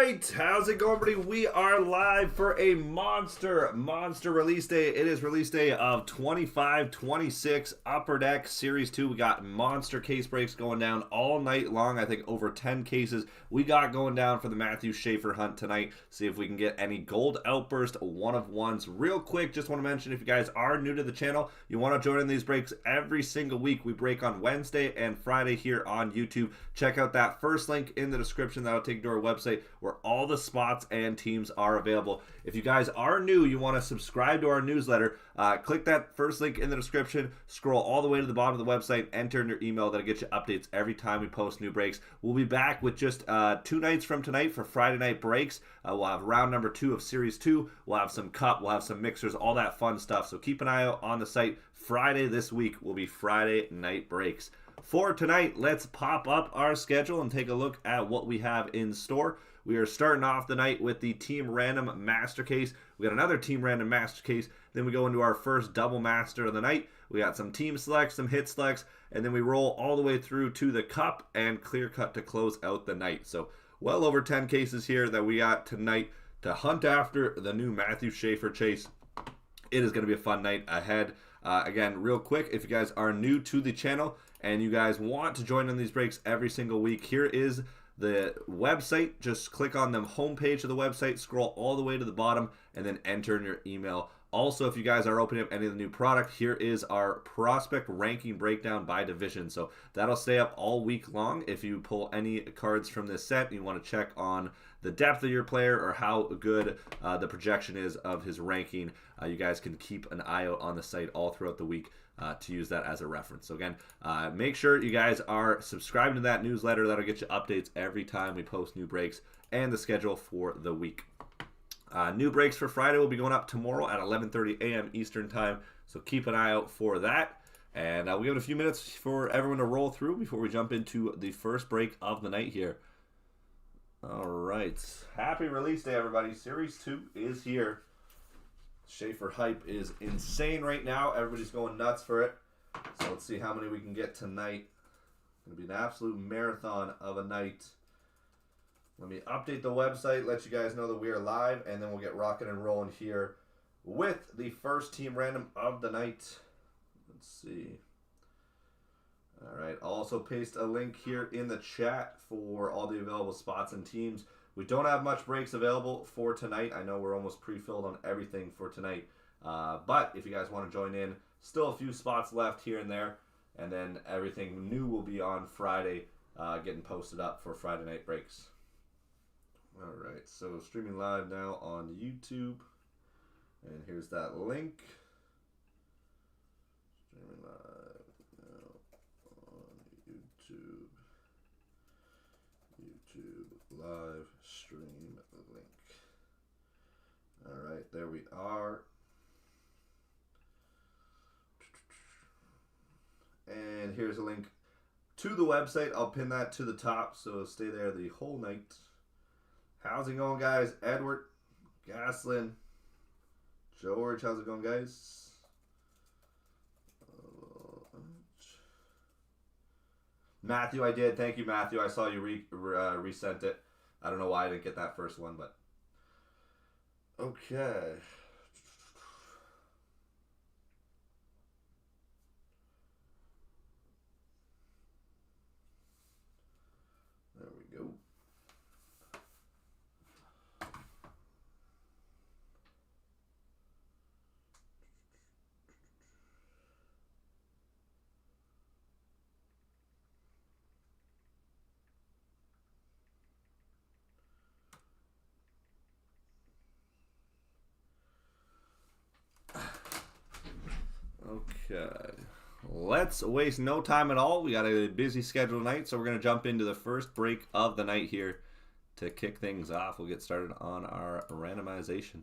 right, how's it going, buddy? We are live for a monster release day. It is release day of 25-26 Upper Deck Series 2. We got monster case breaks going down all night long. I think over 10 cases we got going down for the Matthew Schaefer hunt tonight. See if we can get any gold outburst one of ones. Real quick, just want to mention, if you guys are new to the channel, you want to join in these breaks every single week. We break on Wednesday and Friday here on YouTube. Check out that first link in the description. That'll take you to our website where all the spots and teams are available. If you guys are new, you want to subscribe to our newsletter, click that first link in the description, scroll all the way to the bottom of the website, enter in your email. That'll get you updates every time we post new breaks. We'll be back with just 2 nights from tonight for Friday night breaks. We'll have round number 2 of Series 2. We'll have some cup, we'll have some mixers, all that fun stuff. So keep an eye out on the site. Friday this week will be Friday night breaks. For tonight, let's pop up our schedule and take a look at what we have in store. We are starting off the night with the Team Random Master Case. We got another Team Random Master Case. Then we go into our first Double Master of the night. We got some Team Selects, some Hit Selects, and then we roll all the way through to the Cup and Clear Cut to close out the night. So well over 10 cases here that we got tonight to hunt after the new Matthew Schaefer chase. It is going to be a fun night ahead. Again, real quick, if you guys are new to the channel and you guys want to join in these breaks every single week, here is the website. Just click on the homepage of the website, scroll all the way to the bottom, and then enter in your email. Also, if you guys are opening up any of the new product, here is our prospect ranking breakdown by division. So that'll stay up all week long. If you pull any cards from this set, you want to check on the depth of your player or how good the projection is of his ranking, you guys can keep an eye out on the site all throughout the week to use that as a reference. So again, make sure you guys are subscribing to that newsletter. That'll get you updates every time we post new breaks and the schedule for the week. New breaks for Friday will be going up tomorrow at 11:30 a.m. Eastern Time, so keep an eye out for that. And we have a few minutes for everyone to roll through before we jump into the first break of the night here. All right. Happy release day, everybody. Series 2 is here. Schaefer hype is insane right now. Everybody's going nuts for it. So let's see how many we can get tonight. It's going to be an absolute marathon of a night. Let me update the website, let you guys know that we are live, and then we'll get rocking and rolling here with the first Team Random of the night. Let's see. All right, I'll also paste a link here in the chat for all the available spots and teams. We don't have much breaks available for tonight. I know we're almost pre-filled on everything for tonight. But if you guys want to join in, still a few spots left here and there. And then everything new will be on Friday, getting posted up for Friday night breaks. All right, so streaming live now on YouTube. And here's that link. Streaming live now on YouTube. YouTube live stream link. All right, there we are. And here's a link to the website. I'll pin that to the top, so stay there the whole night. How's it going, guys? Edward, Gaslin, George, how's it going, guys? Matthew, I did. Thank you, Matthew. I saw you resent it. I don't know why I didn't get that first one, but okay. There we go. Okay, let's waste no time at all. We got a busy schedule tonight, so we're going to jump into the first break of the night here to kick things off. We'll get started on our randomization.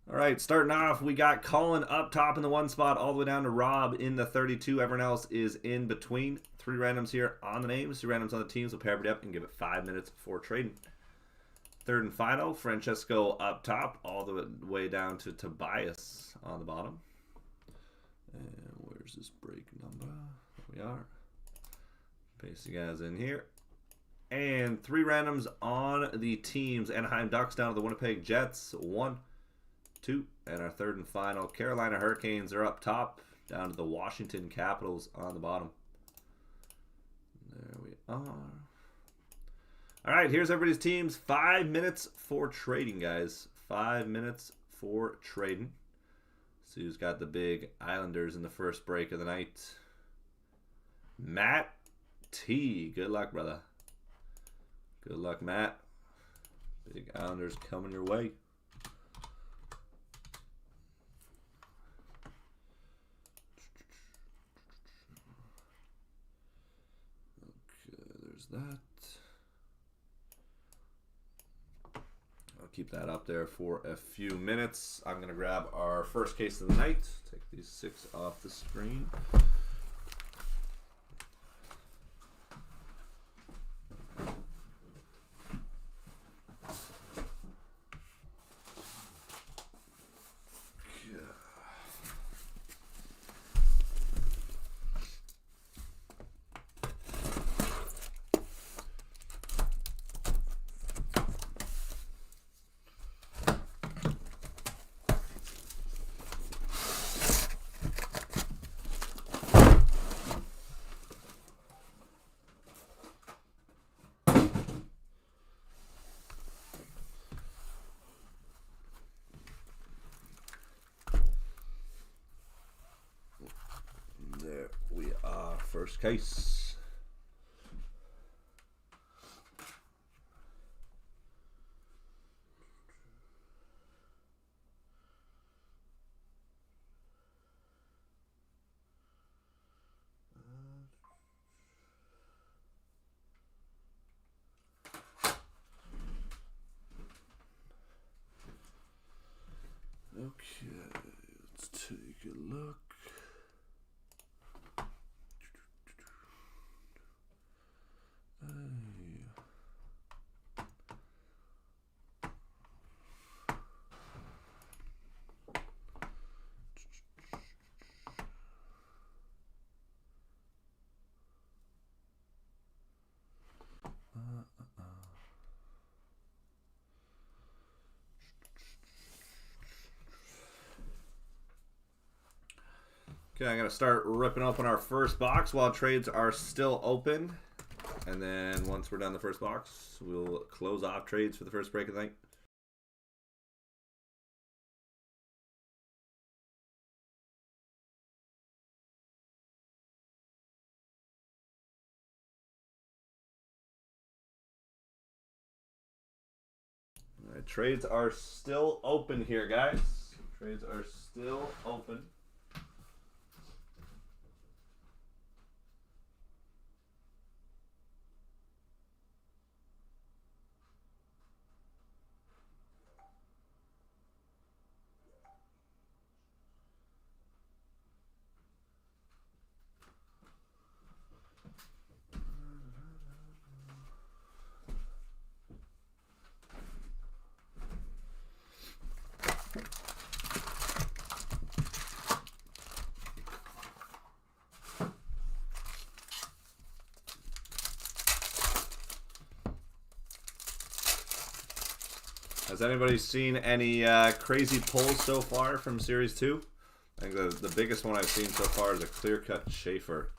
All right, starting off, we got Colin up top in the 1 spot, all the way down to Rob in the 32. Everyone else is in between. 3 randoms here on the names, 2 randoms on the teams. We'll pair it up and give it 5 minutes before trading. Third and final, Francesco up top, all the way down to Tobias on the bottom. And where's this break number? There we are. Paste you guys in here. And 3 randoms on the teams. Anaheim Ducks down to the Winnipeg Jets. 1, 2. And our third and final. Carolina Hurricanes are up top. Down to the Washington Capitals on the bottom. There we are. All right, here's everybody's teams. 5 minutes for trading, guys. 5 minutes for trading. See who's got the big Islanders in the first break of the night. Matt T. Good luck, brother. Good luck, Matt. Big Islanders coming your way. Okay, there's that. I'll keep that up there for a few minutes. I'm going to grab our first case of the night. Take these 6 off the screen. There we are, first case. Okay, let's take a look. Okay, I'm going to start ripping open our first box while trades are still open. And then once we're done the first box, we'll close off trades for the first break of the night. All right, trades are still open here, guys. Trades are still open. Has anybody seen any crazy pulls so far from Series 2? I think the biggest one I've seen so far is a clear-cut Schaefer.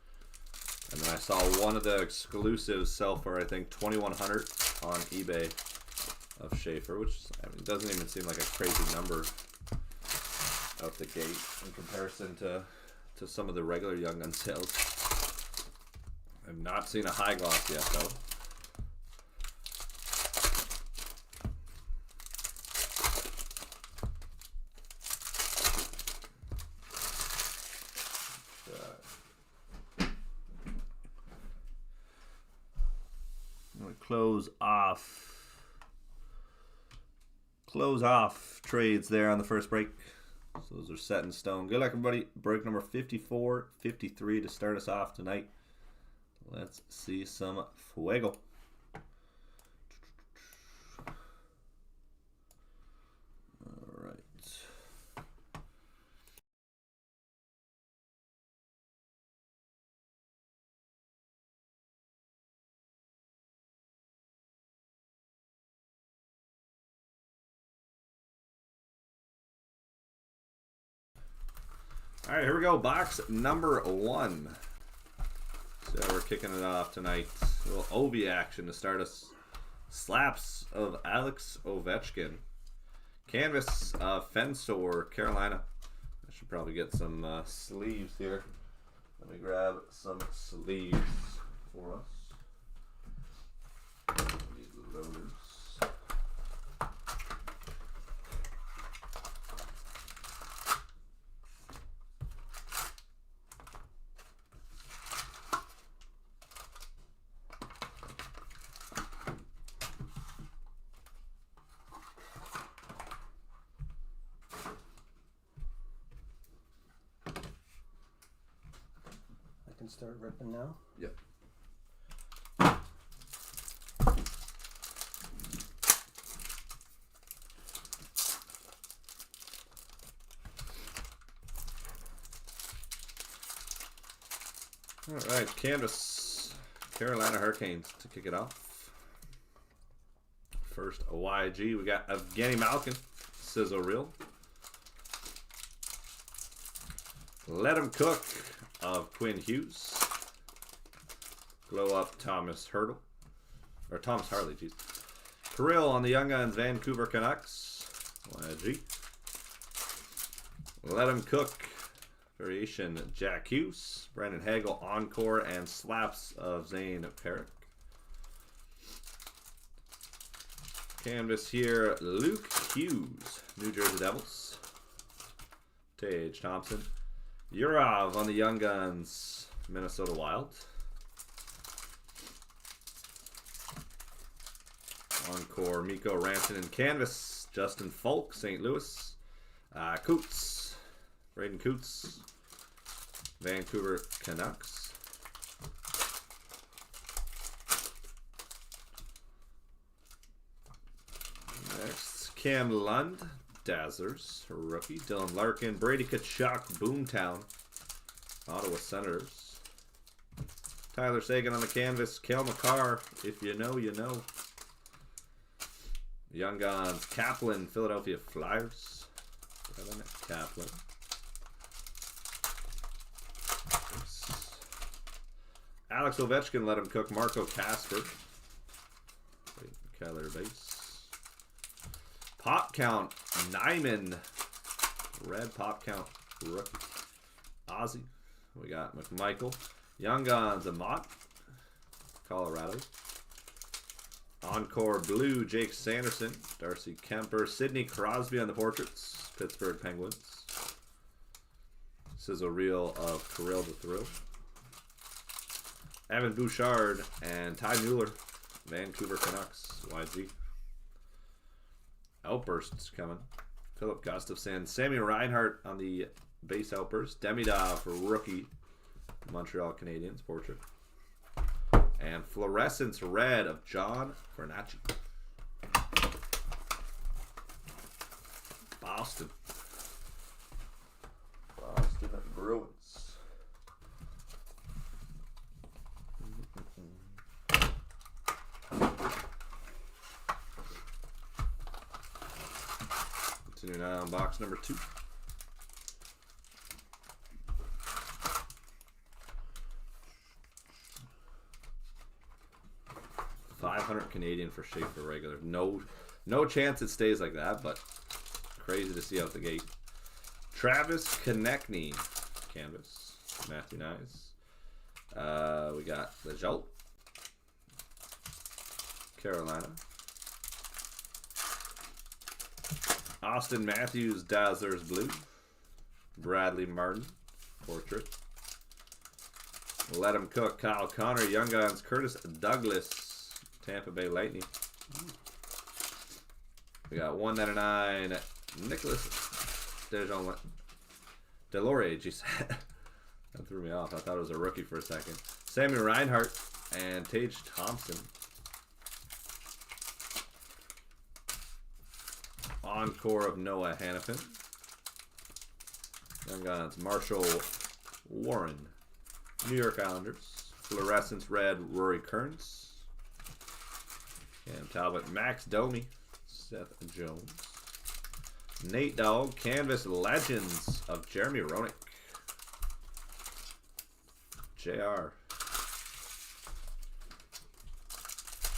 And then I saw one of the exclusives sell for, I think, $2,100 on eBay of Schaefer, which doesn't even seem like a crazy number out the gate in comparison to some of the regular Young Gun sales. I've not seen a high gloss yet, though. Close off trades there on the first break. So those are set in stone. Good luck, everybody. Break number 54, 53 to start us off tonight. Let's see some fuego. All right, here we go. Box number 1. So we're kicking it off tonight. A little Ovi action to start us. Slaps of Alex Ovechkin. Canvas of Fensor, Carolina. I should probably get some sleeves here. Let me grab some sleeves for us. These loaders. Start ripping now. Yep. All right, canvas, Carolina Hurricanes to kick it off. First, a YG. We got Evgeny Malkin, Sizzle Reel. Let 'em cook of Quinn Hughes. Glow up Thomas Harley, geez. Kirill on the Young Guns, Vancouver Canucks. YG. Let 'em cook. Variation Jack Hughes. Brandon Hagel Encore and slaps of Zane Perrick. Canvas here, Luke Hughes, New Jersey Devils. Tage Thompson. Yurov on the Young Guns, Minnesota Wild. Encore, Mikko Rantanen. Canvas, Justin Falk, St. Louis. Coots, Braden Coots, Vancouver Canucks. Next, Cam Lund. Dazzlers, rookie. Dylan Larkin, Brady Tkachuk, Boomtown, Ottawa Senators. Tyler Seguin on the canvas, Cale Makar, if you know, you know. Young Guns, Kaplan, Philadelphia Flyers. Kaplan. Oops. Alex Ovechkin, let him cook, Marco Casper. Keller base. Pop count, Nyman, red pop count, rookie. Ozzy, we got McMichael. Young Guns, Amat, Colorado. Encore blue, Jake Sanderson, Darcy Kemper. Sidney Crosby on the portraits, Pittsburgh Penguins. Sizzle reel of Kirill the Thrill. Evan Bouchard and Ty Mueller, Vancouver Canucks, YG. Outbursts coming. Philip Gustafson. Sammy Reinhart on the base outburst. Demidov, rookie. Montreal Canadiens portrait. And fluorescence red of John Fernacci. Boston. Boston Bruins. Continuing on box number 2. $500 Canadian for Schaefer regular. No chance it stays like that, but crazy to see out the gate. Travis Konechny, canvas. Matthew Nyes. We got Lejolt, Carolina. Austin Matthews, Dazzlers blue. Bradley Martin, portrait. Let him cook, Kyle Connor. Young Guns, Curtis Douglas, Tampa Bay Lightning. We got 199, Nicholas Delorier, geez. That threw me off. I thought it was a rookie for a second. Sammy Reinhart and Tage Thompson. Encore of Noah Hannafin. Young Guns, Marshall Warren. New York Islanders. Fluorescence red, Rory Kearns. Cam Talbot, Max Domi. Seth Jones. Nate Dogg, Canvas Legends of Jeremy Roenick. JR.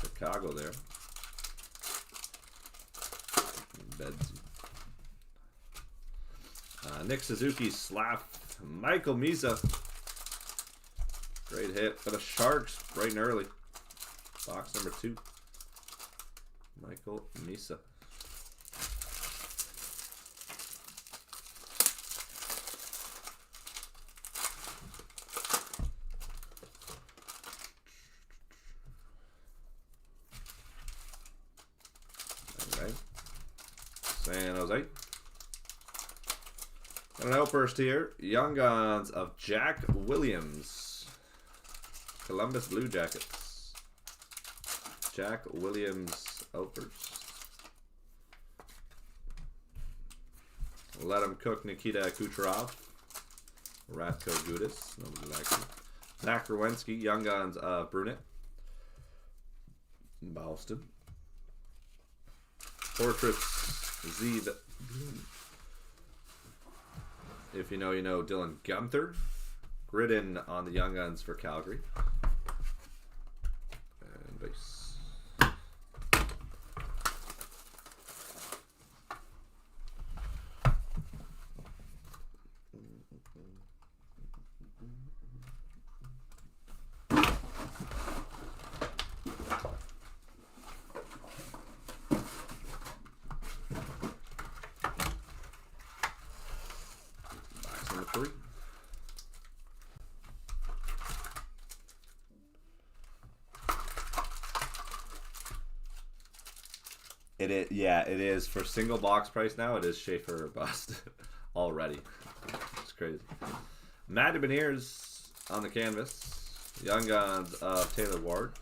Chicago there. Beds. Nick Suzuki, Slav, Michael Misa. Great hit for the Sharks, bright and early. Box number 2. Michael Misa. Okay. San Jose. And an outburst here. Young Guns of Jack Williams. Columbus Blue Jackets. Jack Williams outburst. Let him cook Nikita Kucherov. Ratko Gudis. Nobody likes him. Zach Rowensky. Young Guns of Brunet. Boston. Portraits. Zeev. If you know, you know. Dylan Gunther. Gridden on the Young Guns for Calgary. And base. Box number 3. Yeah, it is for single box price now. It is Schaefer or bust already. It's crazy. Matty Beniers on the canvas. Young Guns of Taylor Ward.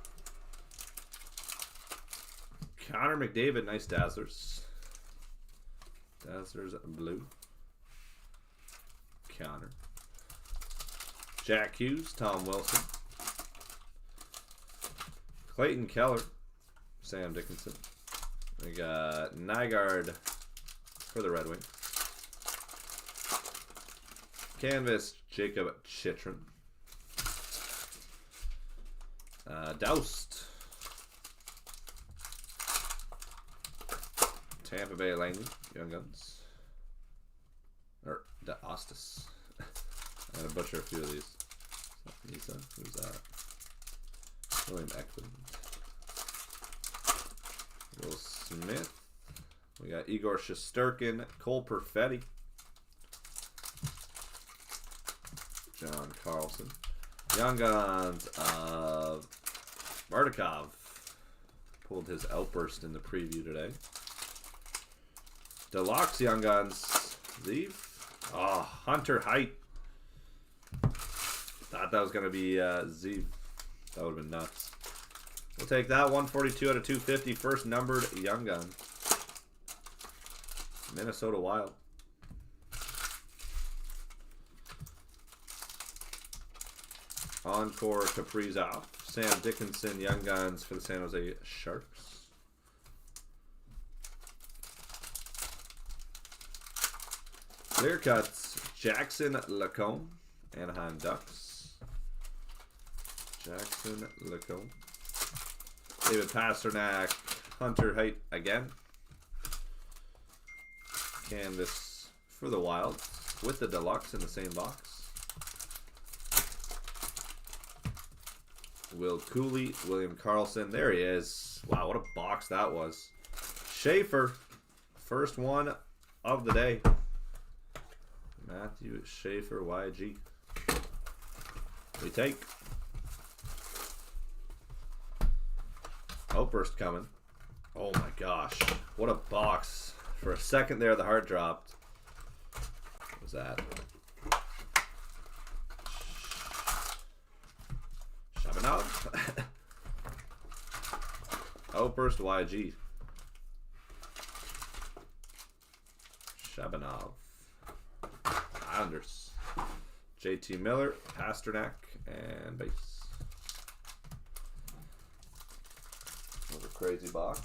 Connor McDavid, nice Dazzlers. Dazzlers blue. Connor. Jack Hughes, Tom Wilson. Clayton Keller, Sam Dickinson. We got Nygaard for the Red Wings. Canvas, Jacob Chitrin. Doused. Tampa Bay Lightning, Young Guns. Or Ostis. I'm going to butcher a few of these. Nisa, who's that? William Eklund. Will Smith. We got Igor Shesterkin, Cole Perfetti. John Carlson. Young Guns of Bartikov. Pulled his outburst in the preview today. Deluxe Young Guns. Zeev. Oh, Hunter Height. Thought that was going to be Zeev. That would have been nuts. We'll take that. 142 out of 250. First numbered Young Gun. Minnesota Wild. Encore Kaprizov. Sam Dickinson, Young Guns for the San Jose Sharks. Clear Cuts. Jackson Lacombe, Anaheim Ducks. Jackson Lacombe. David Pasternak, Hunter Height again. Canvas for the Wild with the Deluxe in the same box. Will Cooley, William Karlsson. There he is. Wow, what a box that was. Schaefer, first one of the day. Matthew Schaefer, YG. We take. Outburst coming. Oh my gosh. What a box. For a second there, the heart dropped. What was that? Shabanov? Outburst YG. Shabanov. Islanders. JT Miller, Pasternak, and base. Another crazy box.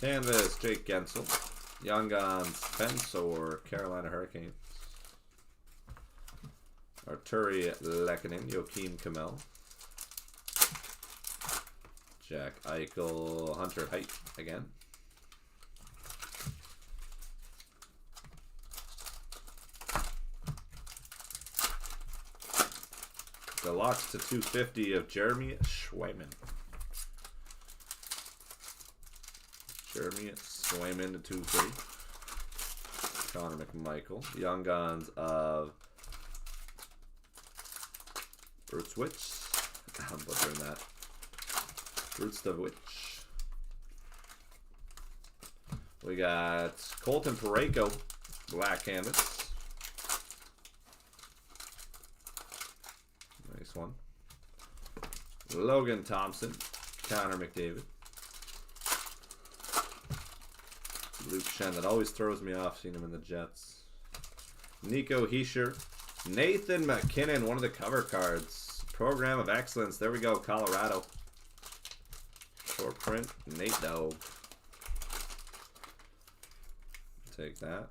Canvas, Jake Gensel. Young Guns, Spencer, Carolina Hurricanes. Arturi Lehkonen, Joakim Kamel. Jack Eichel, Hunter Height again. Deluxe to 250 of Jeremy Swayman. Jeremy Swayman to 250. Connor McMichael. Young Guns of Rootswitch. I'm butchering that. Rootswitch. We got Colton Parayko, black canvas. Nice one. Logan Thompson, Connor McDavid. Luke Shen, that always throws me off seeing him in the Jets. Nico Hischier. Nathan McKinnon, one of the cover cards. Program of Excellence. There we go, Colorado. Short print, Nate Dogg. Take that.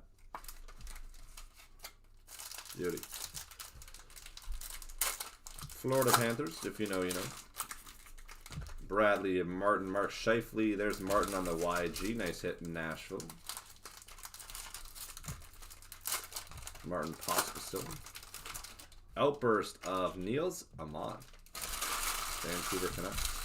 Beauty. Florida Panthers, if you know, you know. Bradley and Martin, Mark Scheifele. There's Martin on the YG. Nice hit in Nashville. Martin Pospisil. Outburst of Niels Amon. Vancouver Canucks.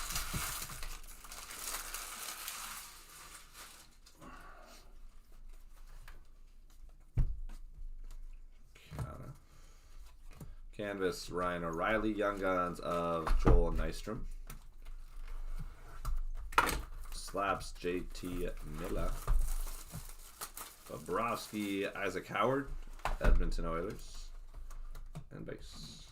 Canvas, Ryan O'Reilly. Young Guns of Joel Nystrom. Slaps, JT Miller. Bobrovsky, Isaac Howard. Edmonton Oilers. And base.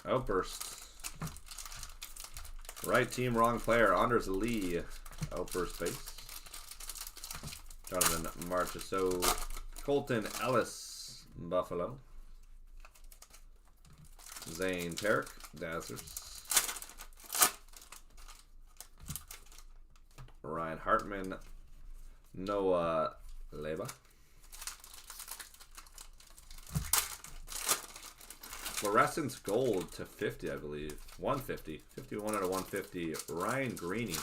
Outburst. Right team, wrong player. Anders Lee. Outburst base. Jonathan Marchessault. Colton Ellis. Buffalo. Zane Perrick. Dazzlers. Ryan Hartman. Noah Leba. Fluorescence gold to 50, I believe. 150. 51 out of 150. Ryan Greeny.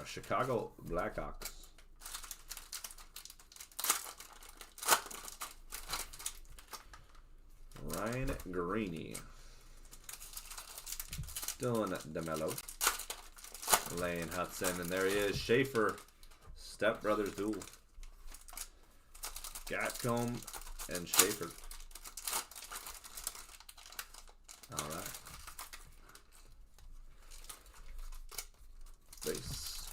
Chicago Blackhawks. Ryan Greeny. Dylan DeMello. Lane Hudson. And there he is. Schaefer. Step Brothers duel. Gatcomb and Schaefer. All right. Base.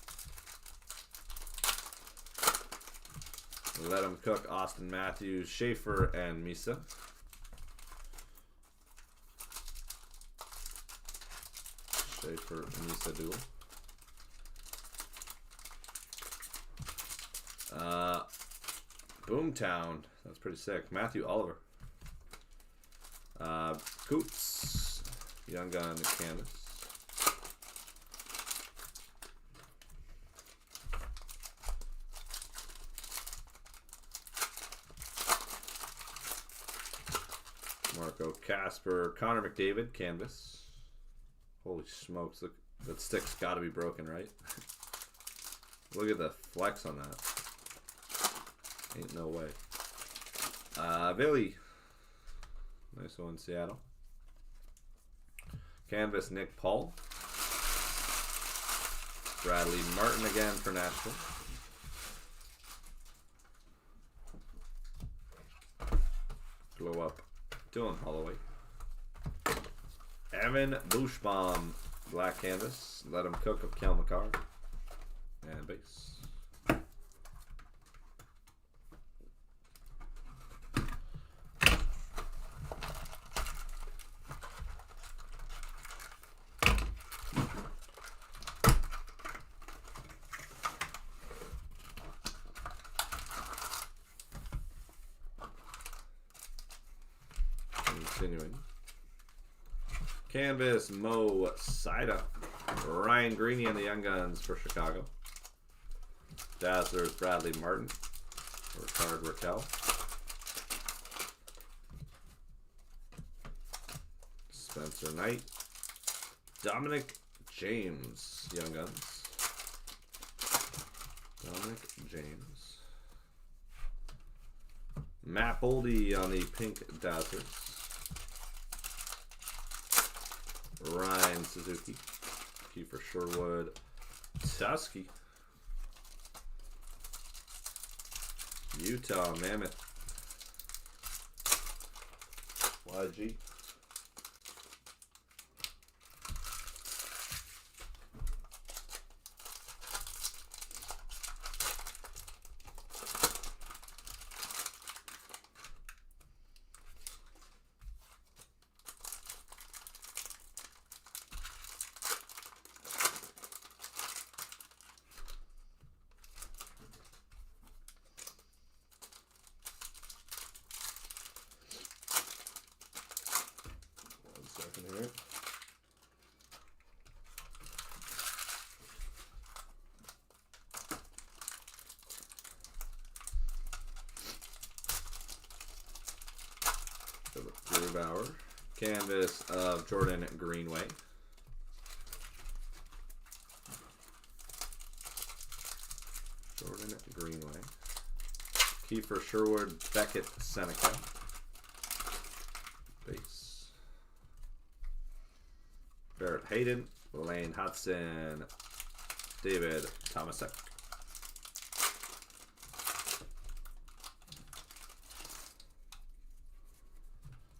Let him cook. Austin Matthews, Schaefer, and Misa. Schaefer, Misa duel. Boomtown. That's pretty sick. Matthew Oliver. Coots. Young Gun canvas. Marco Casper. Connor McDavid canvas. Holy smokes. Look, that stick's got to be broken, right? Look at the flex on that. Ain't no way. Billy. Nice one, Seattle. Canvas, Nick Paul. Bradley Martin again for Nashville. Glow up. Dylan Holloway. Evan Bushbaum. Black canvas. Let him cook of Kel McCarr. And base. Continuing. Canvas, Mo Sida. Ryan Greeny and the Young Guns for Chicago. Dazzlers, Bradley Martin. Ricard Raquel. Spencer Knight. Dominic James, Young Guns. Dominic James. Matt Boldy on the pink Dazzlers. Ryan Suzuki. Kiefer Sherwood. Tusky. Utah Mammoth. YG. Here. Grubauer. Canvas of Jordan Greenway. Jordan Greenway. Kiefer Sherwood, Beckett Seneca. Base. Barrett Hayden, Lane Hudson, David Tomasek.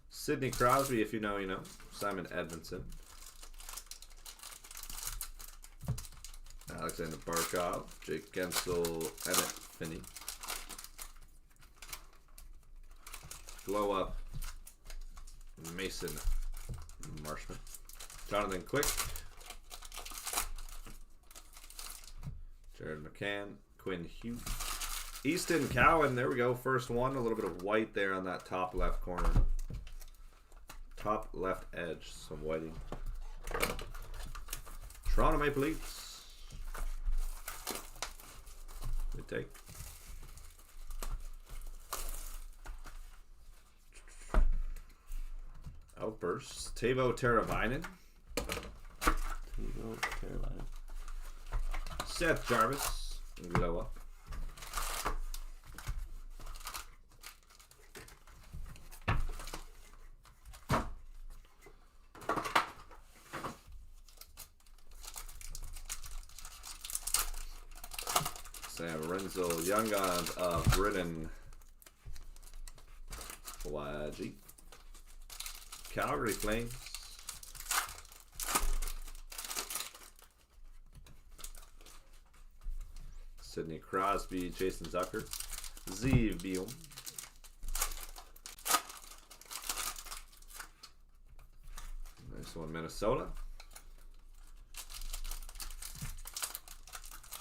Sidney Crosby, if you know, you know. Simon Edmondson. Alexander Barkov, Jake Gensel, Emmett Finney. Glow Up, Mason Marshman. Jonathan Quick. Jared McCann. Quinn Hughes. Easton Cowan. There we go. First one. A little bit of white there on that top left corner. Top left edge. Some whiting. Toronto Maple Leafs. Good take. Outbursts. Teuvo Teravainen. Seth Jarvis, Glow Up. Sam Renzel, Young Guns of Britain. YG. Calgary Flames. Sidney Crosby, Jason Zucker, Zeev Beal. Nice one, Minnesota.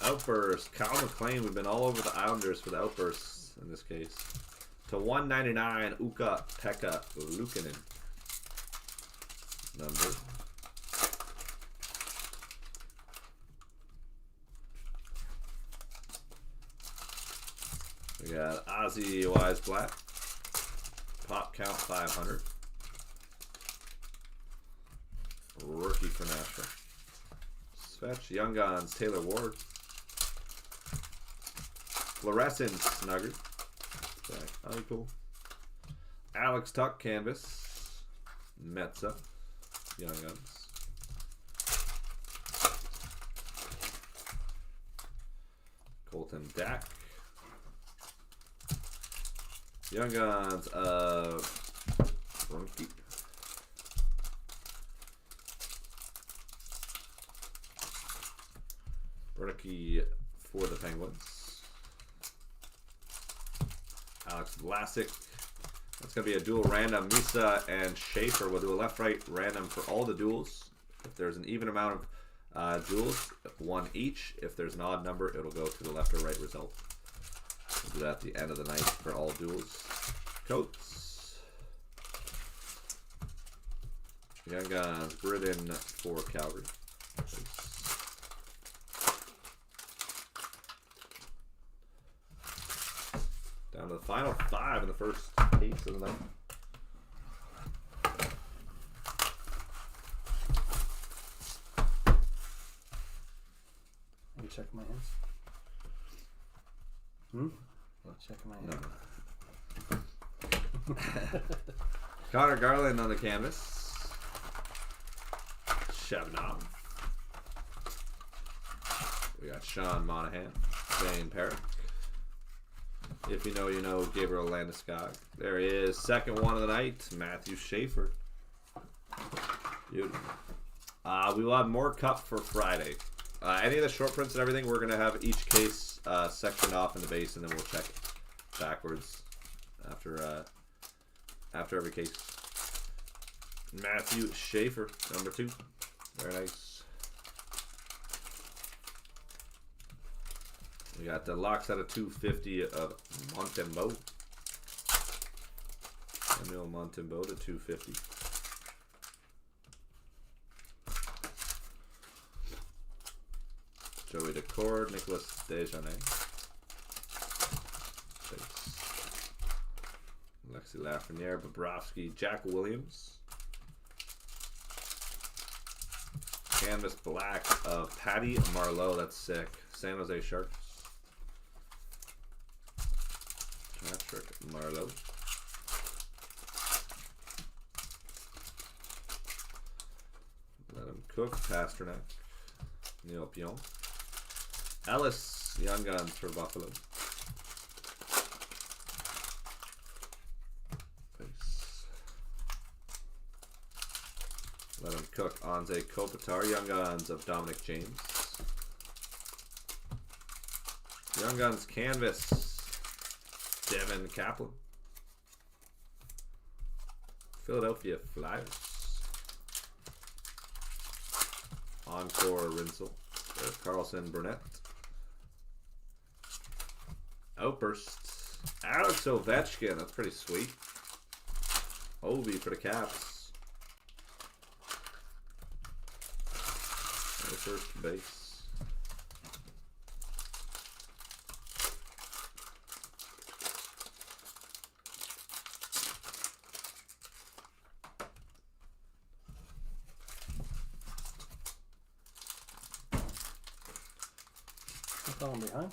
Outburst, Kyle McLean. We've been all over the Islanders for the outbursts in this case. To 199, Ukko Pekka Luukkonen. Number. We got Ozzy Wise Black. Pop count 500. Rookie for Nashville. Svetch, Young Guns, Taylor Ward. Fluorescent Snugger. Oh, cool. Alex Tuck Canvas. Metza. Young Guns. Colton Dack. Young Guns of Brunke. Brunke for the Penguins. Alex Vlasic. That's going to be a dual random. Misa and Schaefer will do a left-right random for all the duels. If there's an even amount of duels, one each. If there's an odd number, it'll go to the left or right result. We'll do that at the end of the night for all duels. Coats. Young Guns, Britain for Calgary. Down to the final 5 in the first case of the night. Are you checking my hands? Checking my hands. No. Connor Garland on the canvas. Shabnam. We got Sean Monahan, Zane Parrick. If you know, you know. Gabriel Landeskog. There he is. Second one of the night. Matthew Schaefer. Beautiful. We will have more cup for Friday. Any of the short prints and everything, we're going to have each case sectioned off in the base, and then we'll check backwards after every case. Matthew Schaefer, number 2. Very nice. We got the locks out of 250 of Montembeault. Emil Montembeault to 250. Joey Decord, Nicholas Desjardins. Alexi Lafreniere, Bobrovsky, Jack Williams. Canvas black of Patty Marleau. That's sick. San Jose Sharks. Patrick Marleau. Let him cook. Pasternak. Neil Pion. Ellis, Young Guns for Buffalo. Nice. Let him cook. Anze Kopitar, Young Guns of Dominic James. Young Guns canvas. Devin Kaplan. Philadelphia Flyers. Encore Rinsel. Carlson Burnett. Outburst. Alex Ovechkin. That's pretty sweet. Ovi for the Caps. The first base. Falling behind.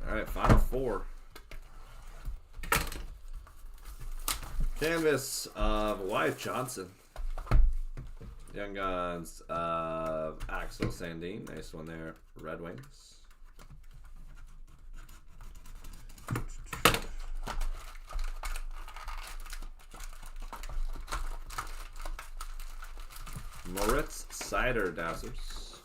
Alright, final 4. Canvas of Wyatt Johnson. Young Guns of Axel Sandin. Nice one there. Red Wings. Moritz Cider Dazzers.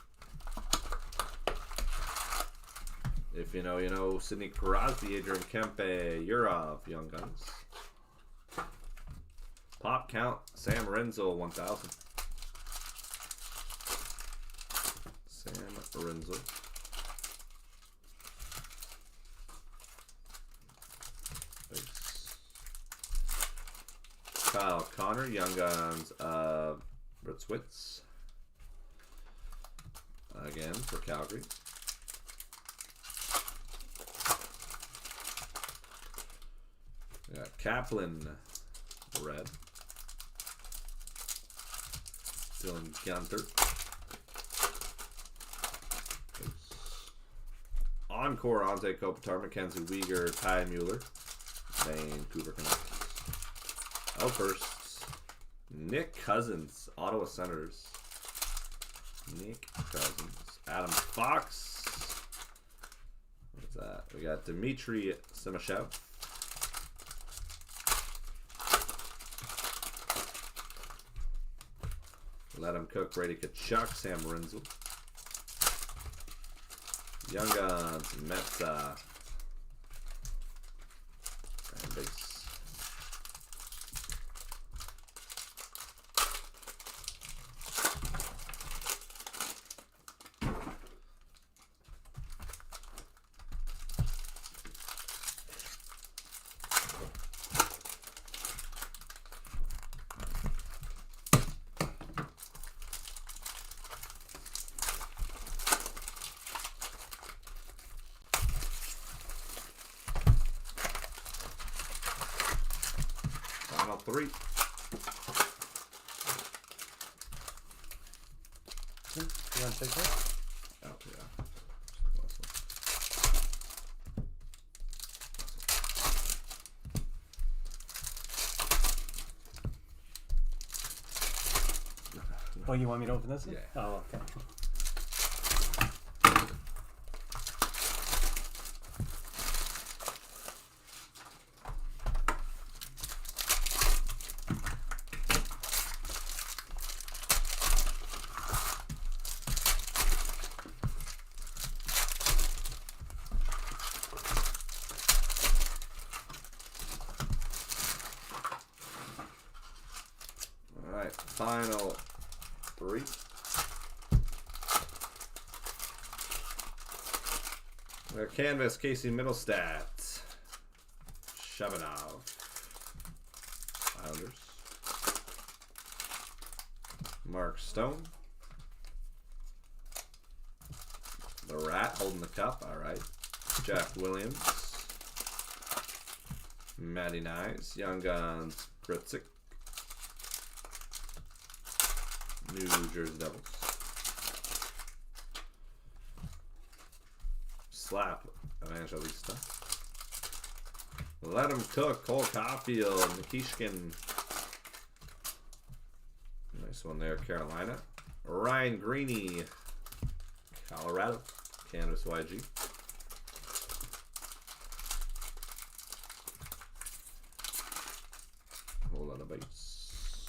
If you know, you know. Sidney Crosby, Adrian Kempe, Yurov, Young Guns. Pop count, Sam Renzel, 1000. Sam Renzel. Thanks. Kyle Connor, Young Guns of Britzwitz. Again for Calgary. We got Kaplan, red. Dylan Gunther. Encore, Anze Kopitar, Mackenzie Weegar, Ty Mueller. Vancouver Canucks. Outbursts. Nick Cousins, Ottawa Senators. Nick Cousins. Adam Fox. What's that? We got Dmitry Simashev. Let him cook. Brady Kachuk. Sam Renzel. Young Guns. Metza. And base. 3. You want to take that? Oh, yeah. Oh, you want me to open this one? Yeah. Oh, okay. All right, final 3. Their canvas, Casey Middlestat, Shabanov, Islanders, Mark Stone, the Rat holding the cup, all right, Jeff Williams, Matty Nyes, Young Guns, Gritzik, New Jersey Devils. Slap Evangelista. Let him cook. Cole Caulfield, Nikishkin. Nice one there, Carolina. Ryan Greeny, Colorado. Canvas YG. Whole lot of base.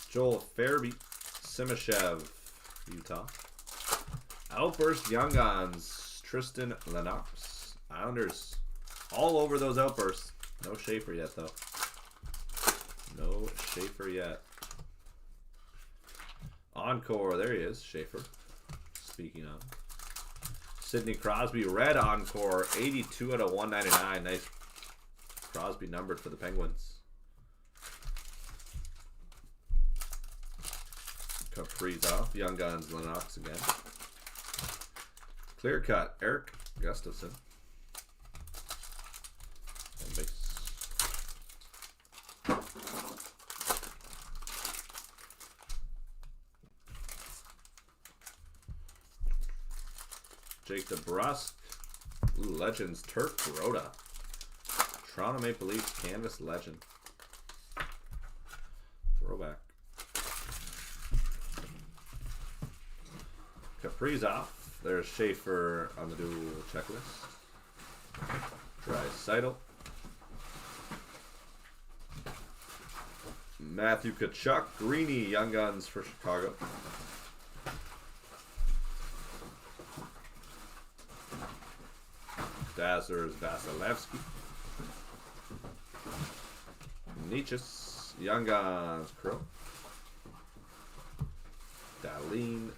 Joel Farabee, Simashev, Utah. Outburst Young Guns, Tristan Lennox, Islanders, all over those outbursts. No Schaefer yet, though. No Schaefer yet. Encore, there he is, Schaefer. Speaking of. Sidney Crosby, red Encore, 82 out of 199. Nice Crosby numbered for the Penguins. Kaprizov, Young Guns, Lennox again. Clear cut, Eric Gustafson. And base. Jake DeBrusk. Ooh, Legends, Turk Rhoda. Toronto Maple Leafs canvas legend. Throwback. Kaprizov. There's Schaefer on the dual checklist. Draisaitl. Matthew Tkachuk. Greeny, Young Guns for Chicago. Dazzlers, Vasilevsky. Nietzsche's, Young Guns, Crow. Dahlin.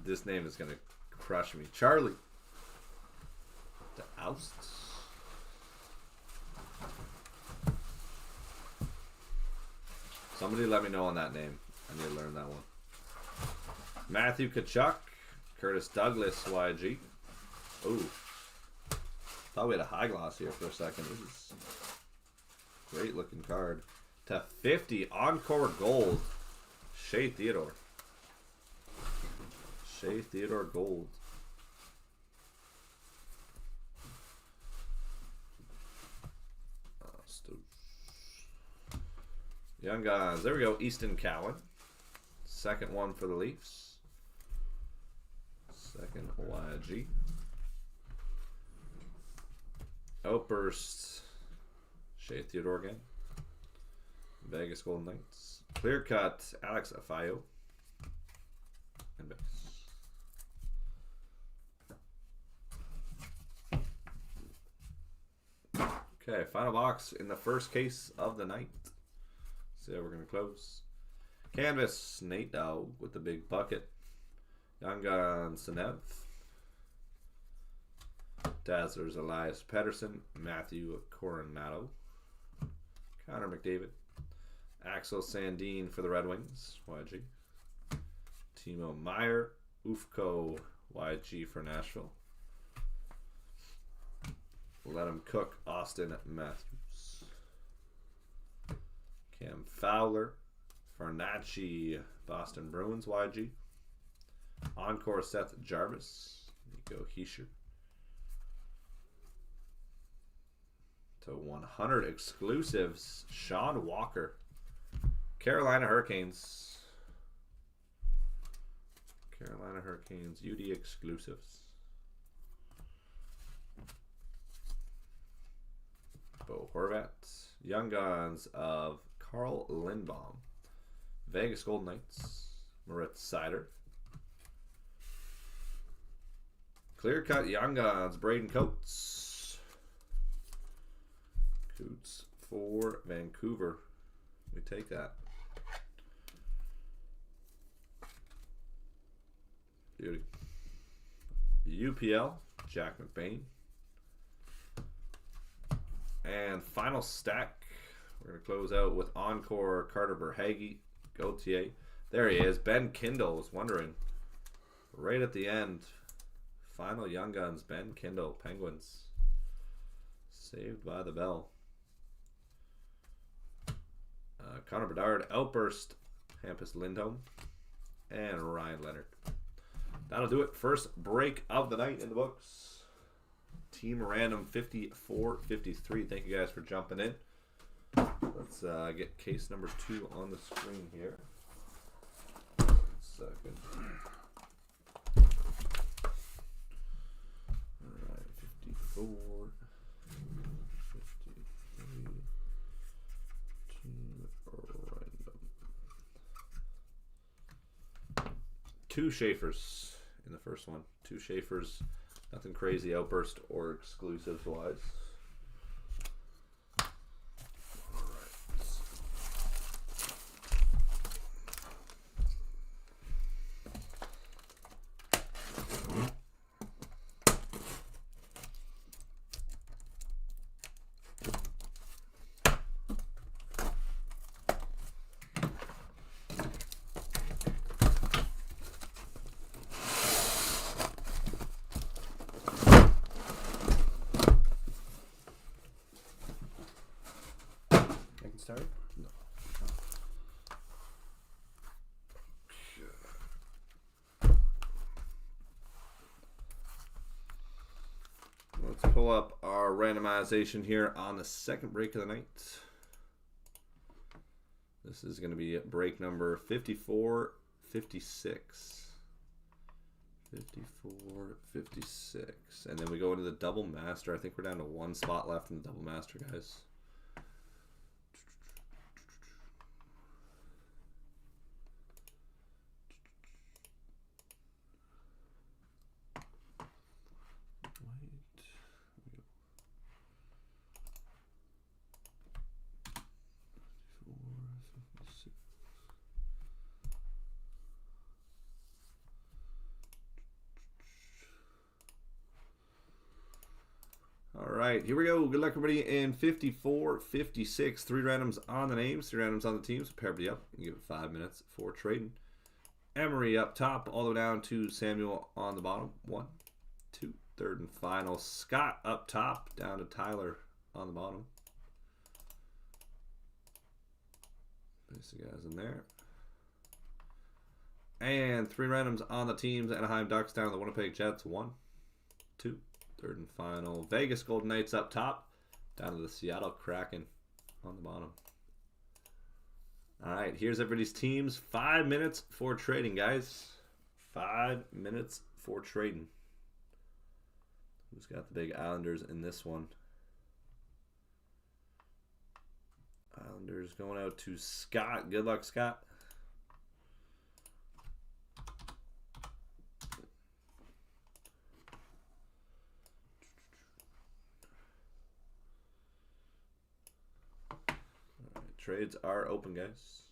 This name is going to crush me. Charlie. The Ousts. Somebody let me know on that name. I need to learn that one. Matthew Tkachuk. Curtis Douglas, YG. Ooh. Thought we had a high gloss here for a second. This is a great looking card. To 50. Encore Gold. Shea Theodore. Shea Theodore Gold. Young Guns. There we go. Easton Cowan. Second one for the Leafs. Second YG. Outburst. Shea Theodore again. Vegas Golden Knights. Clear cut. Alex Afayo. And base. Okay, final box in the first case of the night. So we're going to close. Canvas, Nate Dowd with the big bucket. Young Guns, Senev. Dazzlers, Elias Pettersson. Matthew Coronado. Connor McDavid. Axel Sandin for the Red Wings, YG. Timo Meyer. Ufko, YG for Nashville. Let him cook. Austin Matthews. Cam Fowler. Farnacci. Boston Bruins YG. Encore Seth Jarvis. Nico Hischier. To 100 exclusives. Sean Walker. Carolina Hurricanes. Carolina Hurricanes UD exclusives. Bo Horvat. Young Guns of Carl Lindbaum. Vegas Golden Knights. Moritz Seider. Clear Cut Young Guns. Braden Coates. Coots for Vancouver. We take that. Beauty. UPL, Jack McBain. And final stack, we're going to close out with Encore, Carter Verhaeghe, Gauthier. There he is. Ben Kindle was wondering. Right at the end. Final Young Guns, Ben Kindle, Penguins. Saved by the bell. Connor Bedard, Outburst, Hampus Lindholm, and Ryan Leonard. That'll do it. First break of the night in the books. Team Random 54-53. Thank you guys for jumping in. Let's get case number 2 on the screen here. 1 second. Alright, 54, 53. Team Random. 2 Schaefers in the first one. 2 Schaefers. Nothing crazy outburst or exclusives wise. Start? No. Let's pull up our randomization here on the second break of the night. This is going to be break number 54-56. 54-56. And then we go into the double master. I think we're down to 1 spot left in the double master, guys. All right, here we go. Good luck, everybody, in 54-56. 3 randoms on the names, 3 randoms on the teams. Pair everybody up. You give it 5 minutes for trading. Emery up top, all the way down to Samuel on the bottom. 1, 2, third and final. Scott up top, down to Tyler on the bottom. Place the guys in there. And 3 randoms on the teams. Anaheim Ducks down to the Winnipeg Jets. 1, 2. Third and final. Vegas Golden Knights up top. Down to the Seattle Kraken on the bottom. All right, here's everybody's teams. 5 minutes for trading, guys. 5 minutes for trading. Who's got the big Islanders in this one? Islanders going out to Scott. Good luck, Scott. Trades are open, guys.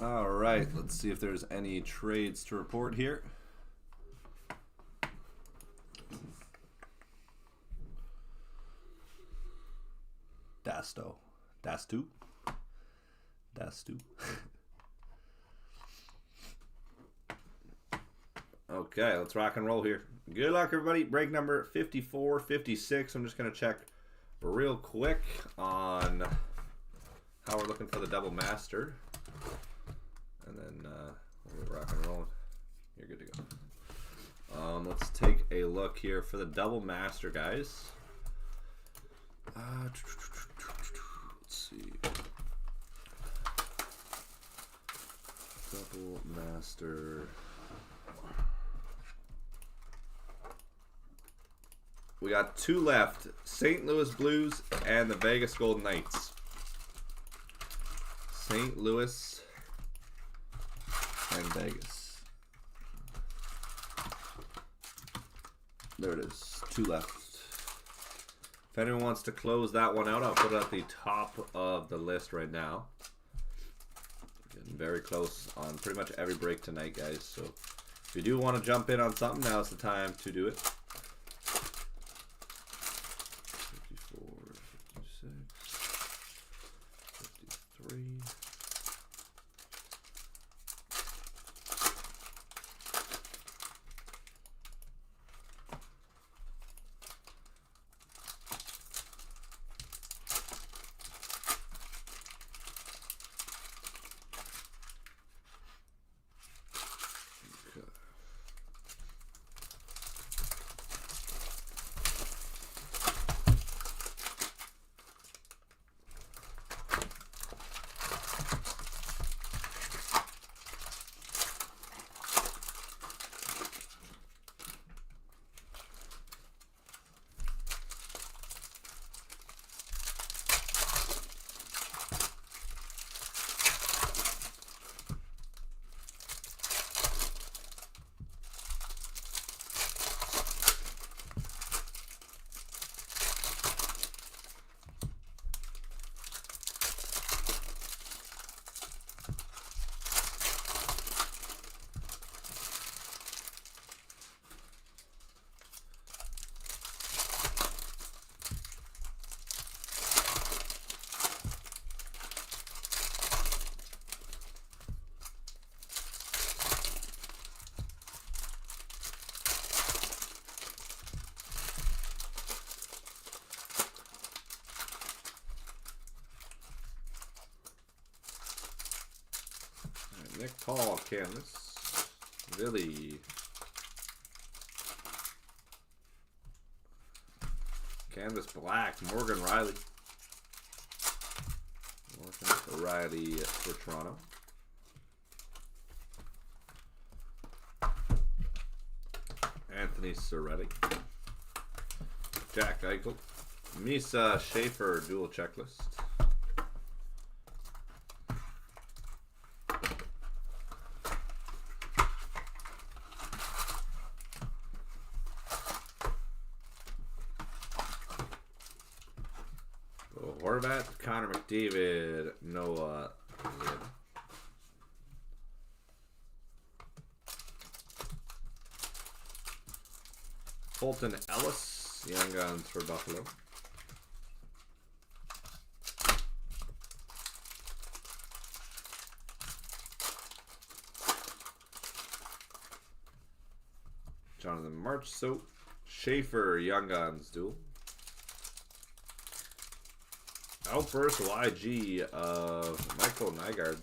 All right, let's see if there's any trades to report here. Dastu. Okay, let's rock and roll here. Good luck, everybody. Break number 54, 56. I'm just going to check real quick on how we're looking for the double master. And then we'll get rock and rolling. You're good to go. Let's take a look here for the double master, guys. Let's see. Double master. We got 2 left. St. Louis Blues and the Vegas Golden Knights. St. Louis and Vegas. There it is. 2 left. If anyone wants to close that one out, I'll put it at the top of the list right now. Getting very close on pretty much every break tonight, guys. So if you do want to jump in on something, now's the time to do it. 54, 56, 53. Nick Paul canvas. Really. Canvas black. Morgan Riley. Morgan Riley for Toronto. Anthony Cirelli. Jack Eichel. Misa Schaefer dual checklist. Horvat, Connor McDavid, Noah Lynn. Fulton Ellis, Young Guns for Buffalo. Jonathan Marchessault, Schaefer, Young Guns duel. Outburst YG of Michael Nygaard.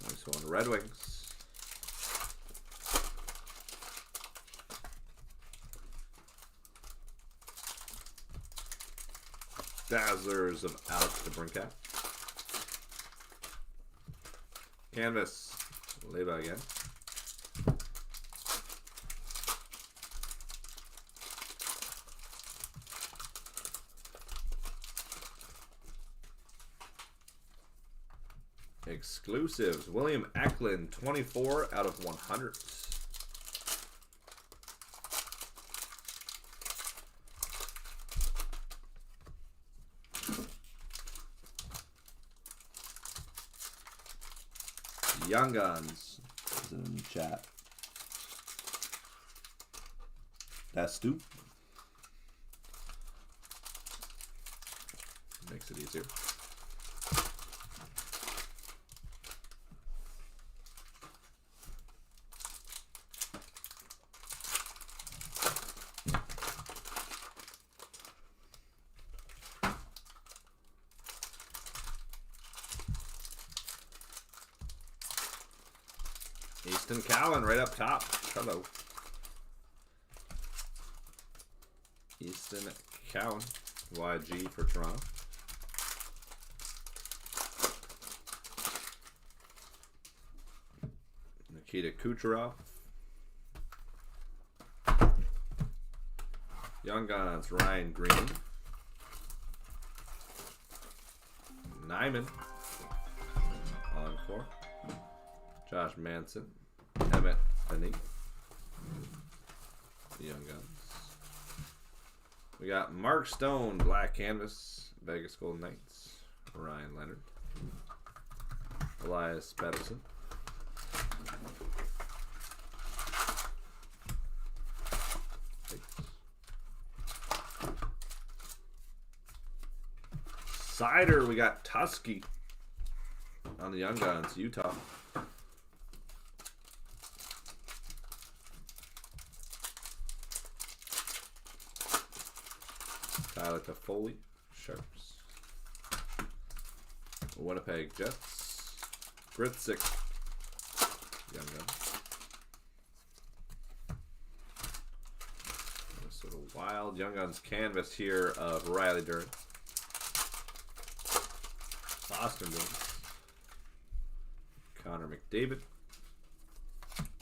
Nice one. Red Wings. Dazzlers of Alex DeBrincat. Canvas. Leva again. Exclusives. William Eklund, 24 out of 100. Young Guns is in the chat. That's Stu. Makes it easier. Easton Cowan right up top. Hello. Easton Cowan. YG for Toronto. Nikita Kucherov. Young Guns, Ryan Green. Nyman. Encore. Josh Manson. Emmett Benny. Young Guns. We got Mark Stone, Black Canvas. Vegas Golden Knights. Ryan Leonard. Elias Pettersson. Cider, we got Tusky on the Young Guns, Utah. Tyler Toffoli, Sharks. Winnipeg Jets. Gritzik, Young Guns. Minnesota Wild, Young Guns canvas here of Riley Durant. Boston Bruins. Connor McDavid.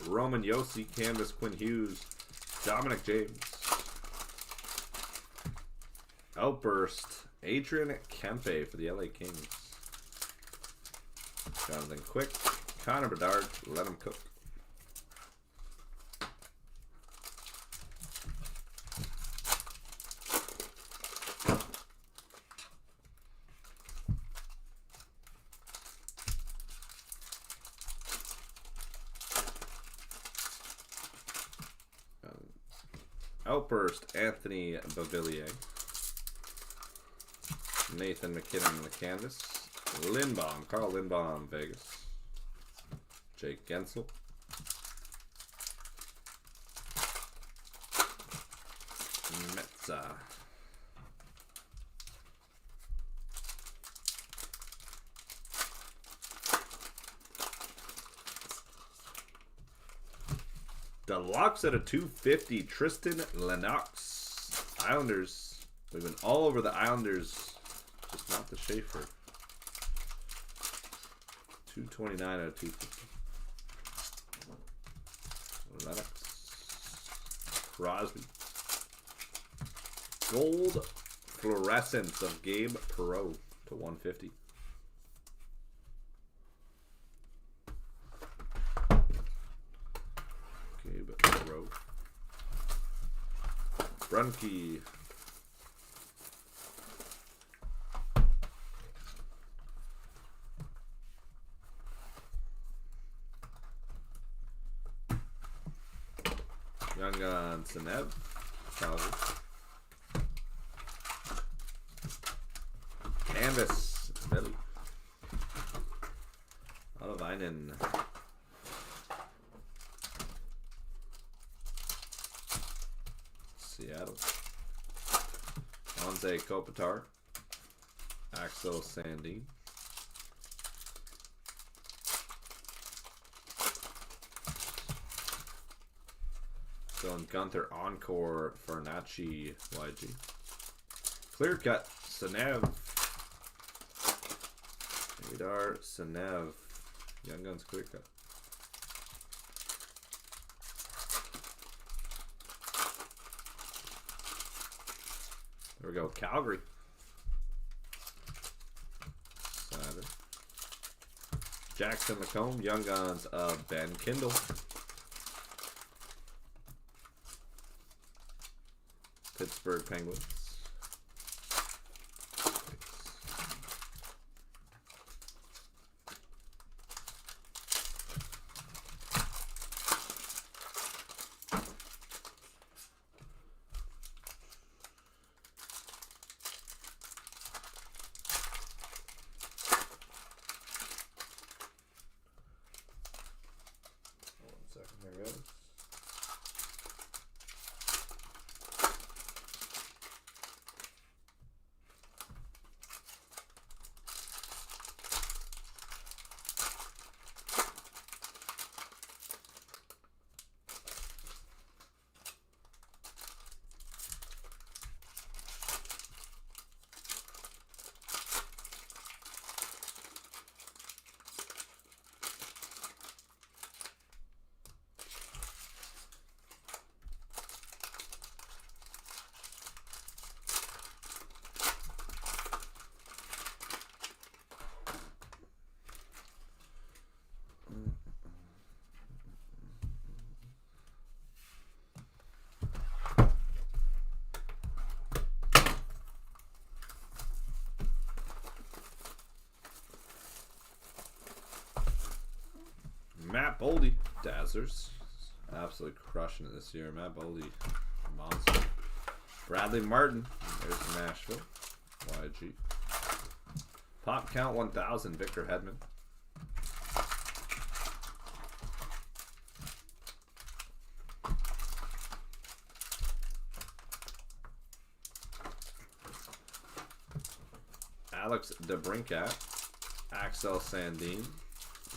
Roman Yossi, canvas Quinn Hughes. Dominic James. Outburst. Adrian Kempe for the LA Kings. Jonathan Quick. Connor Bedard. Let him cook. Outburst, Anthony Beauvillier. Nathan McKinnon on the canvas. Lindbaum, Carl Lindbaum, Vegas. Jake Gensel. Metza. Deluxe at a 250, Tristan Lennox. Islanders. We've been all over the Islanders, just not the Schaefer. 229 out of 250. Lennox. Crosby. Gold fluorescence of Gabe Perreault to 150. Brunke. Young Guns, Senev. Calgary. Canvas, Philly. Alavainen. Seattle. Anze Kopitar. Axel Sandin. Dylan Gunther Encore Fernacci YG. Clear cut Senev. Adar Senev. Young Guns clear cut. There we go, Calgary. Saturday. Jackson Lacombe, Young Guns of Ben Kindle. Pittsburgh Penguins. Matt Boldy, Dazzlers. Absolutely crushing it this year. Matt Boldy, monster. Bradley Martin, there's Nashville. YG. Pop count 1000, Victor Hedman. Alex DeBrincat, Axel Sandin,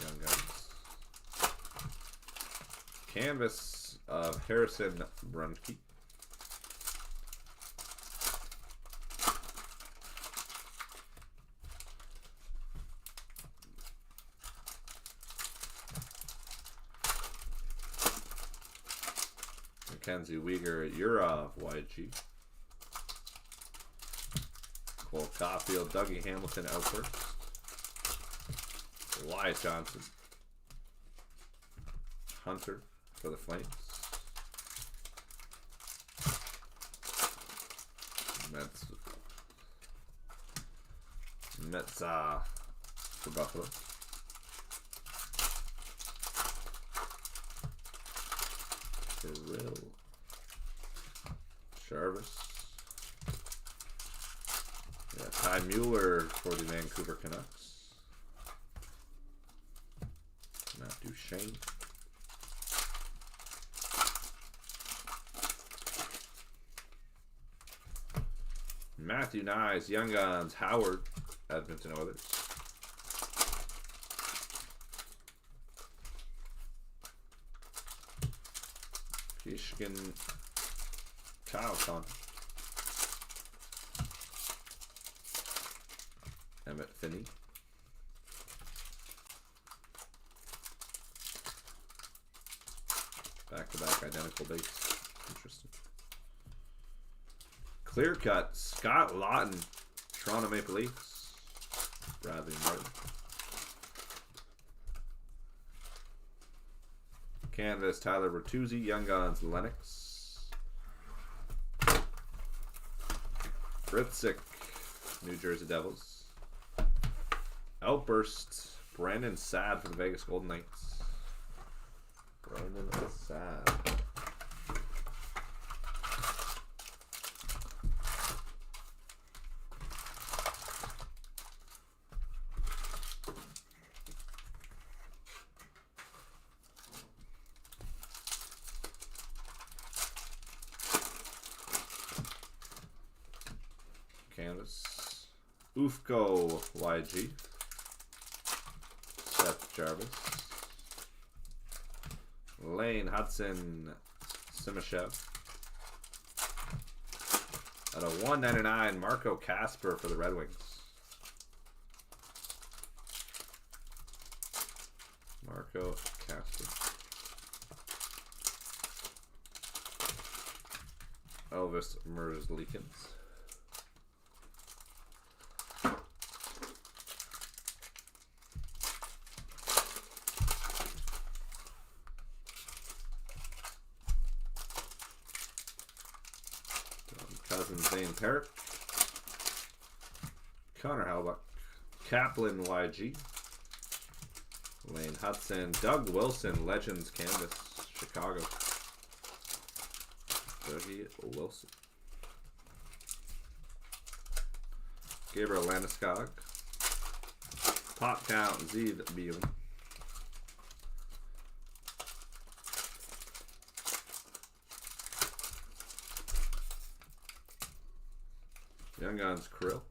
Young Guns. Canvas of Harrison Brunke. Mackenzie Weegar, Yurov, YG. Cole Caulfield, Dougie Hamilton, outburst. Wyatt Johnson. Hunter for the Flames. Mets for Buffalo. Kirill. Jarvis. Yeah, Ty Mueller for the Vancouver Canucks. Matt Duchene. Matthew Nyes, Young Guns, Howard, Edmonton Oilers. Kishkin, Kyle Connor. Emmett Finney. Back-to-back identical base. Interesting. Clear cut, Scott Lawton, Toronto Maple Leafs. Bradley Martin. Canvas, Tyler Bertuzzi, Young Guns, Lennox. Fritzik, New Jersey Devils. Outburst, Brandon Saad for the Vegas Golden Knights. Brandon Saad. Canvas. Ufko YG. Seth Jarvis. Lane Hudson Simashev. At a 199, Marco Casper for the Red Wings. Marco Casper. Elvis Merzlikins. Cousin Zane Parrott. Connor Halbuck. Kaplan YG. Lane Hudson. Doug Wilson, Legends Canvas, Chicago. Dougie Wilson. Gabriel Landeskog. Pop count, Zeev Beal. Young Guns Krill.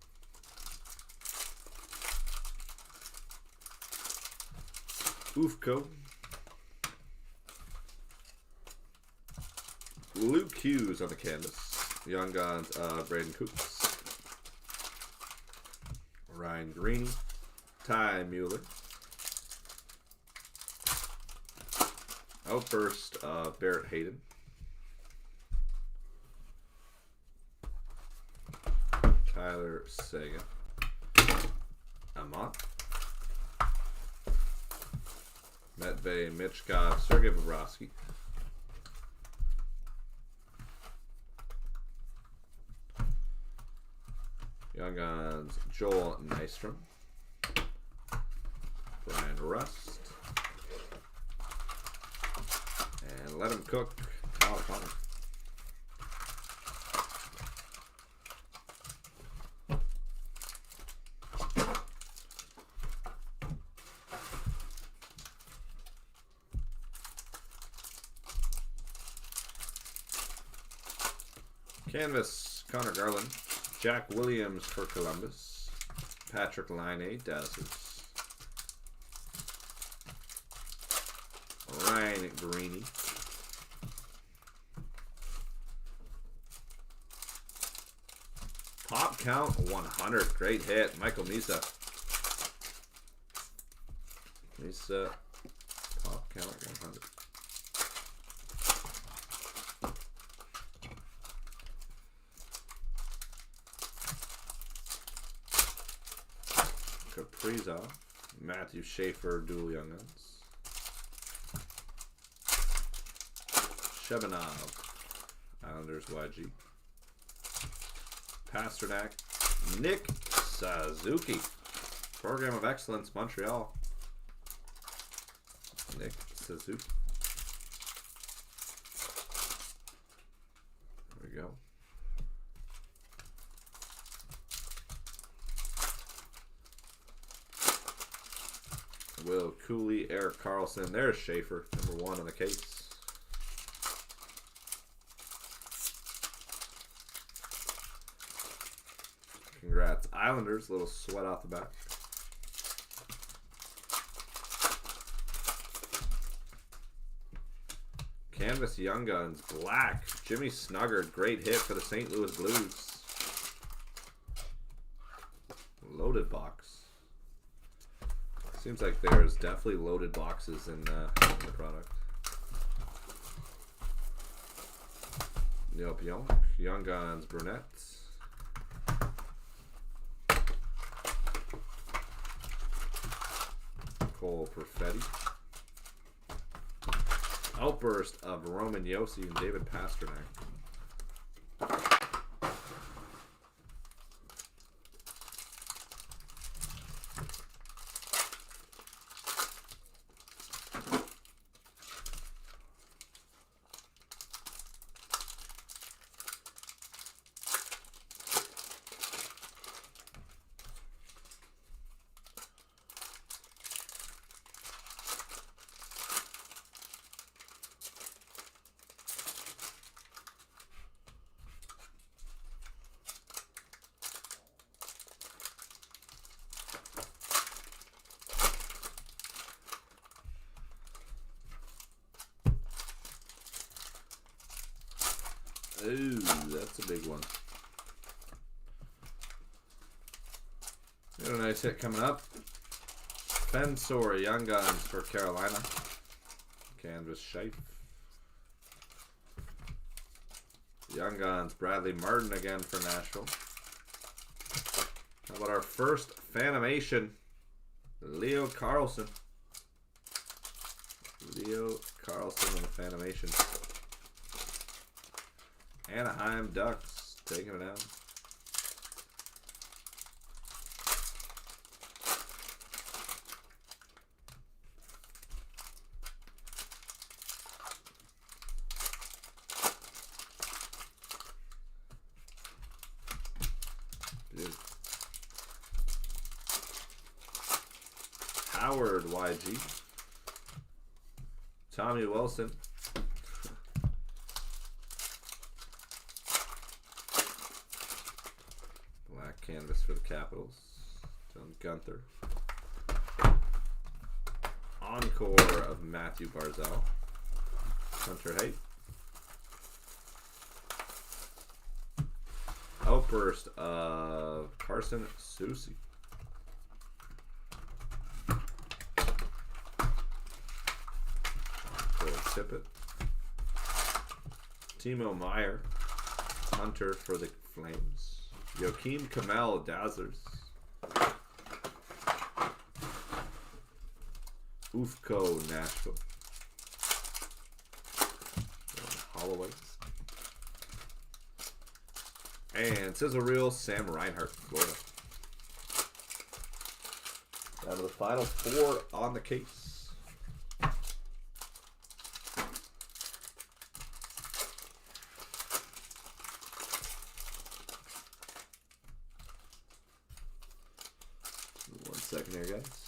Ufko. Luke Hughes on the canvas. Young Guns, Braden Coops. Ryan Greeny. Ty Mueller. Outburst, Barrett Hayden. Tyler Sagan. Amont. Medved, Michkov, Sergei Bobrovsky. Young Guns, Joel Nystrom. Brian Rust. Let him cook. Tyler Connor. Canvas, Connor Garland. Jack Williams for Columbus. Patrick Laine, Dazzlers. Ryan Greeny. Pop count 100. Great hit. Michael Misa. Misa. Pop count 100. Kaprizov, Matthew Schaefer, dual young guns. Shebanov, Islanders YG. Pasternak, Nick Suzuki, Program of Excellence, Montreal. Nick Suzuki. There we go. Will Cooley, Eric Carlson. There's Schaefer, number 1 on the case. Congrats, Islanders. Little sweat off the back. Canvas Young Guns, black. Jimmy Snuggard, great hit for the St. Louis Blues. Loaded box. Seems like there's definitely loaded boxes in the product. Neil Pionk, Young Guns, Brunettes. Cole Perfetti. Outburst of Roman Yossi and David Pasternak. Ooh, that's a big one. Got a nice hit coming up. Fensor, Young Guns for Carolina. Canvas Scheif. Young Guns, Bradley Martin again for Nashville. How about our first Fanimation? Leo Carlson. Leo Carlson in the Fanimation. Anaheim Ducks taking it down. Howard YG. Tommy Wilson. Black canvas for the Capitals. John Gunther. Encore of Matthew Barzal. Hunter Haight. Outburst of Carson Soucy. Tippett. Timo Meyer. Hunter for the Flames. Joakim Kamel, Dazzlers. Ufco, Nashville. Holloway. And Sizzle Reel, Sam Reinhart, Florida. Down to the final 4 on the case. Checking here, guys.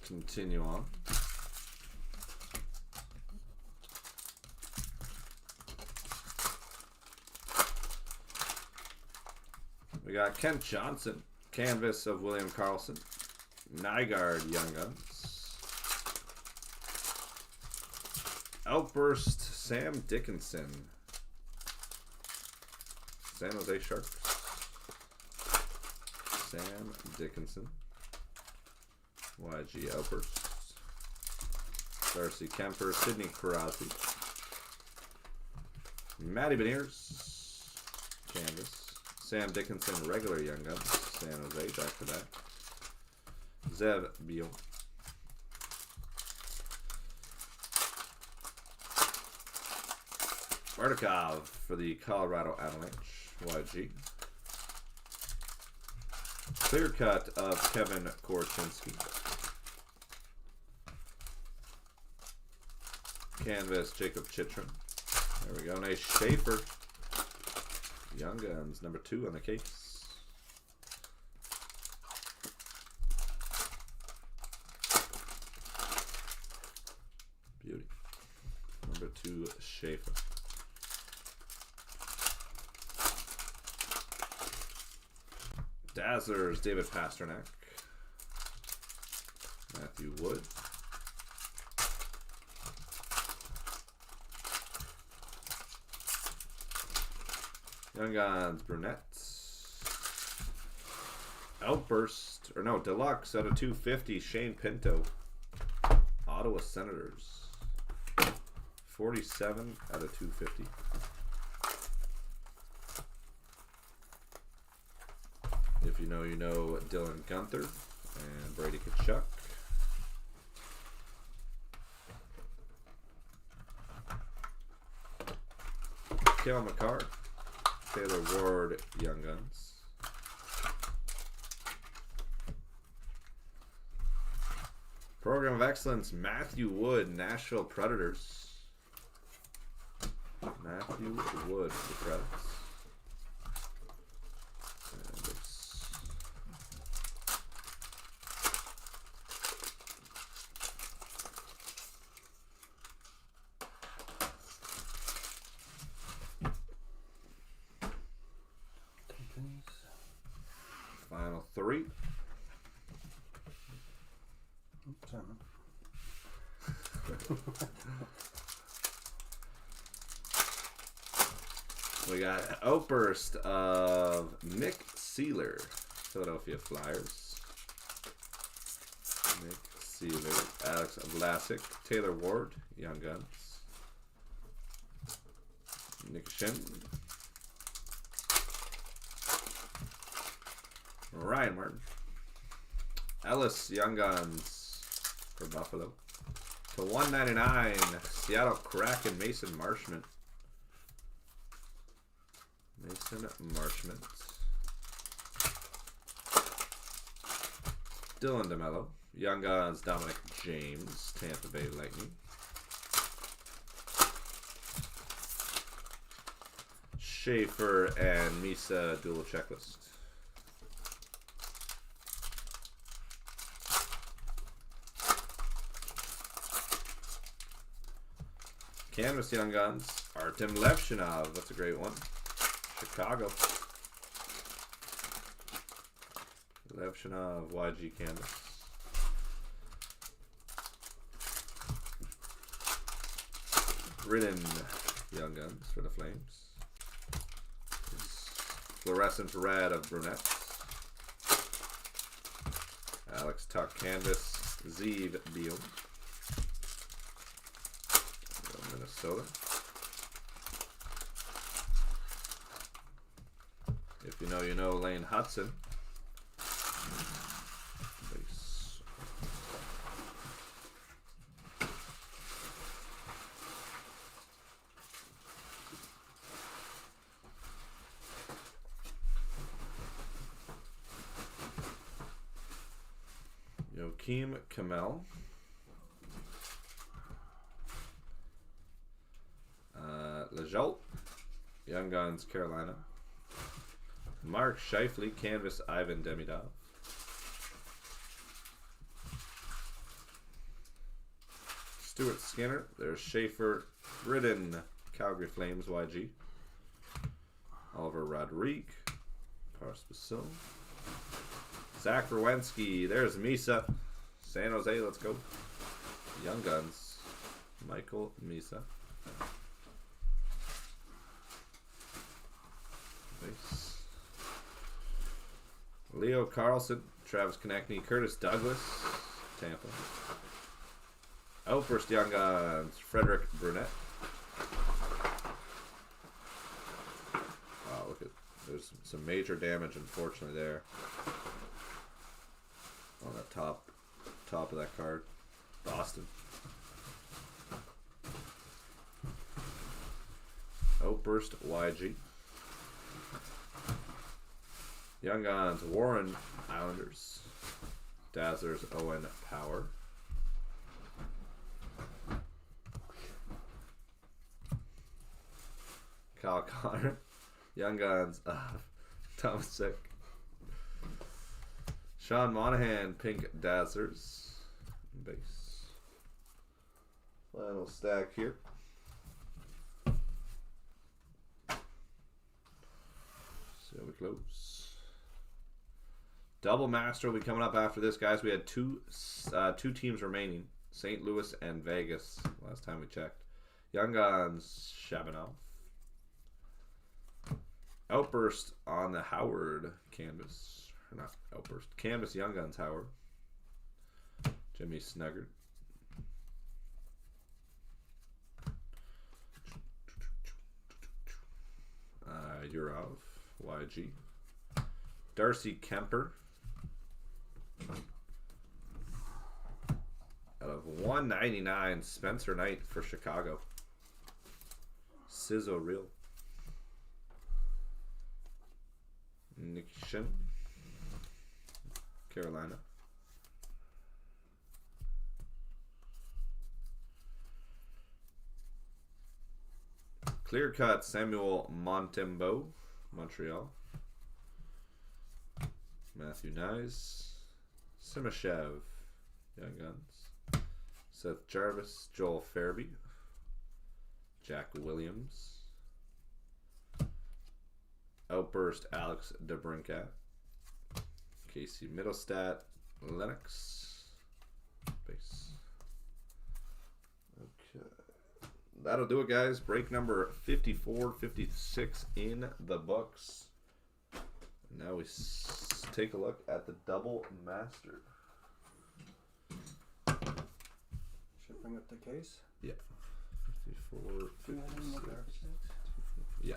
Continue on. We got Kent Johnson, canvas of William Karlsson, Nygaard Young Guns, Outburst Sam Dickinson, San Jose Sharks, Sam Dickinson. YG Outbursts. Darcy Kemper, Sidney Crosby. Matty Beniers, canvas. Sam Dickinson, regular Young Guns. San Jose, back to back. Zev Beal. Bartikov for the Colorado Avalanche, YG. Clear cut of Kevin Korchinski. Canvas, Jacob Chitrin. There we go. Nice Schaefer. Young Guns, number 2 on the case. Beauty. Number 2, Schaefer. Dazzlers, David Pasternak. Matthew Wood. Young Guns, Brunette. Outburst, or no, Deluxe out of 250, Shane Pinto. Ottawa Senators. 47 out of 250. If you know, you know Dylan Gunther and Brady Tkachuk. Cale Makar. Taylor Ward, Young Guns. Program of Excellence, Matthew Wood, Nashville Predators. Matthew Wood, the Predators. Final 3. Oops, We got outburst of Nick Sealer, Philadelphia Flyers. Nick Sealer, Alex Vlasic, Taylor Ward, Young Guns. Nick Shin. Ryan Martin. Ellis, Young Guns for Buffalo. To 199, Seattle Kraken, Mason Marchment. Mason Marchment. Dylan DeMello. Young Guns, Dominic James, Tampa Bay Lightning. Schaefer and Misa dual checklist. Canvas Young Guns, Artem Levshinov, that's a great one. Chicago. Levshinov, YG Canvas. Ridden Young Guns for the Flames. Fluorescent Red of Brunettes. Alex Tuck Canvas, Zeev Beal. Minnesota. If you know, you know. Lane Hudson. Base. Joakim Kamel. Lejolt, Young Guns, Carolina. Mark Scheifele, Canvas, Ivan Demidov. Stuart Skinner, there's Schaefer, Ridden, Calgary Flames, YG. Oliver Rodrigue, Parspisil. Zach Rowensky, there's Misa, San Jose, let's go. Young Guns, Michael Misa. Leo Carlson, Travis Konechny, Curtis Douglas, Tampa. Outburst Young Guns, Frederick Brunette. Wow, look at, there's some major damage, unfortunately, there on the top of that card. Boston. Outburst YG. Young Guns, Warren Islanders. Dazzlers, Owen Power. Kyle Connor. Young Guns, Thomas Sick. Sean Monahan, Pink Dazzlers. Base. Final stack here. See how we close. Double Master will be coming up after this, guys. We had two teams remaining. St. Louis and Vegas last time we checked. Young Guns, Shabanov. Outburst on the Howard canvas. Or not Outburst. Canvas Young Guns Howard. Jimmy Snuggard. Urov, YG. Darcy Kemper. Out of 199, Spencer Knight for Chicago. Sizzo Real. Nick Shin. Carolina. Clear cut Samuel Montembeau, Montreal. Matthew Nyes. Simashev, Young Guns. Seth Jarvis, Joel Farabee. Jack Williams. Outburst Alex DeBrincat. Casey Middlestat, Lennox, base. Okay. That'll do it, guys. Break number 54, 56 in the books. Now we take a look at the double master. Should bring up the case. Yeah. 54, 56. Yeah.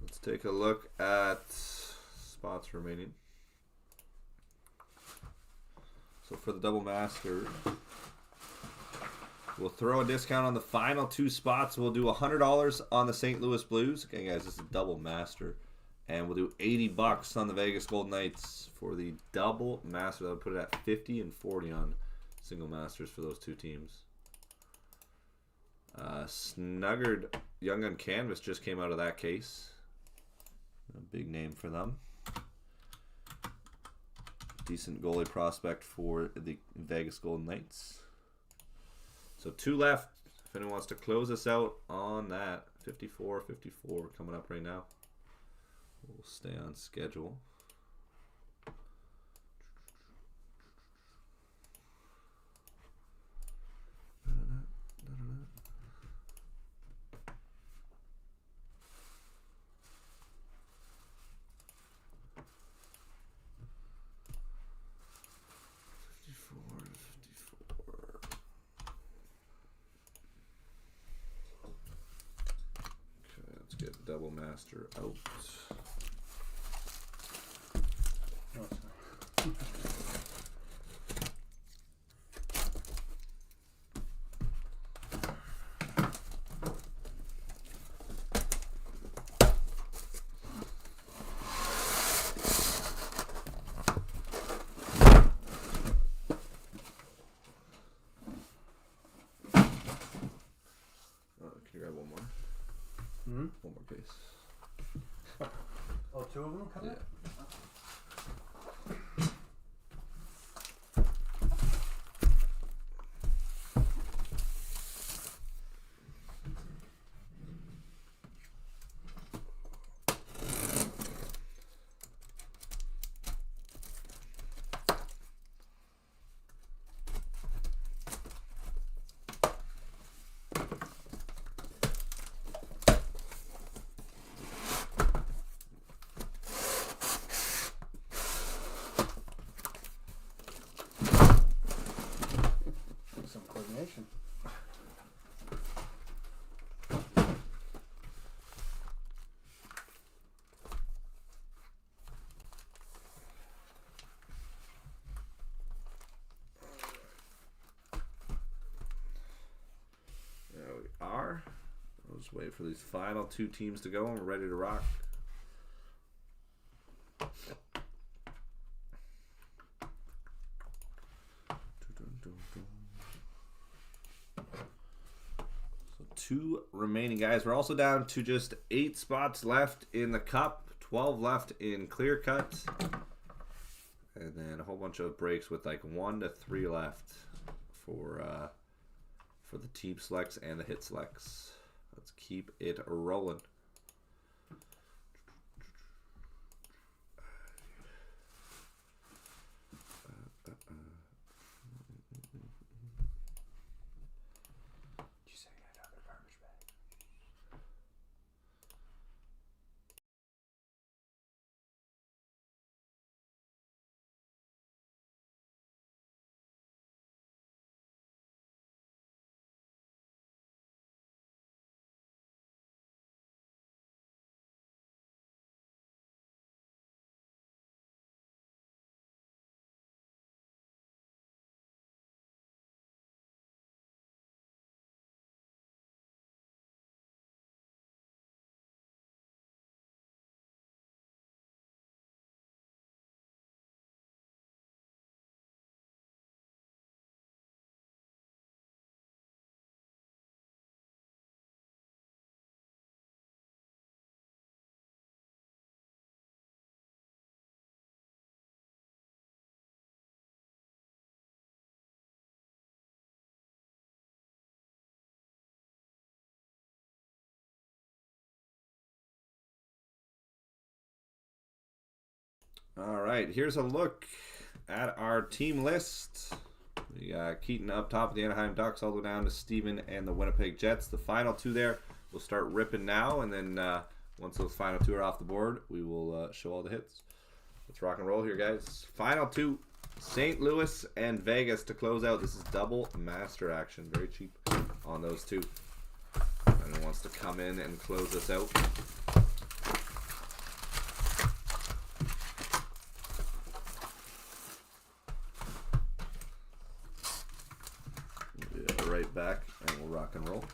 Let's take a look at spots remaining. So for the double master, we'll throw a discount on the final 2 spots. We'll do $100 on the St. Louis Blues. Okay, guys, this is a double master. And we'll do $80 on the Vegas Golden Knights for the double master. That would put it at 50 and 40 on single masters for those 2 teams. Snuggered Young Gun Canvas just came out of that case. A big name for them. Decent goalie prospect for the Vegas Golden Knights. So 2 left. If anyone wants to close us out on that, 54 coming up right now. We'll stay on schedule. Get double master out. Oh, sorry. Can you grab one more? Mm-hmm. One more case. Oh, 2 of them coming? Yeah. Some coordination. There we are. I'll just wait for these final 2 teams to go and we're ready to rock. So 2 remaining, guys. We're also down to just 8 spots left in the cup, 12 left in clear cut, and then a whole bunch of breaks with like 1 to 3 left for the team selects and the hit selects. Let's keep it rolling. All right, here's a look at our team list. We got Keaton up top of the Anaheim Ducks, all the way down to Steven and the Winnipeg Jets. The final two there, we'll start ripping now, and then once those final two are off the board, we will show all the hits. Let's rock and roll here, guys. Final two, St. Louis and Vegas to close out. This is double master action. Very cheap on those two. Anyone wants to come in and close this out? Right back, and we'll rock and roll.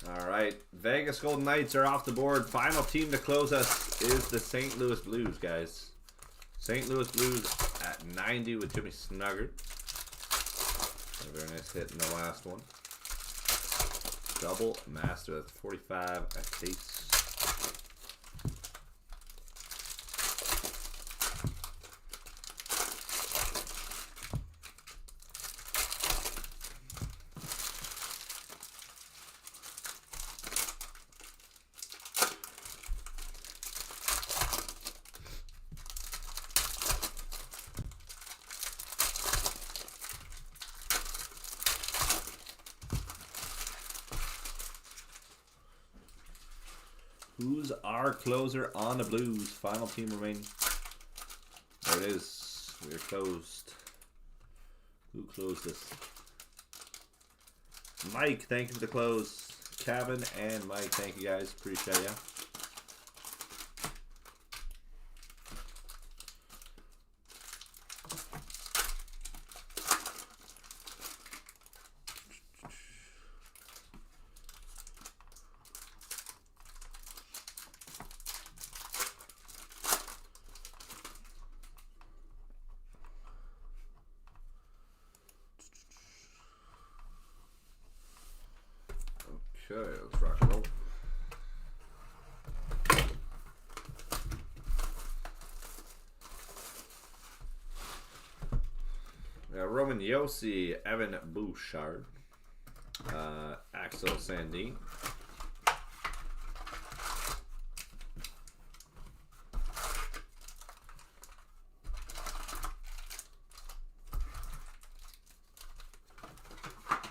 All right, Vegas Golden Knights are off the board. Final team to close us is the St. Louis Blues, guys. St. Louis Blues at 90 with Jimmy Snuggert. A very nice hit in the last one. Double master, that's 45 at Case. Who's our closer on the Blues? Final team remaining. There it is. We're closed. Who closed this? Mike, thank you for the close. Kevin and Mike, thank you guys. Appreciate ya. Okay, let's rock and roll. We got Roman Yossi, Evan Bouchard, Axel Sandine.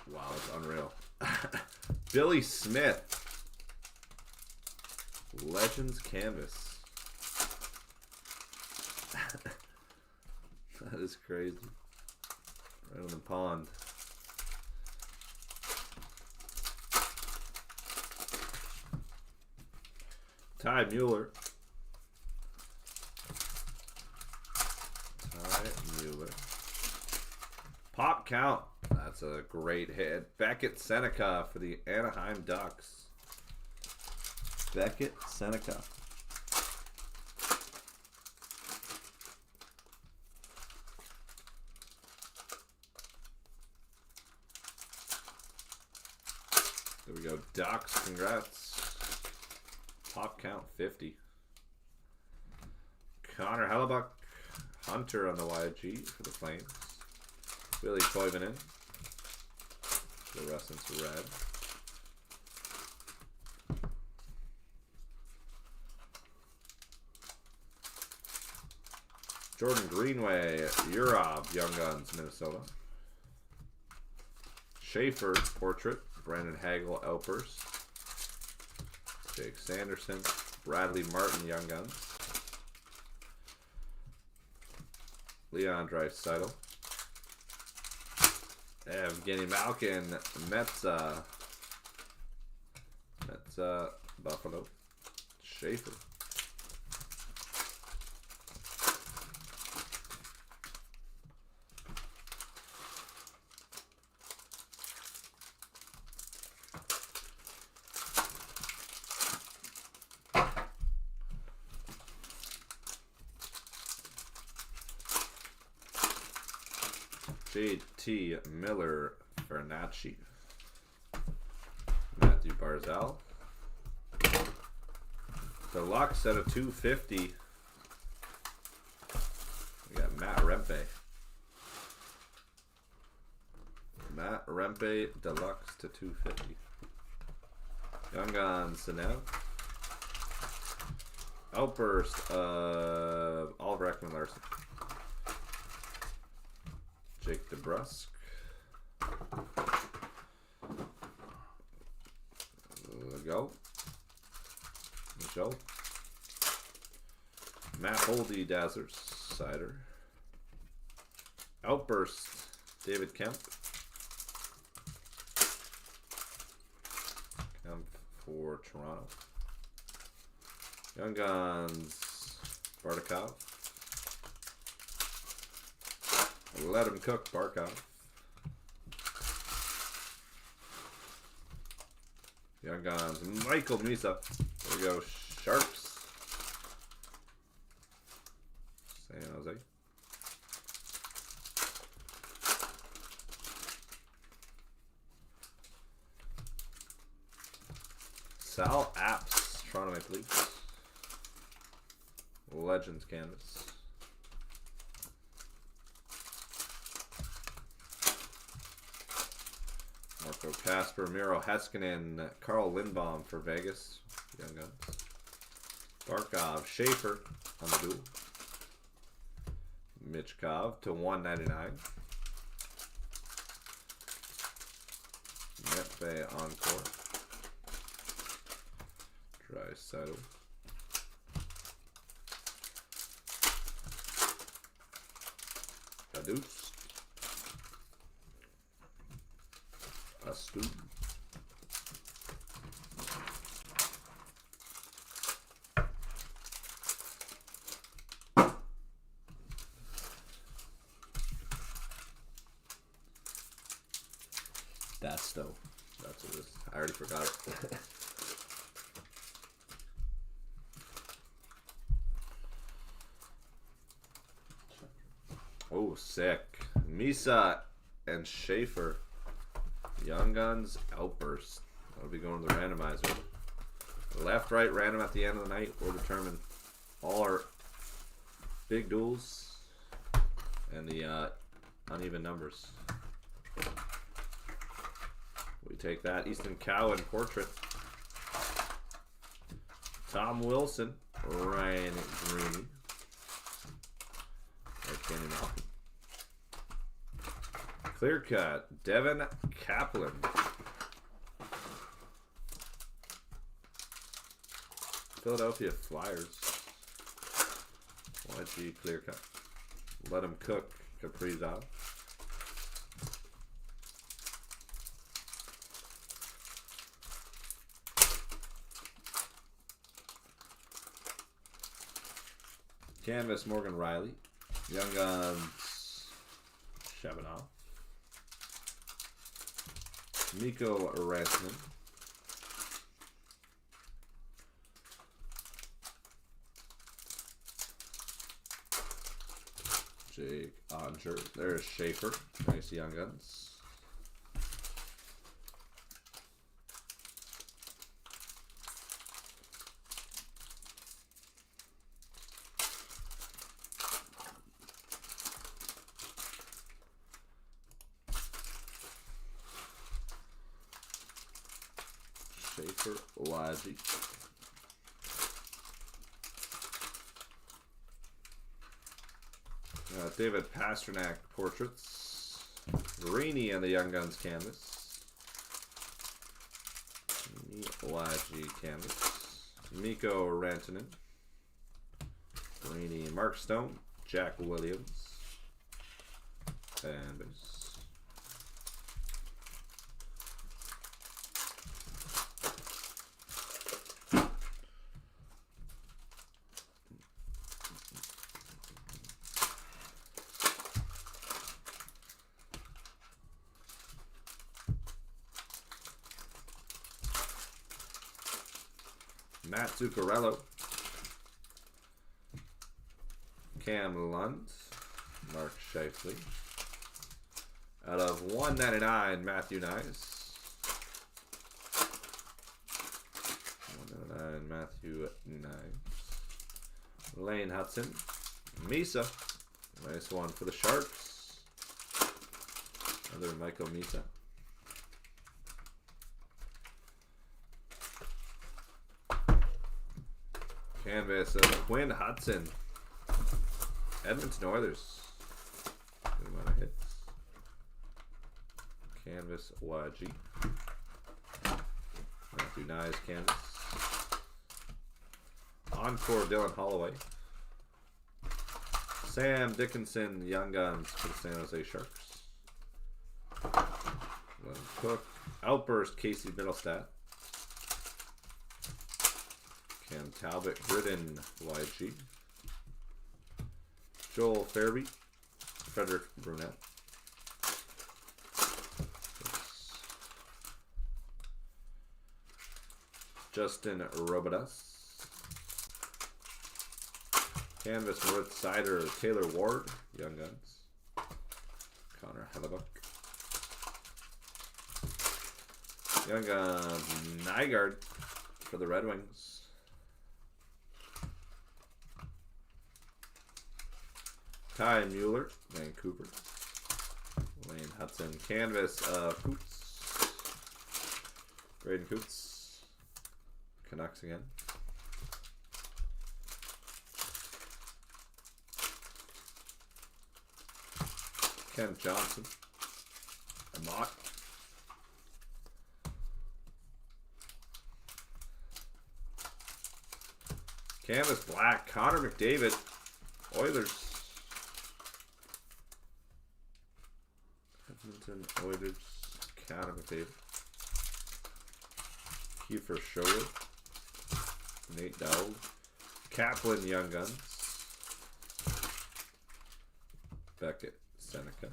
Wow, that's unreal. Billy Smith, Legends Canvas. That is crazy. Right on the pond. Ty Mueller. Pop count. That's a great hit. Beckett Seneca for the Anaheim Ducks. Beckett Seneca. There we go. Ducks, congrats. Pop count 50. Connor Hellebuck. Hunter on the YG for the Flames. Billy Koivunen. Fluorescence red. Jordan Greenway, Urov, Young Guns, Minnesota. Schaefer, portrait. Brandon Hagel, Elpers. Jake Sanderson. Bradley Martin, Young Guns. Leon Draisaitl. Evgeny Malkin, Metza, Buffalo, Schaefer. J.T. Miller, Fernacci, Matthew Barzal, Deluxe at a 250. We got Matt Rempe. Matt Rempe, Deluxe to 250. Young Guns, Sanev. Outburst of Oliver Ekman Larson. Jake DeBrusk. Go. Michelle. Matt Holdy, Dazzlers, Cider. Outburst, David Kemp. Kemp for Toronto. Young Guns, Bardakov. Let him cook, Barkov. Young Guns, Michael Misa. There we go, Sharks. San Jose. Sal Apps, Toronto Maple Leafs. Legends Canvas. Marco Casper, Miro Heiskanen, Carl Lindbaum for Vegas. Young Guns. Barkov, Schaefer on the duel. Mitchkov to 199. Netfay Encore. Draisaitl. Adus. a scoop. That's stove. That's what it is. I already forgot it. Oh, sick. Misa and Schaefer. Young Guns Outburst. That'll be going to the randomizer. Left, right, random at the end of the night will determine all our big duels and the uneven numbers. We take that. Easton Cowan portrait. Tom Wilson. Ryan Greeny. Kenny Malcolm. Clear cut. Devin Kaplan. Philadelphia Flyers. YG clear cut. Let him cook. Kaprizov. Canvas Morgan Riley. Young Guns Shabanov. Mikko Rantanen. Jake Onger. There's Schaefer. Nice Young Guns. Schaefer, Olaji. David Pasternak portraits. Rainey and the Young Guns canvas. Olaji canvas. Mikko Rantanen. Rainey Mark Stone. Jack Williams. Canvas. Matt Zuccarello. Cam Lund. Mark Scheifele. Out of 199, Matthew Nice. 199, Matthew Nice. Lane Hudson. Misa. Nice one for the Sharks. Another Michael Misa. Canvas of Quinn Hudson. Edmonton Oilers. Good amount of hits. Canvas YG. Matthew Nyes canvas. Encore Dylan Holloway. Sam Dickinson Young Guns for the San Jose Sharks. Len Cook. Outburst Casey Middlestat. Cam Talbot, Britton, YG. Joel Fairby, Frederick Brunette. Justin Robidas. Canvas North Sider, Taylor Ward, Young Guns. Connor Hellebuck. Young Guns, Nygaard for the Red Wings. Ty Mueller, Vancouver. Lane Hudson, canvas of Coots. Braden Coots. Canucks again. Ken Johnson. Amott. Canvas black, Connor McDavid. Oilers. Edmonton Oilers Kind of a favorite. Kiefer Sherwood. Nate Dowd. Kaplan Young Guns. Beckett Seneca.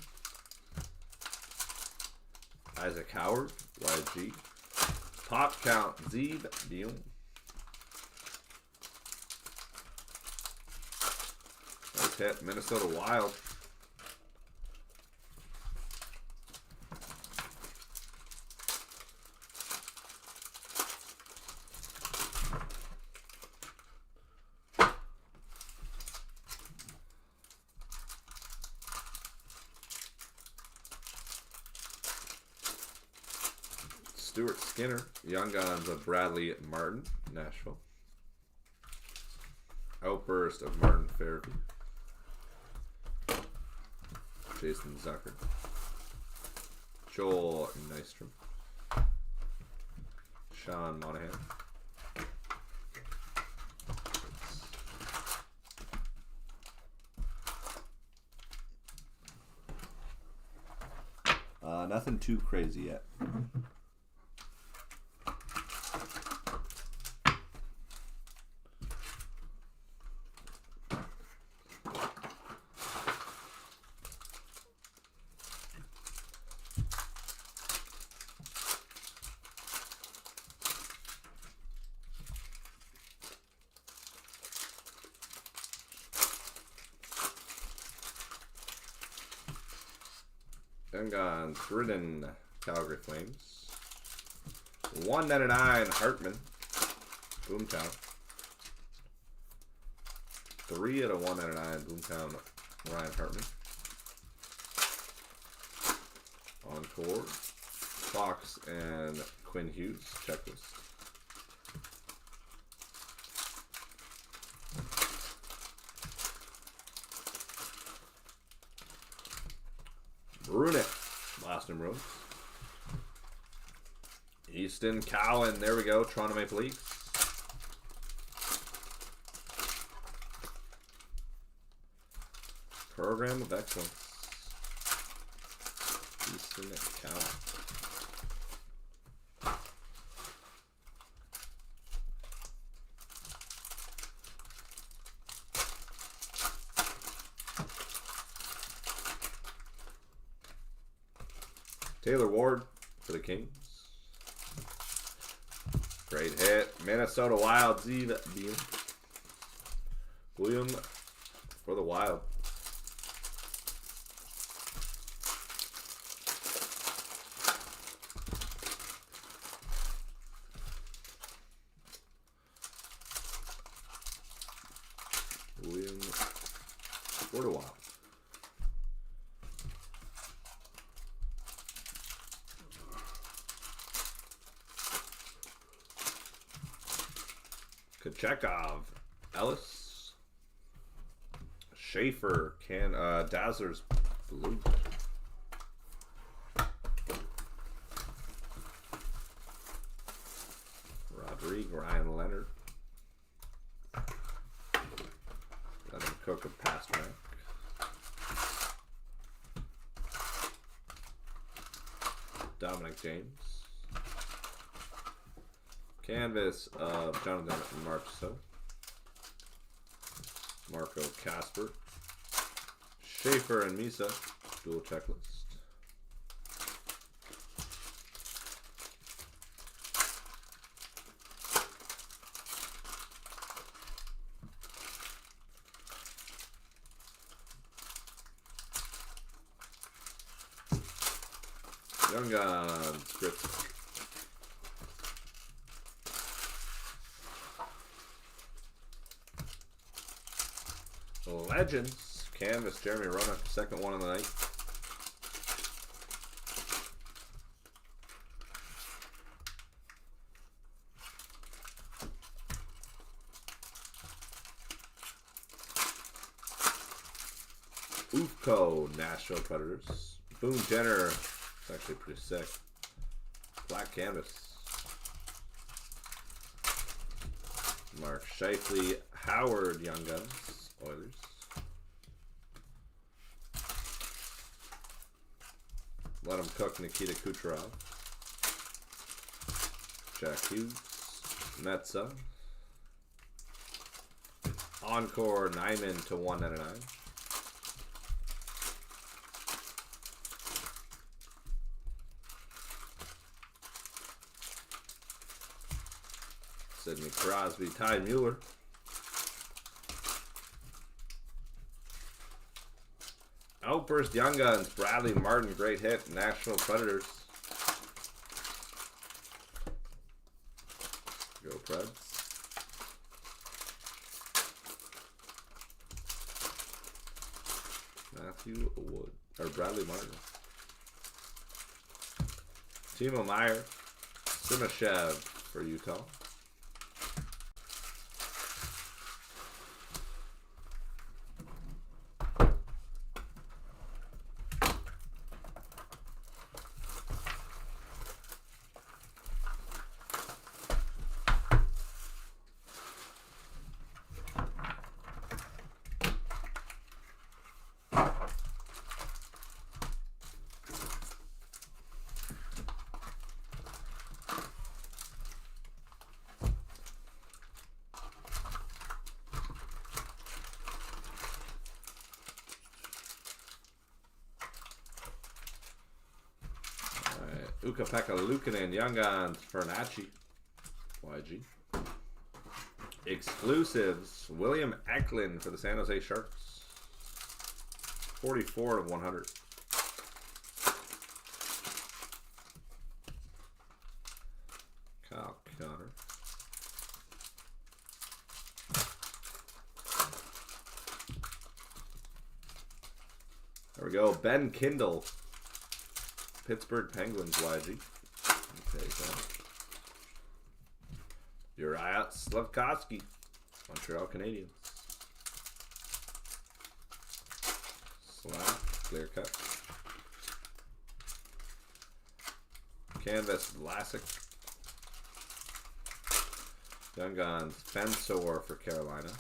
Isaac Howard, YG. Pop Count, Zeeb Beal. Nice hit, Minnesota Wild. Stuart Skinner, Young Guns of Bradley Martin, Nashville. Outburst of Martin Fairview. Jason Zucker. Joel Nystrom. Sean Monahan. Nothing too crazy yet. Young Guns, Britain, Calgary Flames. 199, Hartman, Boomtown. 3 out of 199, Boomtown, Ryan Hartman. Encore, Fox and Quinn Hughes, checklist. Brunet, last in room. Easton Cowan, there we go, Toronto Maple Leafs. Program of excellence. Easton Cowan. Taylor Ward for the Kings. Great hit. Minnesota Wild, Zeeb Beal. William for the Wild. William for the Wild. Kochekov, Ellis, Schaefer, Dazzlers, Blue. Rodrigue, Ryan Leonard. Let him cook a Pasternak. Dominic James. Canvas of Jonathan Marchessault. Marco Casper. Schaefer and Misa. Dual checklist. Young Guns, Griffith. Legends, Canvas, Jeremy Roenick, second one of the night. Ufco, Nashville Predators. Boone Jenner, it's actually pretty sick. Black Canvas. Mark Scheifele, Howard, Young Guns, Oilers. Let him cook. Nikita Kucherov. Jack Hughes. Metza. Encore Nyman to 199. Sidney Crosby. Ty Mueller. Outburst Young Guns. Bradley Martin. Great hit. National Predators. Go Preds. Matthew Wood. Or Bradley Martin. Timo Meyer. Simashev for Utah. Ukko-Pekka Luukkonen, Young Guns, Fernacci, YG. Exclusives, William Eklund for the San Jose Sharks. 44 of 100. Kyle Connor. There we go, Ben Kindle. Pittsburgh Penguins, YG. Okay, so. Uriah Slafkovsky, Montreal Canadiens. Slap, clear cut. Canvas, Vlasic. Young Guns, Fensor for Carolina.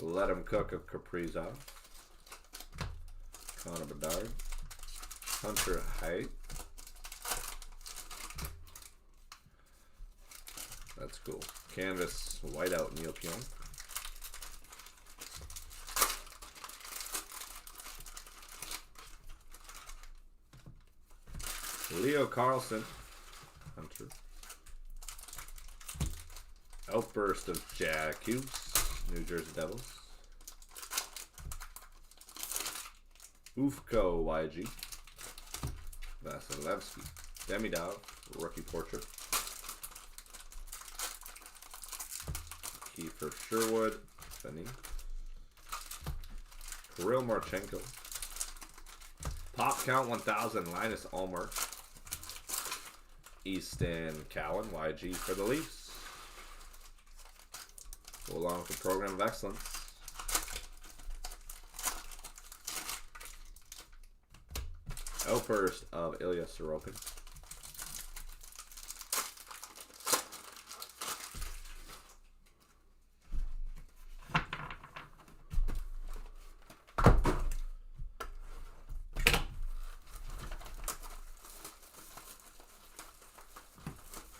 Let him cook of Kaprizov. Connor Bedard. Hunter Height. That's cool. Canvas, whiteout, Neil Pionk. Leo Carlson. Hunter. Outburst of Jack Hughes, New Jersey Devils. Ufko YG. Vasilevsky. Demidov, rookie portrait. Kiefer Sherwood. Benny. Kirill Marchenko. Pop count 1000. Linus Ulmer. Easton Cowan. YG for the Leafs. Go along with the program of excellence. Outburst of Ilya Sorokin.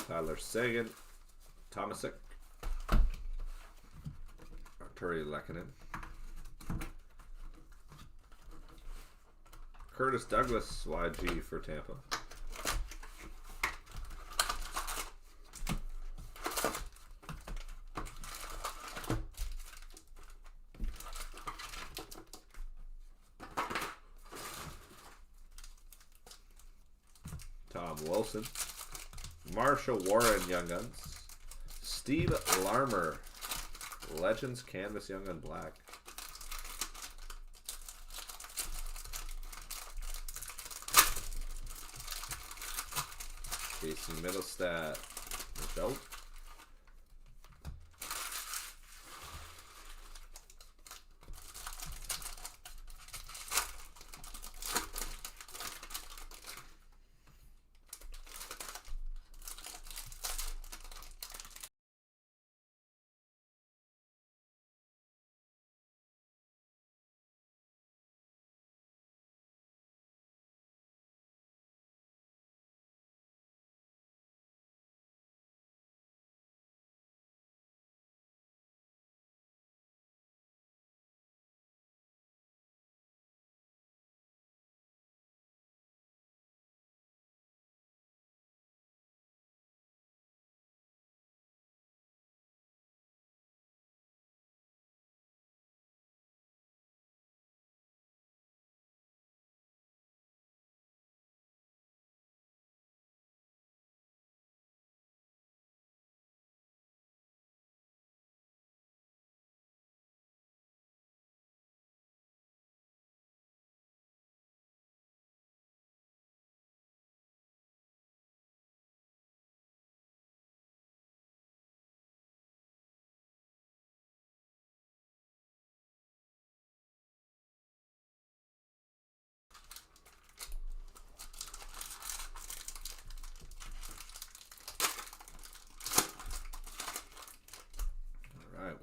Tyler Seguin. Tomasic. Arturi Lehkonen. Curtis Douglas, YG for Tampa. Tom Wilson. Marshall Warren, Young Guns. Steve Larmer, Legends Canvas Young Gun Black. Casey Middlestat, Michelle.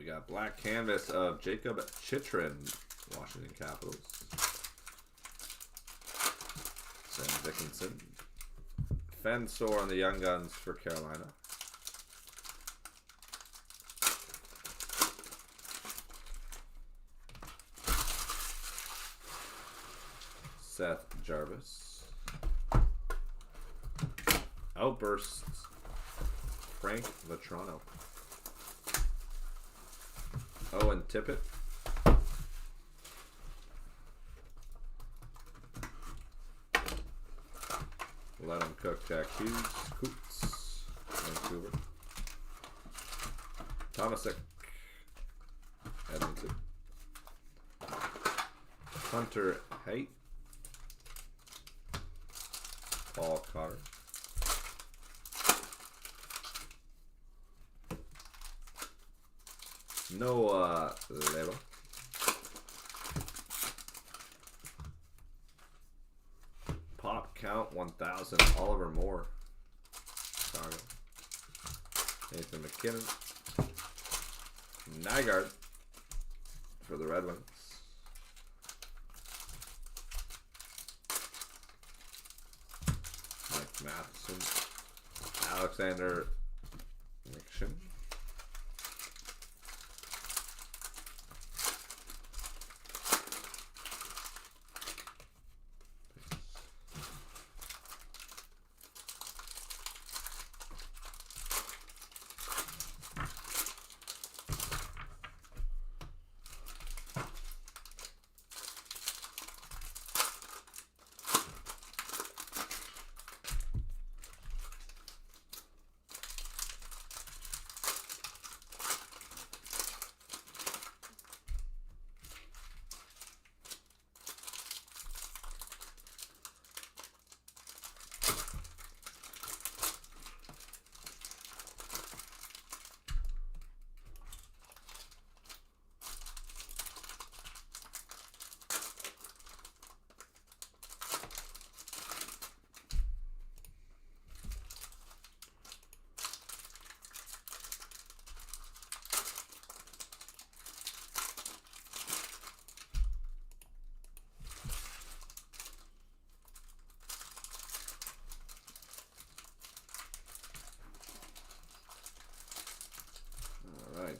We got black canvas of Jacob Chitrin, Washington Capitals. Sam Dickinson. Fensor on the Young Guns for Carolina. Seth Jarvis. Outbursts. Frank Vetrano. Owen Tippett. Let him cook. Jack Hughes. Coots. Vancouver. Tomasic. Edmonton. Hunter Haight. Paul Cotter. Noah Leva. Pop count 1000. Oliver Moore. Chicago. Nathan McKinnon. Nygaard for the Red Wings. Mike Matheson. Alexander Nixon.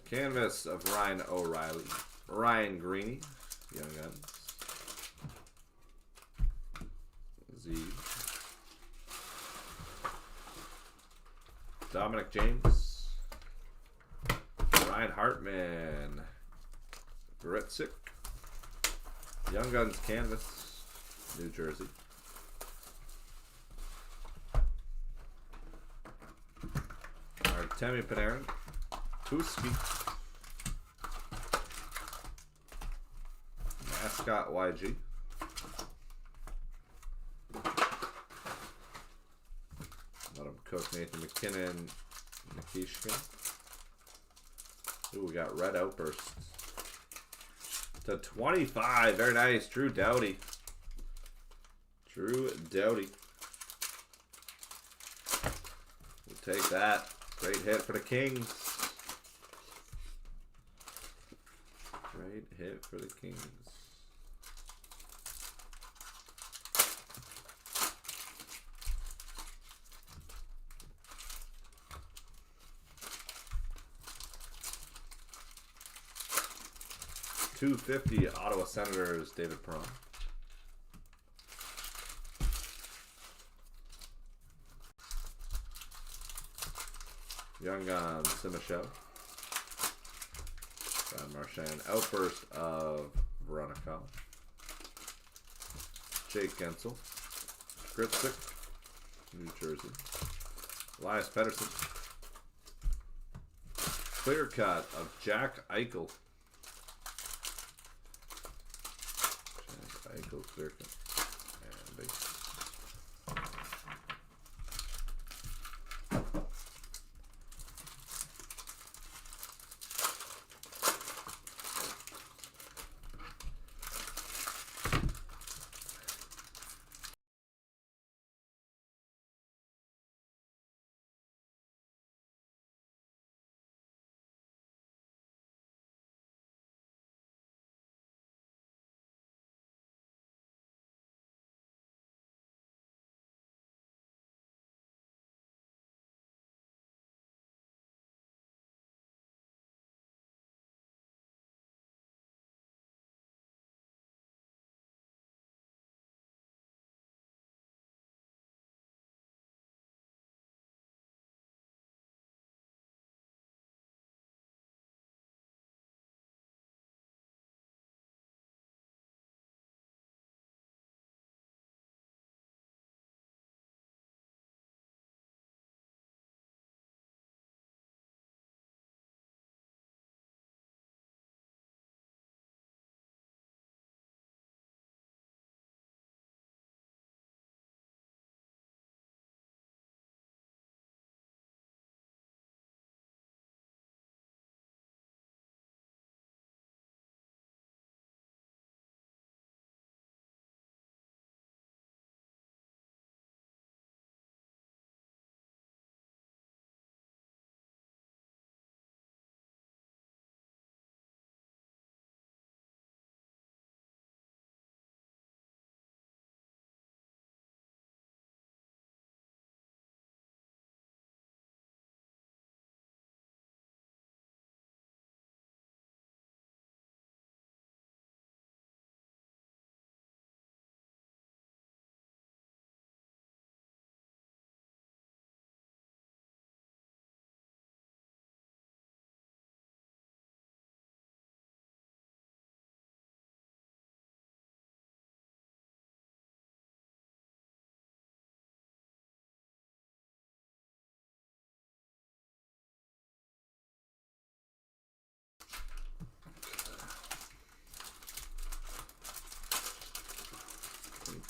Canvas of Ryan O'Reilly. Ryan Greeny. Young Guns. Z. Dominic James. Ryan Hartman. Gretzky. Young Guns Canvas. New Jersey. Artemi Panarin. Tuski. Mascot YG. Let him cook. Nathan McKinnon. Nikishkin. Ooh, we got red outbursts. To 25. Very nice. Drew Doughty. Drew Doughty. We'll take that. Great hit for the Kings. Great hit for the Kings. .250 Ottawa Senators, David Perron. Young Guns, Simichel. John Marchand. Outburst of Veronica. Jake Gensel. Gripsick. New Jersey. Elias Pettersson. Clear cut of Jack Eichel. Jack Eichel clear cut. And base.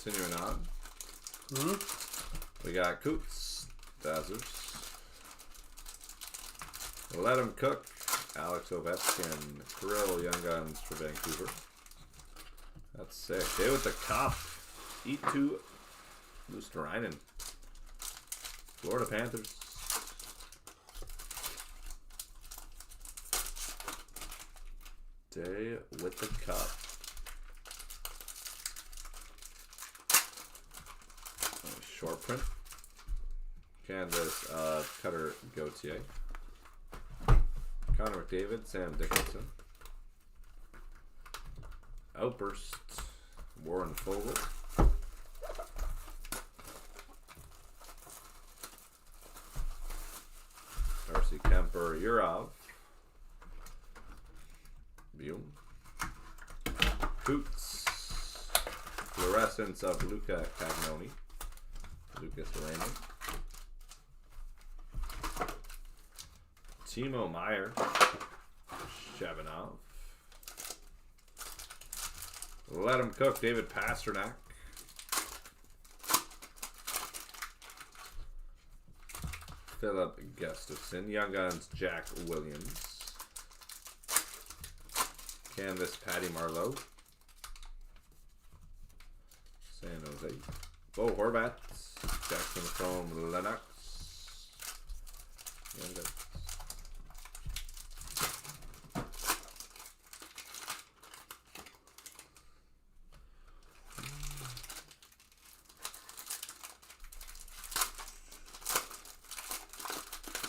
Continuing on. Hmm? We got Coots, Dazzers. Let 'em cook. Alex Ovechkin, Krill, Young Guns for Vancouver. That's sick. Day with the cup. E2, Luosterainen. Florida Panthers. Day with the cup. Short print. Canvas, Cutter Gauthier. Connor McDavid, Sam Dickinson. Outburst, Warren Fogle. Darcy Kemper, Urov. Boom. Coots. Fluorescence of Luca Cagnoni. Lucas Raymond. Timo Meyer. Shabanov. Let 'em cook. David Pasternak. Philip Gustafson. Young Guns, Jack Williams. Canvas, Patty Marleau. San Jose. Bo Horvat. Jackson from Lennox. Young Guns.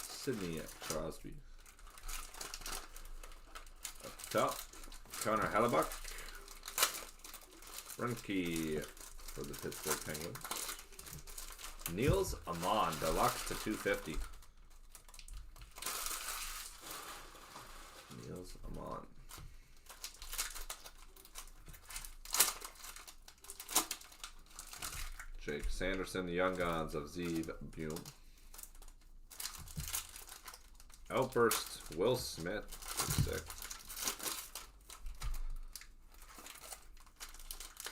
Sidney Crosby. Up top, Connor Hellebuck. Runke for the Pittsburgh Penguins. Niels Amon, deluxe to 250. Niels Amon. Jake Sanderson, the Young Guns of Zeev Bume. Outburst, Will Smith. Sick.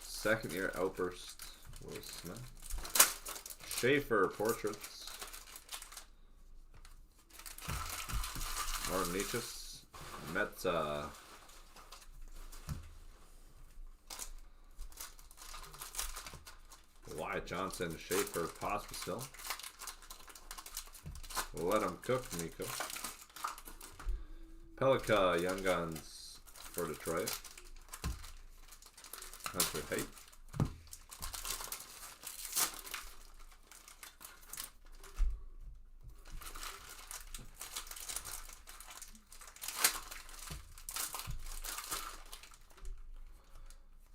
Second year Outburst, Will Smith. Schaefer Portraits. Martin Nietzsche's. Metza. Wyatt Johnson, Schaefer, Pospisil. Let 'em cook, Nico. Pelika, Young Guns for Detroit. Hunter Haight.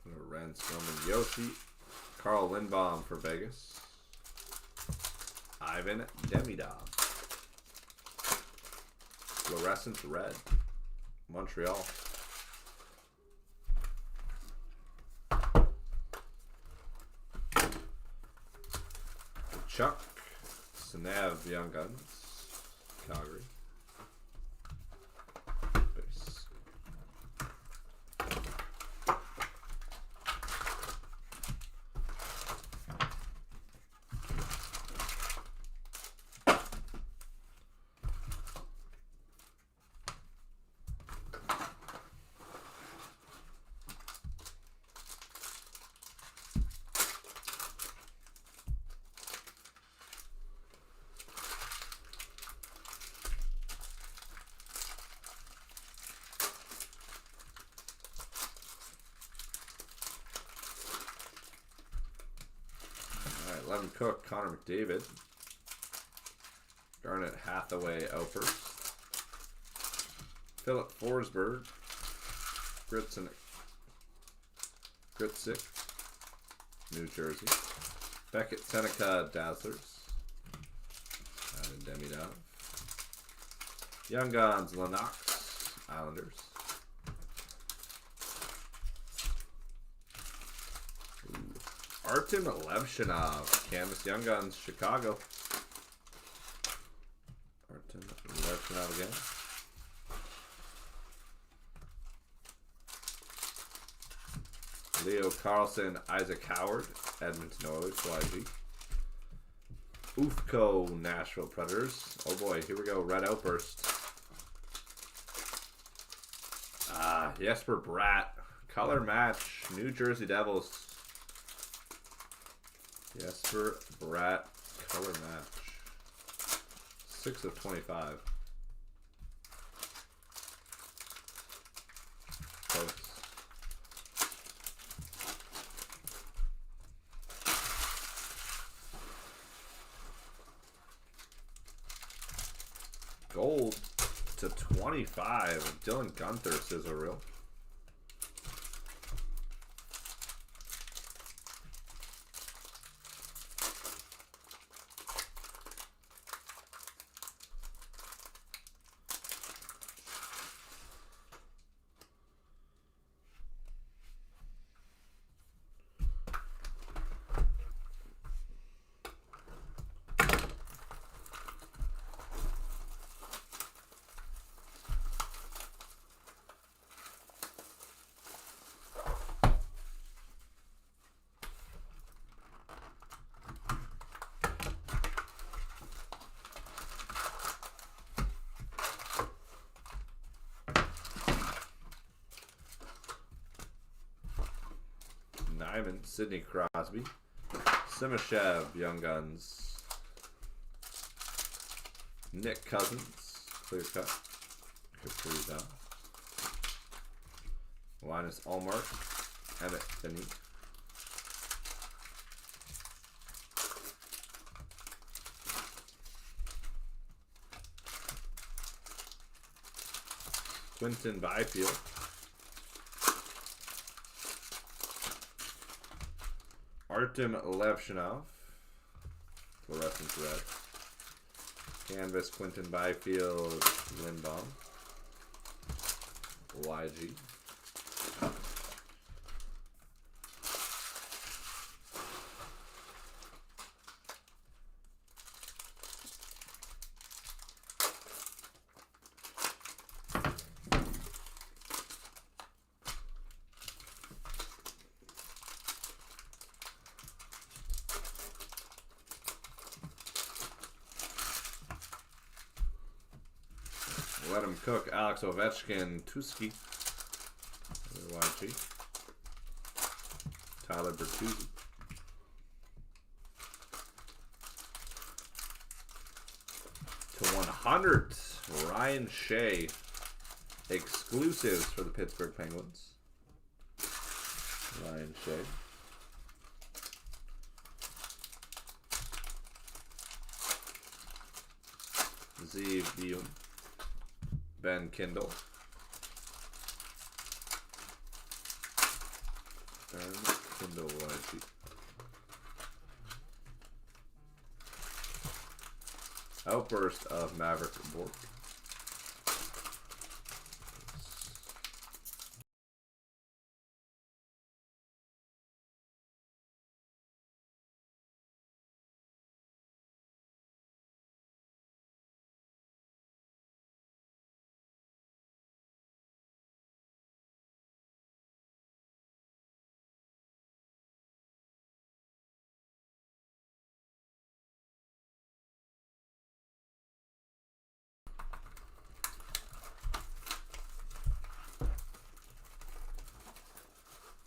Ransom and Yoshi. Carl Lindbaum for Vegas. Ivan Demidov. Fluorescent Red. Montreal. Chuck. Senev, Young Guns. Calgary. Base. Levin Cook, Connor McDavid. Garnet Hathaway, Outburst. Philip Forsberg. Gritzik, New Jersey. Beckett Seneca, Dazzlers. And Demidov. Young Guns, Lennox, Islanders. Artem Levshinov, Canvas Young Guns, Chicago. Artem Levshinov again. Leo Carlson, Isaac Howard. Edmonton Oilers, YG. Ufco, Nashville Predators. Oh boy, here we go. Red Outburst. Jesper Bratt. Color match. New Jersey Devils. Jesper Bratt. Color match. 6 of 25. Close. Gold to 25. Dylan Gunther sizzle reel. Nyman, Sidney Crosby, Simashev, Young Guns, Nick Cousins, clear cut, Kaprizov, Linus Allmark, Emmett Finney, Quinton Byfield, Artem Levshinov, fluorescent red. Canvas, Quinton Byfield, Lindbaum, YG. Let him cook. Alex Ovechkin, Tuski, YG. Tyler Bertuzzi. To 100, Ryan Shea. Exclusives for the Pittsburgh Penguins. Ryan Shea. Zeev Bium. Ben Kindle. Ben Kindle, YG. Outburst of Maverick Bork.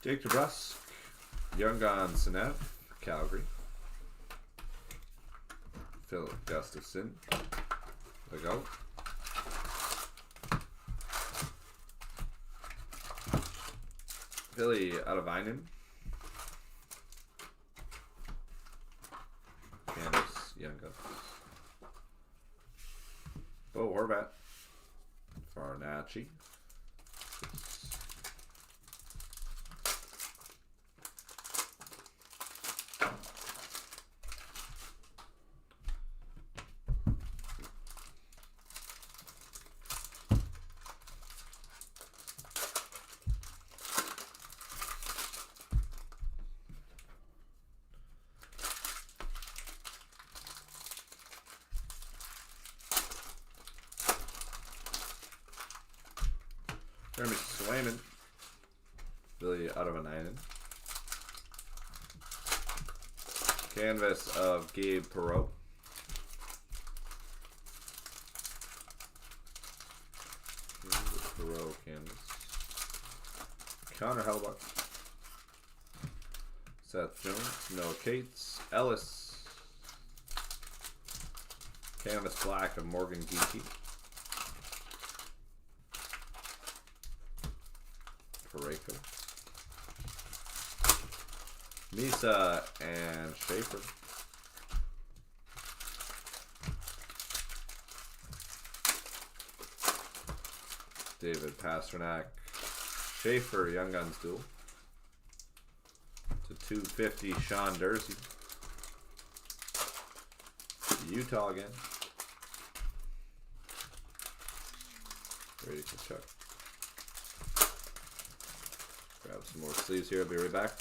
Jake DeBrusk, Young Guns, Senev, Calgary. Phil Gustafson, the GOAT. Philly out of Einen. Candace, Young Guns. Bo Horvat, Farnacci. Jeremy Swayman, Billy out of an Einen. Canvas of Gabe Perreault. Perreault canvas. Connor Hellebuck. Seth Jones. Noah Cates. Ellis. Canvas black of Morgan Geekie. Pareko. Misa and Schaefer. David Pasternak. Schaefer, Young Guns duel. To 250, Sean Dursey. Utah again. Ready for Chuck. Grab some more sleeves here. I'll be right back.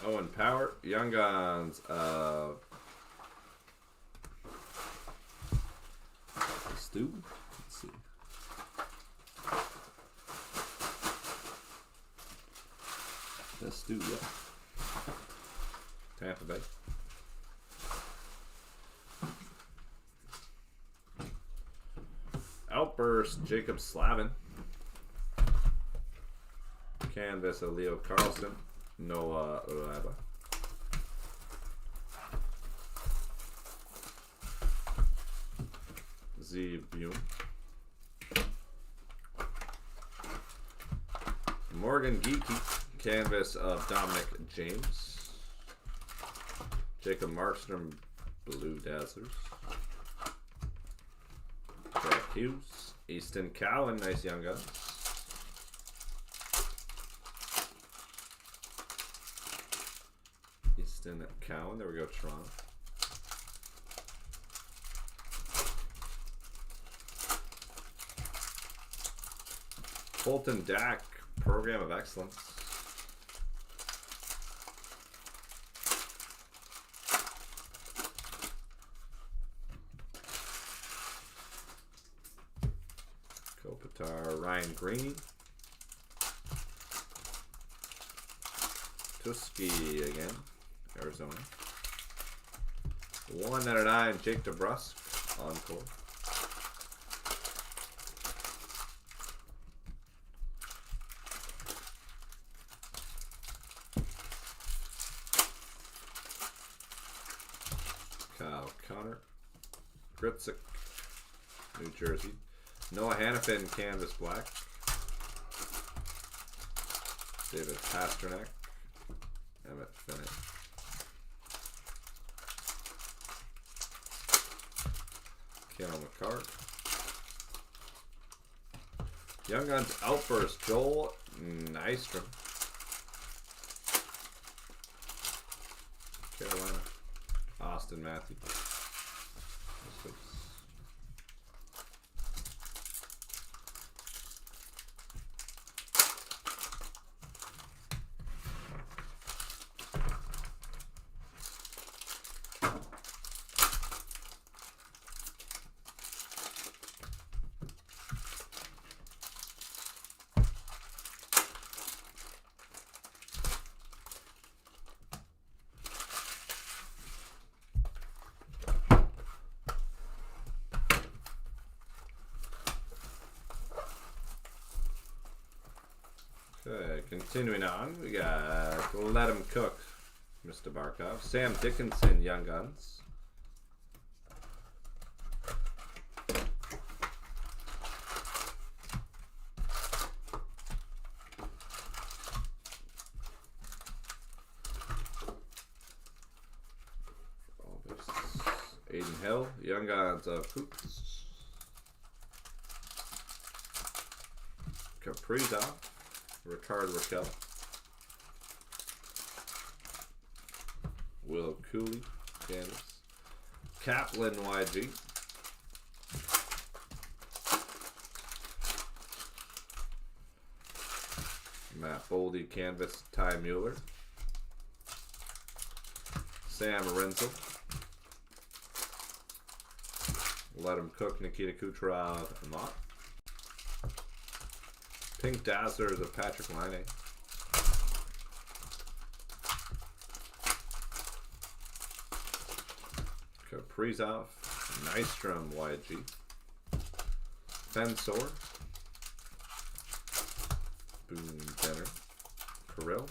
Owen Power, Young Guns of Stu. Let's see. That's Stu, yeah. Tampa Bay. Outburst, Jacob Slavin. Canvas of Leo Carlson. Noah Uraba. Z Bume. Morgan Geekie. Canvas of Dominic James. Jacob Markstrom, Blue Dazzlers. Jack Hughes. Easton Cowan, nice young guns. Easton Cowan, there we go, Toronto. Colton Dack, Program of Excellence. Kopitar, Ryan Green. Tuskey again, Arizona. 1/9, Jake DeBrusk, Encore. Kyle Connor. Gritzik, New Jersey. Noah Hannafin, Canvas Black. David Pasternak. Emmett Finney. Keanu McCart. Young Guns Outburst, Joel Nystrom. Carolina. Austin Matthews. Okay, continuing on, we got Let 'Em Cook. Mr. Barkov. Sam Dickinson, Young Guns. Aiden Hill, Young Guns of Hoops. Kaprizov, Ricard Raquel. Will Cooley, Canvas. Kaplan YG. Matt Boldy, Canvas, Ty Mueller. Sam Renzel. Let him cook, Nikita Kucherov, Mott. Pink Dazzlers of Patrick Laine. Kaprizov, Nystrom YG. Fensor. Boone Jenner. Kirill.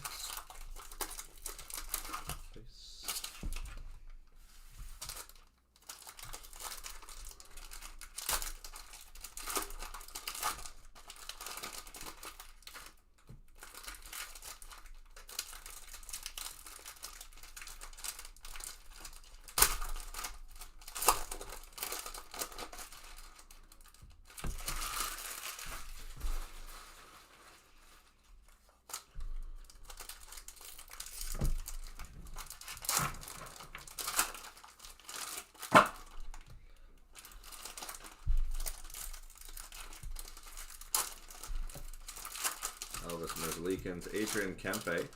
Elvis Merzlikins, Adrian Kempe.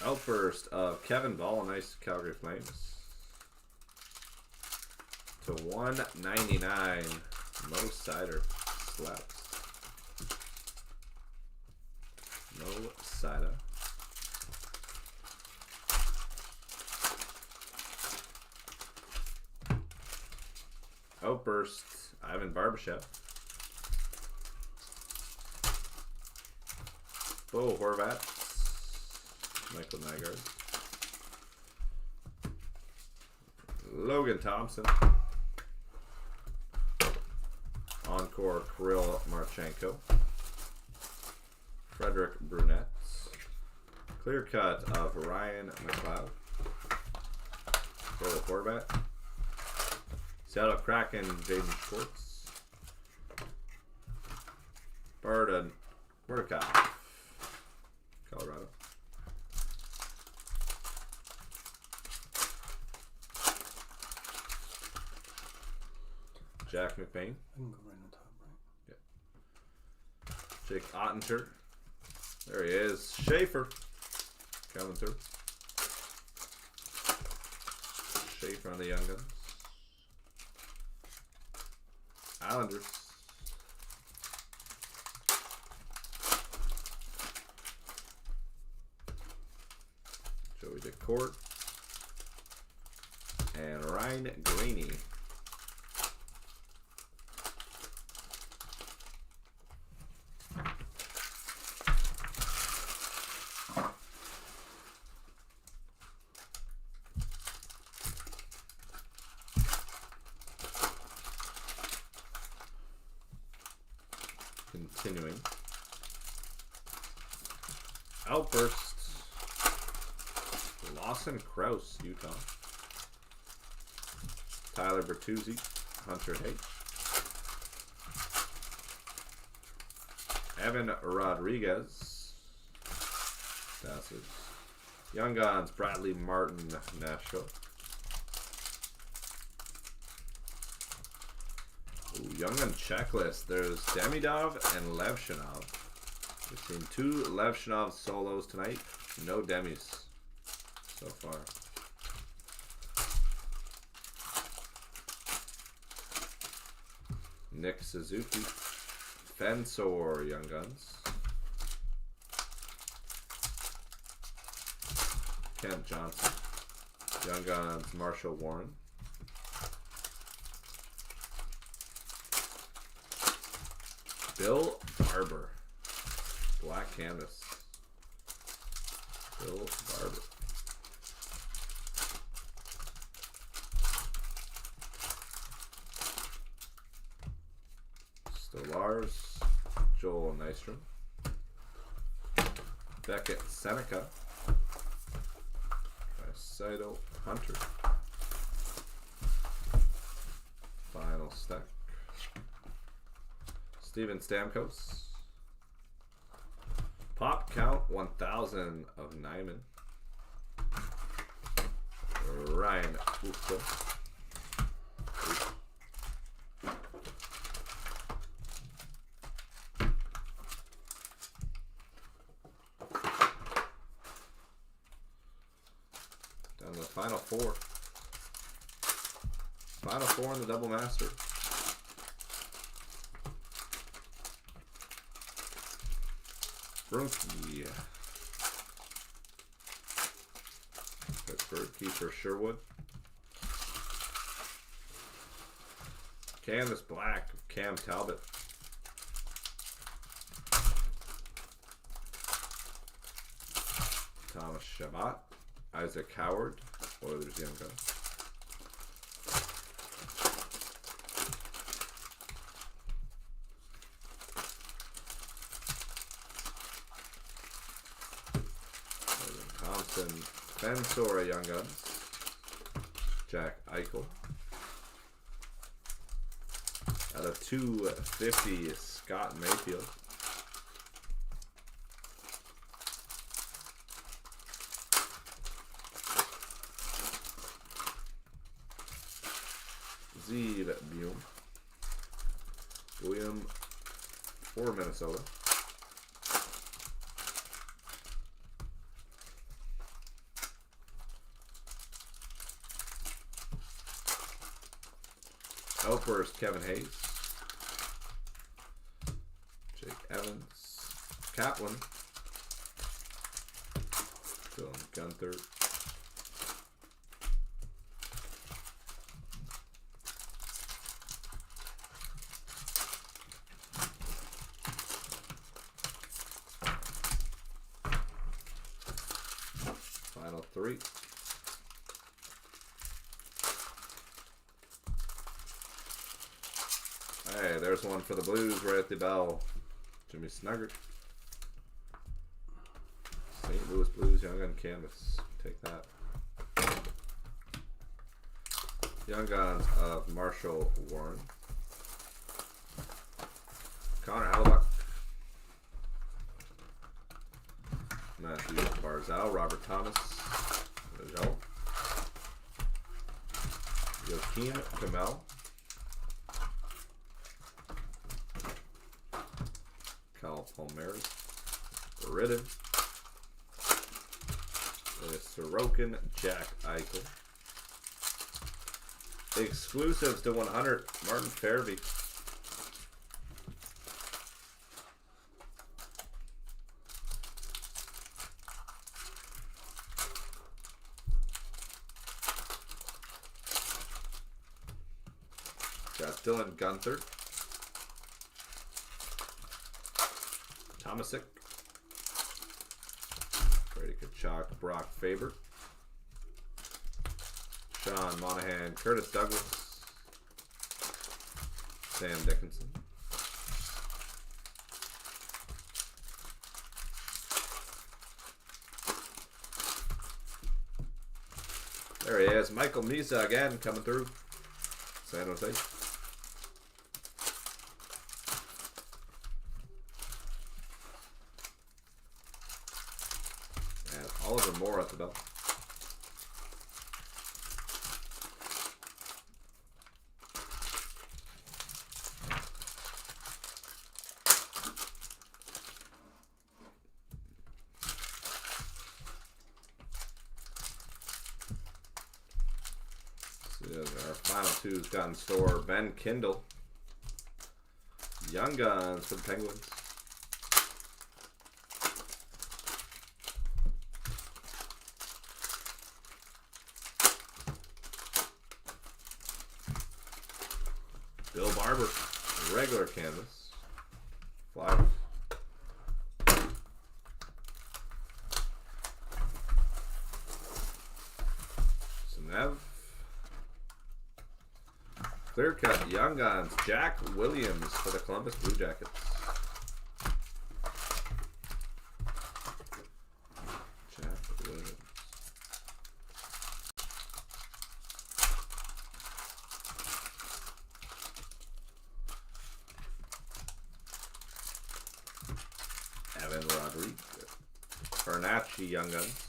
Outburst of Kevin Ball, nice Calgary Flames. To 199, Mo Sider slaps. Mo Sider. Outburst, Ivan Barbashev. Bo Horvat, Michael Nygaard, Logan Thompson, Encore Kirill Marchenko, Frederick Brunette, clear cut of Ryan McLeod, Bo Horvat, Seattle Kraken Jaden Schwartz, Barden Murkoff, Colorado. Jack McBain. I can go right on top, right? Yeah. Jake Ottinger. There he is. Schaefer. Coming through. Schaefer on the Young Guns. Islanders. Joey DeCourt and Ryan Graney. Continuing. Outburst. Lawson Krause, Utah. Tyler Bertuzzi, Hunter H. Evan Rodriguez, Dazzlers. Young Guns, Bradley Martin, Nashville. Ooh, Young Gun checklist. There's Demidov and Levshinov. We've seen 2 Levshinov solos tonight. No Demis so far. Nick Suzuki. Fensor, Young Guns. Kent Johnson. Young Guns, Marshall Warren. Bill Barber. Black Canvas. Bill Barber. Stolars, Joel Nystrom. Beckett Seneca. Saito Hunter. Final stack. Steven Stamkos. Pop count 1000 of Nyman. Ryan Uso. Down to the final four. Final four in the double master. Brunky. Pittsburgh keeper Sherwood. Canvas black Cam Talbot. Thomas Shabbat. Isaac Howard. Oilers young gun. Thompson, Ben Sora Young Guns, Jack Eichel. Out of 250, Scott Mayfield. Zeev William for Minnesota. Outburst Kevin Hayes. Jake Evans. Kaplan. Dylan Gunther. Final three. Hey, there's one for the Blues right at the bell. Jimmy Snuggert. St. Louis Blues Young Gun Canvas. Take that. Young Guns of Marshall Warren. Connor Hellebuyck. Matthew Barzal. Robert Thomas. Joaquin Kamel. Kyle Palmieri. Ridden. Sorokin. Jack Eichel. Exclusives to 100. Martin Fairby. Got Dylan Gunther. Tomasic. Brady Kachuk. Brock Faber. Sean Monahan. Curtis Douglas. Sam Dickinson. There he is. Michael Misa again coming through. San Jose. Oliver Moore at the bell. So our final two's got in store. Ben Kindle. Young Guns for the Penguins. Bill Barber, regular canvas. Flyers. Nev. Clear cut, Young Guns, Jack Williams for the Columbus Blue Jackets. Jack Williams. Evan Rodriguez. Bernacchi, Young Guns.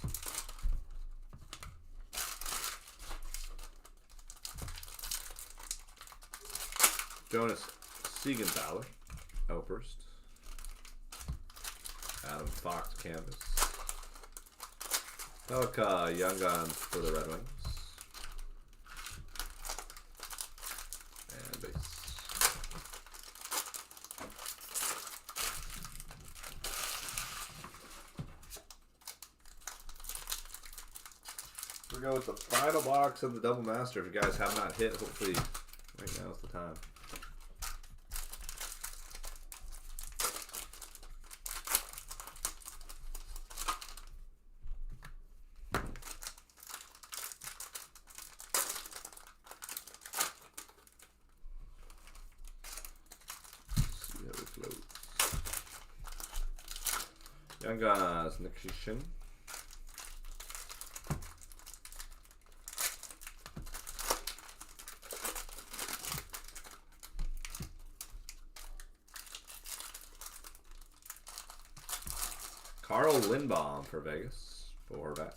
Jonas Siegenthaler, Outburst. Adam Fox, Canvas. Pelka, Young Guns for the Red Wings. And base. We'll go with the final box of the Double Master. If you guys have not hit, hopefully right now is the time. Young Guns, Nick Shishin. Carl Lindbaum for Vegas. For that.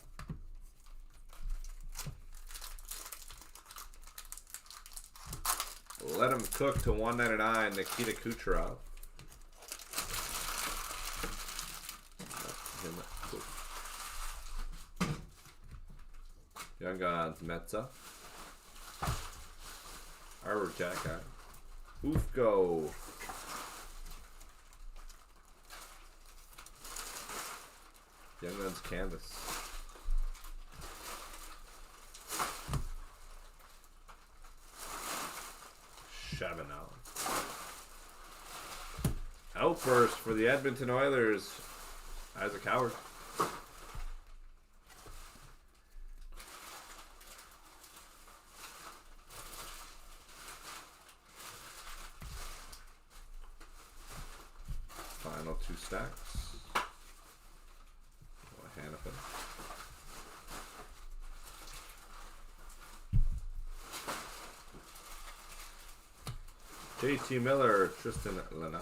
Let him cook to 199, Nikita Kucherov. Young Guns, Metza. Arbor Jacka. Ufko. Young Guns, Canvas. Chabanel. Outburst for the Edmonton Oilers. Isaac Howard. Final two stacks. Hannafin. JT Miller, Tristan Lena.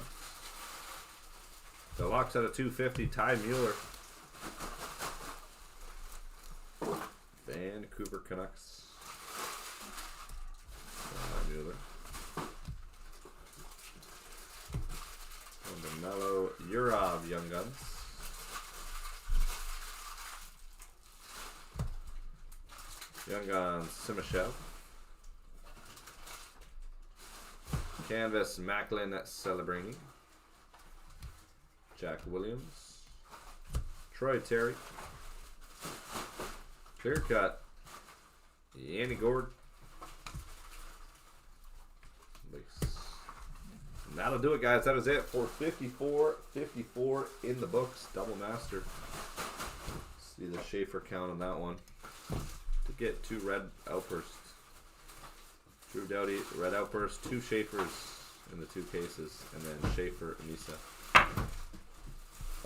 Deluxe at a 250, Ty Mueller. Vancouver Canucks. Mueller. Mellow Urov, Young Guns. Young Guns, Simashev. Canvas, Macklin Celebrini. Jack Williams. Troy Terry. Clear cut. Yanni Gord. And that'll do it, guys. That is it for 54 in the books. Double Master. See the Schaefer count on that one. To get 2 red outbursts. Drew Doughty, red outburst, 2 Schaefers in the 2 cases, and then Schaefer and Misa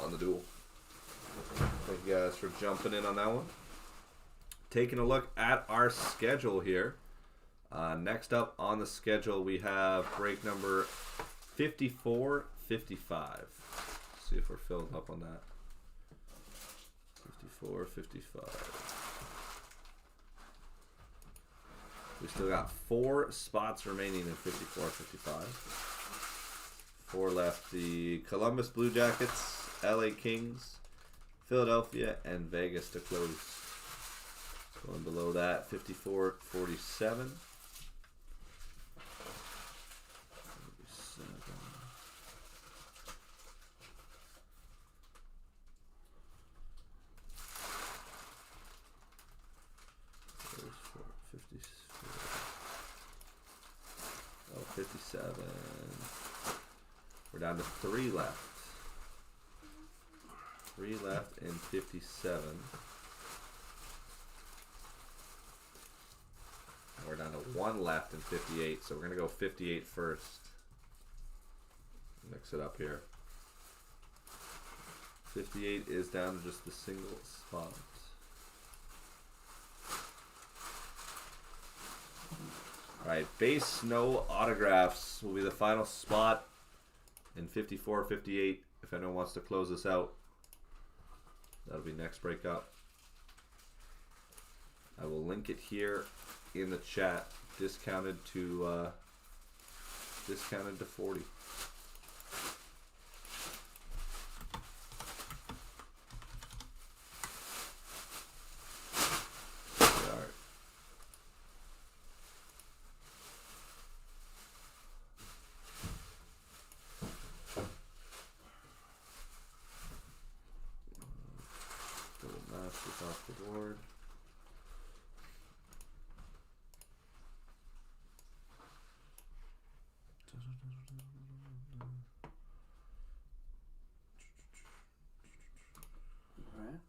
on the duel. Thank you guys for jumping in on that one. Taking a look at our schedule here. Next up on the schedule, we have break number 54-55. See if we're filled up on that. 54-55. We still got 4 spots remaining in 54-55. 4 left. The Columbus Blue Jackets, LA Kings, Philadelphia, and Vegas to close. Going below that, 54-47. Oh, 57. We're down to 3 left. 3 left in 57. We're down to 1 left in 58, so we're going to go 58 first. Mix it up here. 58 is down to just the single spot. Alright, base snow autographs will be the final spot in 54, 58. If anyone wants to close this out, that'll be next break up. I will link it here in the chat. Discounted to 40. Off the board. All right.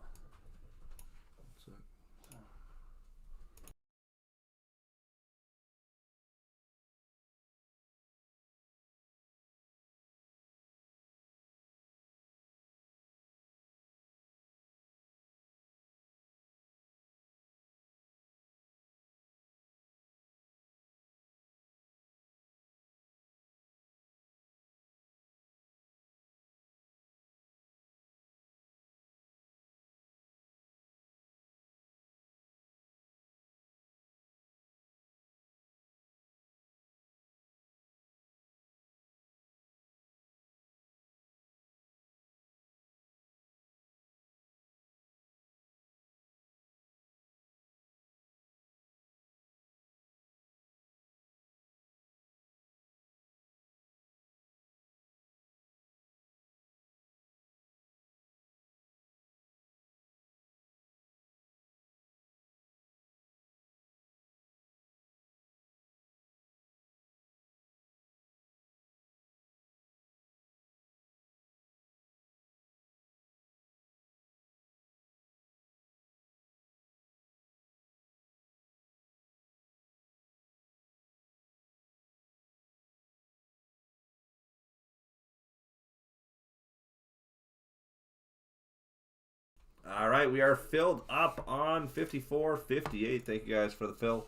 All right, we are filled up on 54, 58. Thank you guys for the fill.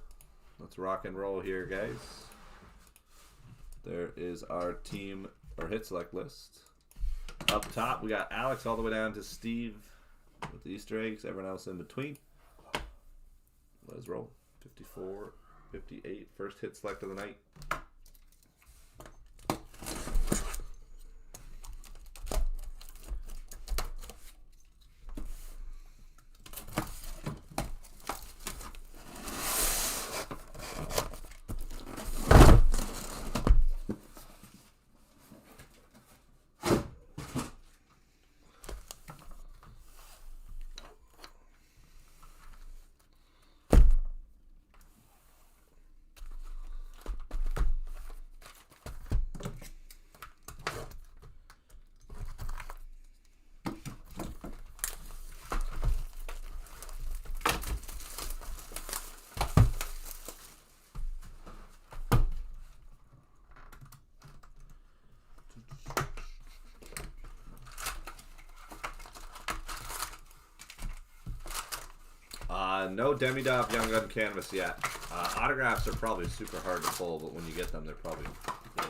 Let's rock and roll here, guys. There is our team or hit select list. Up top, we got Alex all the way down to Steve with the Easter eggs. Everyone else in between. Let's roll. 54, 58. First hit select of the night. No Demi-Dop Young Gun canvas yet. Autographs are probably super hard to pull, but when you get them, they're probably good.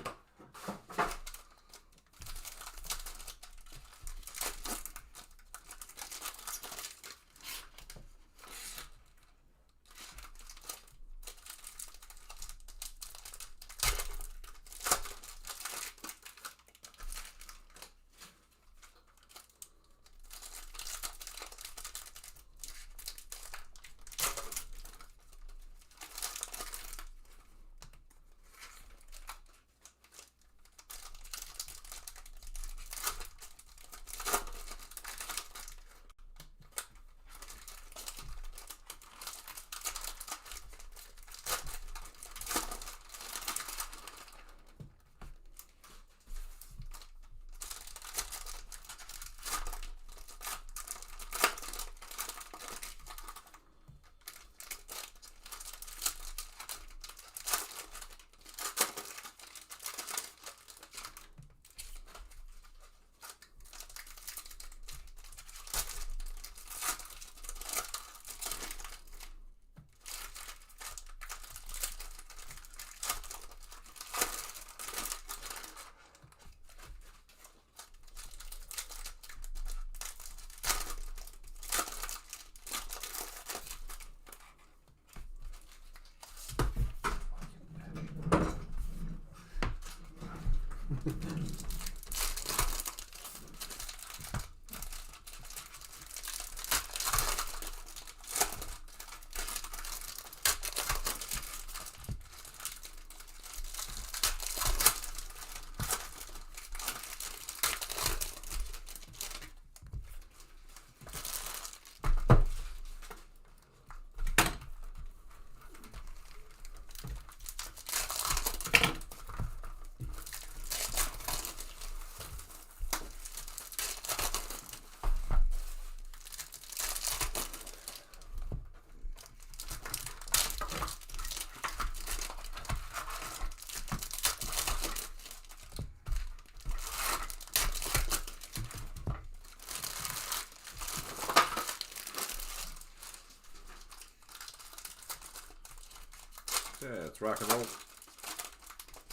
Yeah, it's rock and roll.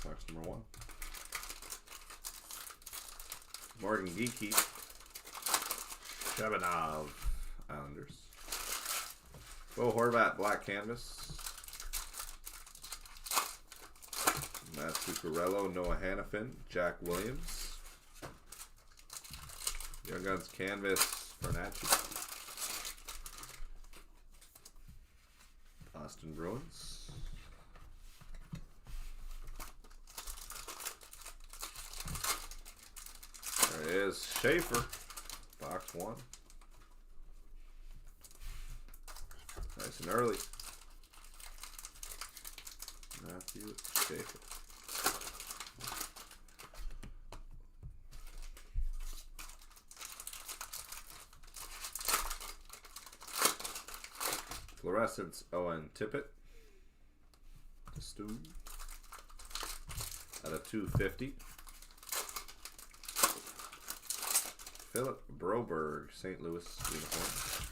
Box number 1. Morgan Geeky. Shabanov, Islanders. Bo Horvat, black canvas. Matt Zuccarello, Noah Hannafin, Jack Williams. Young Guns canvas, Fernacci. Boston Bruins. There is Schaefer, box 1. Nice and early. Matthew Schaefer. Fluorescence Owen Tippett. Stu. At a 250. Philip Broberg, St. Louis uniform.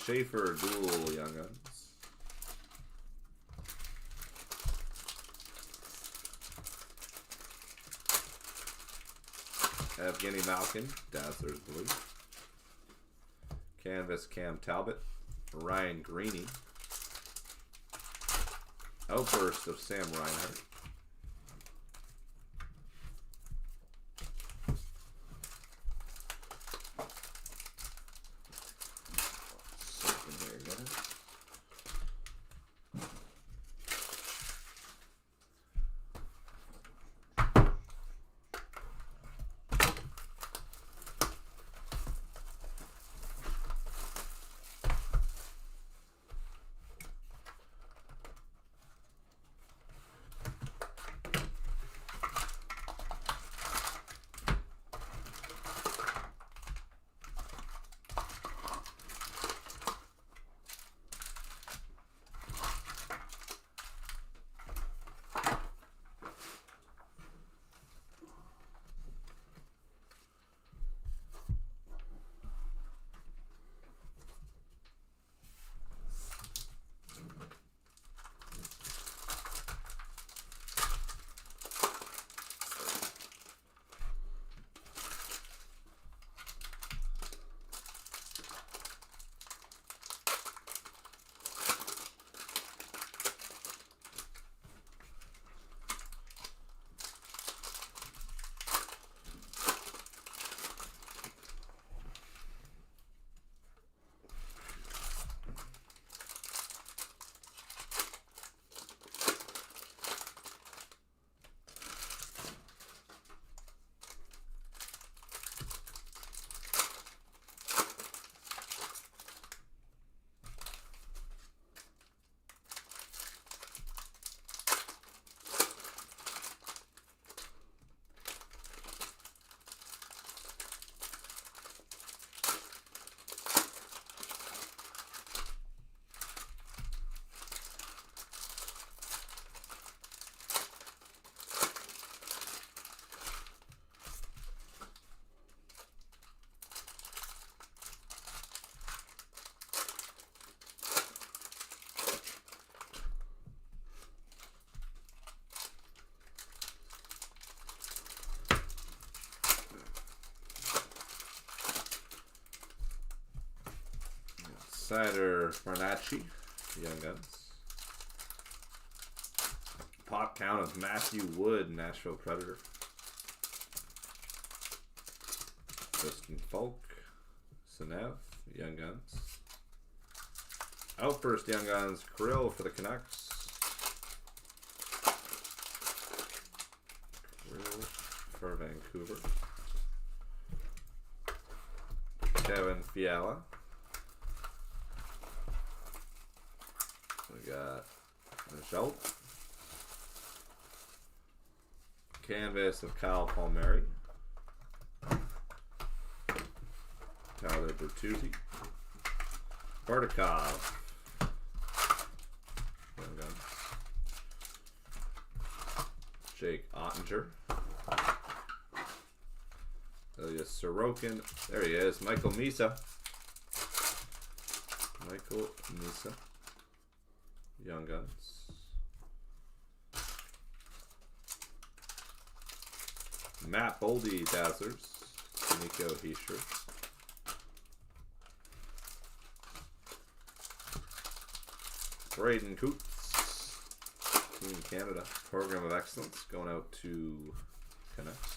Schaefer, dual Young Guns. Evgeny Malkin, Dazzlers blue. Canvas Cam Talbot, Ryan Greeny. Outburst of Sam Reinhart. Cider Fernacci, Young Guns. Pop count of Matthew Wood, Nashville Predator. Justin Falk, Senev, Young Guns. Outburst Young Guns, Krill for the Canucks. Krill for Vancouver. Kevin Fiala. We got Michelle. Canvas of Kyle Palmieri. Tyler Bertuzzi. Bartikov. Young Guns. Jake Ottinger. Ilya Sorokin. There he is. Michael Misa. Michael Misa. Young Guns. Matt Boldy Dazzlers. Nico Heischer. Braden Coots. Team Canada. Program of Excellence going out to Canucks.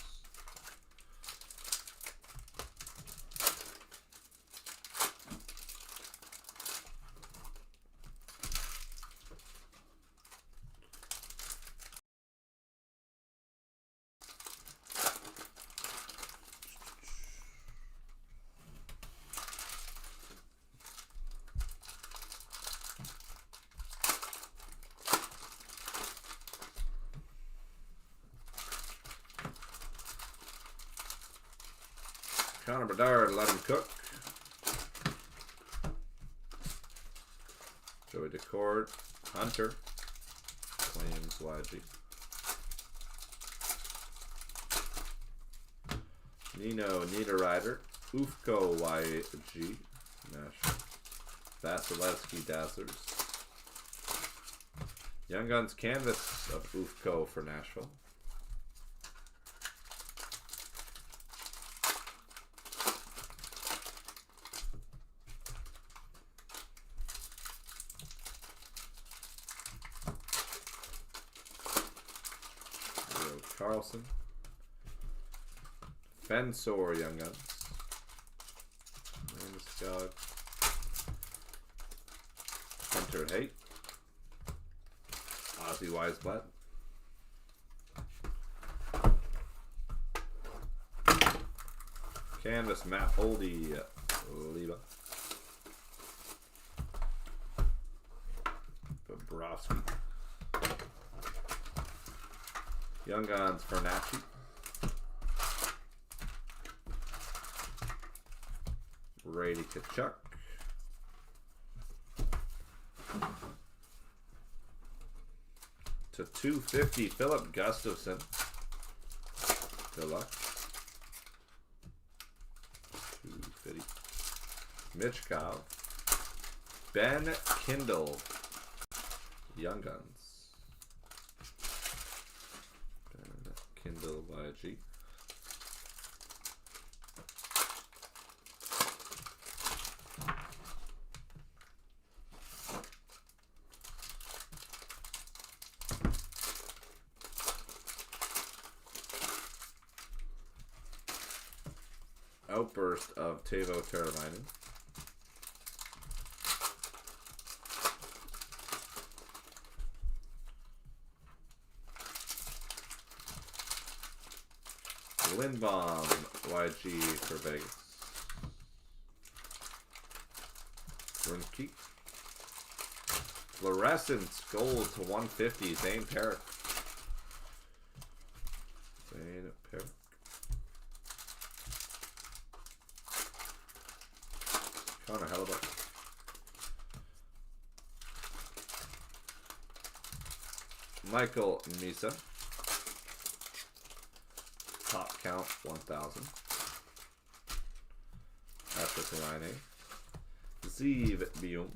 Connor Bedard, let him cook. Joey Decord, Hunter, Claims YG. Nino Niederreiter, Ufko YG, National. Vasilevsky Dazzlers. Young Guns canvas of Ufko for Nashville. Carlson. Fensor Young Guns. Landeskog. Hunter Haight. Ozzy Weisblatt. Canvas Matt Boldy Leba. Bobrovsky. Young Guns Fernacci. Brady Tkachuk. To 250, Philip Gustafson. Deluxe. 250. Mitch Kyle. Ben Kindle. Young Guns. Kindle YG. Outburst of Teuvo Teravainen. Lindbaum YG for Vegas. Runke. Fluorescence gold to 150. Zane Parrott. Zane Parrott. Connor Hellebuck. Michael Misa. Top count 1,000. Patrick Laine. Zeev Bium.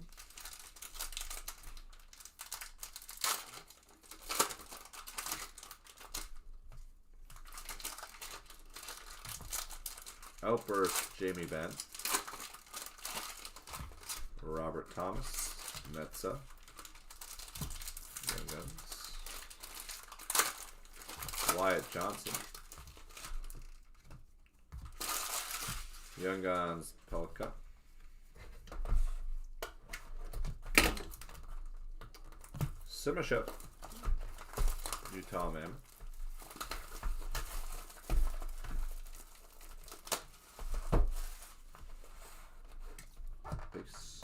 Outburst Jamie Benn. Robert Thomas. Metza. Young Guns. Wyatt Johnson. Young Guns Pelka. Simaship. Utah man. Base.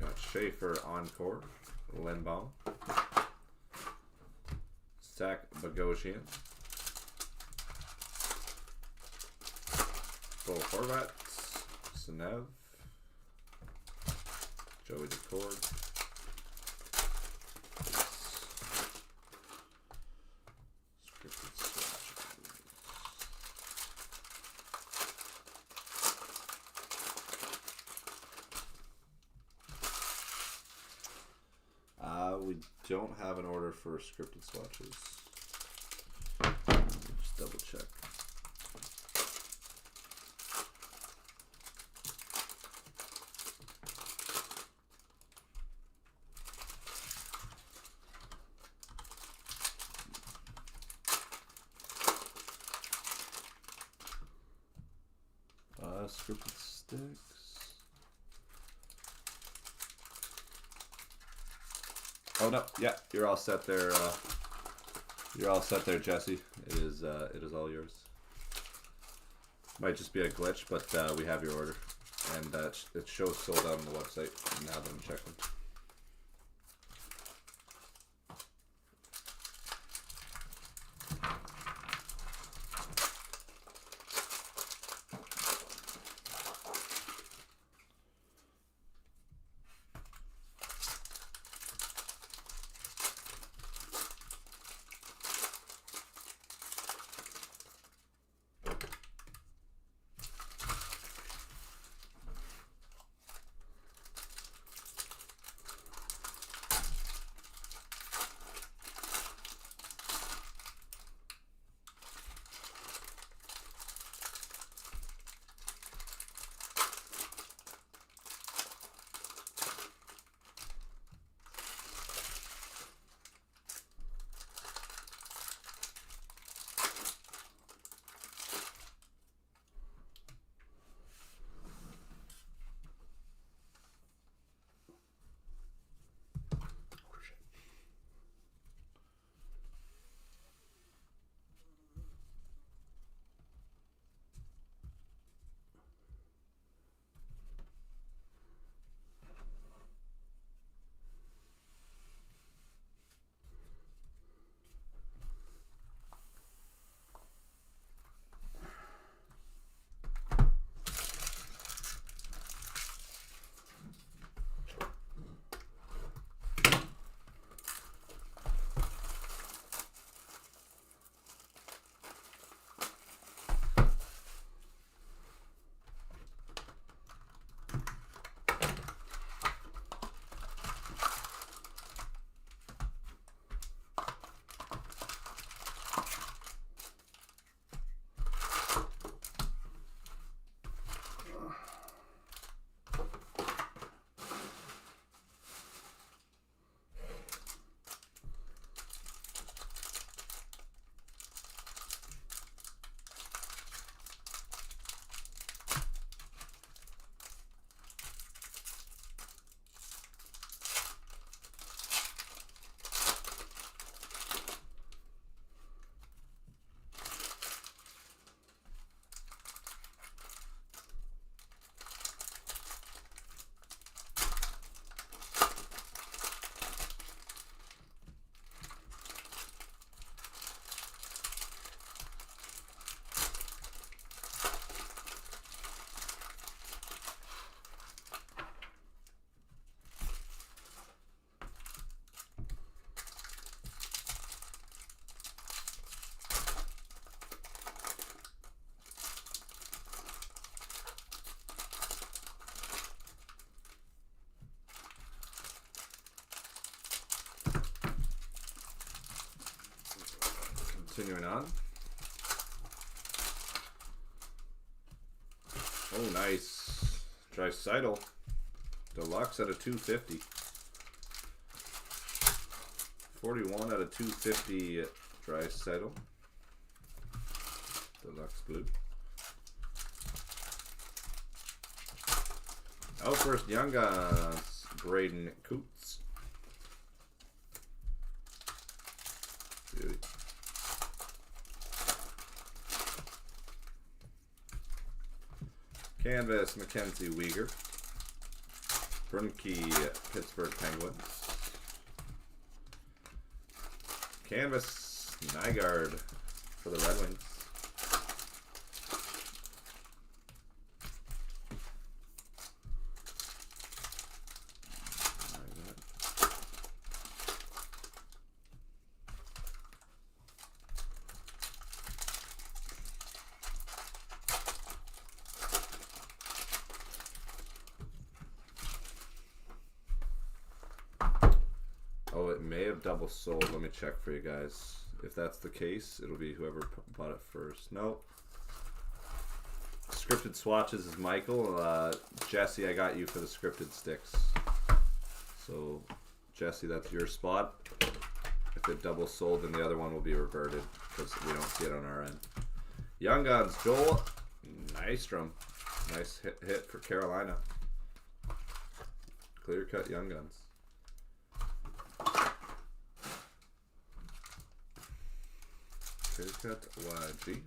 Got Schaefer Encore, Lindbaum, Zach Bogosian, Bo Horvat, Senev, Joey DeCord, scripted swatch. We don't have an order for scripted swatches. Just double check. Scripted sticks. Oh no, yeah, you're all set there. You're all set there, Jesse. It is all yours. Might just be a glitch, but we have your order, and it shows sold out on the website. Now that I'm checking. Continuing on. Oh, nice. Tricycle. Deluxe at a 250. 41 out of 250 Tricycle. Deluxe blue. Out first, Young Guns. Braden Coots. Beauty. Canvas, Mackenzie Weegar. Brunke, Pittsburgh Penguins. Canvas, Nygaard for the Red Wings. Oh, it may have double sold. Let me check for you guys. If that's the case, it'll be whoever bought it first. Nope. Scripted swatches is Michael. Jesse, I got you for the scripted sticks. So, Jesse, that's your spot. If it double sold, then the other one will be reverted because we don't see it on our end. Young Guns, Joel Nystrom. Nice hit for Carolina. Clear cut Young Guns. Clear cut YG.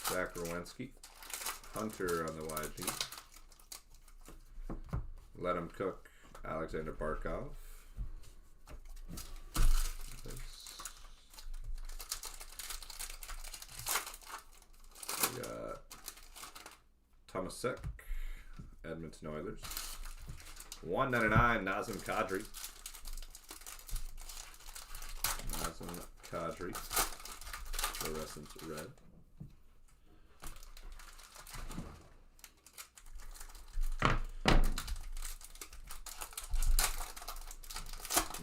Zach Rowensky. Hunter on the YG. Let him cook. Alexander Barkov. We got Tomasek. Edmonton Oilers. 199 Nazem Kadri. Nazem Kadri. Fluorescent red.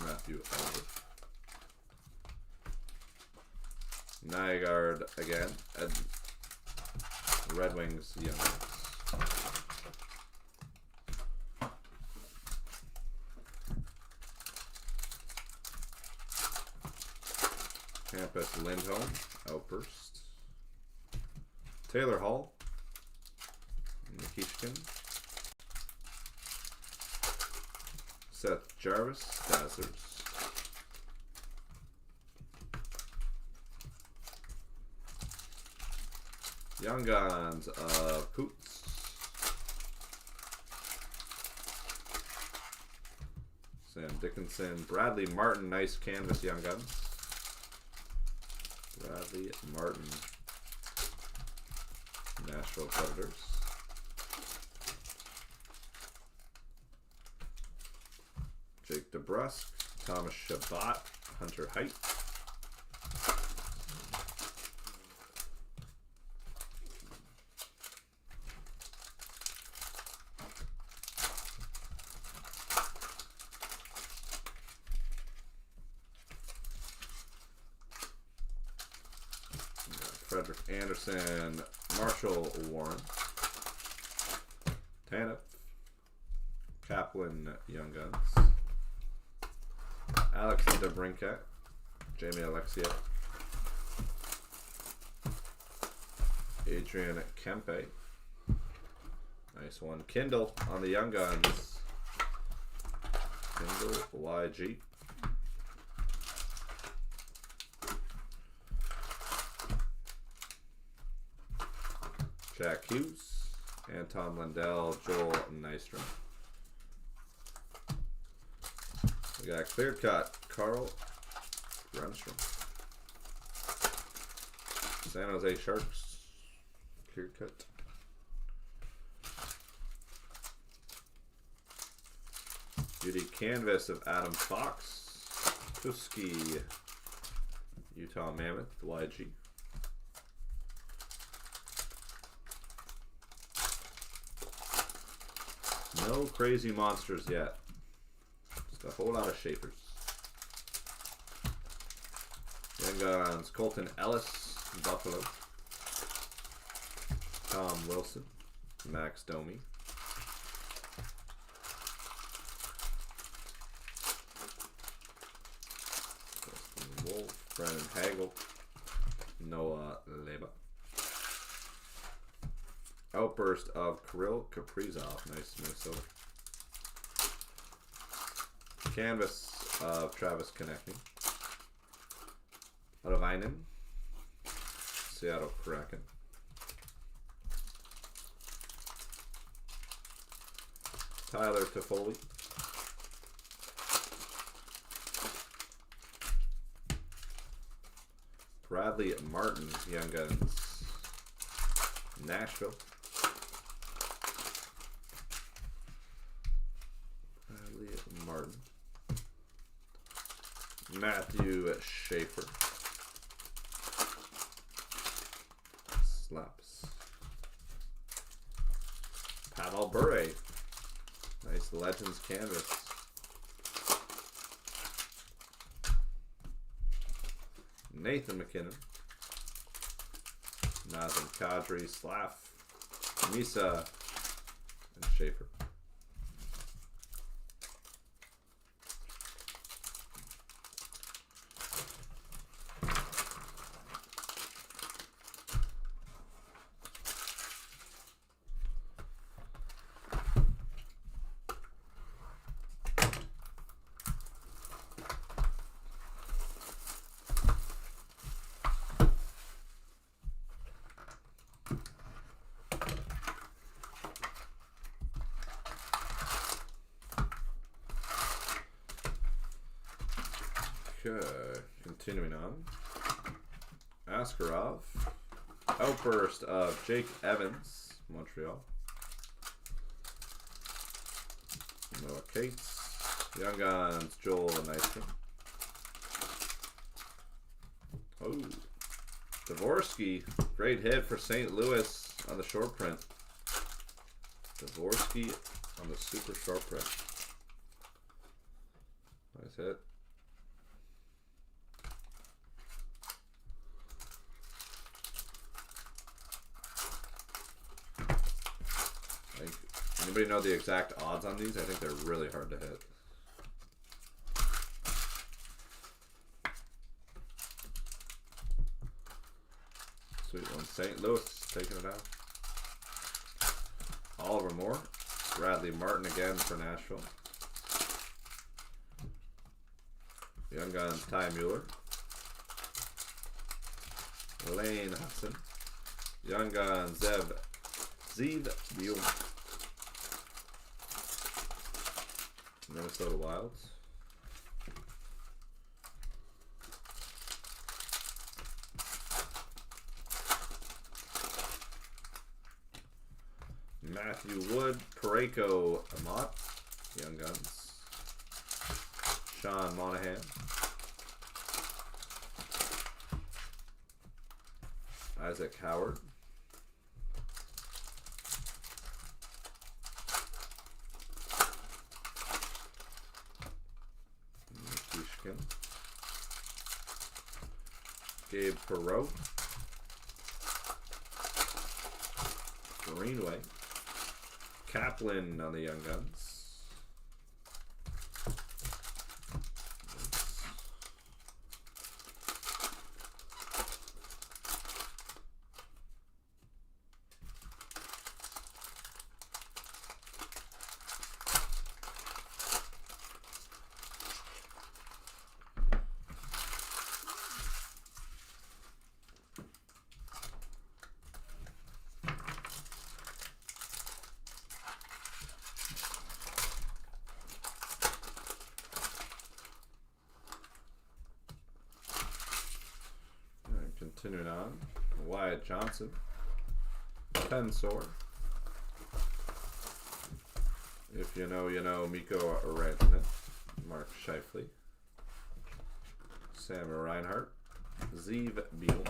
Matthew Albert. Nygaard again. Red Wings Young. Campus Lindholm, Outburst. Taylor Hall, Nikishkin. Seth Jarvis, Dazzlers. Young Guns of Coots. Sam Dickinson, Bradley Martin, nice canvas Young Guns. Bradley Martin, Nashville Predators. Jake DeBrusk, Thomas Shabbat, Hunter Height. Frederick Anderson, Marshall Warren, Tanev, Kaplan Young Guns, Alex DeBrincat, Jamie Alexia, Adrian Kempe, nice one. Kindle on the Young Guns, Kindle YG. Jack Hughes, Anton Lundell, Joel Nystrom. We got clear cut, Carl Runstrom. San Jose Sharks, clear cut. Beauty canvas of Adam Fox, Tuski, Utah Mammoth, YG. No crazy monsters yet. Just a whole lot of shapers. Young Guns, Colton Ellis, Buffalo. Tom Wilson, Max Domi. Justin Wolf, Brennan Hagel, Noah Leba. Outburst of Kirill Kaprizov, nice Minnesota. Canvas of Travis Konechny. Ravinen, Seattle Kraken. Tyler Toffoli. Bradley Martin, Young Guns, Nashville. Bradley Martin. Matthew Schaefer. Slaps. Pavel Bure. Nice Legends canvas. Nathan McKinnon. Nazem Kadri, Slav, Misa, and Schaefer. Okay, continuing on. Askarov. Outburst of Jake Evans, Montreal. Noah Cates. Young Guns, Joel Nystrom. Oh, Dvorsky. Great hit for St. Louis on the short print. Dvorsky on the super short print. Nice hit. Anybody know the exact odds on these? I think they're really hard to hit. Sweet one. St. Louis taking it out. Oliver Moore. Bradley Martin again for Nashville. Young Guns, Ty Mueller. Lane Hudson. Young Guns, Zeev Buell. Minnesota Wilds. Matthew Wood, Pareko Amat, Young Guns. Sean Monahan. Isaac Howard. Gabe Perreault. Greenway. Kaplan on the Young Guns. Continuing on, Wyatt Johnson, Pensor. If you know, you know. Mikko Rantanen, Mark Scheifele, Sam Reinhart, Zeev Buell.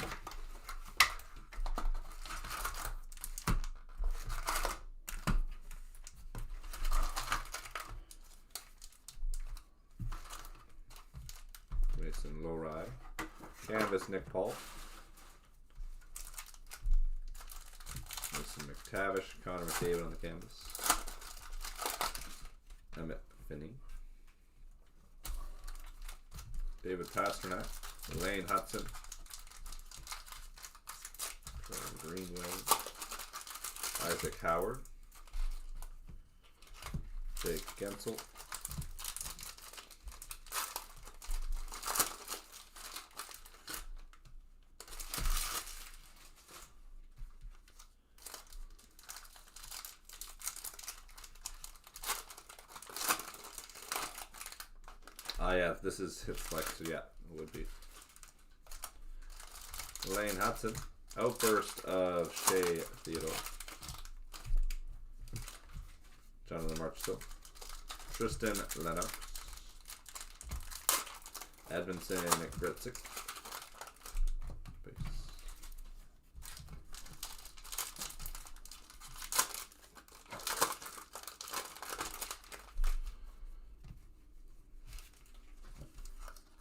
Mason Lohrei, Canvas Nick Paul. Mason McTavish, Connor McDavid on the canvas. Emmett Finney. David Pasternak. Lane Hudson. Greenway. Isaac Howard. Jake Gensel. Yeah, this is his flex, so yeah, it would be. Lane Hudson. Outburst of Shea Theodore. Jonathan Marchessault. Tristan Lennox. Edmondson Gritzik. Base.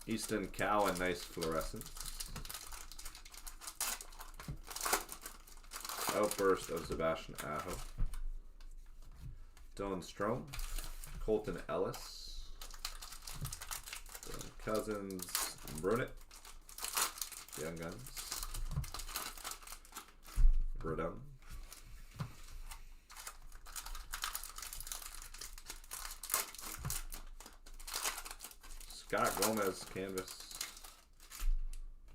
Easton Cowan, nice fluorescence. Outburst of Sebastian Aho. Dylan Strome. Colton Ellis. Dylan Cousins. Brunette. Young Guns. Brodum. Scott Gomez canvas.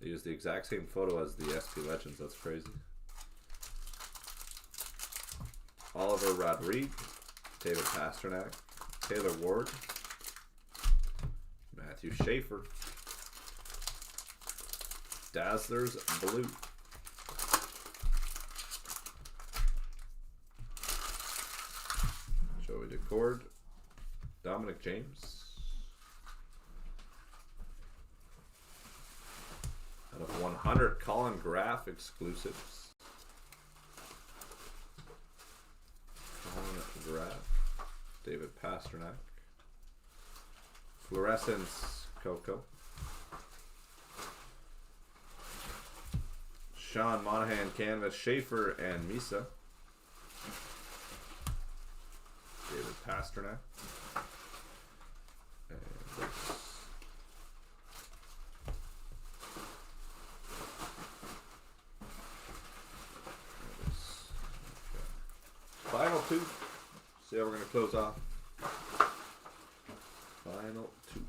They use the exact same photo as the SP Legends. That's crazy. Oliver Rodrigue, David Pasternak, Taylor Ward, Matthew Schaefer, Dazzlers Blue, Joey Decord, Dominic James. Out of 100, Colin Graff exclusives. Colin Graff, David Pasternak, Fluorescence Coco, Sean Monahan canvas, Schaefer and Misa, David Pasternak, and this. Final two. See how we're going to close off. Final two.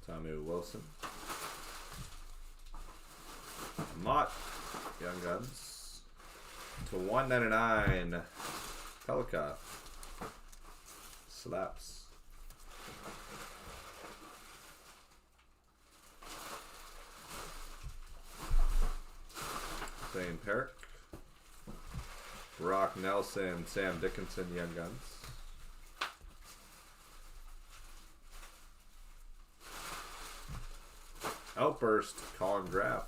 Tommy Wilson. Mott. Young Guns. To 199. Pelika. Slaps. Zane Perrick, Brock Nelson, Sam Dickinson, Young Guns. Outburst, Colin Graff,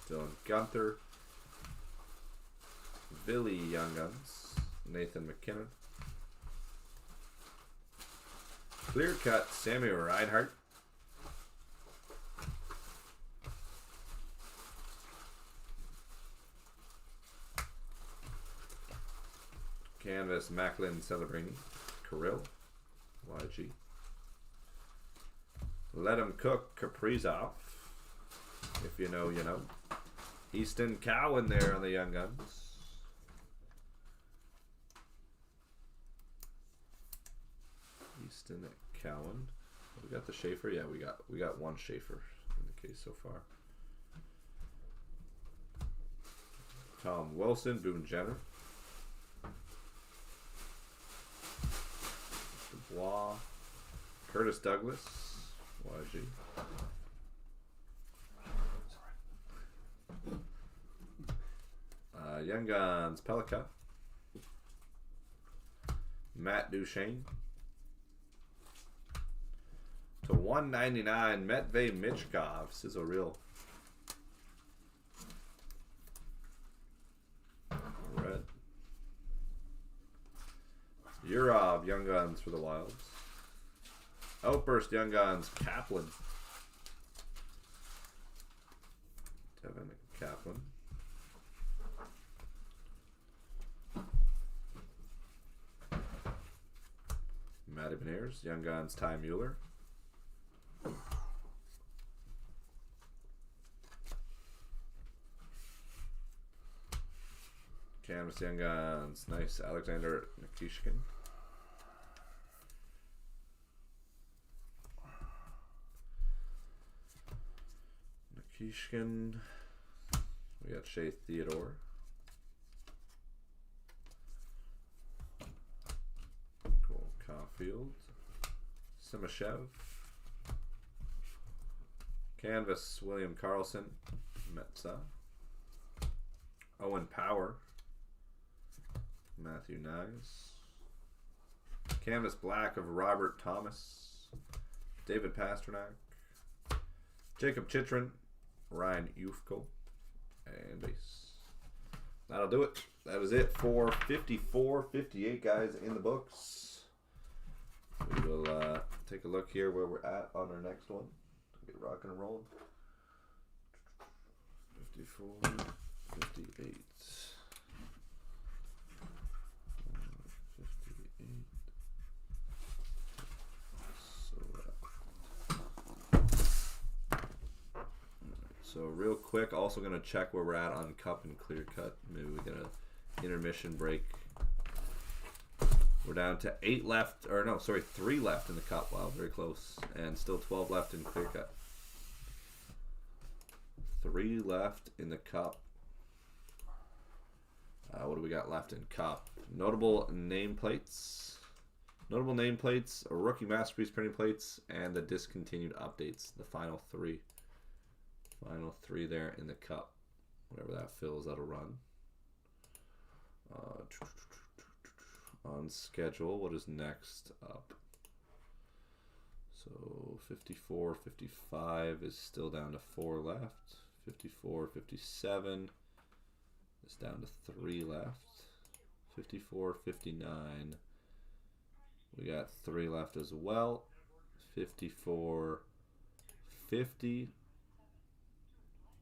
Dylan Gunther, Billy, Young Guns, Nathan McKinnon. Clear cut, Sammy Reinhart. Canvas, Macklin Celebrini, Kirill, YG. Let him cook, Kaprizov. If you know, you know. Easton Cowan there on the Young Guns. Easton Cowan. We got the Schaefer. Yeah, we got one Schaefer in the case so far. Tom Wilson, Boone Jenner. Dubois, Curtis Douglas, YG. Young Guns, Pelika. Matt Duchene. To 199, Matvey Michkov, Sizzle Real. Red. Urov, Young Guns for the Wilds. Outburst, Young Guns, Kaplan. Devin Kaplan. Matty Beniers, Young Guns, Ty Mueller. Canvas, Young Guns, nice. Alexander Nikishkin. Nikishkin. We got Shea Theodore. Cool. Caulfield. Simashev. Canvas, William Karlsson. Metza. Owen Power. Matthew Nice. Canvas Black of Robert Thomas. David Pasternak. Jacob Chitrin. Ryan Ufko. And base. That'll do it. That is it for 54-58 guys in the books. We will take a look here where we're at on our next one. Get rocking and rolling. 54, 58. 58. So real quick, also going to check where we're at on Cup and Clear Cut. Maybe we get an intermission break. We're down to 3 left in the Cup. Wow, very close. And still 12 left in Clear Cut. 3 left in the Cup. What do we got left in Cup? Notable nameplates. Notable nameplates, rookie masterpiece printing plates, and the discontinued updates. The final 3. Final 3 there in the Cup. Whatever that fills, that'll run. On schedule, what is next up? So 54, 55 is still down to 4 left. 54, 57 is down to 3 left. 54, 59. We got 3 left as well. 54, 50.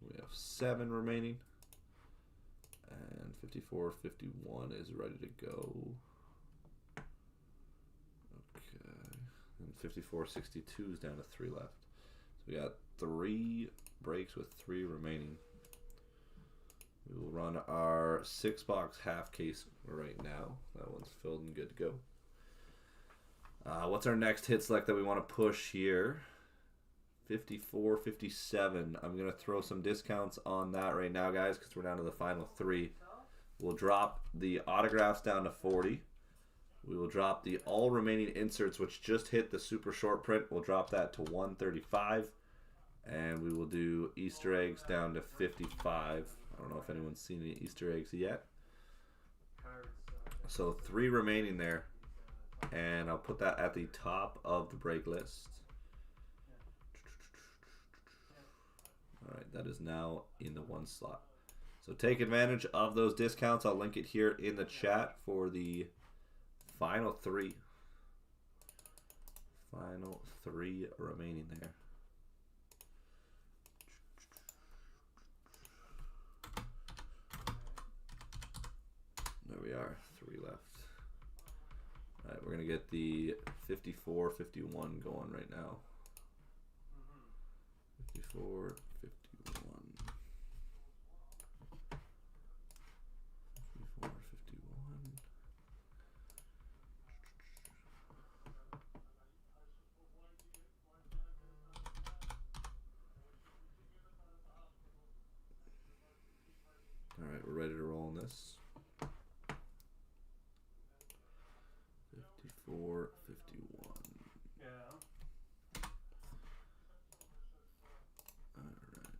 We have 7 remaining. And 54, 51 is ready to go. Okay. And 54, 62 is down to 3 left. So we got 3 breaks with 3 remaining. We will run our 6-box half case right now. That one's filled and good to go. What's our next hit select that we want to push here? 54, 57. I'm going to throw some discounts on that right now, guys, because we're down to the final 3. We'll drop the autographs down to 40. We will drop the all remaining inserts, which just hit the super short print. We'll drop that to 135. And we will do Easter eggs down to 55. I don't know if anyone's seen any Easter eggs yet. So 3 remaining there. And I'll put that at the top of the break list. Alright, that is now in the 1 slot. So take advantage of those discounts. I'll link it here in the chat for the final 3. Final 3 remaining there. There we are, 3 left. Alright, we're going to get the 54, 51 going right now. 54, 51. 54, 51. Alright, we're ready to roll on this. 54, 51. Yeah. Alright.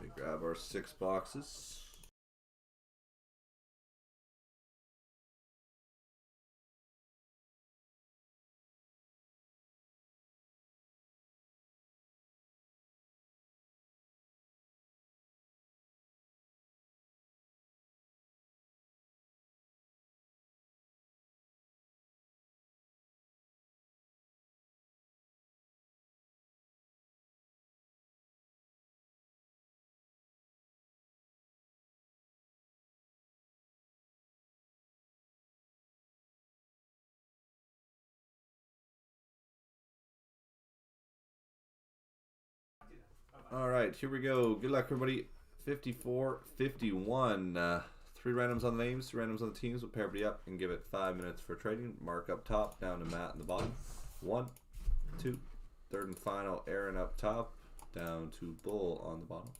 We grab our 6 boxes. All right, here we go. Good luck, everybody. 54, 51. 3 randoms on the names, 2 randoms on the teams. We'll pair everybody up and give it 5 minutes for trading. Mark up top, down to Matt in the bottom. 1, 2, third and final. Aaron up top, down to Bull on the bottom.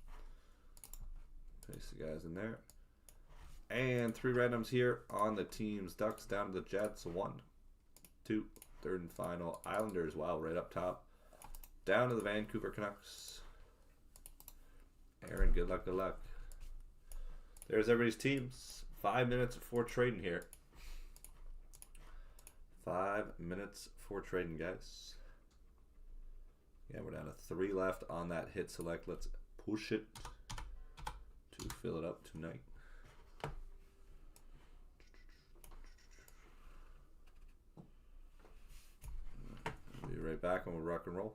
Paste the guys in there. And 3 randoms here on the teams. Ducks down to the Jets. 1, 2, third and final. Islanders, wow, right up top. Down to the Vancouver Canucks. Aaron, good luck, good luck. There's everybody's teams. 5 minutes before trading here. 5 minutes for trading, guys. Yeah, we're down to 3 left on that hit select. Let's push it to fill it up tonight. We'll be right back and we'll rock and roll.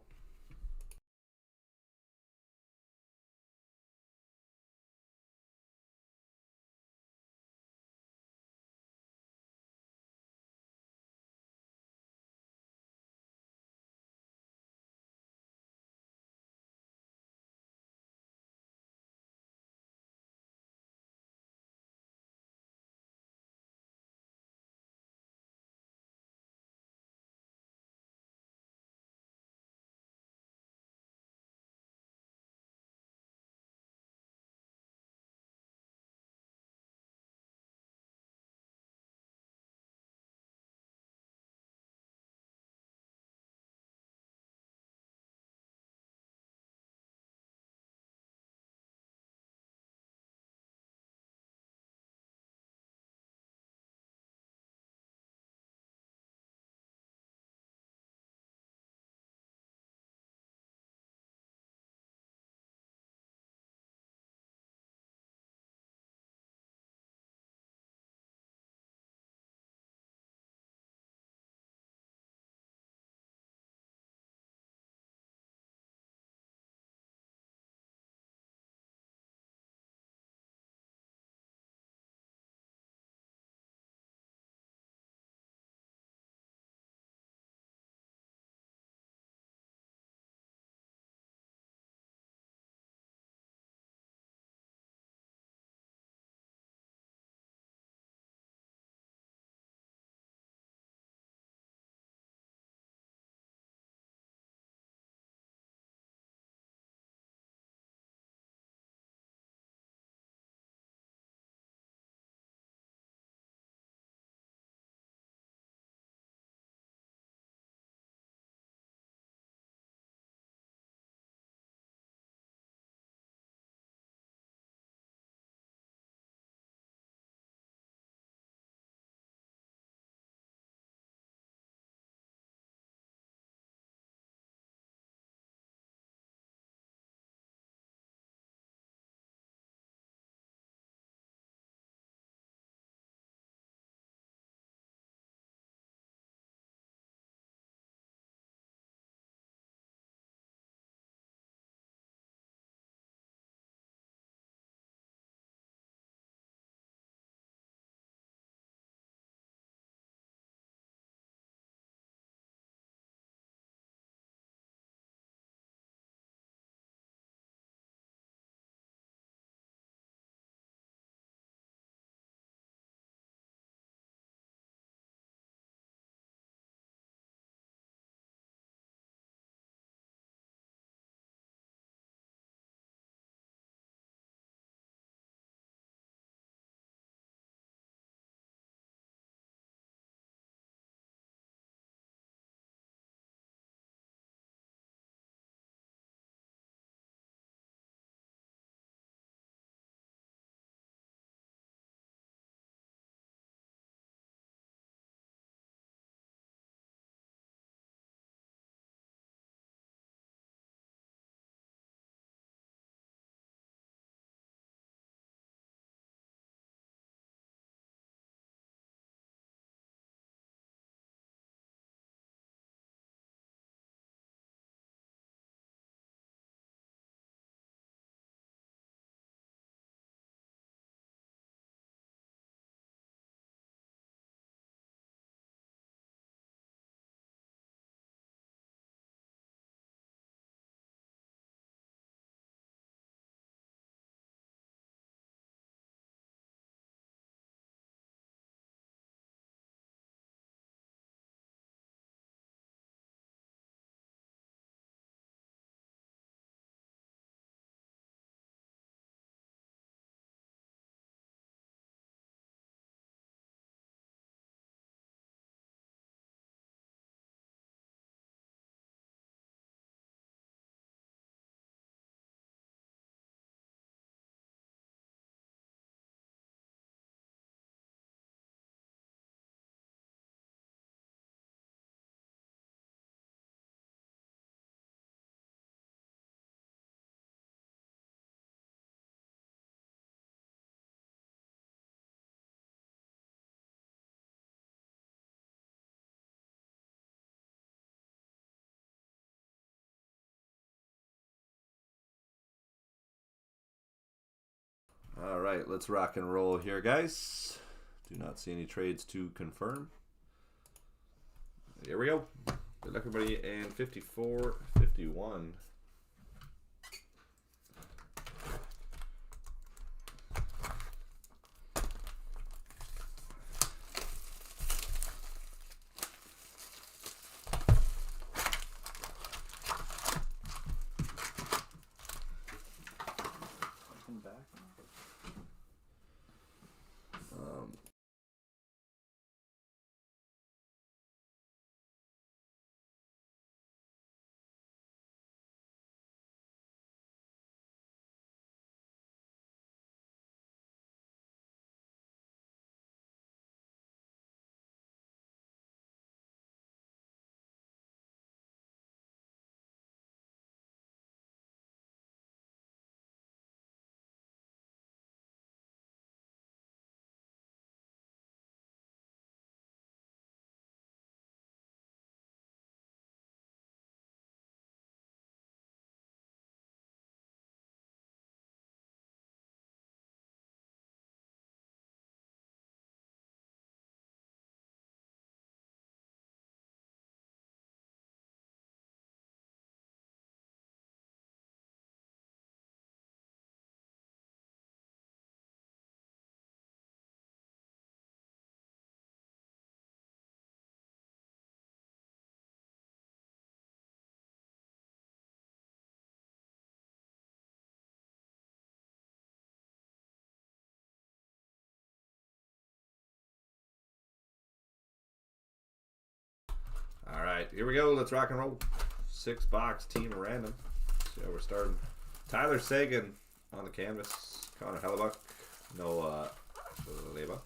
right, let's rock and roll here, guys. Do not see any trades to confirm. Here we go. Good luck, everybody. And 54, 51. All right, here we go. Let's rock and roll. 6-box team random. See how we're starting. Tyler Sagan on the canvas. Connor Hellebuck. Noah Leba.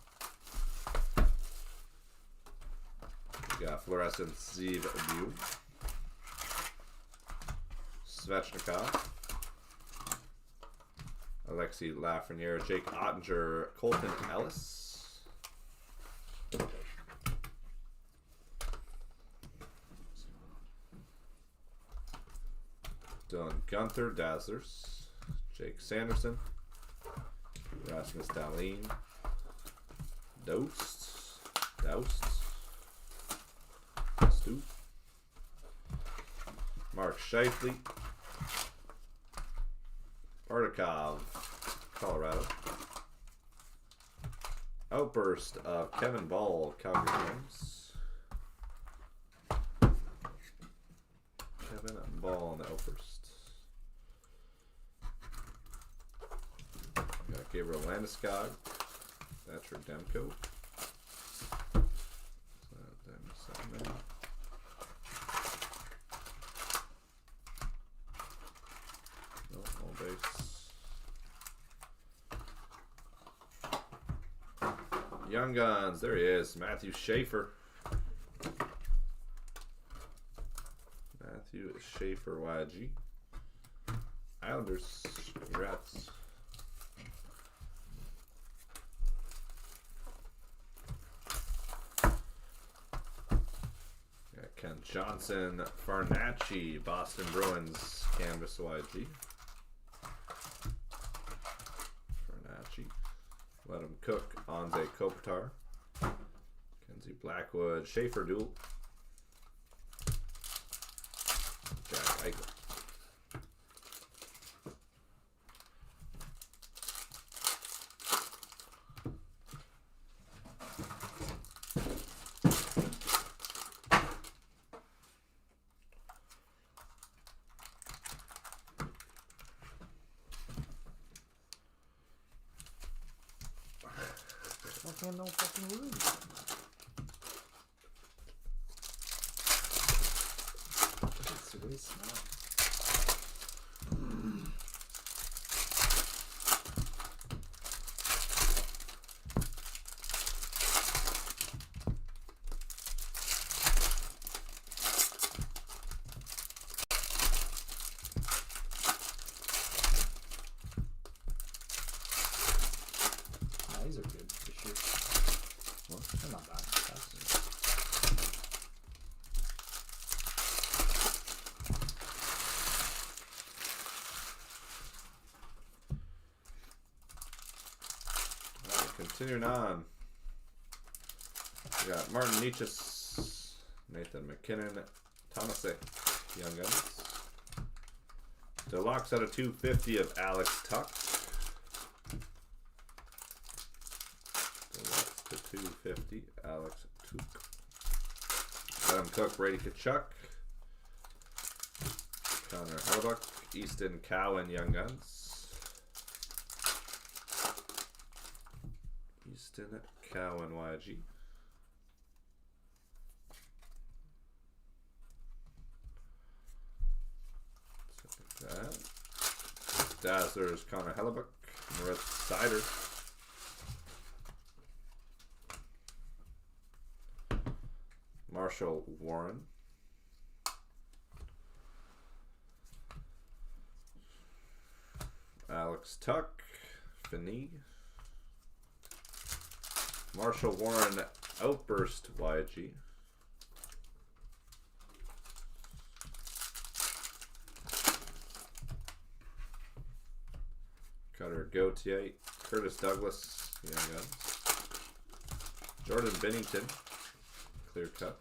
We got Fluorescent Zeev View. Svechnikov. Alexi Lafreniere. Jake Ottinger. Colton Ellis. Dylan Gunther, Dazzlers, Jake Sanderson, Rasmus Dahlin, Doust, Stu, Mark Scheifele, Bartikov, Colorado, Outburst of Kevin Ball, Calgary Flames, Kevin Ball on the outburst. Gabriel Landeskog, Thatcher Demko. No, all base. Young Guns, there he is, Matthew Schaefer. Matthew Schaefer, YG. Islanders, congrats. Ken Johnson, Farnacci, Boston Bruins, Canvas YG. Farnacci. Let him cook, Anze Kopitar. Kenzie Blackwood, Schaefer Duel. Jack Eichel. No fucking room. It's really small. These are good for sure. Well, they're not bad. Continuing on. We got Martin Nietzsche's, Nathan McKinnon, Thomasek, Young Guns. Deluxe out of 250 of Alex Tuck. Deluxe to 250, Alex Tuck. Adam Cook, Brady Kachuk. Connor Hellebuck, Easton Cowan, Young Guns. Easton Cowan, YG. That. Dazzlers, Connor Hellebuck, Moritz Sider. Marshall Warren. Alex Tuck, Finney. Marshall Warren, Outburst, YG. Cutter Gauthier, Curtis Douglas, Young Guns. Jordan Bennington, Clear Cut.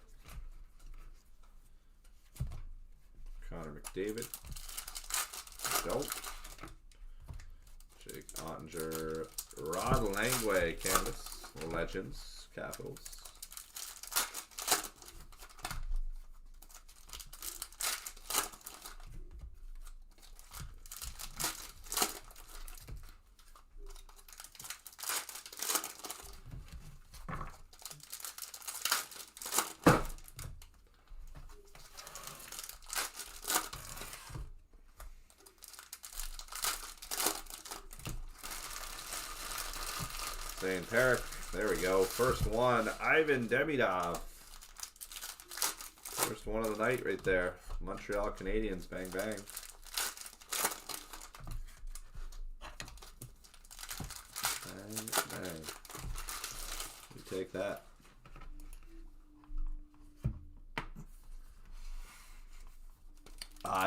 Connor McDavid, Adult. Jake Ottinger, Rod Langway, Canvas, Legends, Capitals. St. Peric, there we go. First one, Ivan Demidov. First one of the night right there. Montreal Canadiens, bang bang. Bang bang. You take that.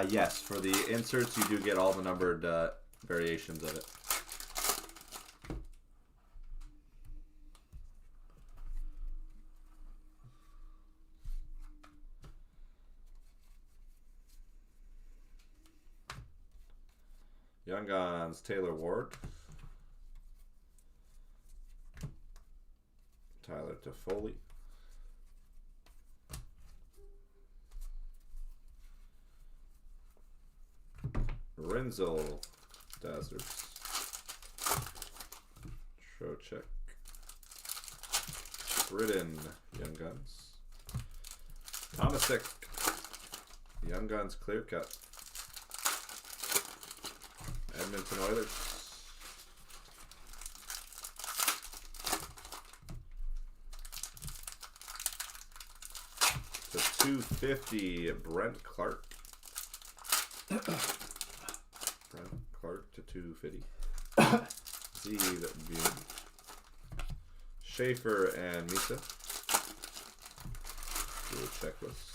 Yes, for the inserts, you do get all the numbered variations of it. Young Guns, Taylor Ward. Tyler Toffoli. Renzel, Dazzlers. Trocheck. Britton, Young Guns. Thomasek, Young Guns, Clear Cut. Edmonton Oilers. To 250, Brent Clark. Brent Clark to 250. Zeev Bune. Schaefer and Misa. Do a checklist.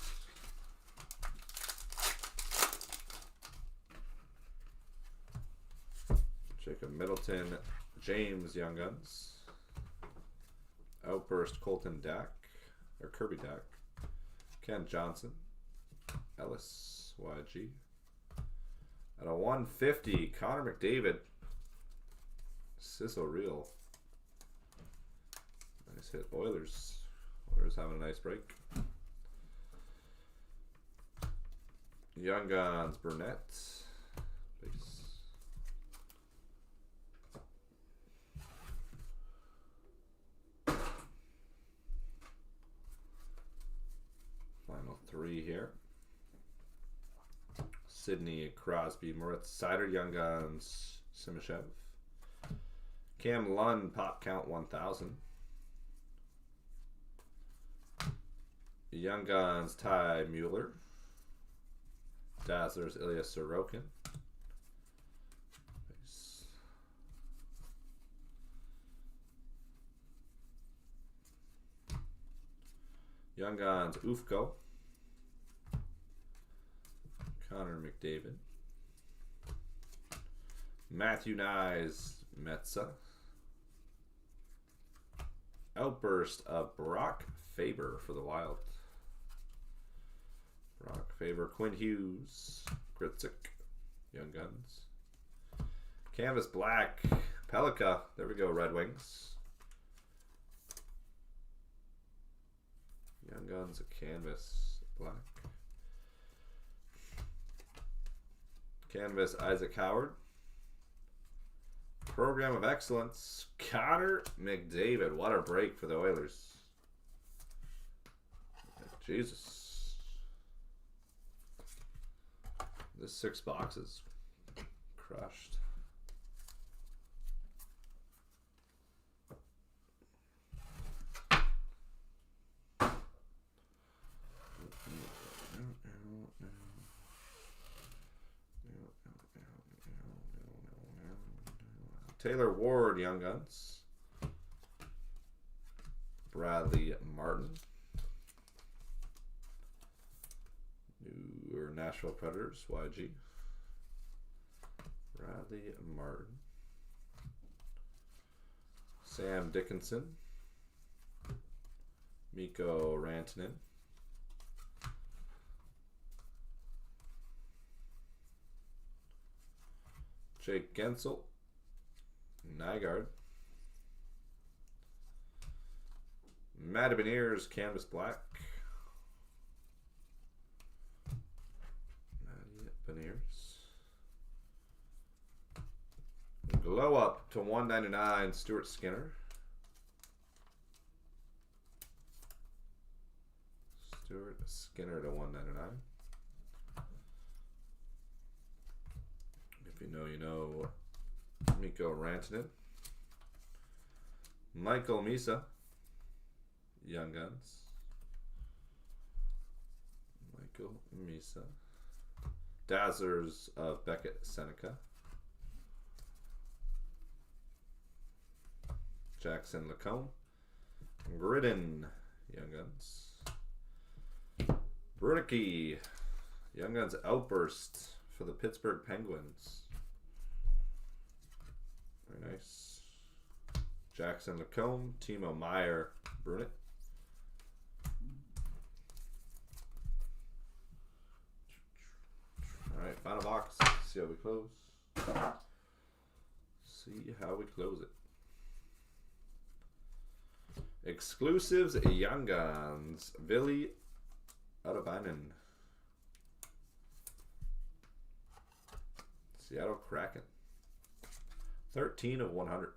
Jacob Middleton, James Young Guns. Outburst Colton Dack, or Kirby Dack. Ken Johnson, Ellis, YG. At a 150, Connor McDavid, Sizzle Reel. Nice hit, Oilers. Oilers having a nice break. Young Guns, Burnett. Base. Final three here. Sidney Crosby, Moritz Sider, Young Guns, Simashev. Cam Lund, Pop Count 1000. Young Guns, Ty Mueller. Dazzlers, Ilya Sorokin. Nice. Young Guns, Ufko. Connor McDavid. Matthew Nyes, Metza. outburst of Brock Faber for the Wild. Brock Faber, Quinn Hughes, Gritzik, Young Guns. Canvas black, Pelika. There we go, Red Wings. Young Guns, a canvas black. Canvas Isaac Howard. Program of Excellence, Connor McDavid. What a break for the Oilers. Jesus. This 6 boxes crushed. Taylor Ward, Young Guns. Bradley Martin. Newer Nashville Predators, YG. Bradley Martin. Sam Dickinson. Mikko Rantanen. Jake Gensel. Nygaard. Matty Beniers, Canvas Black. Matty Beniers. Glow Up to 199, Stuart Skinner. Stuart Skinner to 199. If you know, you know. Mikko Rantanen. Michael Misa. Young Guns. Michael Misa. Dazzlers of Beckett Seneca. Jackson Lacombe. Gridden. Young Guns. Brunicky. Young Guns Outburst for the Pittsburgh Penguins. Very nice. Jackson Lacombe, Timo Meyer, Brunet. Alright, final box. See how we close. See how we close it. Exclusives, Young Guns, Ville Udobainen. Seattle Kraken. 13 of 100.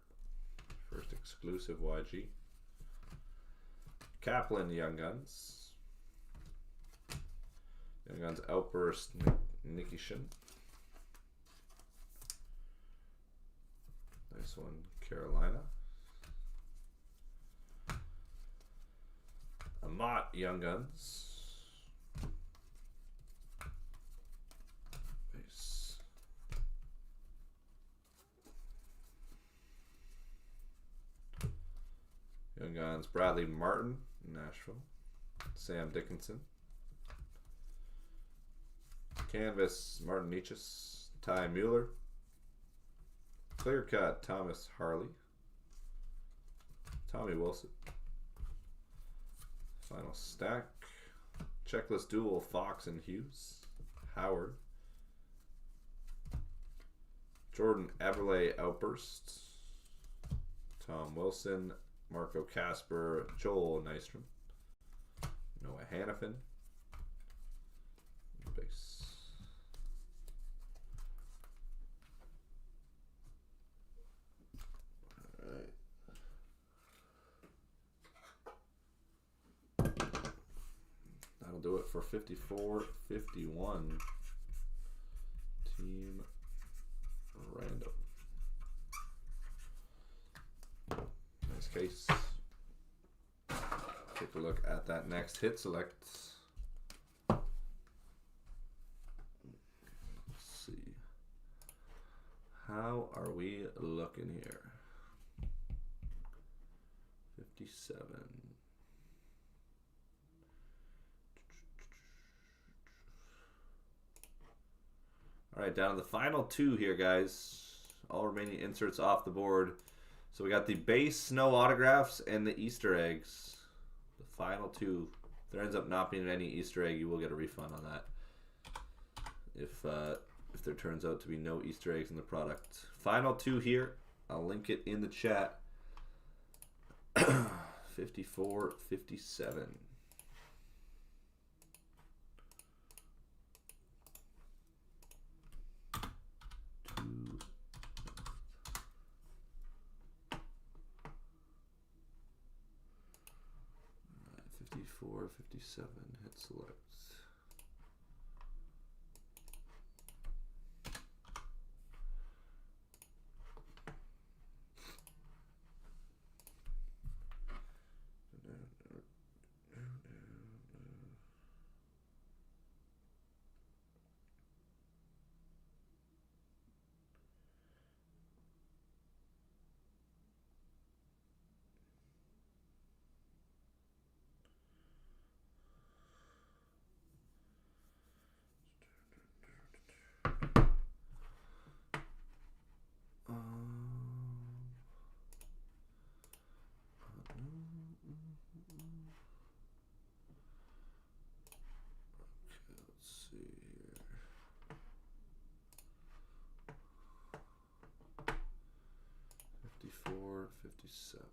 First exclusive YG. Kaplan, Young Guns. Young Guns Outburst, Nikishin. Nice one, Carolina. Amat, Young Guns. Nice. Young Guns, Bradley Martin, Nashville. Sam Dickinson. Canvas, Martin Nietzsche's. Ty Mueller. Clear Cut, Thomas Harley. Tommy Wilson. Final stack. Checklist Duel, Fox and Hughes. Howard. Jordan Eberle Outburst. Tom Wilson. Marco Casper. Joel Nystrom. Noah Hannafin. Base. That'll do it for 54-51. Team Random. Nice case. Take a look at that next hit select. Let's see. How are we looking here? 57. All right, down to the final two here, guys. All remaining inserts off the board. So we got the base snow autographs and the Easter eggs. The final two. If there ends up not being any Easter egg, you will get a refund on that. If there turns out to be no Easter eggs in the product. Final two here. I'll link it in the chat. 54, 57. Two. 54, 57. Hit select. Let's see here. 54, 57.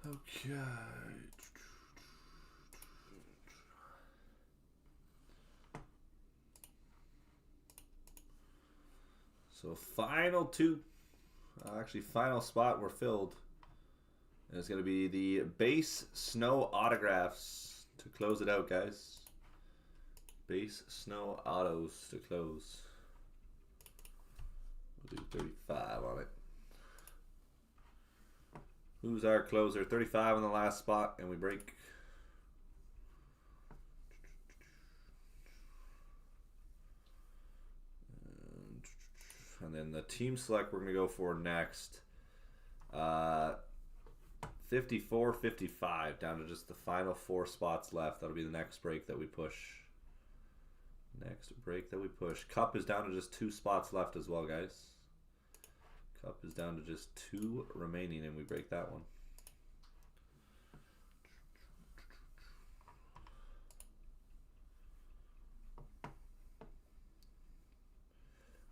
Okay. So final two, actually final spot were filled. And it's going to be the base snow autographs to close it out, guys. Base snow autos to close. We'll do 35 on it. Who's our closer? 35 on the last spot, and we break. And then the team select we're going to go for next. 54, 55, down to just the final 4 spots left. That'll be the next break that we push. Next break that we push. Cup is down to just 2 spots left as well, guys. Cup is down to just 2 remaining, and we break that one.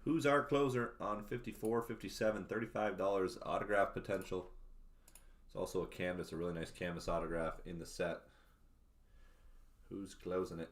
Who's our closer on 54, 57, $35 autograph potential? It's also a canvas, a really nice canvas autograph in the set. Who's closing it?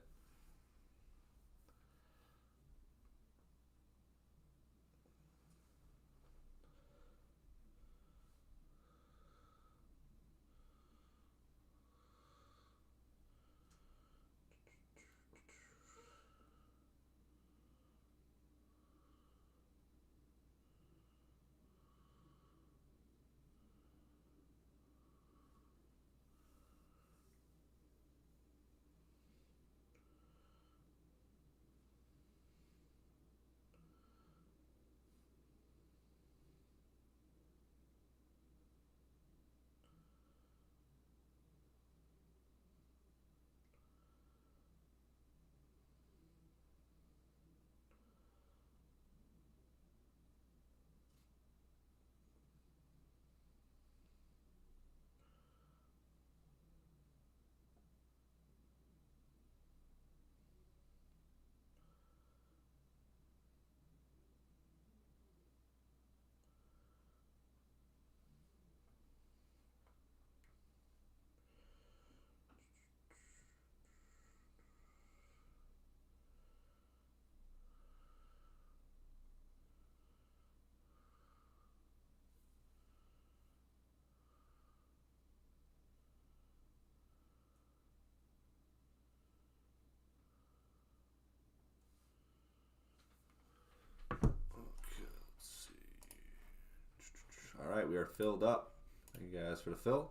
right, we are filled up. Thank you guys for the fill.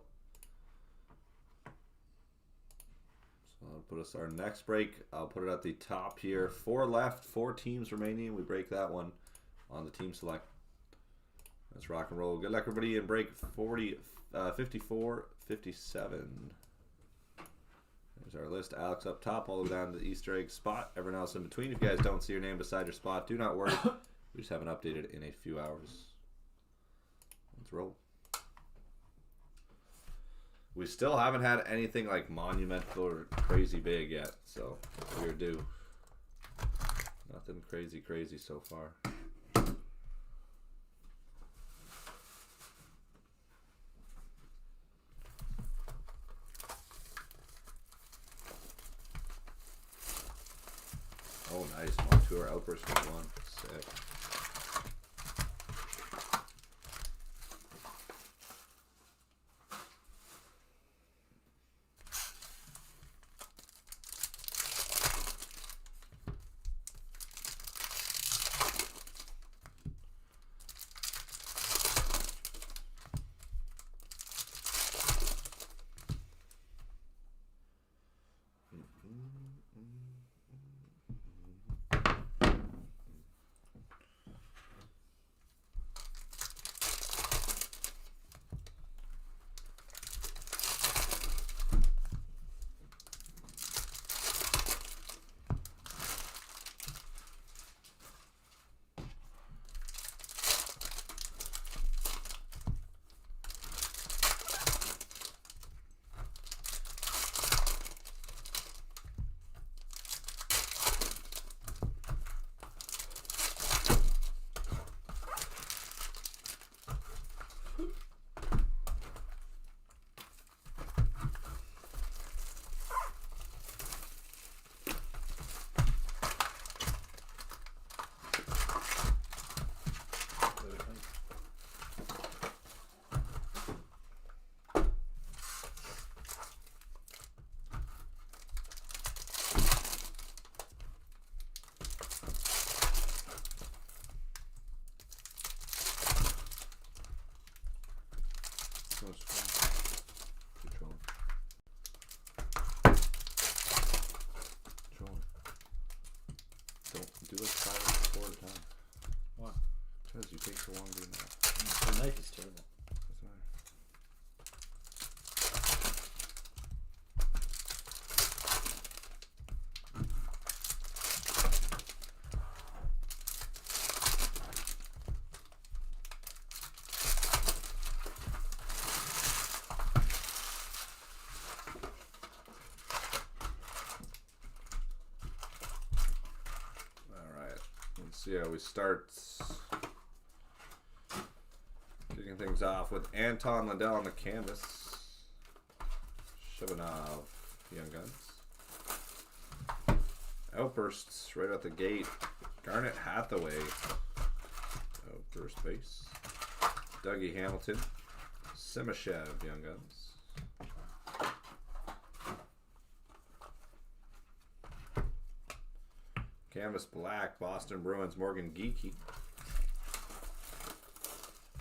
So I'll put us our next break. I'll put it at the top here. 4 left, 4 teams remaining. We break that one on the team select. Let's rock and roll. Good luck, everybody, in break 54, 57. There's our list. Alex up top, all the way down to the Easter egg spot. Everyone else in between. If you guys don't see your name beside your spot, do not worry. We just haven't updated in a few hours. Let's roll. We still haven't had anything like monumental or crazy big yet, so we're due. Nothing crazy so far. Oh, nice. Montour Outburst for 1. Sick. Don't do like 5 or 4 at a time. Why? Because you take so long doing that. The knife is terrible. Doesn't matter. See how we start. Kicking things off with Anton Lundell on the canvas. Shabanov, Young Guns. Outbursts right out the gate. Garnet Hathaway. Outburst base. Dougie Hamilton. Simashev, Young Guns. Canvas Black, Boston Bruins, Morgan Geekie.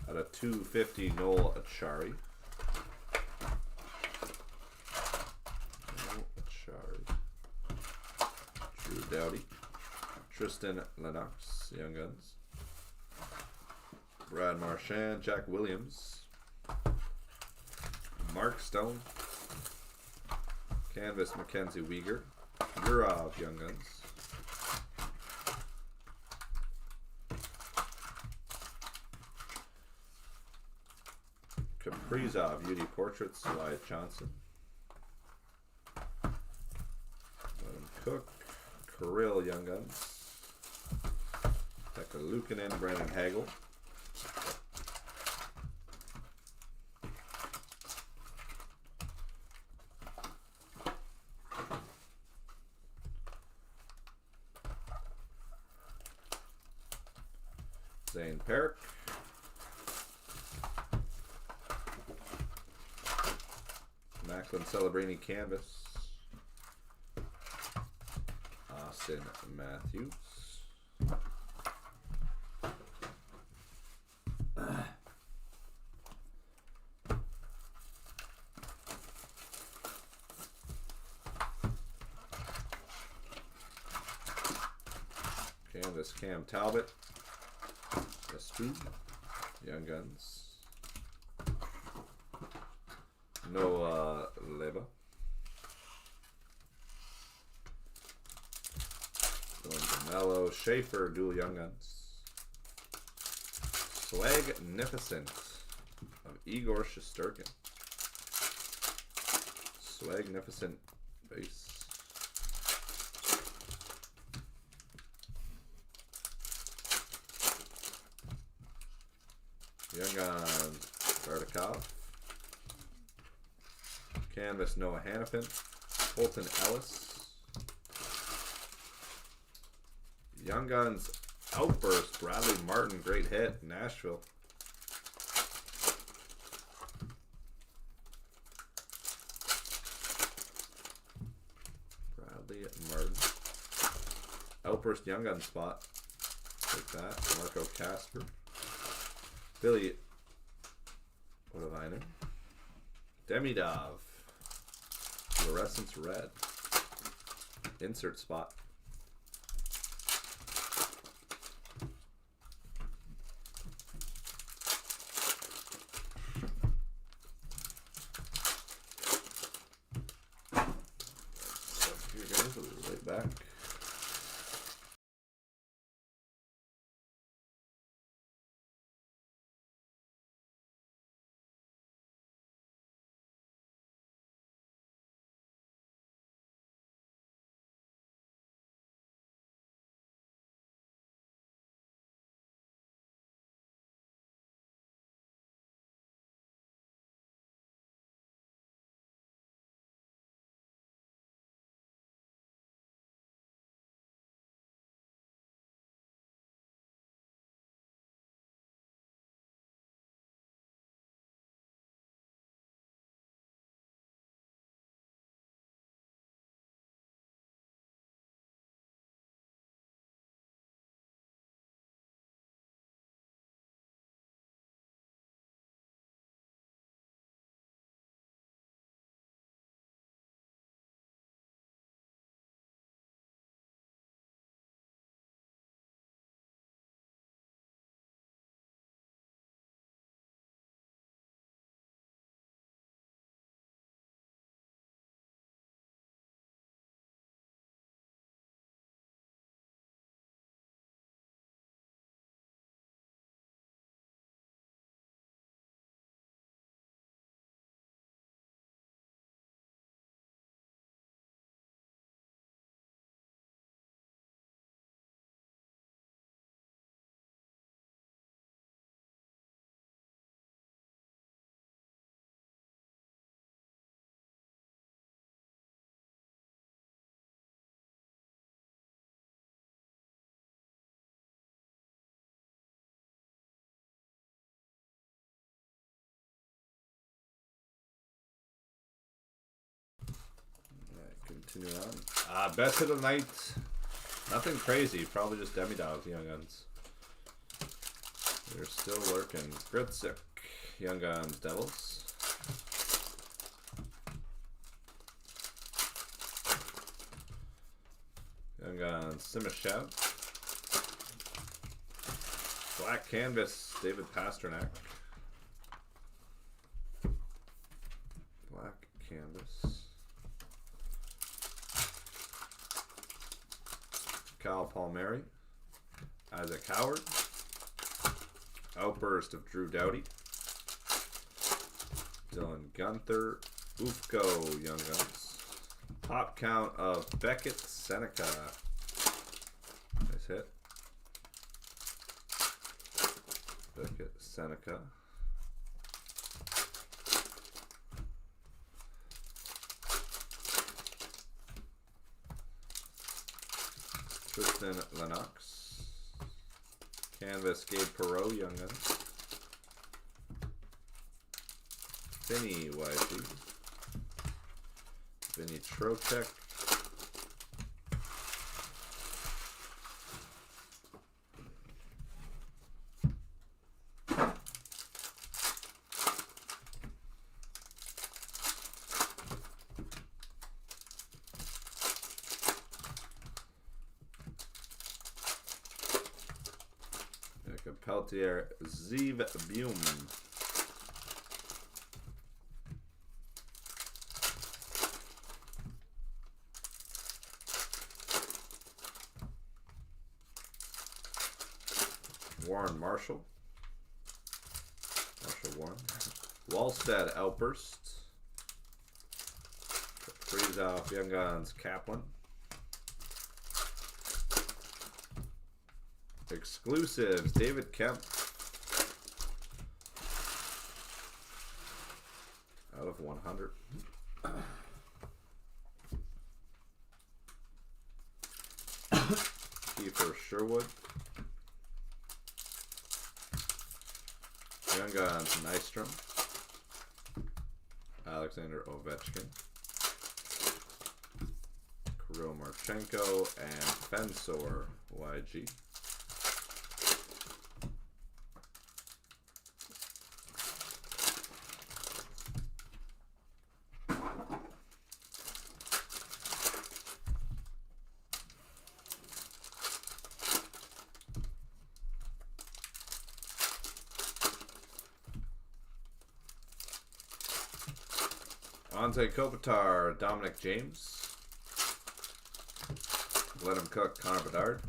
At a 250, Noel Achari. Drew Doughty. Tristan Lennox, Young Guns. Brad Marchand, Jack Williams. Mark Stone. Canvas Mackenzie Weegar. Gurov, Young Guns. Kaprizov, Beauty Portraits, Wyatt Johnson. Adam Cook, Kirill, Young Guns. Pekka Luukkonen, Brandon Hagel. Zane Perrick. Macklin Celebrini Canvas. Austin Matthews. Canvas Cam Talbot. S2. Young Guns. Noah Leba. Mello Schaefer, dual Young Guns. Swagnificent of Igor Shesterkin. Swagnificent base. Young Guns, Bardakov. Canvas, Noah Hannafin. Colton Ellis. Young Guns, Outburst, Bradley Martin, great hit, Nashville. Bradley Martin. Outburst, Young Gun spot. Take that. Marco Casper. Billy, what have I know? Demidov. Fluorescence Red. Insert spot. Here goes, we'll be right back. Continue on. Best hit of the night. Nothing crazy. Probably just Demidov, Young Guns. They're still lurking. Gritzik, Young Guns, Devils. Young Guns, Simashev. Black Canvas, David Pasternak. Black Canvas. Kyle Palmieri, Isaac Howard, Outburst of Drew Doughty, Dylan Gunther, Ufko Young Guns, Pop count of Beckett Seneca, nice hit, Beckett Seneca. Tristan Lennox. Canvas, Gabe Perreault, Young Guns. Vinny YG. Vinny Trocheck. Peltier, Zeev Bume. Warren Marshall. Warren. Wallstead Outburst. Freeze off Young Guns Kaplan. Exclusives David Kemp. Out of 100. Kiefer Sherwood. Young Guns Nystrom. Alexander Ovechkin. Kirill Marchenko and Fensor YG. Ante Kopitar, Dominic James. Let him cook, Connor Bedard.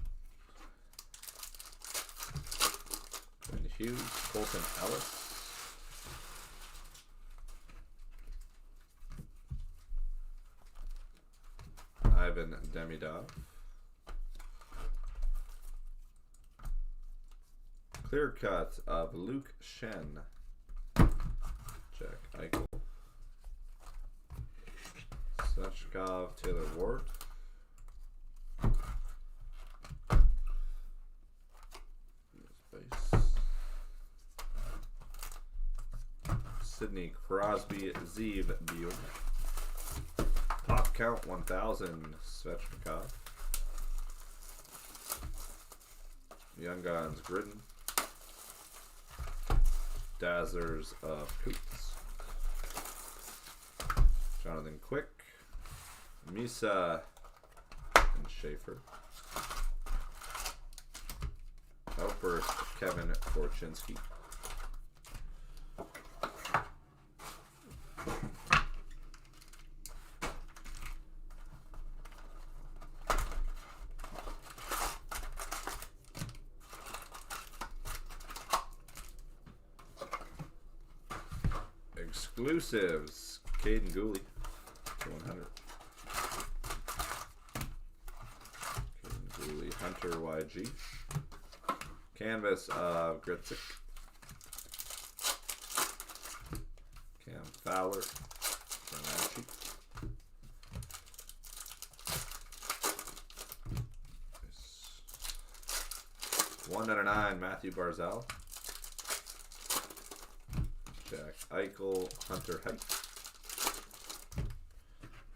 Quinn Hughes, Colton Ellis. Ivan Demidov. Clear cut of Luke Shen. Jack Eichel. Svechnikov, Taylor Ward. Base. Sidney Crosby, Zeev Bume. Pop count 1000, Svechnikov. Young Guns Gridden. Dazzlers of Coots. Jonathan Quick. Misa and Schaefer. Outburst Kevin Korchinski. Exclusives Caden Gooley to 100. Hunter YG. Canvas of Gritzik. Cam Fowler. Bernacchi. 199 Matthew Barzal. Jack Eichel, Hunter Height.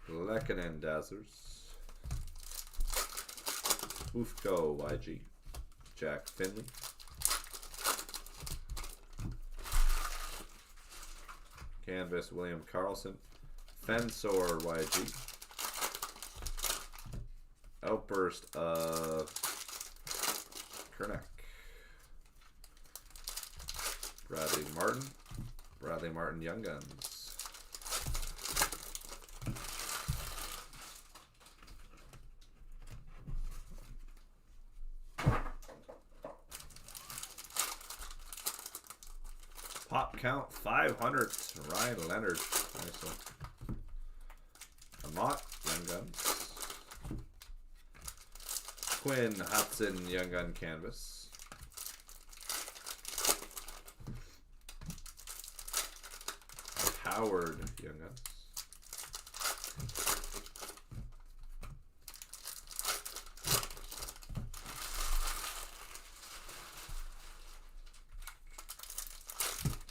Lekanen Dazzlers. Ufko YG. Jack Finley. Canvas William Karlsson. Fensor YG. Outburst of Kernek. Bradley Martin. Bradley Martin Young Guns. Pop count 500. Ryan Leonard. Nice one. Amat Young Guns. Quinn Hudson Young Gun Canvas. Howard Young Guns.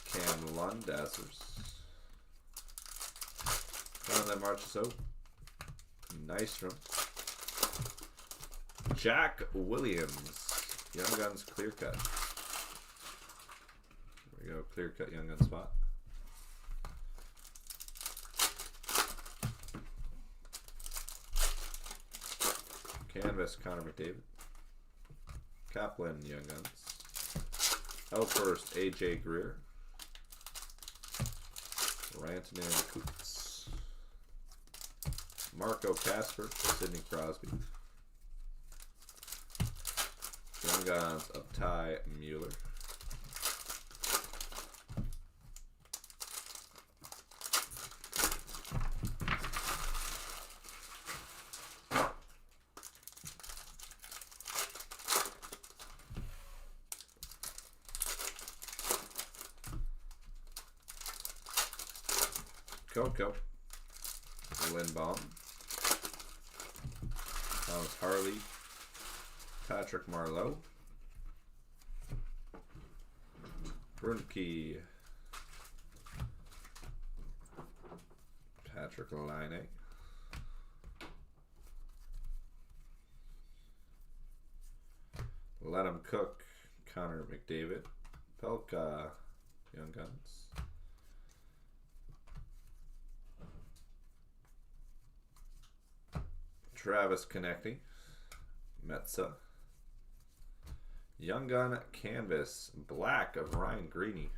Cam Lund Dazzlers. One of them marches out. Nystrom. Jack Williams. Young Guns clear cut. There we go, clear cut Young Gun spot. Canvas Connor McDavid. Kaplan Young Guns. Outburst, AJ Greer. Rantanen Coots. Marco Casper, Sidney Crosby. Young Guns of Ty Mueller. Coco. Lindbaum. Thomas Harley. Patrick Marleau. Brunke. Patrick Laine. Let him cook. Connor McDavid. Pelka. Young Guns. Travis Konechny. Metza. Young Gun Canvas. Black of Ryan Greeny.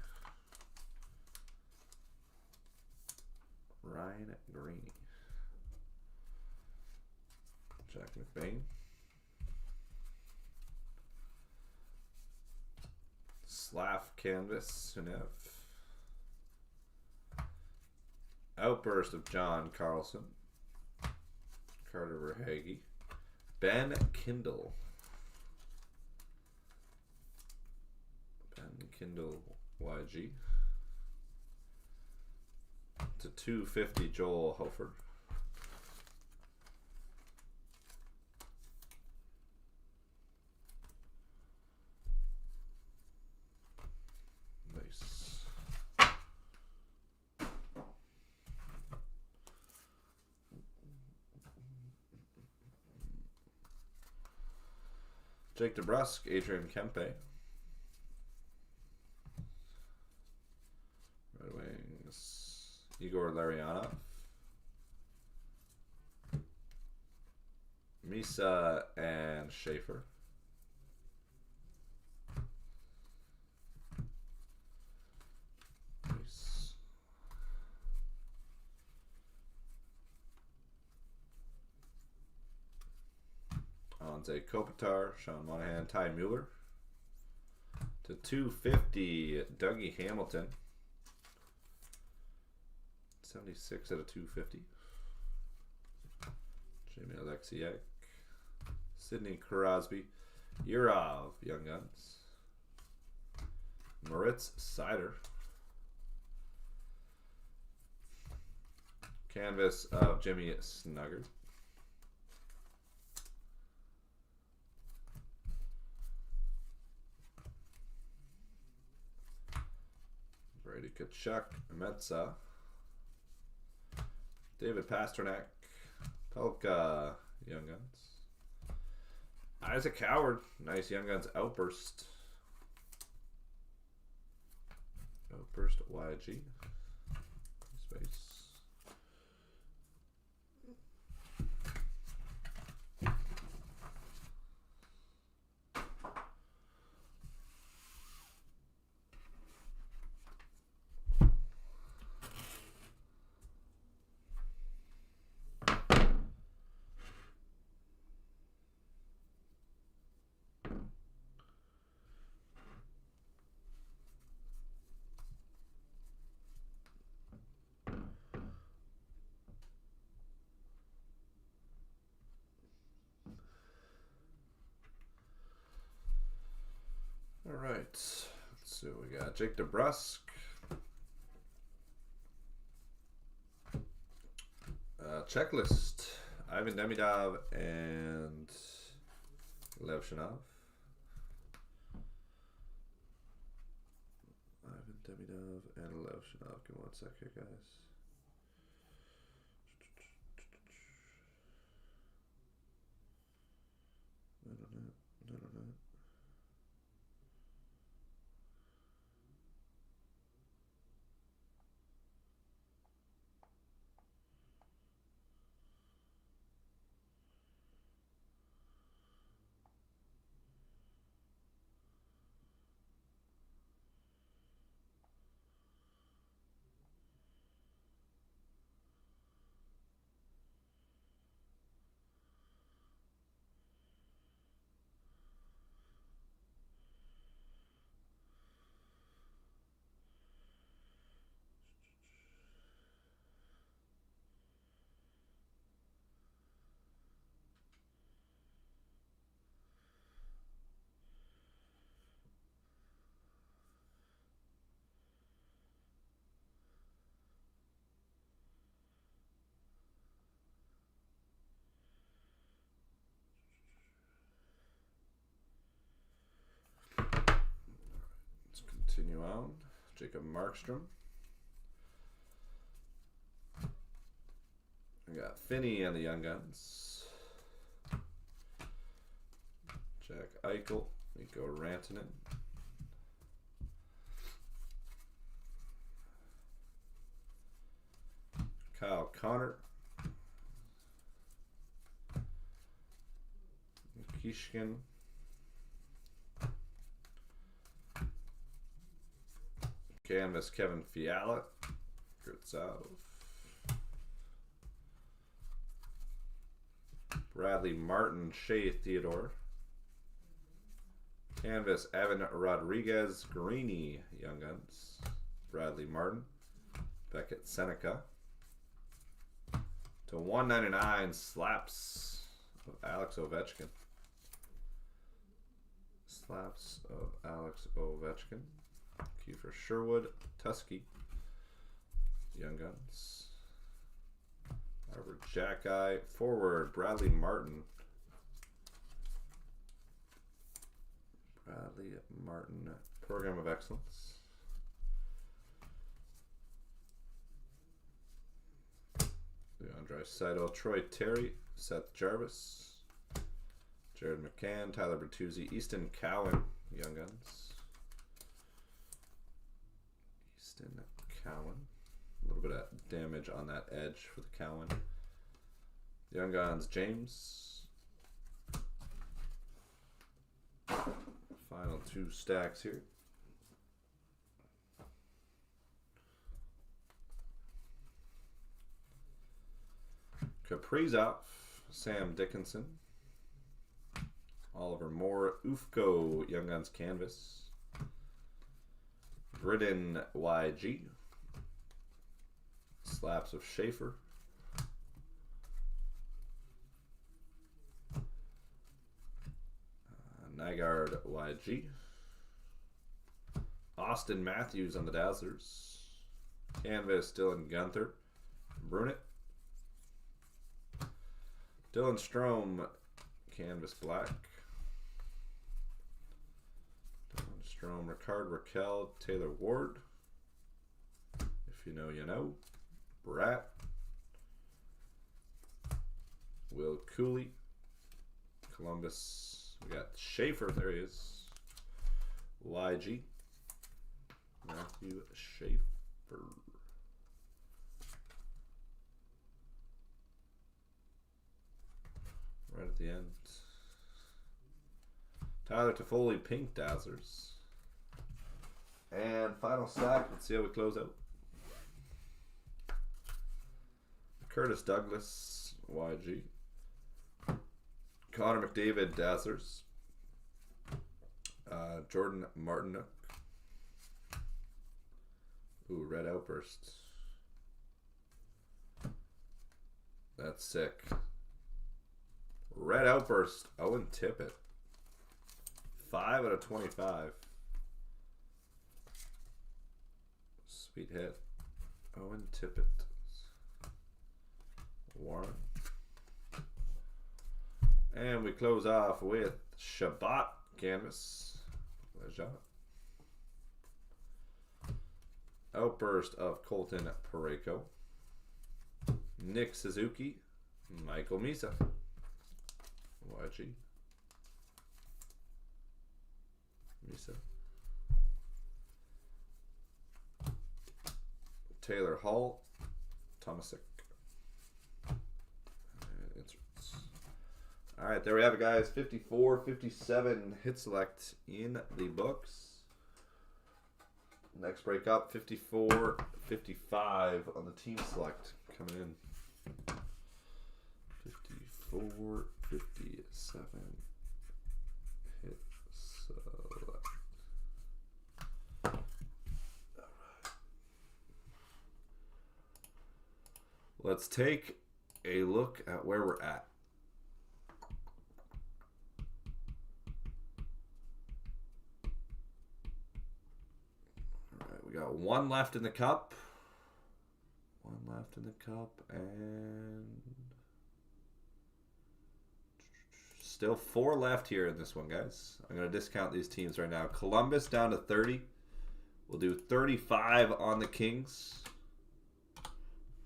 Ryan Greeny. Jack McBain. Slav Canvas. Sunev. Outburst of John Carlson. Carter Verhaeghe. Ben Kindle. Ben Kindle YG. To 250 Joel Hofer. Nice. Jake DeBrusk, Adrian Kempe. Red Wings, Igor Larionov. Misa and Schaefer. Nice. Anze Kopitar, Sean Monahan, Ty Mueller. To 250, Dougie Hamilton. 76 out of 250. Jamie Alexiak. Sidney Crosby. Yurov, Young Guns. Moritz Sider. Canvas of Jimmy Snuggard. Brady Kachuk, Metza. David Pasternak. Pelka, Young Guns. Isaac Howard, nice Young Guns Outburst. Outburst YG. Space. All right, let's see what we got. Jake DeBrusk. Checklist. Ivan Demidov and Lev Shanov. Ivan Demidov and Lev Shanov. Give me one sec here, guys. No. round. Jacob Markstrom. We got Finney and the Young Guns. Jack Eichel. Mikko Rantanen. Kyle Connor. Kishkin. Canvas Kevin Fiala. Kurtzov. Bradley Martin, Shea Theodore. Canvas Evan Rodriguez, Greeny, Young Guns. Bradley Martin. Beckett Seneca. To 199, slaps of Alex Ovechkin. Slaps of Alex Ovechkin. Kiefer Sherwood, Tusky, Young Guns. Robert Jackeye, forward, Bradley Martin. Bradley Martin, Program of Excellence. Leandre Seidel, Troy Terry, Seth Jarvis, Jared McCann, Tyler Bertuzzi, Easton Cowan, Young Guns. Easton Cowan. A little bit of damage on that edge for the Cowan. Young Guns, James. Final 2 stacks here. Kaprizov, Sam Dickinson. Oliver Moore, Ufko, Young Guns Canvas. Britton YG. Slaps of Schaefer. Nygaard YG. Austin Matthews on the Dazzlers. Canvas Dylan Gunther. Brunette. Dylan Strome, Canvas Black. Dylan Strome, Ricard Raquel, Taylor Ward. If you know, you know. Brat. Will Cooley. Columbus. We got Schaefer, there he is. YG. Matthew Schaefer. Right at the end. Tyler Toffoli, Pink Dazzlers. And final stack. Let's see how we close out. Curtis Douglas, YG. Connor McDavid, Dazzlers. Jordan Martinook. Ooh, Red Outburst. That's sick. Red Outburst, Owen Tippett. 5 out of 25. Sweet hit. Owen Tippett. Warren. And we close off with Shabbat Canvas. Lejean. Outburst of Colton Parayko. Nick Suzuki. Michael Misa. YG. Misa. Taylor Hall. Tomasic. All right, there we have it, guys. 54, 57 hit select in the books. Next break up, 54, 55 on the team select coming in. 54, 57 hit select. All right. Let's take a look at where we're at. We got one left in the cup. One left in the cup, and still 4 left here in this one, guys. I'm going to discount these teams right now. Columbus down to 30. We'll do 35 on the Kings.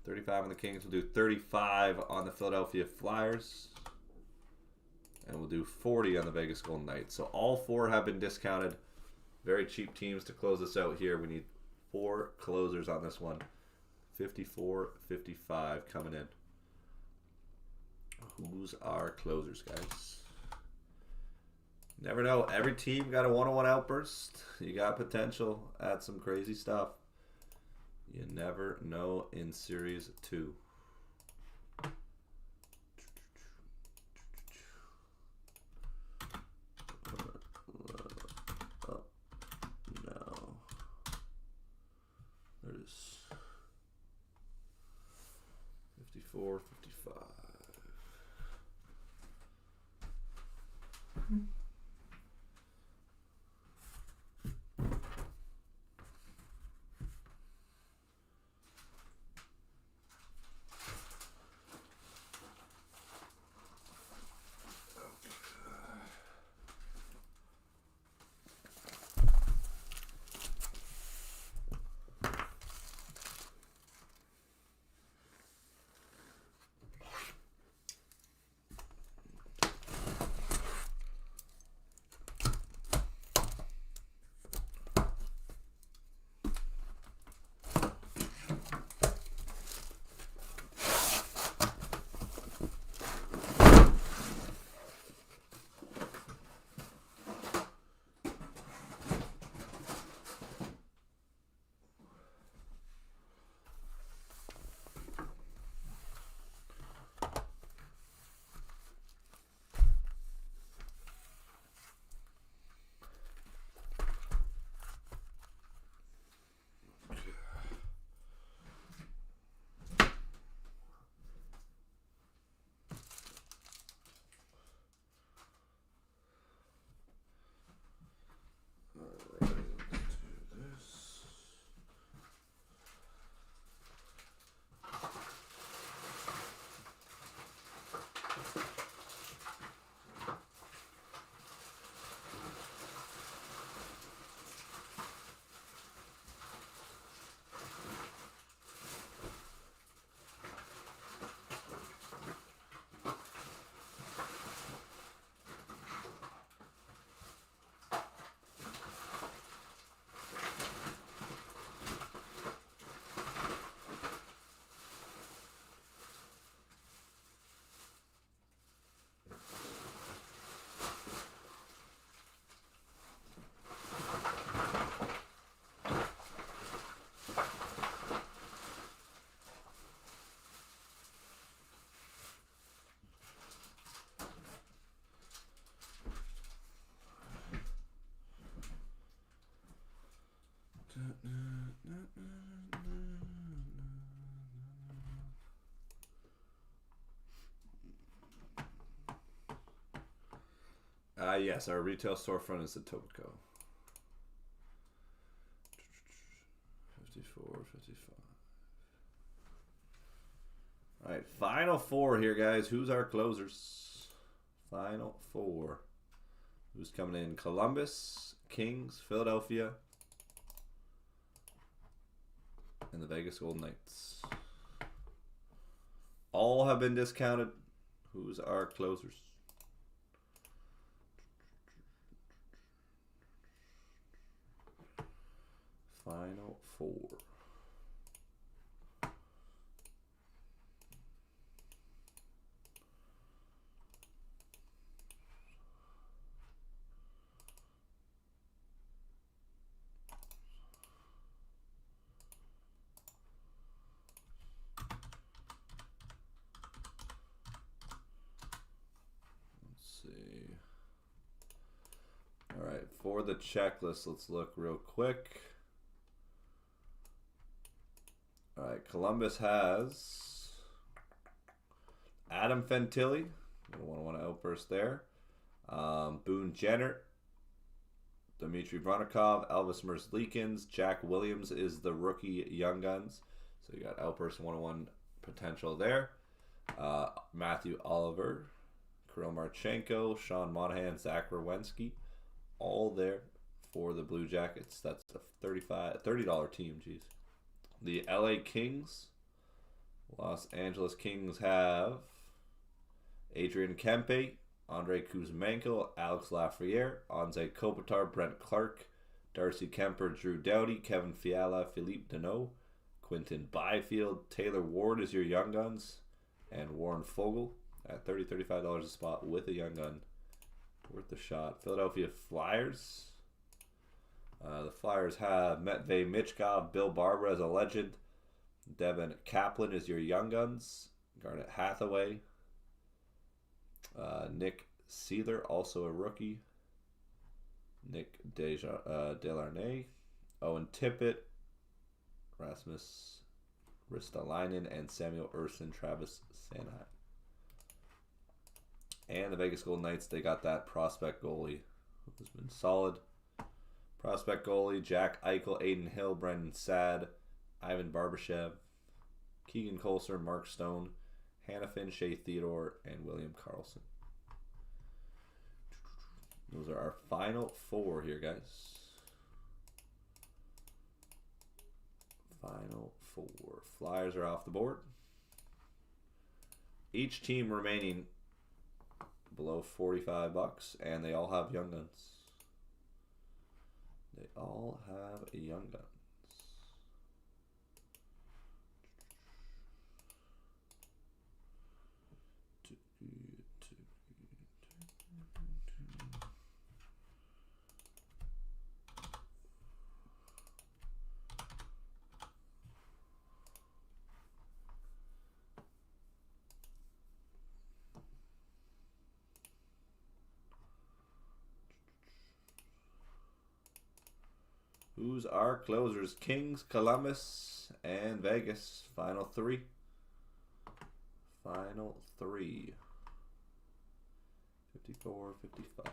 35 on the Kings. We'll do 35 on the Philadelphia Flyers. And we'll do 40 on the Vegas Golden Knights. So all 4 have been discounted. Very cheap teams to close this out here. We need 4 closers on this one. 54, 55 coming in. Who's our closers, guys? Never know. Every team got a 101 outburst. You got potential at some crazy stuff. You never know in Series 2. No. There it is. 54, 55. Yes, our retail storefront is the Topico. 54, 55. All right, final 4 here, guys. Who's our closers? Final 4. Who's coming in? Columbus, Kings, Philadelphia, and the Vegas Golden Knights. All have been discounted. Who's our closers? Final 4. Let's see. All right, for the checklist, let's look real quick. All right, Columbus has Adam Fantilli, 101 outburst there. Boone Jenner, Dmitry Vronnikov, Elvis Merzlikins, Jack Williams is the rookie Young Guns. So you got outburst 101 potential there. Matthew Oliver, Kirill Marchenko, Sean Monahan, Zach Rowensky, all there for the Blue Jackets. That's a $30 team, jeez. The LA Kings. Los Angeles Kings have Adrian Kempe, Andre Kuzmenko, Alex Lafreniere, Anze Kopitar, Brent Clark, Darcy Kemper, Drew Doughty, Kevin Fiala, Philippe Deneau, Quinton Byfield, Taylor Ward is your Young Guns, and Warren Fogle at $35 a spot with a Young Gun. Worth the shot. Philadelphia Flyers. The Flyers have Matvei Michkov, Bill Barber as a legend. Devin Kaplan is your Young Guns. Garnet Hathaway. Nick Seether, also a rookie. Nick Delarnay. Owen Tippett. Rasmus Ristolainen and Samuel Ersson, Travis Sanheim. And the Vegas Golden Knights, they got that prospect goalie who's been solid. Prospect goalie, Jack Eichel, Aiden Hill, Brendan Saad, Ivan Barbashev, Keegan Colser, Mark Stone, Hannafin, Shea Theodore, and William Karlsson. Those are our final 4 here, guys. Final 4. Flyers are off the board. Each team remaining below $45, and they all have Young Guns. They all have a Young Guns. Who's our closers? Kings, Columbus, and Vegas. Final 3. Final 3. 54, 55.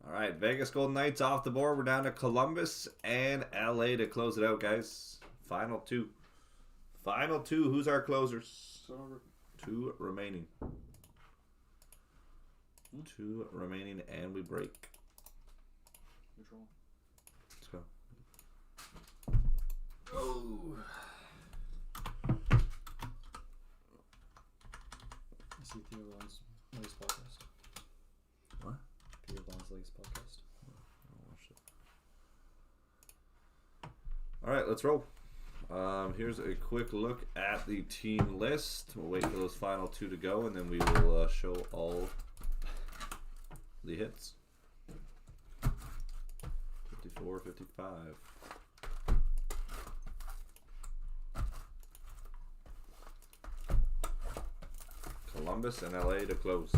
All right, Vegas Golden Knights off the board. We're down to Columbus and LA to close it out, guys. Final 2. Final 2. Who's our closers? 2 remaining. 2 remaining, and we break. Which one? Let's go. Oh. I see Theo Vaughn's latest podcast. What? Theo Vaughn's latest podcast. I'll watch it. All right, let's roll. Here's a quick look at the team list. We'll wait for those final 2 to go, and then we will show all the hits. 54, 55. Columbus and LA to close.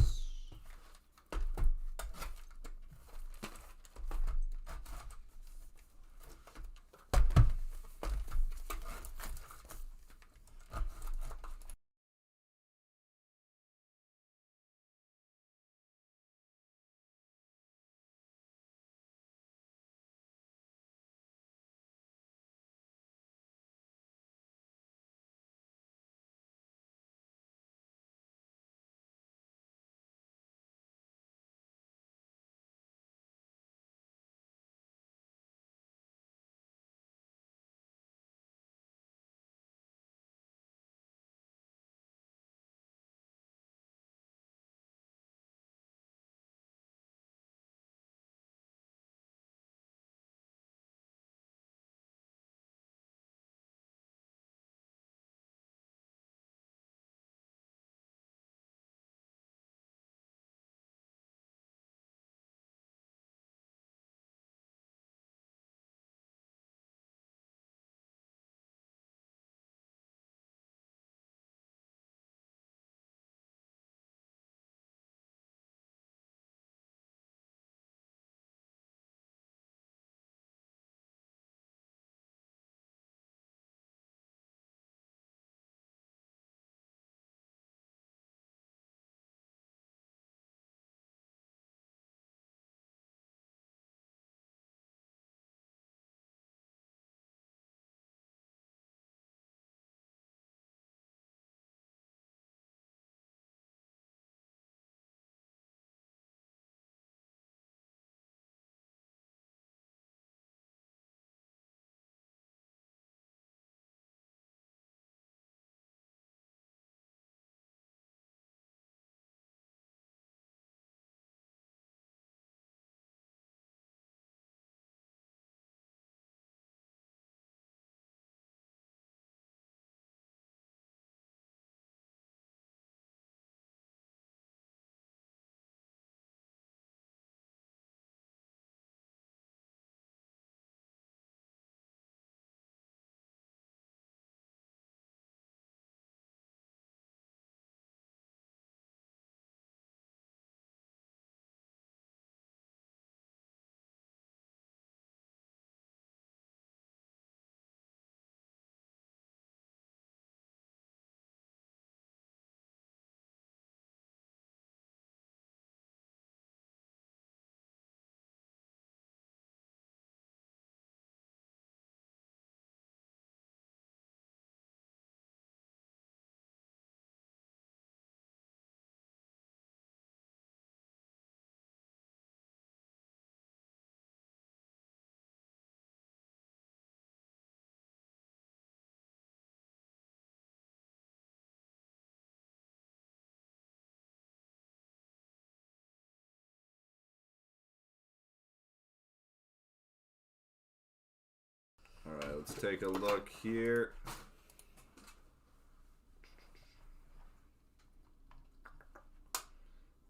All right, let's take a look here.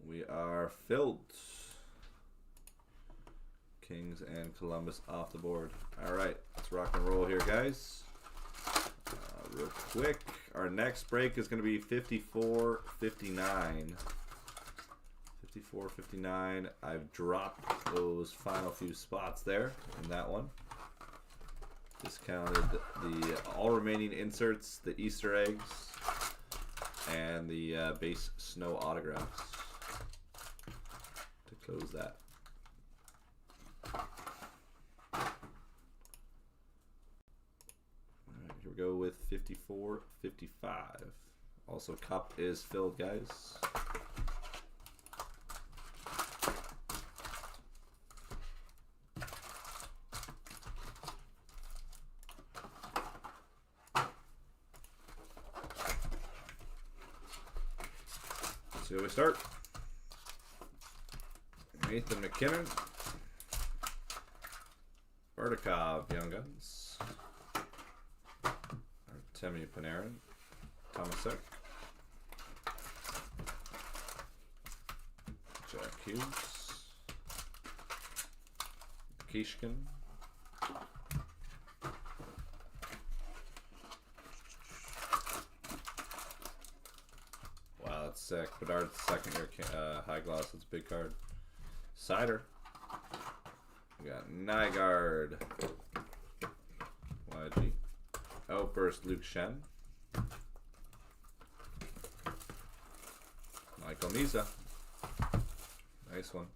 We are filled. Kings and Columbus off the board. All right, let's rock and roll here, guys. Real quick, our next break is going to be 54-59. 54-59. I've dropped those final few spots there in that one. Discounted the all remaining inserts, the Easter eggs, and the base snow autographs to close that. Alright, here we go with 54-55. Also, cup is filled, guys. So we start. Nathan McKinnon. Vertikov, Young Guns. Temi Panarin. Tomasek. Jack Hughes. Kishkin. Wow, that's sick. Bedard's second year high gloss. That's a big card. Cider. We got Nygaard. YG. Outburst Luke Shen. Michael Misa. Nice one.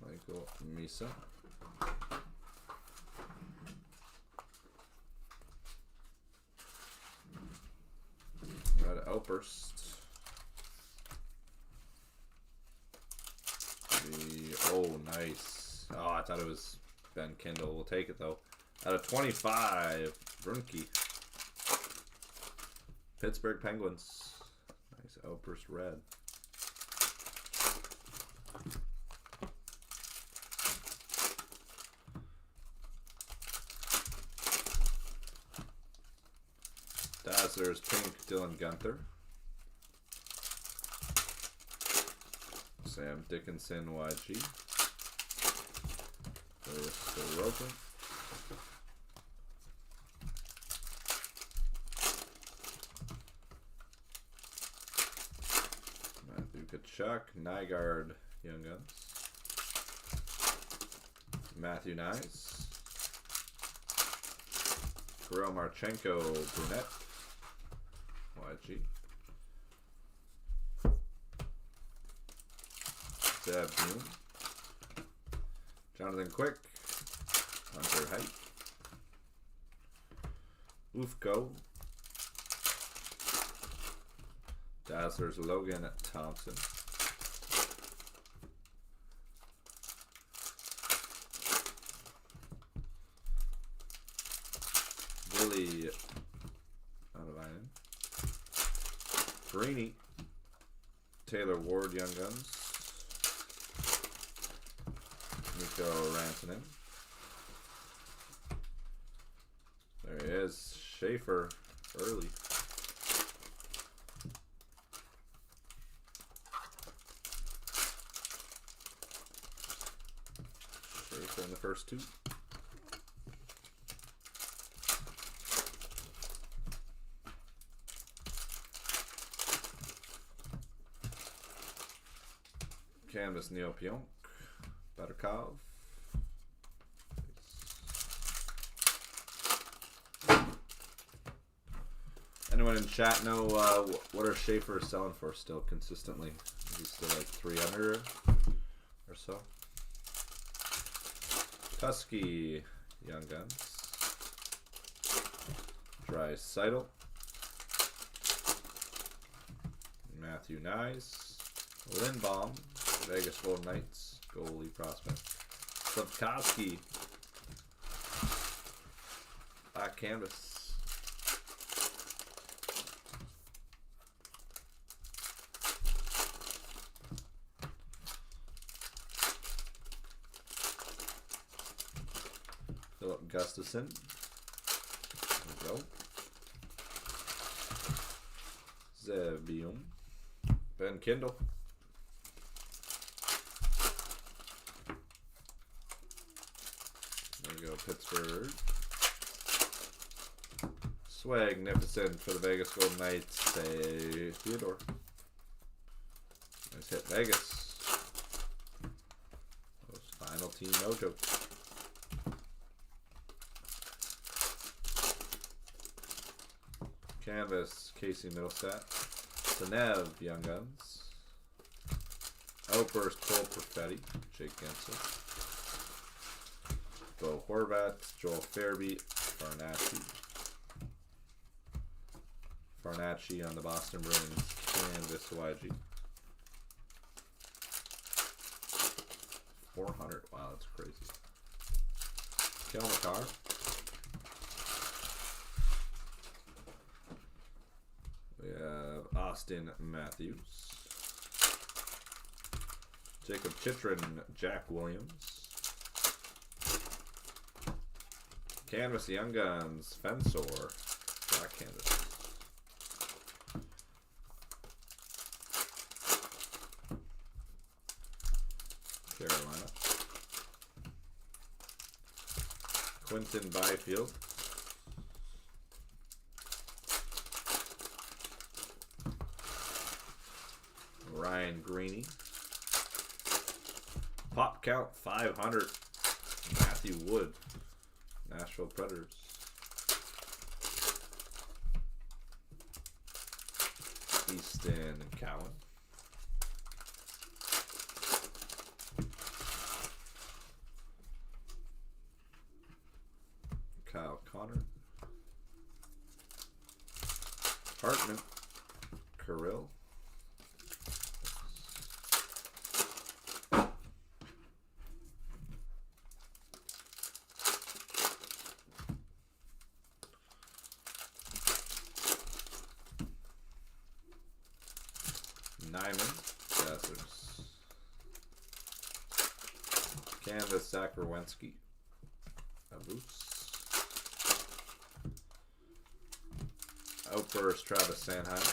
Michael Misa. Got Outburst. Oh, nice. Oh, I thought it was Ben Kindle. We'll take it though. Out of 25, Brunke. Pittsburgh Penguins. Nice Outburst red. Dazzlers pink Dylan Guenther. Sam Dickinson YG. Sorokin. Matthew Tkachuk, Nygaard, Young Guns. Matthew Nyes. Kirill Marchenko, Brunette, YG. Zeb Boone. Jonathan Quick. Hunter Height. Ufko. Dazzlers Logan Thompson. Willie out of Iron. Greeny. Taylor Ward Young Guns. Nico Rantanen. There he is. Schaefer early. Schaefer in the first two. Canvas Neil Pionk. Butterkov. Anyone in chat know what are Schaefer selling for still consistently? He's still like 300 or so. Tusky Young Guns. Draisaitl. Matthew Nyes. Lindbaum. Vegas Golden Knights. Goalie prospect. Slavkovsky. Black canvas. Philip Gustafson. There we go. Zebium. Ben Kindle. There we go, Pittsburgh. Swagnificent for the Vegas Golden Knights. Theodore. Nice hit, Vegas. Those final team mojo. Canvas, Casey Middlestat. Senev, Young Guns. Outburst, Cole Perfetti, Jake Gensel. Bo Horvat, Joel Farabee, Farnacci on the Boston Bruins. Canvas, YG. 400, wow, that's crazy. Kel McCarr. We have Austin Matthews. Jacob Chitrin, Jack Williams. Canvas Young Guns, Fensor, black canvas. Carolina. Quinton Byfield. Ryan Greeny. Pop count 500. Matthew Wood. Nashville Predators. Easton and Cowan. Kyle Connor. Hartman. Kirill. Nyman, Dazzlers. Canvas, Zakrowski. Avus. Outburst, Travis Sanheim.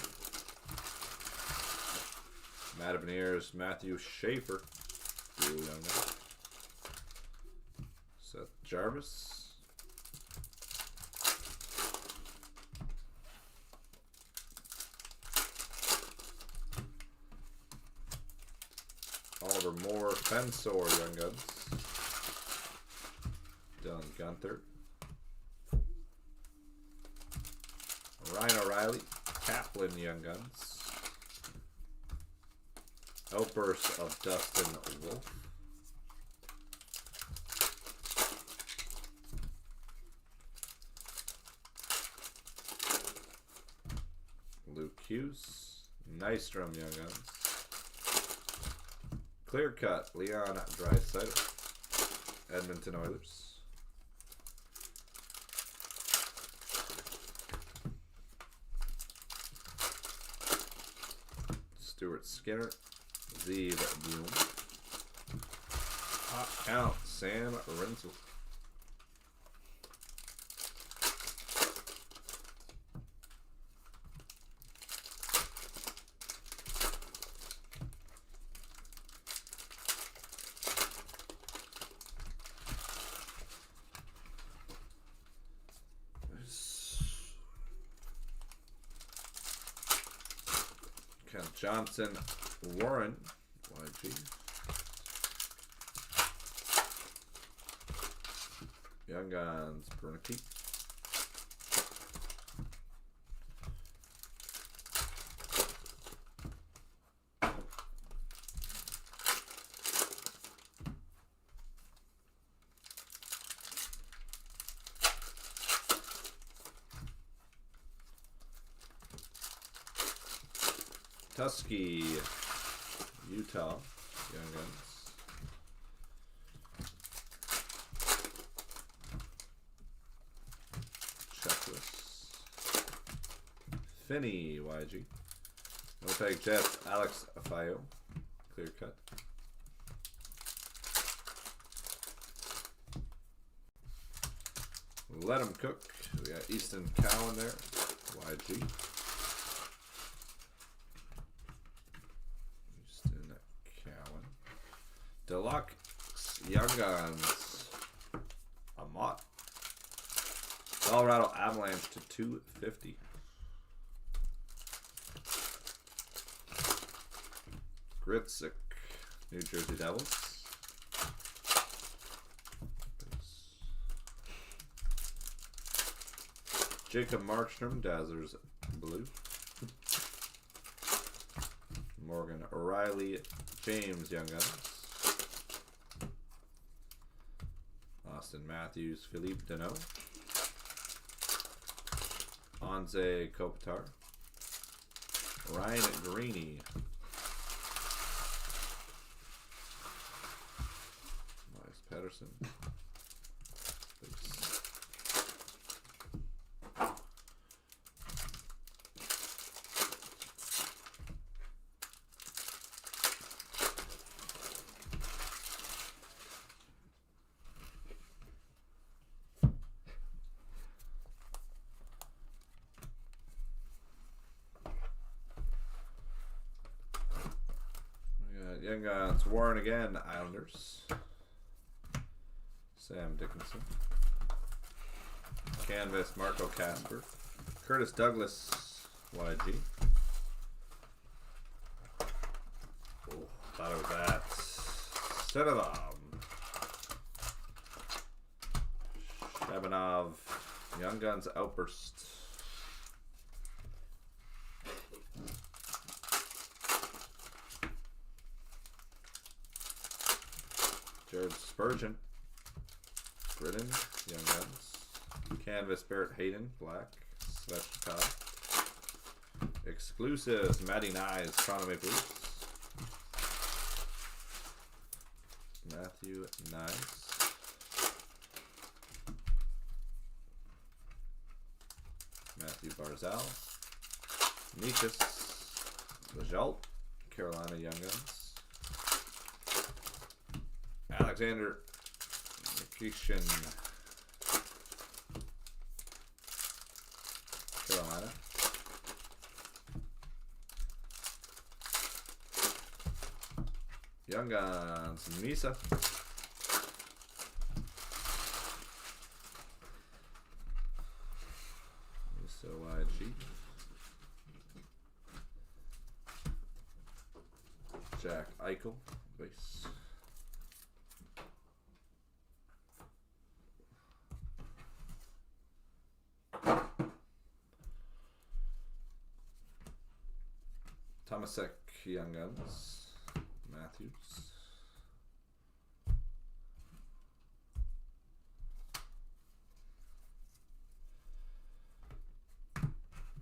Mataveneers, Matthew Schaefer. Seth Jarvis. Oliver Moore, Fensor, Young Guns. Dylan Gunther. Ryan O'Reilly, Kaplan, Young Guns. Outburst of Dustin Wolf. Luke Hughes, Nystrom, Young Guns. Clear cut, Leon Draisaitl, Edmonton Oilers. Stuart Skinner, Zeev Bloom. Hot count, Sam Renzel. Kent Johnson, Warren, YG. Young Guns, Bernicky. Tusky, Utah, Young Guns. Checklist. Finney, YG. Winnipeg Jets, Alex Afayo, clear cut. Let him cook. We got Easton Cowan there, YG. Deluxe Young Guns, Amat. Colorado Avalanche to 250. Gritzik, New Jersey Devils. Jacob Markstrom, Dazzlers Blue. Morgan O'Reilly, James Young Guns. Austin Matthews, Philippe Deneau. Anze Kopitar. Ryan Greeny. Miles Patterson. Young Guns, Warren again, Islanders. Sam Dickinson. Canvas, Marco Casper. Curtis Douglas, YG. Oh, thought it was that. Sedov. Shabanov, Young Guns, Outburst. Jared Spurgeon. Britain, Young Guns. Canvas, Barrett Hayden, Black. Svechnikov. Exclusives, Matty Nyes, Toronto Maple Leafs. Matthew Nyes. Matthew Barzal. Nikas. Legault, Carolina Young Guns. Alexander Nikishin, Carolina. Young Guns, Misa. Misa YG. Jack Eichel, base. Tomasek, Young Guns. Matthews.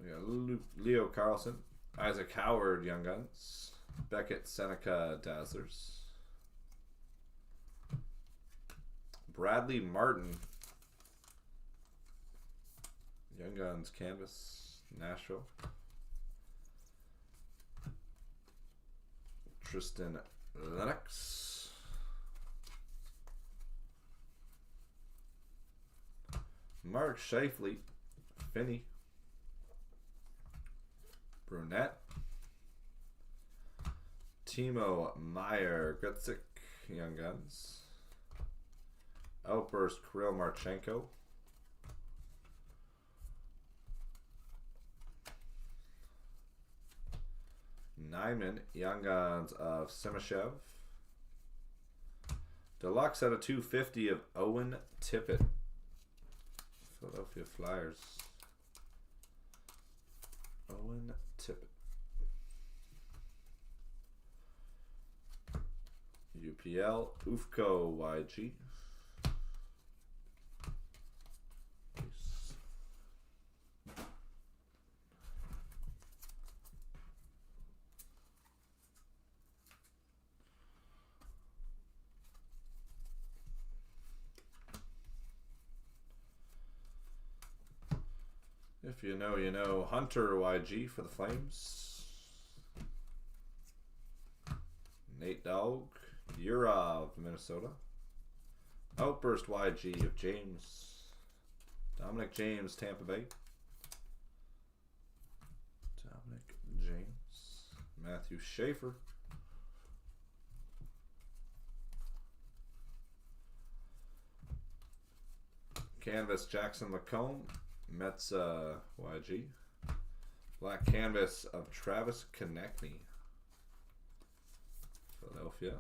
We got Leo Carlson. Isaac Howard, Young Guns. Beckett, Seneca, Dazzlers. Bradley Martin. Young Guns, Canvas, Nashville. Tristan Lennox. Mark Scheifele, Finney. Brunette. Timo Meyer, Gutzik, Young Guns. Outburst, Kirill Marchenko. Nyman, Young Guns of Simashev. Deluxe out of 250 of Owen Tippett. Philadelphia Flyers. Owen Tippett. UPL, Ufko YG. If you know, you know. Hunter YG for the Flames. Nate Dogg. Yurov, Minnesota. Outburst YG of James. Dominic James, Tampa Bay. Dominic James. Matthew Schaefer. Canvas, Jackson Lacombe. Mets YG. Black Canvas of Travis Konechny. Philadelphia.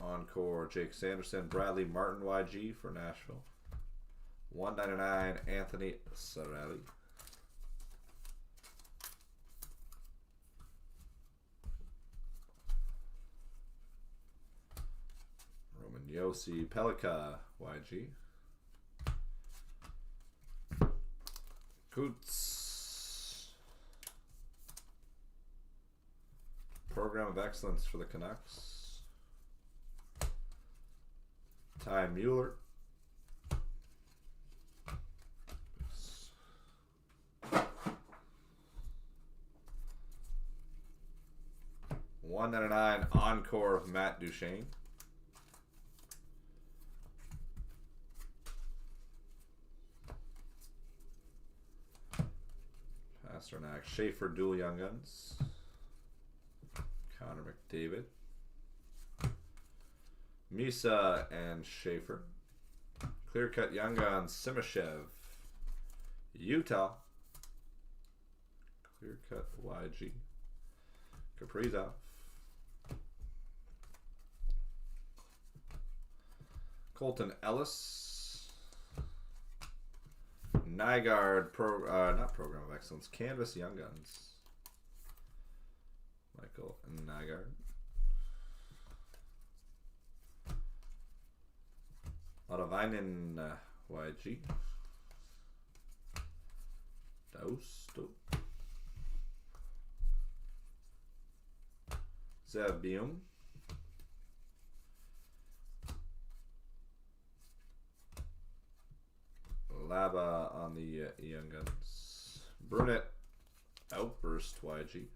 Encore, Jake Sanderson. Bradley Martin YG for Nashville. 199, Anthony Sarelli. Roman Yossi, Pelika YG. Coots. Program of Excellence for the Canucks. Ty Mueller. $1.99 Encore of Matt Duchene. Pasternak, Schaefer, dual Young Guns. David. Misa and Schaefer. Clear cut Young Guns, Simashev. Utah. Clear cut YG. Kaprizov. Colton Ellis. Nygaard, not Program of Excellence. Canvas Young Guns. Michael Nygaard. Otavainen YG. Dausto. Zebium. Laba on the Young Guns. Brunette Outburst YG.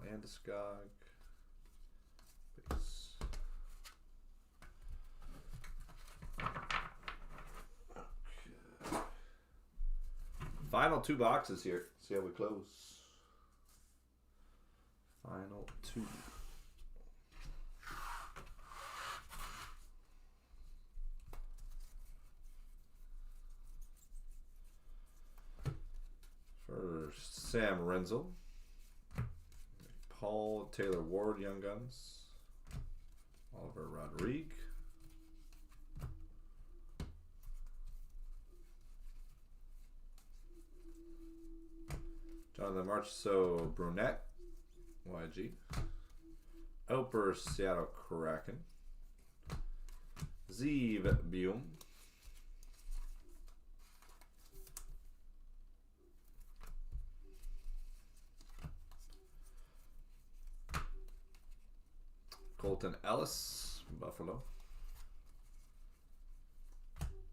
Landeskog. Base. Okay. Final 2 boxes here. See how we close. Final 2. For Sam Renzel. Paul Taylor Ward Young Guns. Oliver Rodrigue. Jonathan Marchessault Brunette YG. Outburst Seattle Kraken. Zeev Buum. Colton Ellis, Buffalo.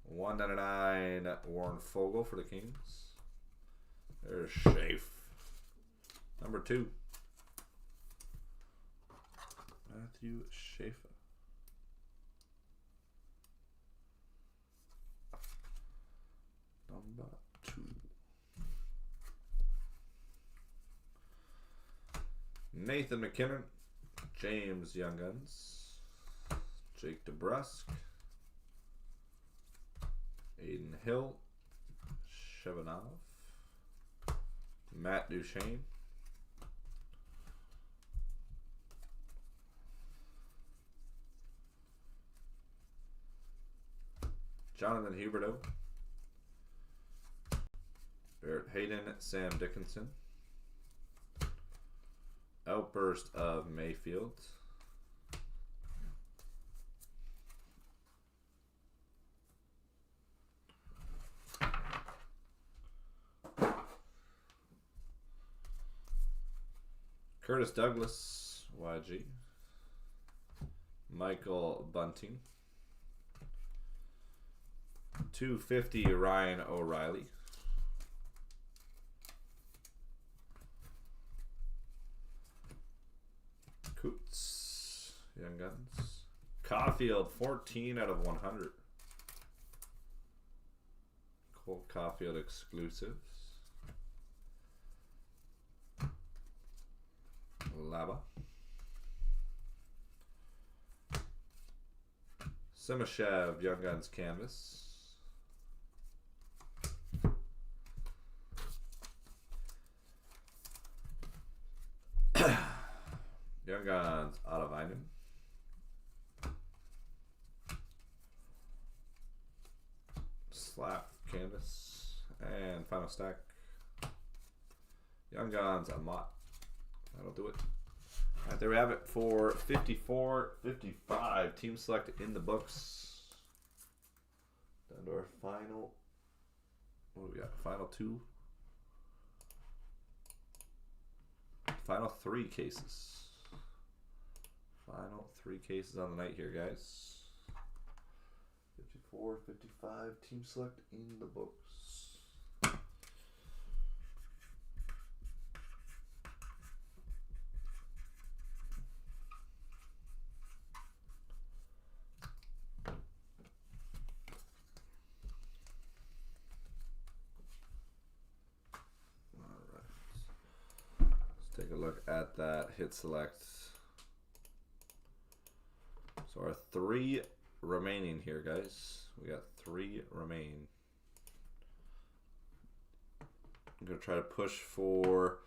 199 Warren Fogle for the Kings. There's Schaefer. Number 2. Matthew Schaefer. Number 2. Nathan McKinnon. James Young Guns. Jake DeBrusk. Aiden Hill. Shevanov. Matt Duchene. Jonathan Huberdeau. Barrett Hayden. Sam Dickinson. Outburst of Mayfield. Curtis Douglas, YG. Michael Bunting. 250 Ryan O'Reilly. Coots, Young Guns. Caulfield, 14 out of 100. Cole Caulfield exclusives. Laba. Simashev, Young Guns canvas. Young Guns Otavainen. Slap canvas. And final stack. Young Guns Amat. That'll do it. Alright, there we have it for 54-55. Team select in the books. Down to our final. What do we got? Final 2. Final 3 cases. Final 3 cases on the night here, guys. 54-55. Team select in the books. get that hit select. So our 3 remaining here, guys. We got 3 remaining. I'm going to try to push for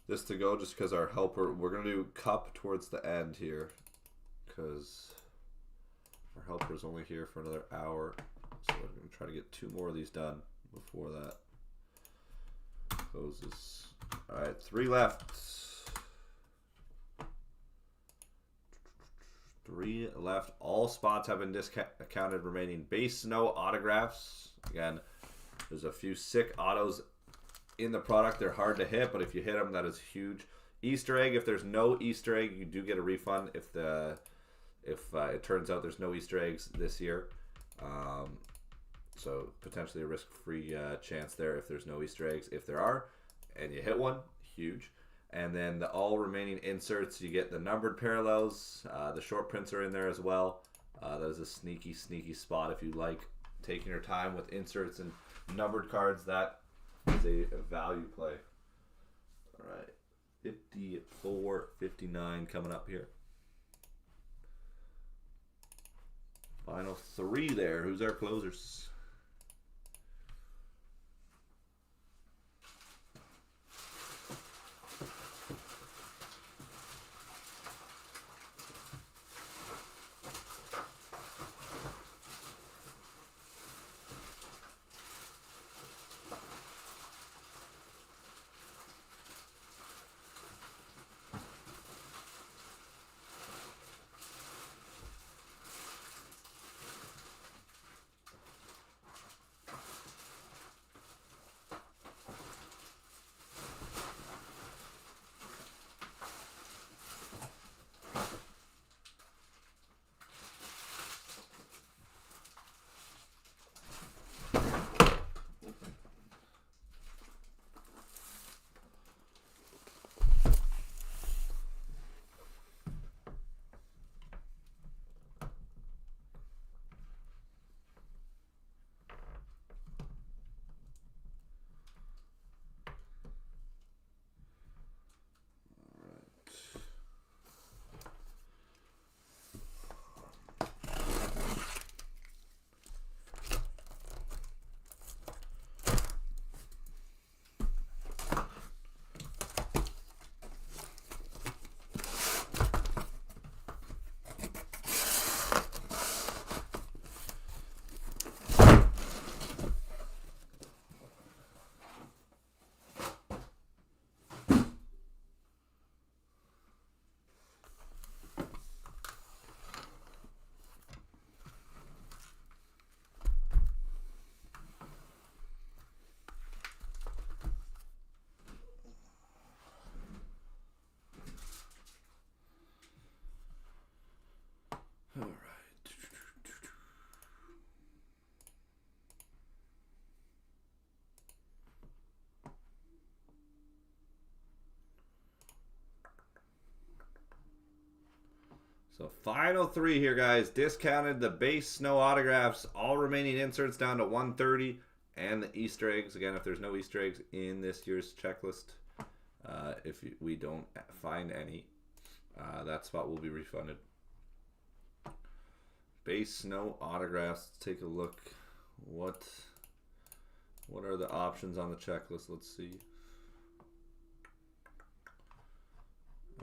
this to go just because our helper, we're going to do cup towards the end here because our helper is only here for another hour. So we're going to try to get 2 more of these done before that closes. All right, 3 left. 3 left. All spots have been discounted remaining. Base snow autographs. Again, there's a few sick autos in the product. They're hard to hit, but if you hit them, that is huge. Easter egg. If there's no Easter egg, you do get a refund. If it turns out there's no Easter eggs this year, so potentially a risk-free chance there if there's no Easter eggs. If there are, and you hit one, huge. And then the all remaining inserts, you get the numbered parallels. The short prints are in there as well. That is a sneaky, sneaky spot if you like taking your time with inserts and numbered cards. That is a value play. All right, 54, 59 coming up here. Final 3 there. Who's our closers? All right. So final 3 here, guys. Discounted the base snow autographs, all remaining inserts down to 130, and the Easter eggs. Again, if there's no Easter eggs in this year's checklist, if we don't find any, that spot will be refunded. Base snow autographs. Let's take a look. What are the options on the checklist? Let's see.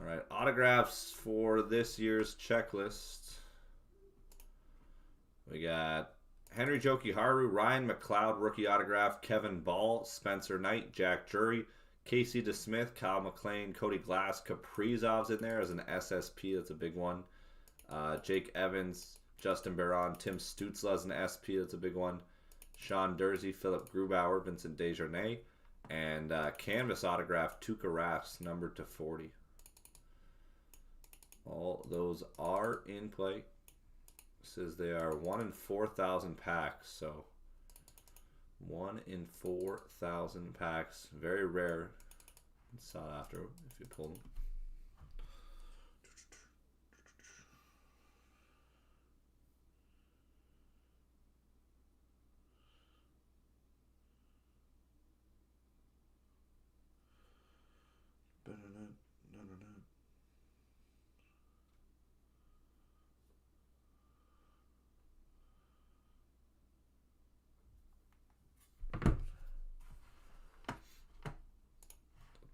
All right, autographs for this year's checklist. We got Henry Jokiharu, Ryan McLeod, rookie autograph, Kevin Ball, Spencer Knight, Jack Drury, Casey DeSmith, Kyle McLean, Cody Glass, Kaprizov's in there as an SSP. That's a big one. Jake Evans, Justin Barron, Tim Stutzla as an SP. That's a big one. Sean Dursey, Philip Grubauer, Vincent Desjardins, and canvas autograph, Tuukka Raffs, numbered to 40. All those are in play. It says they are 1 in 4,000 packs, so 1 in 4,000 packs. Very rare. It's sought after if you pull them.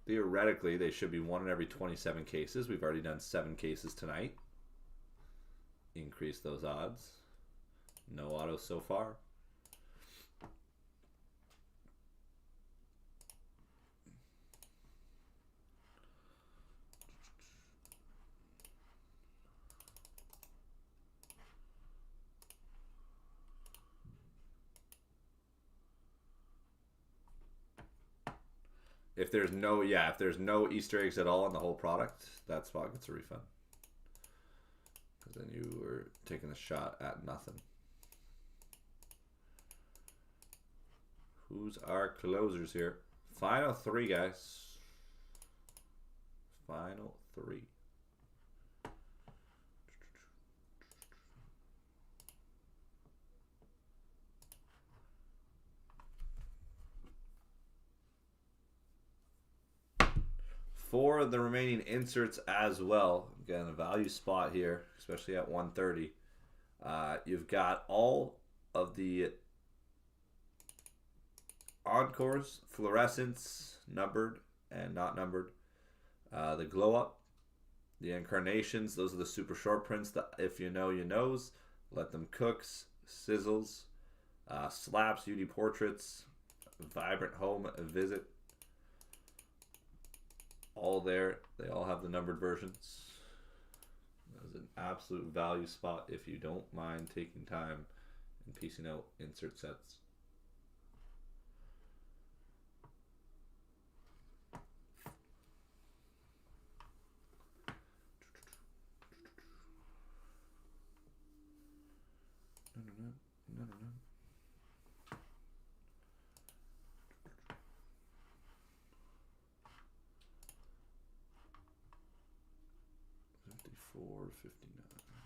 Theoretically, they should be 1 in every 27 cases. We've already done 7 cases tonight. Increase those odds. No autos so far. If there's no Easter eggs at all in the whole product, that spot gets a refund. Because then you were taking a shot at nothing. Who's our closers here? Final 3, guys. Final 3. For the remaining inserts as well, again, a value spot here, especially at 130. You've got all of the encores, fluorescents, numbered and not numbered. The glow up, the incarnations, those are the super short prints. The if you know, you knows. Let them cooks, sizzles, slaps, UD portraits, vibrant home visit. All there. They all have the numbered versions. That is an absolute value spot if you don't mind taking time and piecing out insert sets. No. 54, 59. No.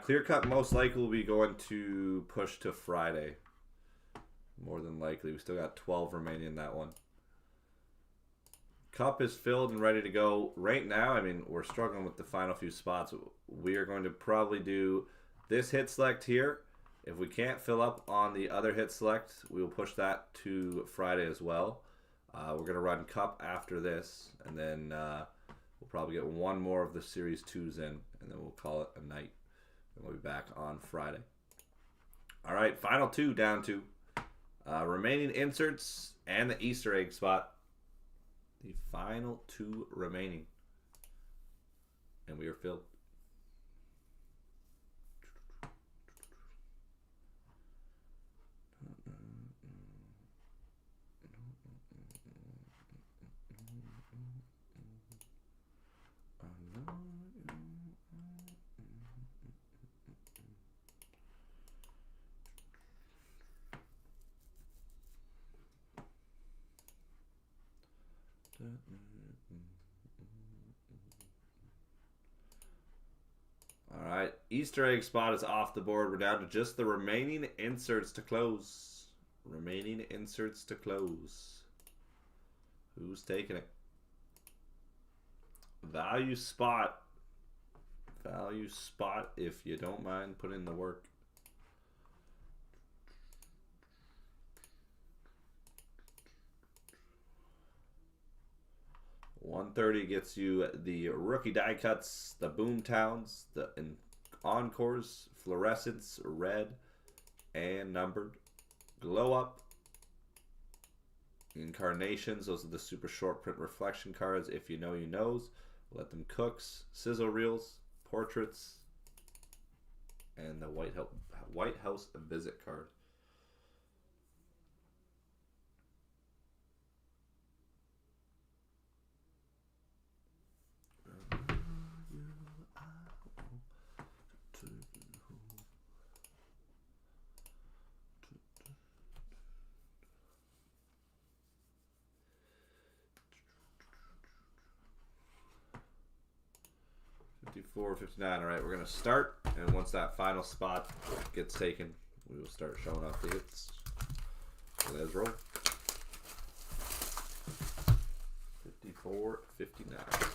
Clear cut most likely will be going to push to Friday. More than likely. We still got 12 remaining in that one. Cup is filled and ready to go. Right now, I mean, we're struggling with the final few spots. We are going to probably do this hit select here. If we can't fill up on the other hit select, we will push that to Friday as well. We're going to run Cup after this, and then we'll probably get one more of the Series 2s in, and then we'll call it a night. And we'll be back on Friday. All right, final 2 down to remaining inserts and the Easter egg spot. The final 2 remaining. And we are filled. Alright, Easter egg spot is off the board. We're down to just the remaining inserts to close. Remaining inserts to close. Who's taking it? Value spot. Value spot if you don't mind putting in the work. $130 gets you the rookie die cuts, the boom towns, the encores, fluorescents, red, and numbered. Glow up, incarnations. Those are the super short print reflection cards. If you know, you knows. Let them cooks, sizzle reels, portraits, and the White House visit card. $54.59. All right, we're gonna start, and once that final spot gets taken, we will start showing off the hits. So let's roll. $54.59.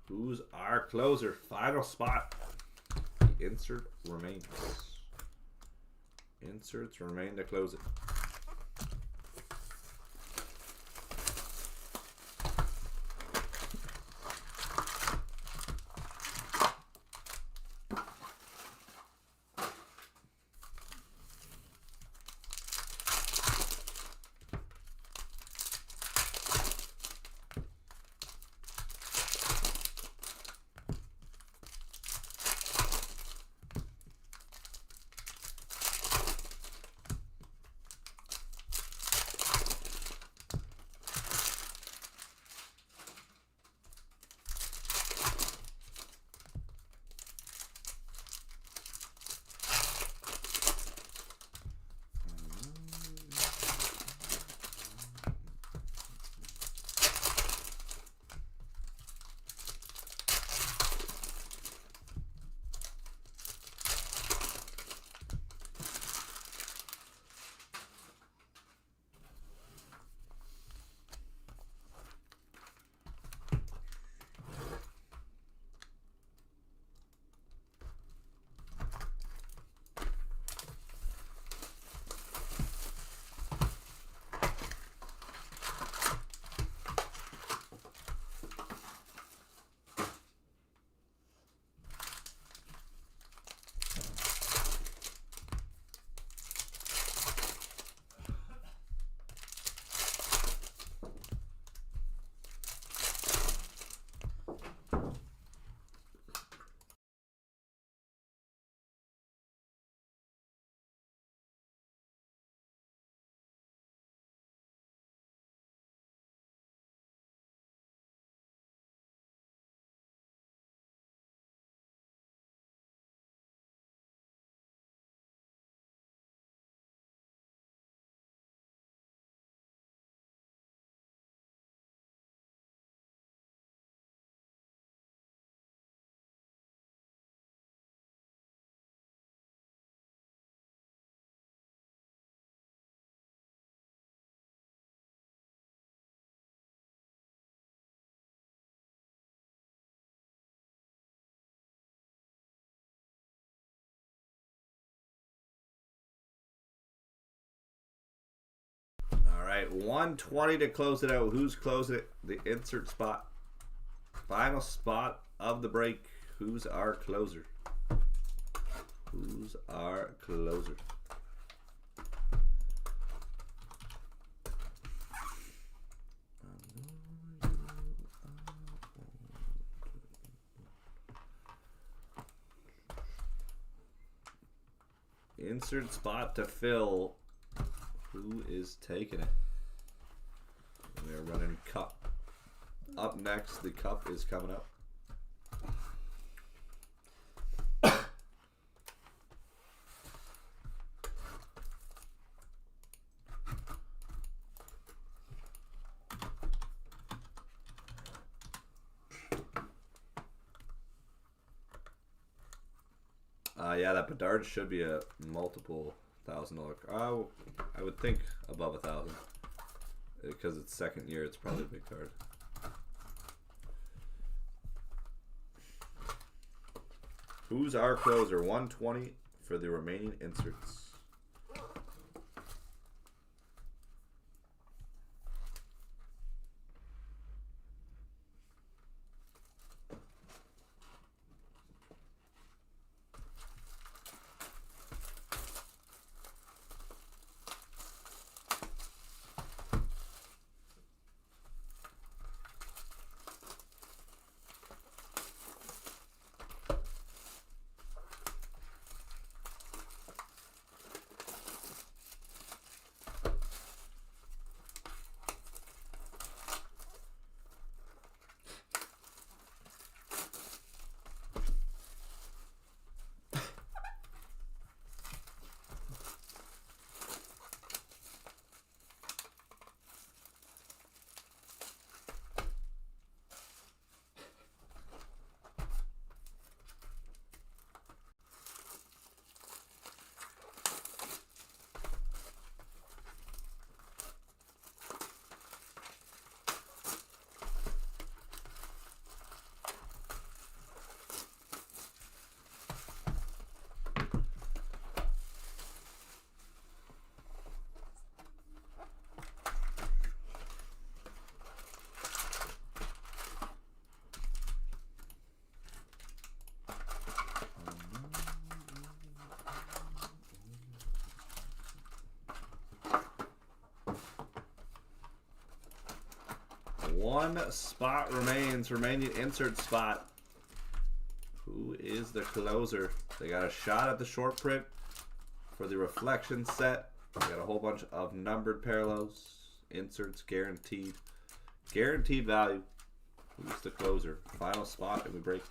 Who's our closer? Final spot. The insert remains. Inserts remain to close it. All right, 120 to close it out. Who's closing it? The insert spot. Final spot of the break. Who's our closer? Who's our closer? Insert spot to fill. Who is taking it? We're running cup. Up next, the cup is coming up. Yeah, that Bedard should be a multiple $1,000. I would think above 1,000 because it's second year. It's probably a big card. Who's our closer? 120 for the remaining inserts. One spot remains, remaining insert spot. Who is the closer? They got a shot at the short print for the reflection set. They got a whole bunch of numbered parallels, inserts guaranteed. Guaranteed value. Who's the closer? Final spot and we break.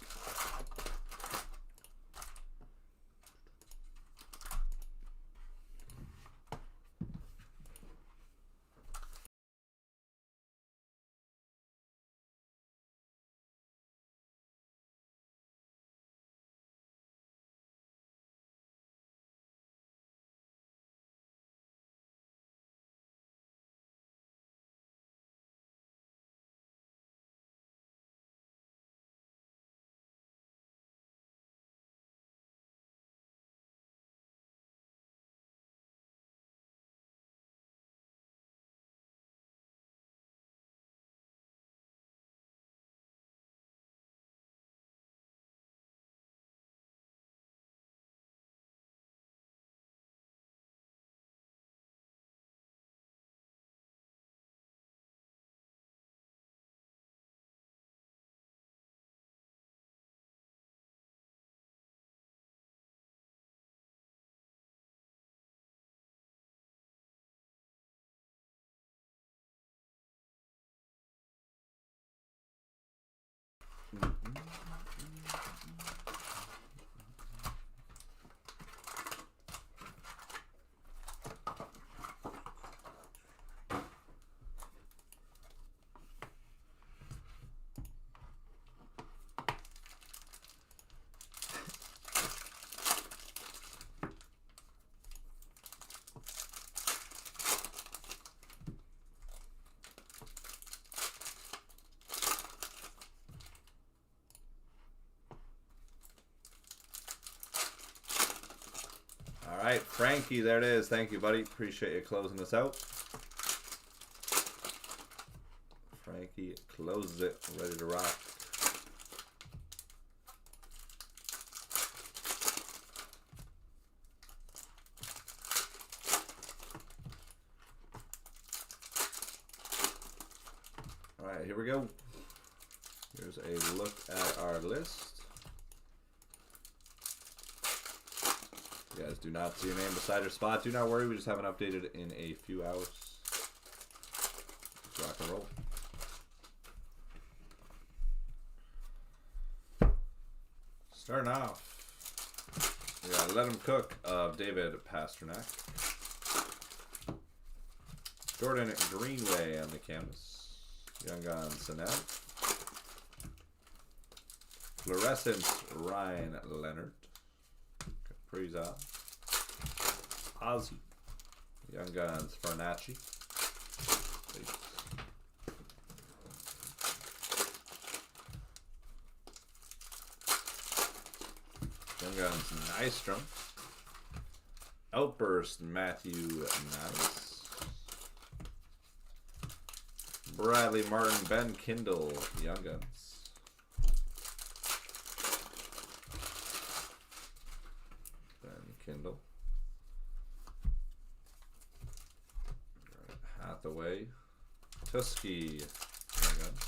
All right, Frankie, there it is. Thank you, buddy. Appreciate you closing us out. Frankie closes it, ready to rock. All right, here we go. Here's a look at our list. You guys do not see your name beside your spot. Do not worry, we just haven't updated in a few hours. Let's rock and roll. Fair enough. We got Let 'Em Cook of David Pasternak. Jordan Greenway on the canvas. Young Gun Sinet. Fluorescence Ryan Leonard. Kaprizov. Ozzy. Young Guns Farnacci. Young Guns Nystrom. Outburst Matthew Nice. Bradley Martin Ben Kindle Young Guns. Ben Kindle. Hathaway. Tusky Young Guns.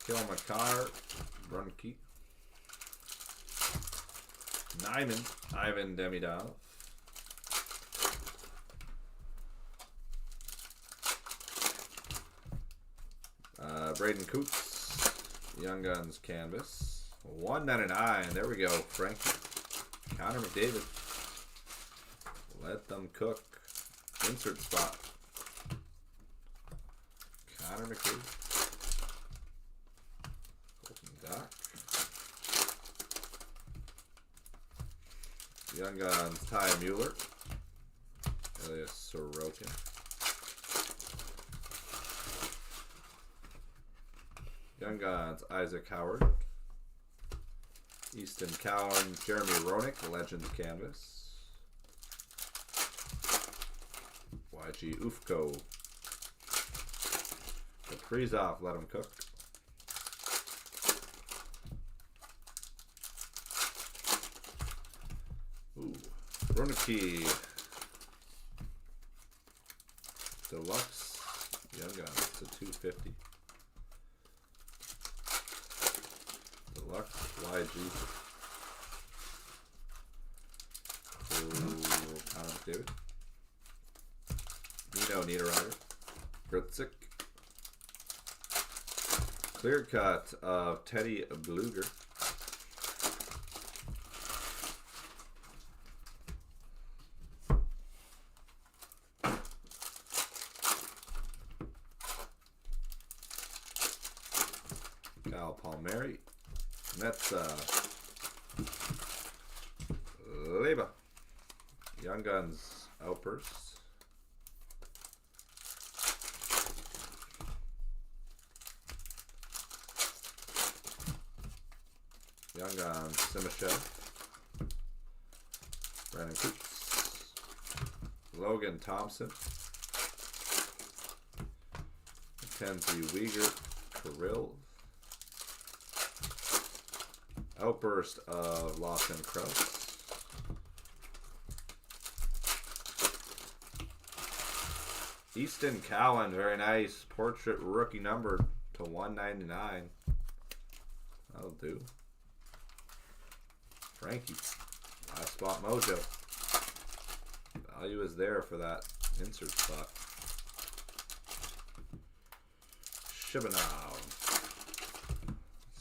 Kilmakar Brunke. Nyman, Ivan Demidov. Braden Coots, Young Guns Canvas. 199. There we go, Frankie. Connor McDavid. Let them cook. Insert spot. Connor McDavid. Doc. Young Guns Ty Mueller. Elias Sorokin. Young Guns Isaac Howard. Easton Cowan, Jeremy Roenick, Legends Canvas. YG Ufko. Kaprizov, Let 'Em Cook. Ooh, Roenick. Deluxe Young Guns to 250. Deluxe YG. Ooh, Connor McDavid. Nino Niederreiter. Grutzik. Clear cut of Teddy Bluger. Cal Palmieri. That's Leba. Young Guns Outbursts. Young Guns Simashev. Brandon Coots. Logan Thompson. Mackenzie Weegar. Kirill. Outburst of Lawson Krause. Easton Cowan, very nice. Portrait rookie number to 199. That'll do. Frankie. Last spot mojo. Value is there for that insert spot. Shibanow.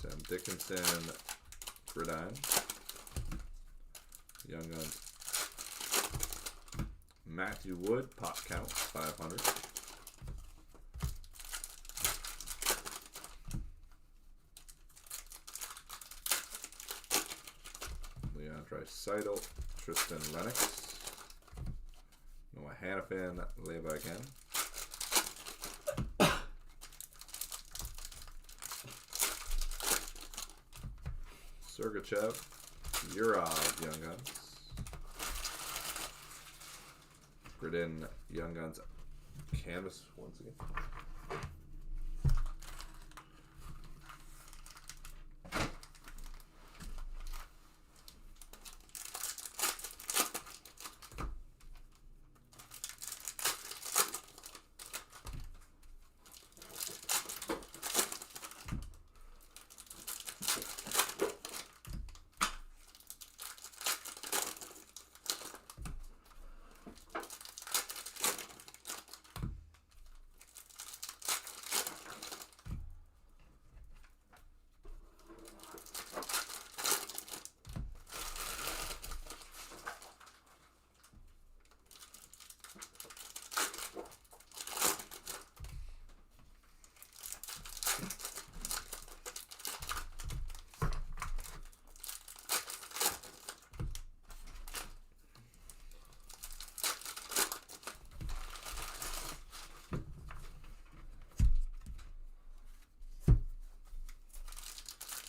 Sam Dickinson. Gridiron. Young Guns. Matthew Wood, pop count, 500. Leon Draisaitl, Tristan Lennox. Noah Hannafin, Leba again. Sergachev, Urov, Young Guns. Gridin, Young Guns Canvas once again.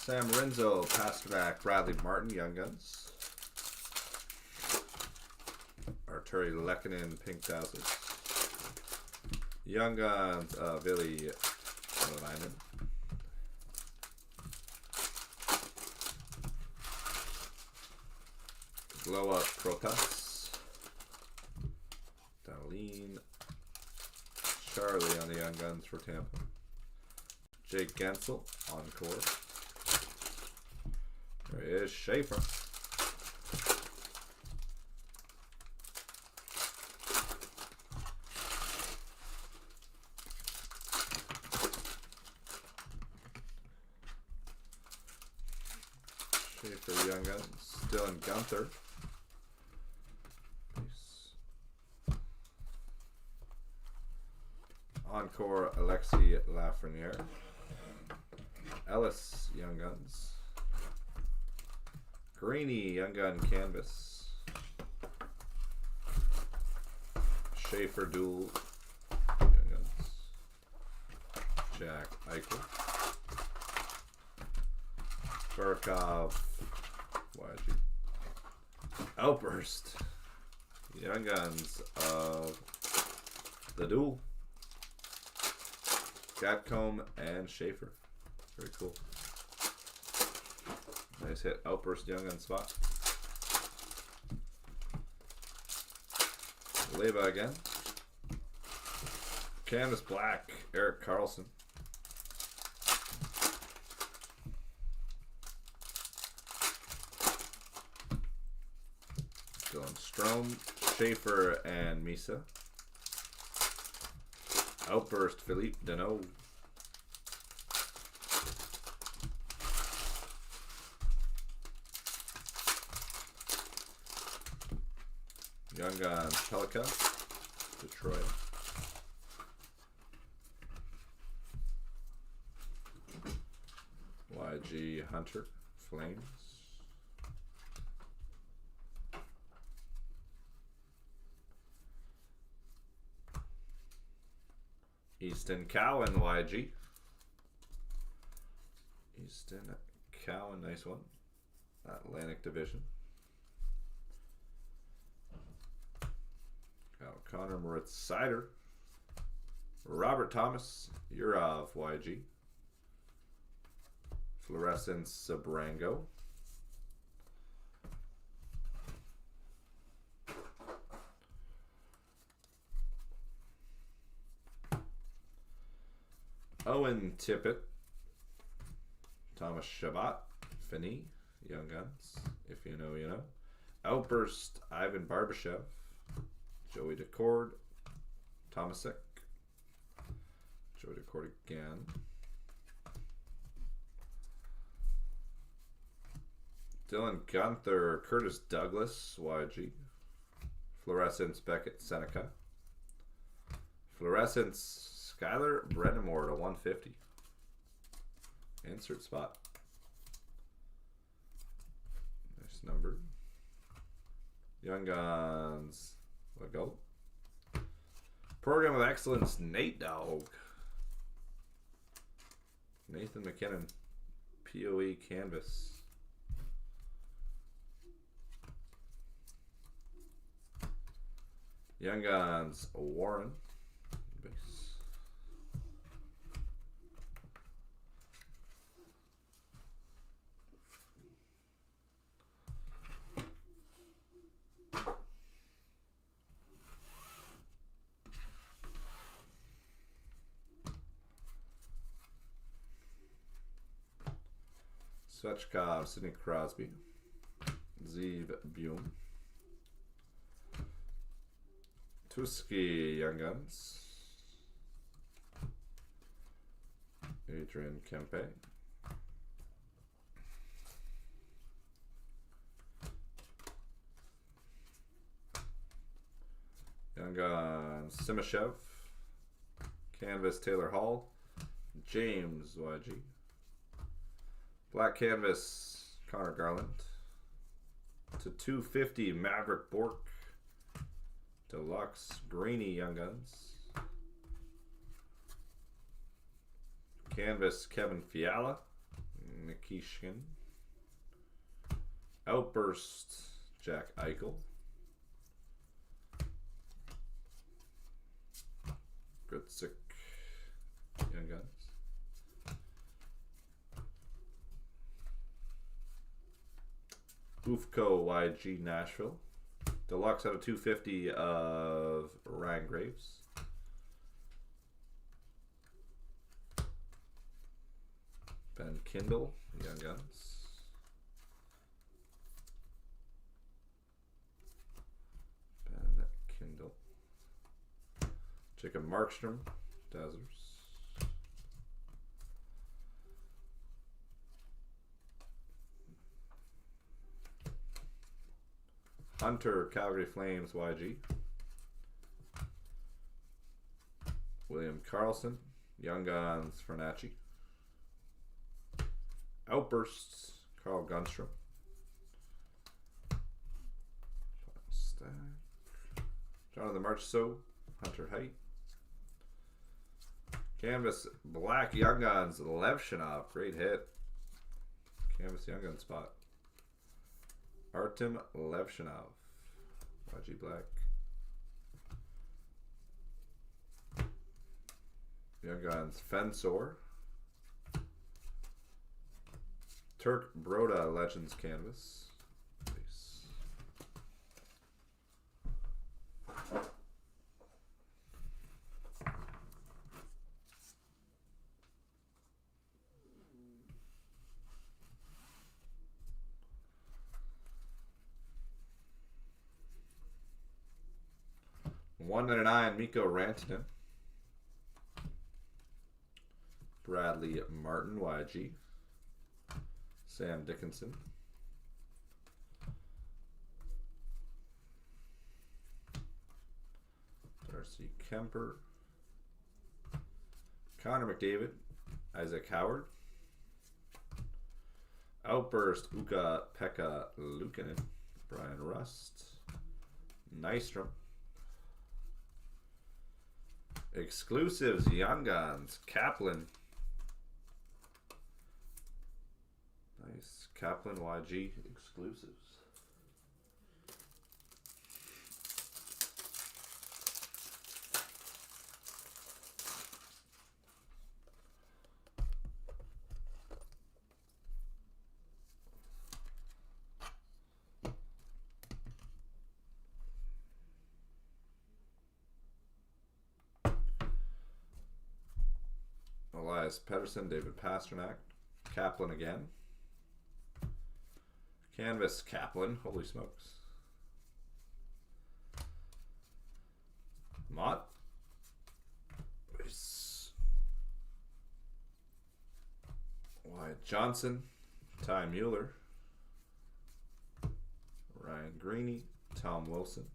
Sam Renzo, Pasternak, Bradley Martin, Young Guns. Arturi Lehkonen, Pink Dazzlers. Young Guns, Billy Lyman. Glow Up Protas. Darlene. Charlie on the Young Guns for Tampa. Jake Gensel, Encore. There he is, Schaefer. Schaefer, Young Guns. Dylan Gunther. Encore, Alexi Lafreniere. Ellis, Young Guns. Greeny, Young Gun Canvas. Schaefer Duel, Young Guns. Jack Eichel. Burkov, YG. Outburst, Young Guns of the Duel. Gatcomb and Schaefer. Very cool. Nice hit. Outburst Young Gun spot. Leva again. Canvas Black, Eric Carlson. Dylan Strome, Schaefer, and Misa. Outburst, Philippe Deneau. Young Guns, Pelika, Detroit. YG Hunter, Flames. Easton Cowan, YG. Easton Cowan, nice one. Atlantic Division. Connor Moritz Sider. Robert Thomas, Urov, YG. Fluorescence Sabrango. Owen Tippett. Thomas Shabbat. Finney, Young Guns. If you know, you know. Outburst, Ivan Barbashev. Joey DeCord. Thomasek. Joey DeCord again. Dylan Gunther, Curtis Douglas, YG. Fluorescence, Beckett Seneca. Fluorescence, Skylar Brennamore to 150. Insert spot. Nice number. Young Guns, let go. Program of Excellence, Nate Dogg. Nathan McKinnon, POE Canvas. Young Guns, Warren. Base. Svechkov, Sidney Crosby. Zeev Bume. Tuski, Young Guns. Adrian Kempe. Young Guns, Simashev. Canvas, Taylor Hall. James, YG. Black Canvas, Connor Garland. To 250, Maverick Bork. Deluxe, Greeny, Young Guns. Canvas, Kevin Fiala. Nikishkin. Outburst, Jack Eichel. Grutzik, Young Guns. Ufco YG Nashville. Deluxe out of 250 of Ryan Graves. Ben Kindle, Young Guns. Ben Kindle. Jacob Markstrom, Dazzlers. Hunter, Calgary Flames, YG. William Karlsson, Young Guns, Fernacci. Outbursts, Carl Gunstrom. Stack. Jonathan Marchessault, Hunter Height. Canvas, Black Young Guns, Levshinov, great hit. Canvas Young Gun spot. Artem Levshinov, YG Black. Young Guns, Fensor. Turk Broda Legends Canvas. Nice. $1.99 Mikko Rantanen. Bradley Martin YG. Sam Dickinson. Darcy Kemper. Connor McDavid. Isaac Howard. Outburst Uka Pekka Luukkonen. Brian Rust. Nystrom. Exclusives Young Guns. Kaplan. Nice. Kaplan YG exclusives. Elias Pettersson, David Pasternak, Kaplan again. Canvas Kaplan, holy smokes. Mott. Wyatt Johnson, Ty Mueller, Ryan Greeny, Tom Wilson.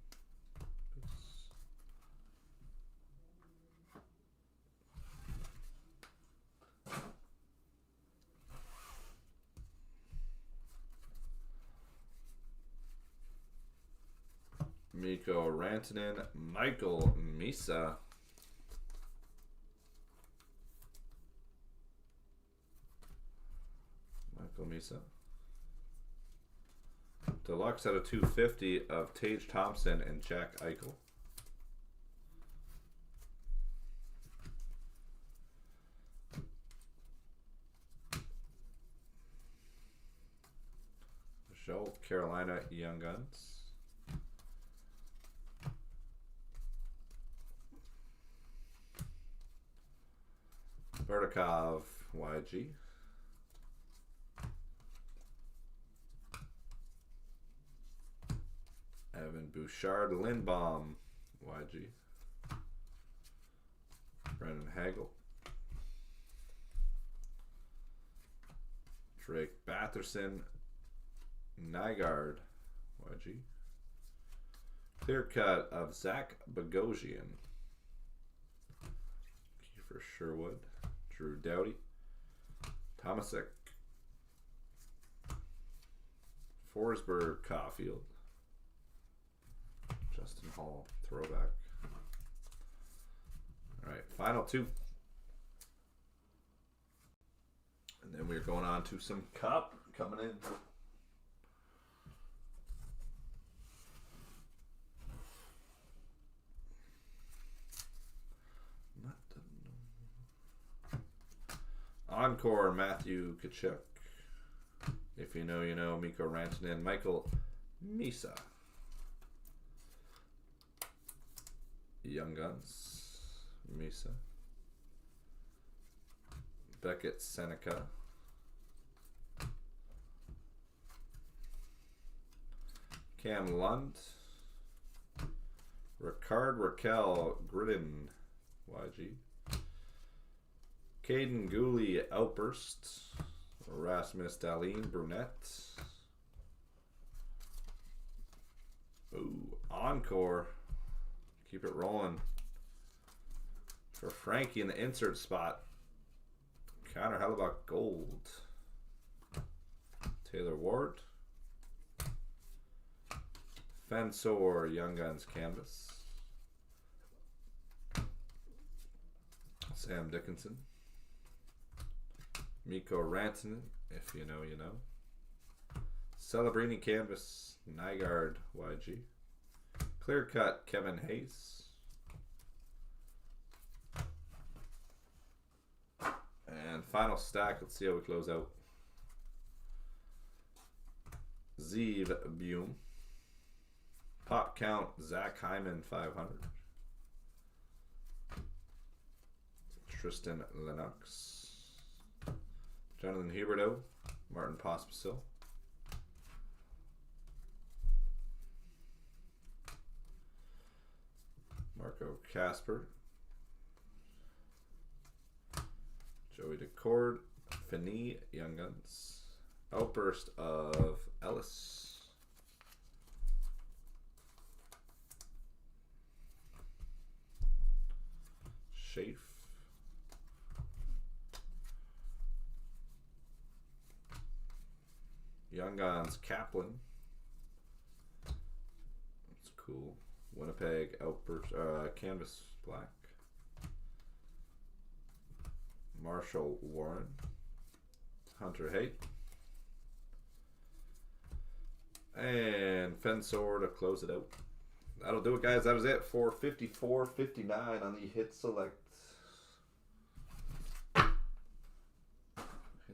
Mikko Rantanen, Michael Misa. Michael Misa. Deluxe out of 250 of Tage Thompson and Jack Eichel. Michelle, Carolina Young Guns. Vertikov YG. Evan Bouchard Lindbaum YG. Brendan Hagel. Drake Batherson Nygaard YG. Clear cut of Zach Bogosian. Kiefer Sherwood. Drew Doughty. Tomasek. Forsberg Caulfield. Justin Hall. Throwback. Alright, final two. And then we're going on to some Cup coming in. Encore, Matthew Kachuk. If you know, you know. Mikko Rantanen, Michael Misa. Young Guns, Misa. Beckett Seneca. Cam Lund. Ricard Raquel Gridden, YG. Caden Gooley Outburst. Rasmus Dahlin Brunette. Ooh, Encore. Keep it rolling. For Frankie in the insert spot. Connor Hellebuck Gold. Taylor Ward. Fensor Young Guns Canvas. Sam Dickinson. Mikko Rantanen, if you know, you know. Celebrini Canvas, Nygaard, YG. Clear Cut, Kevin Hayes. And final stack, let's see how we close out. Zeev Bume. Pop Count, Zach Hyman, 500. Tristan Lennox. Jonathan Huberdeau, Martin Pospisil. Marco Casper. Joey DeCord, Finney, Young Guns. Outburst of Ellis. Shafe. Young Guns Kaplan. That's cool. Winnipeg Outburst Canvas Black. Marshall Warren. Hunter Haight. And Fensor to close it out. That'll do it, guys. That was it for 54.59 on the Hit Select.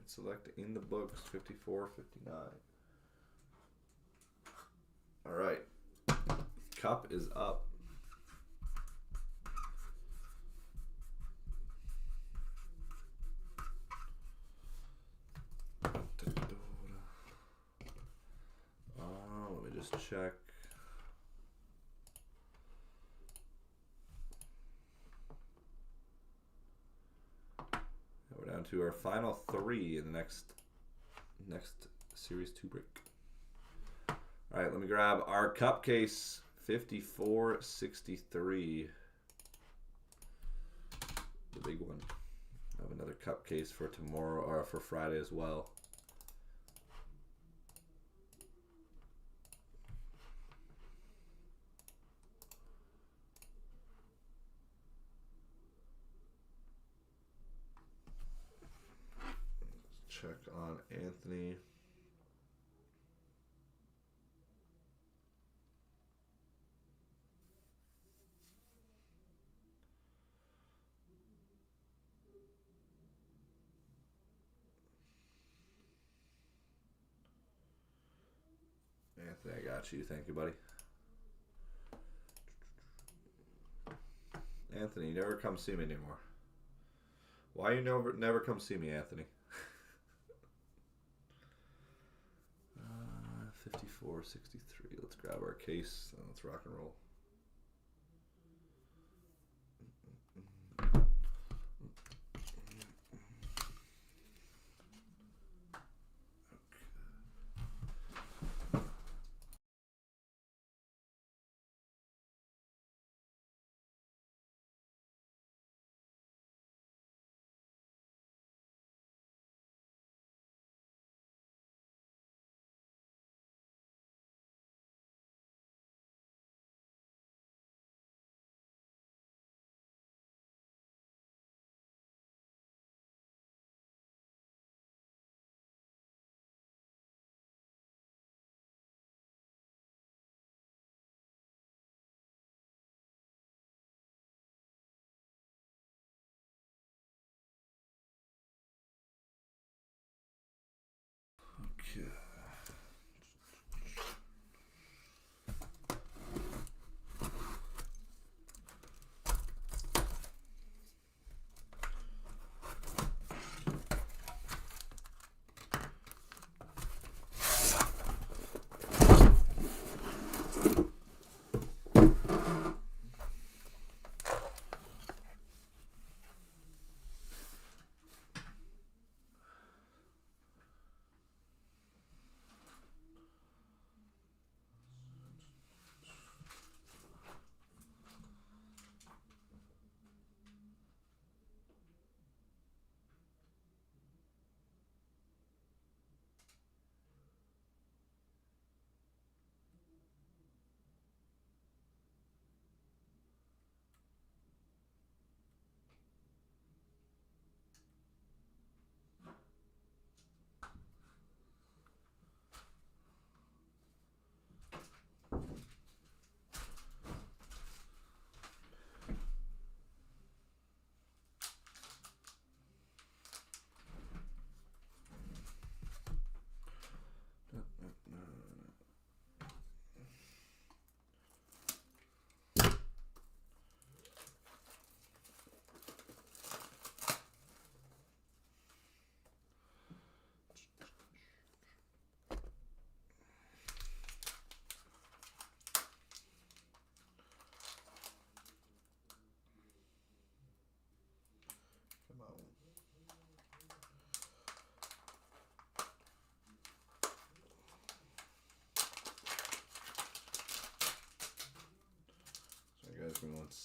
Select in the books, 54.59. All right, Cup is up. Let me just check. We're down to our final three in the next Series 2 break. All right, let me grab our Cup case, 54.63. The big one. I have another Cup case for tomorrow or for Friday as well. Check on Anthony. Anthony, I got you. Thank you, buddy. Anthony, you never come see me anymore. Why you never come see me, Anthony? 54.63. Let's grab our case and let's rock and roll.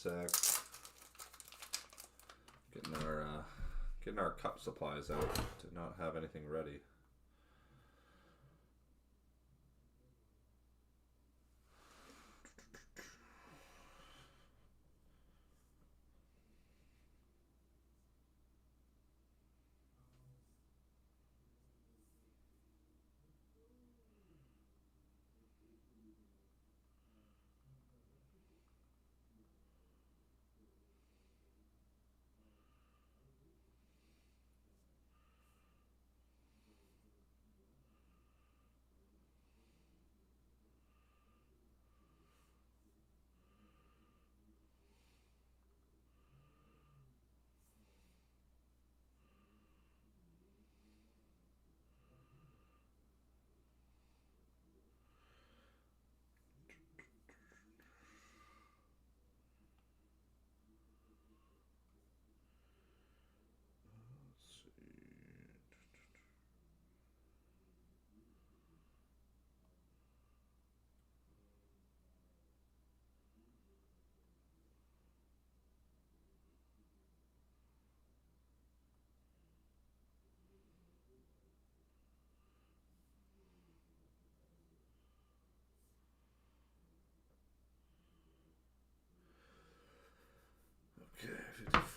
sec. Getting our cup supplies out. Did not have anything ready. Okay,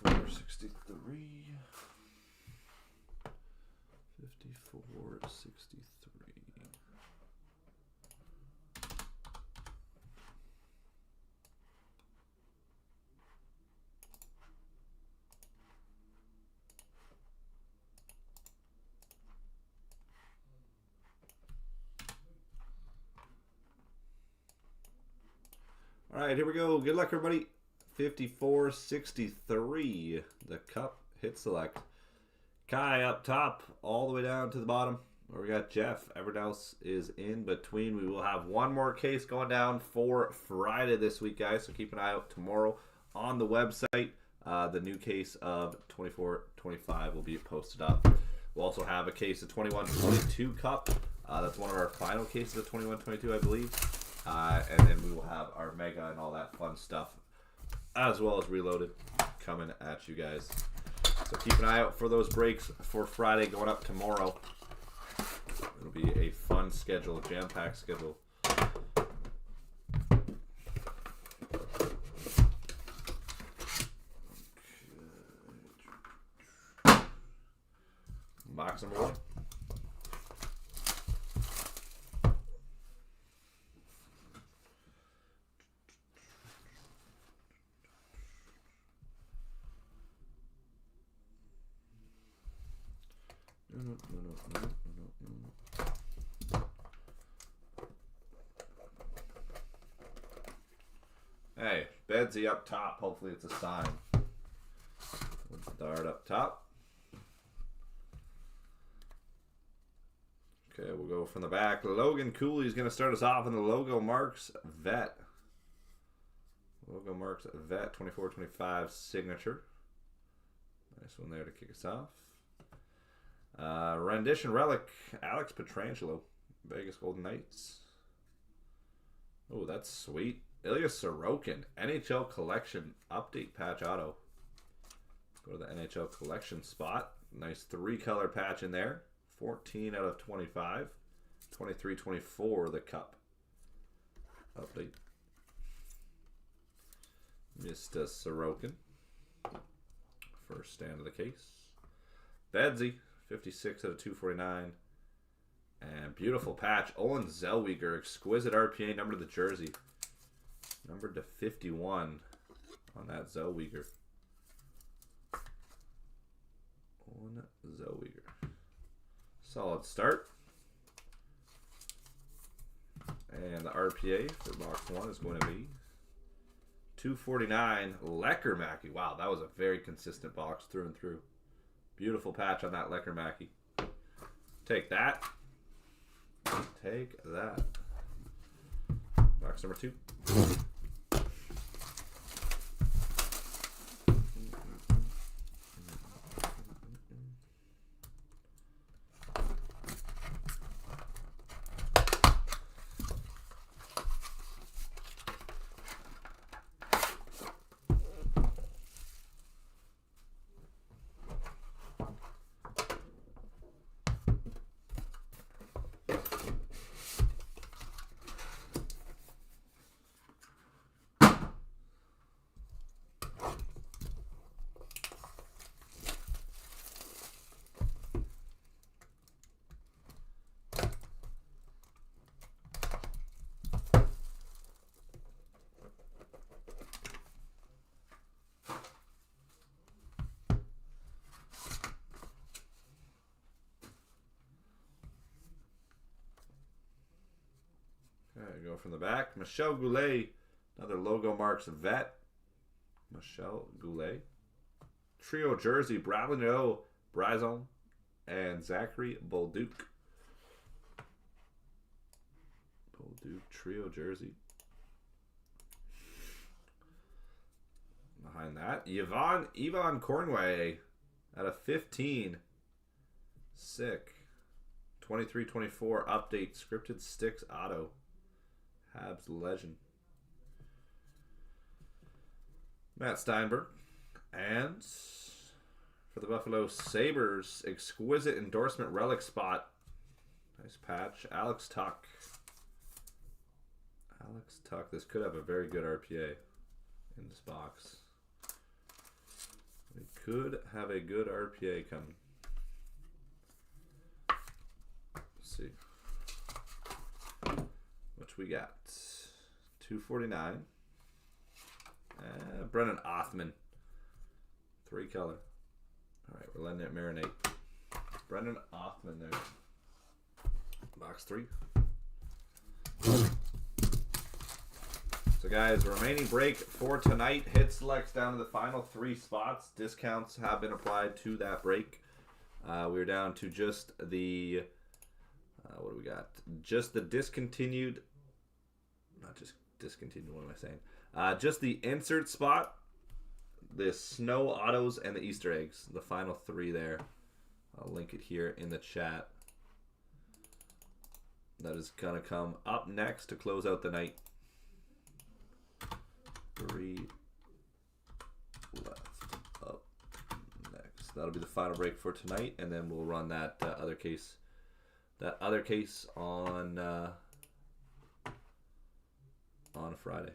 54, 63. 54, 63. All right, here we go. Good luck, everybody. 54-63. The cup hit select. Kai up top, all the way down to the bottom. Where we got Jeff. Everyone else is in between. We will have one more case going down for Friday this week, guys. So keep an eye out tomorrow on the website. The new case of 24-25 will be posted up. We'll also have a case of 21-22 cup. That's one of our final cases of 21-22, I believe. And then we will have our mega and all that fun stuff, as well as reloaded, coming at you guys. So keep an eye out for those breaks for Friday going up tomorrow. It'll be a fun schedule, jam-packed schedule. Okay. Box number 1. Hey, Bedsy up top. Hopefully it's a sign. Dart up top. Okay, we'll go from the back. Logan Cooley's going to start us off in the Logo Marks Vet. Logo Marks Vet 24-25 signature. Nice one there to kick us off. Rendition Relic, Alex Petrangelo, Vegas Golden Knights. Oh, that's sweet. Ilya Sorokin, NHL Collection Update Patch Auto. Go to the NHL Collection spot. Nice 3-color patch in there. 14 out of 25. 23-24 the cup. Update. Mr. Sorokin. First stand of the case. Bedsy, 56 out of 249. And beautiful patch. Olin Zellweger, exquisite RPA, number to the jersey. Numbered to 51 on that Zellweger. Olin Zellweger. Solid start. And the RPA for box 1 is going to be 249 Lecker Mackey. Wow, that was a very consistent box through and through. Beautiful patch on that Lecker Mackey. Take that. Take that. Box number 2. we go from the back. Michel Goulet, another logo marks vet. Michel Goulet. Trio jersey, Bradley Nadeau, Bryson, and Zachary Bolduc. Bolduc trio jersey. Behind that, Yvonne Cornway at a 15. Sick. 23-24 update. Scripted Sticks auto. Habs legend. Matt Steinberg. And for the Buffalo Sabres, exquisite endorsement relic spot. Nice patch. Alex Tuck. Alex Tuck. This could have a very good RPA in this box. We could have a good RPA coming. Let's see. What we got? 249. Brennan Othman. 3 color. Alright, we're letting it marinate. Brendan Othman there. Box 3. So guys, remaining break for tonight. Hit selects down to the final 3 spots. Discounts have been applied to that break. We're down to just the what do we got? Just the discontinued, not just discontinued, what am I saying? Just the insert spot, the snow autos, and the Easter eggs. The final 3 there. I'll link it here in the chat. That is going to come up next to close out the night. 3 left up next. That'll be the final break for tonight, and then we'll run that other case. That other case on Friday.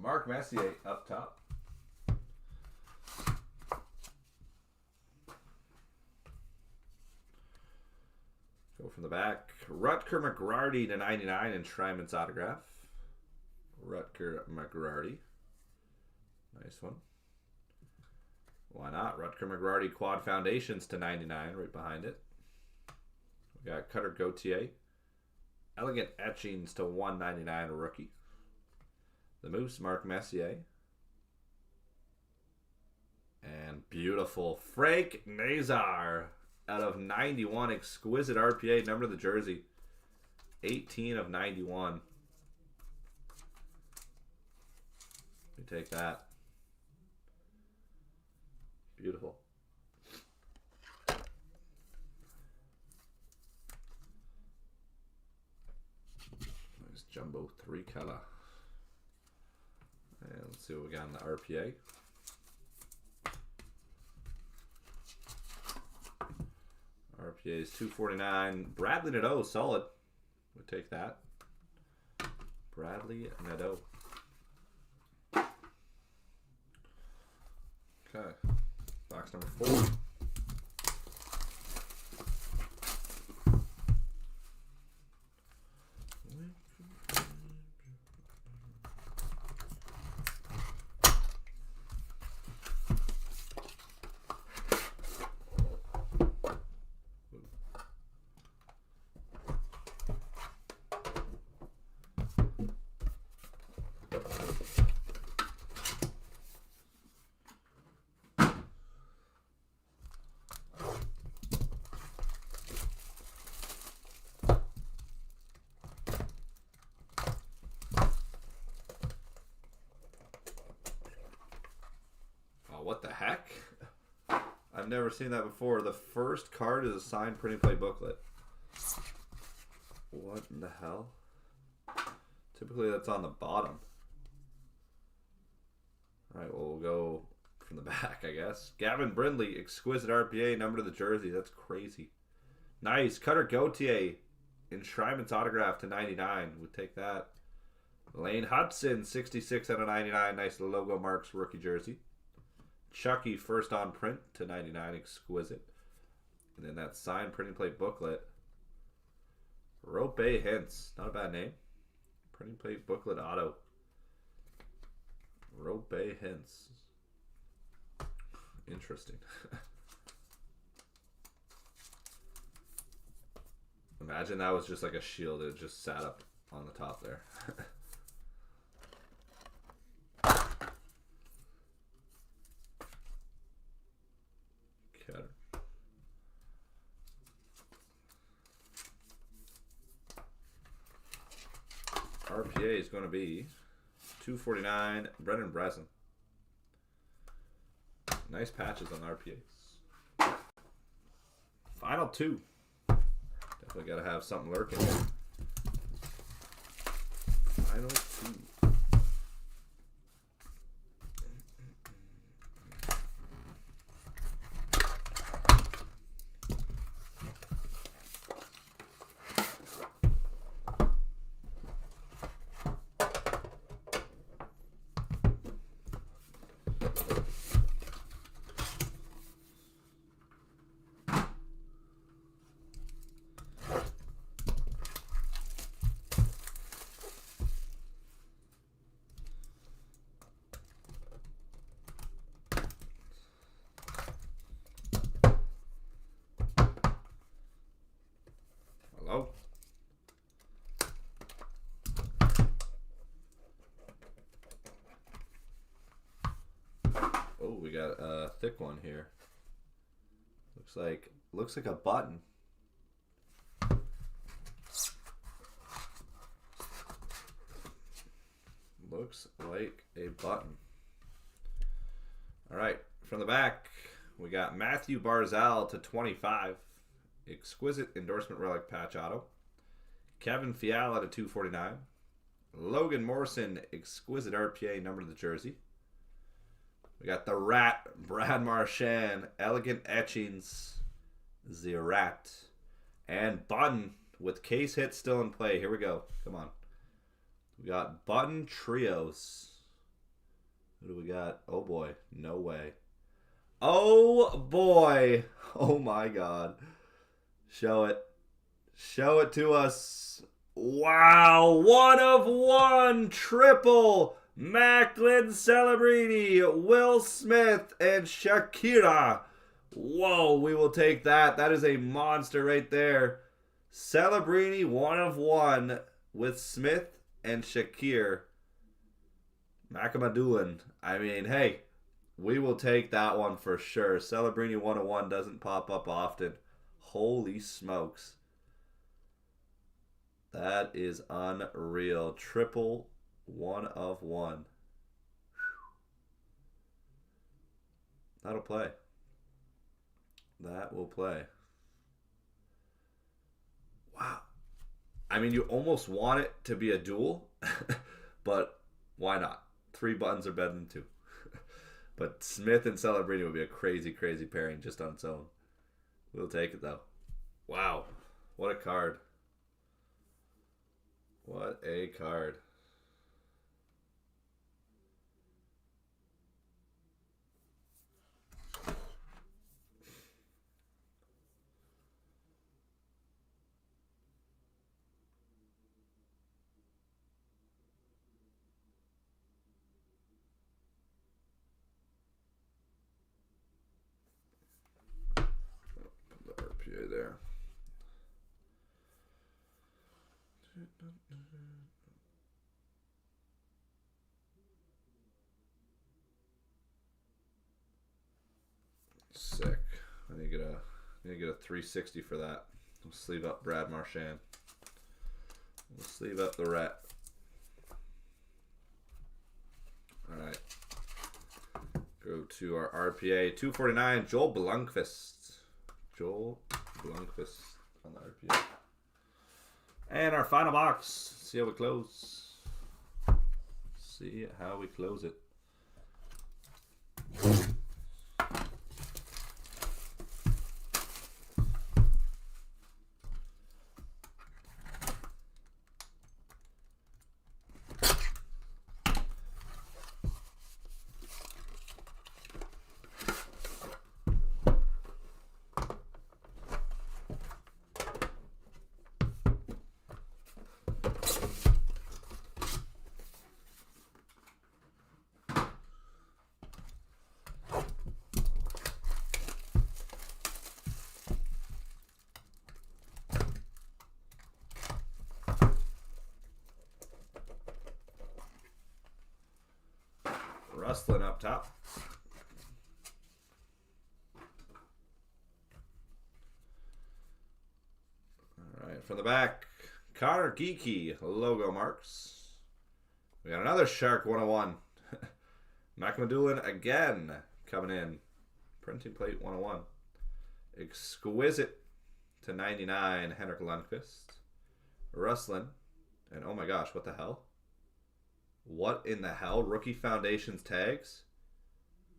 Mark Messier up top. Go from the back. Rutger McGrarty to 99 and Schreiman's autograph. Rutger McGrarty. Nice one. Why not? Rutger McGrarty Quad Foundations to 99 right behind it. We got Cutter Gauthier. Elegant Etchings to 199 rookie. The Moose, Mark Messier. And beautiful Frank Nazar out of 91. Exquisite RPA, number of the jersey. 18 of 91. We take that. Beautiful. Nice jumbo 3 color. And let's see what we got in the RPA. RPA is 249. Bradley Nadeau, solid. We'll take that. Bradley Nadeau. Okay. Box number 4. What the heck? I've never seen that before. The first card is a signed print and play booklet. What in the hell? Typically that's on the bottom. Alright, well, we'll go from the back, I guess. Gavin Brindley, exquisite RPA, number to the jersey. That's crazy. Nice. Cutter Gauthier, enshrinement's autograph to 99. We'd take that. Lane Hudson, 66 out of 99. Nice logo marks rookie jersey. Chucky, first on print to 99. Exquisite. And then that signed printing plate booklet. Rope Hintz. Not a bad name. Printing plate booklet auto. Rope Hintz. Interesting. Imagine that was just like a shield. It just sat up on the top there. Cutter. RPA is going to be 249. Brendan Breslin. Nice patches on RPAs. Final two. Definitely got to have something lurking here. Final two. Hello? Oh, we got a thick one here. Looks like a button. Looks like a button. All right, from the back, we got Matthew Barzal to 25. Exquisite endorsement relic patch auto. Kevin Fiala to 249. Logan Morrison, exquisite RPA, number to the jersey. We got the Rat, Brad Marchand, elegant etchings, the Rat, and Button with case hit still in play. Here we go. Come on. We got Button Trios. Who do we got? Oh boy, no way. Oh boy. Oh my God. Show it. Show it to us. Wow. 1 of 1. Triple. Macklin Celebrini, Will Smith, and Shakira. Whoa, we will take that. That is a monster right there. Celebrini, 1 of 1 with Smith and Shakir. Macamadulan. I mean, hey, we will take that one for sure. Celebrini 1 of 1 doesn't pop up often. Holy smokes. That is unreal. Triple 1 of 1. That'll play. That will play. Wow. I mean, you almost want it to be a duel, but why not? 3 buttons are better than 2. But Smith and Celebrini would be a crazy, crazy pairing just on its own. We'll take it, though. Wow. What a card. What a card. Put the RPA there. Sick. I need to get a 360 for that. We'll sleeve up Brad Marchand. We'll sleeve up the Rat. All right. Go to our RPA 249. Joel Blomqvist. Joel Blomqvist on the RPA. And our final box. See how we close. See how we close it. Rustling up top. All right, from the back, Connor Geeky, logo marks. We got another Shark 101. McMadulin again coming in. Printing plate 101. Exquisite to 99, Henrik Lundqvist. Rustling. And oh my gosh, what the hell? What in the hell? Rookie Foundations tags?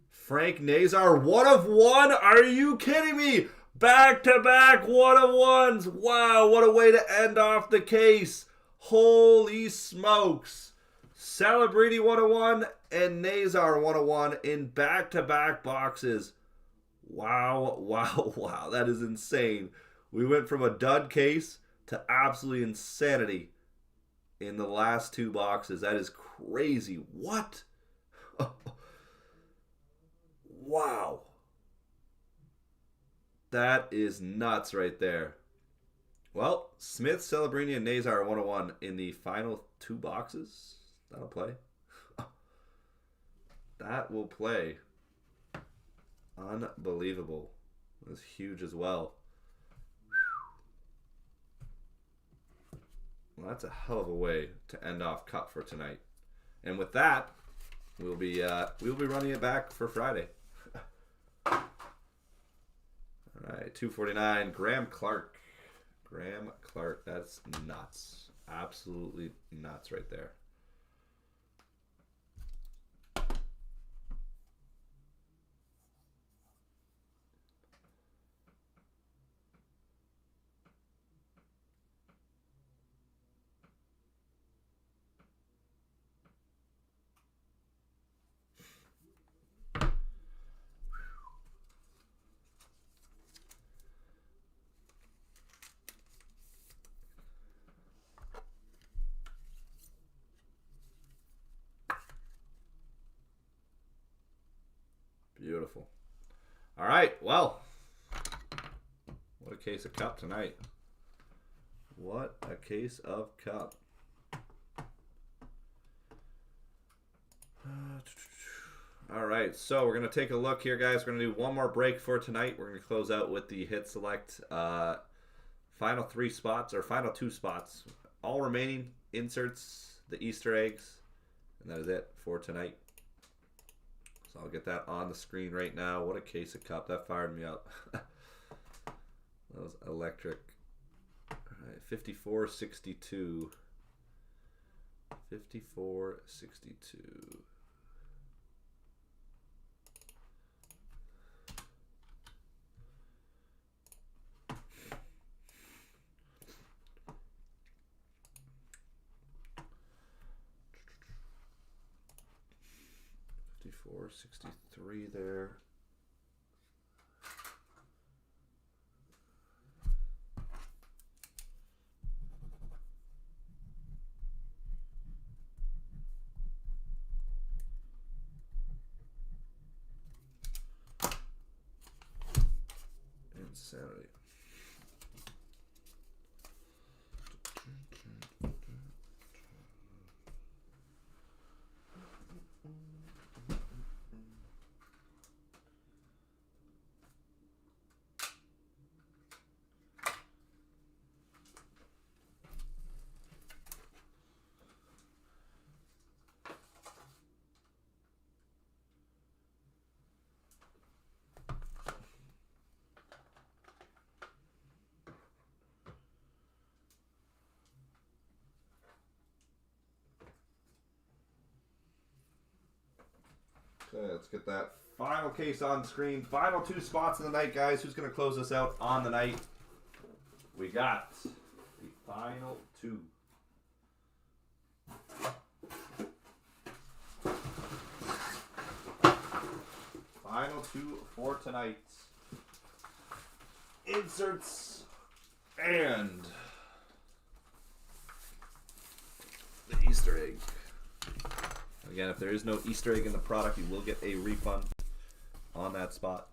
Frank Nazar, 1 of 1? Are you kidding me? Back-to-back 1 of 1s. Wow, what a way to end off the case. Holy smokes. Celebrini 101 and Nazar 101 in back-to-back boxes. Wow, wow, wow. That is insane. We went from a dud case to absolutely insanity in the last 2 boxes. That is crazy. What? Wow. That is nuts right there. Well, Smith, Celebrini, and Nazar 101 in the final 2 boxes. That'll play. That will play. Unbelievable. That's huge as well. Well, that's a hell of a way to end off Cup for tonight. And with that, we'll be running it back for Friday. All right, 249, Graham Clark. Graham Clark, that's nuts. Absolutely nuts right there. Beautiful. All right, well, what a case of Cup tonight. What a case of Cup. All right, so we're going to take a look here, guys. We're going to do one more break for tonight. We're going to close out with the Hit Select final 3 spots, or final 2 spots. All remaining inserts, the Easter eggs, and that is it for tonight. So I'll get that on the screen right now. What a case of Cup. That fired me up. That was electric. All right, 54.62. 54.62. Or 63 there. Insanity. Okay, let's get that final case on screen. Final 2 spots in the night, guys. Who's going to close us out on the night? We got the final 2. Final 2 for tonight. Inserts and the Easter egg. Again, if there is no Easter egg in the product, you will get a refund on that spot.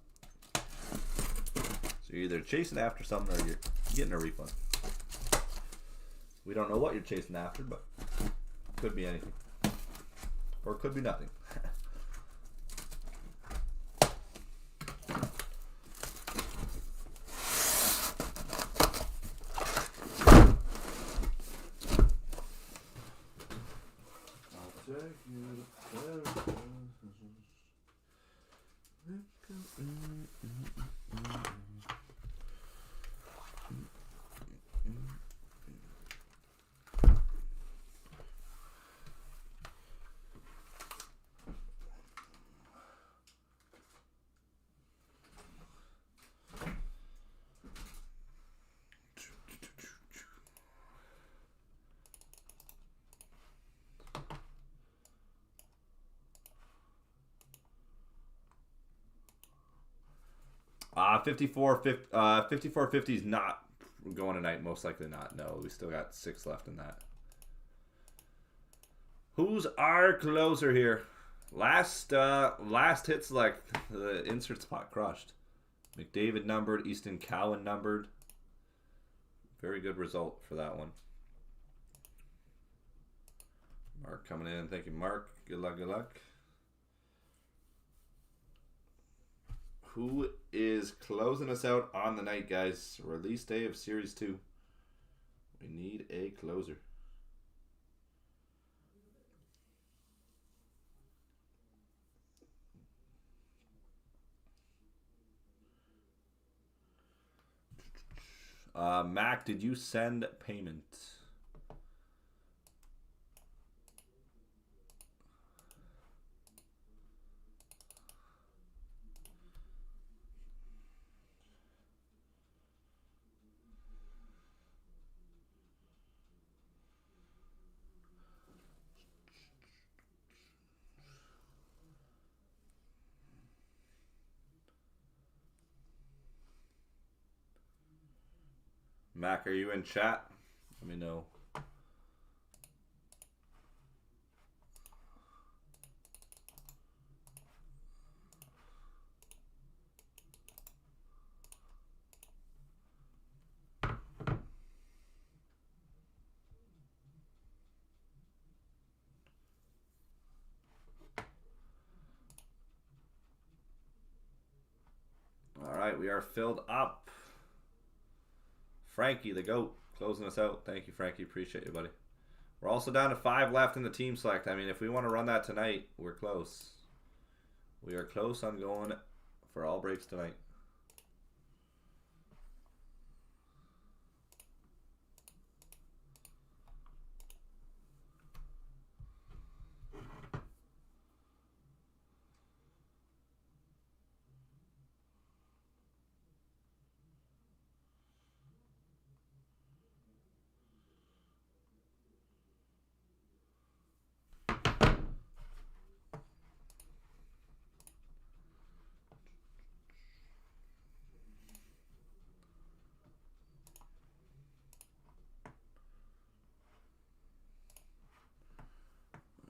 So you're either chasing after something or you're getting a refund. We don't know what you're chasing after, but it could be anything. Or it could be nothing. 5450 is not going tonight. Most likely not. No, we still got 6 left in that. Who's our closer here? Last hit select. The insert spot crushed. McDavid numbered. Easton Cowan numbered. Very good result for that one. Mark coming in. Thank you, Mark. Good luck, good luck. Who is closing us out on the night, guys? Release day of Series 2. We need a closer. Mac, did you send payment? Mac, are you in chat? Let me know. All right, we are filled up. Frankie, the GOAT, closing us out. Thank you, Frankie. Appreciate you, buddy. We're also down to 5 left in the team select. I mean, if we want to run that tonight, we're close. We are close on going for all breaks tonight.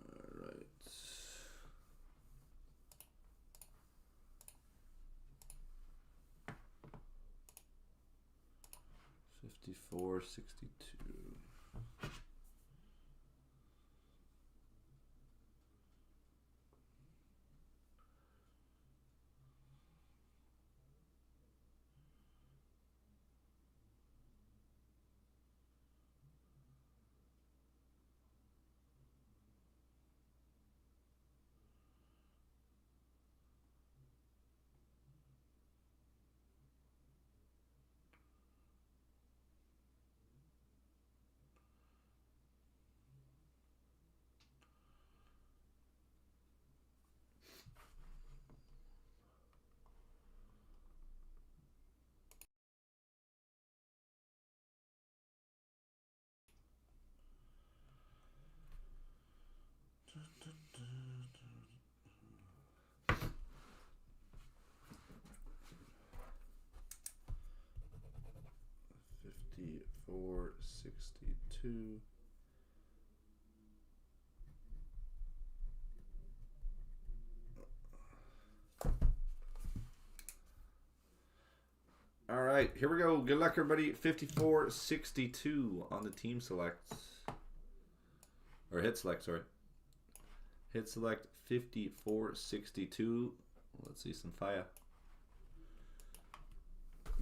All right. 5462. $54.62. All right, here we go. Good luck, everybody. 54.62 on the team select. Or hit select, sorry. Hit select 54.62. Let's see some fire.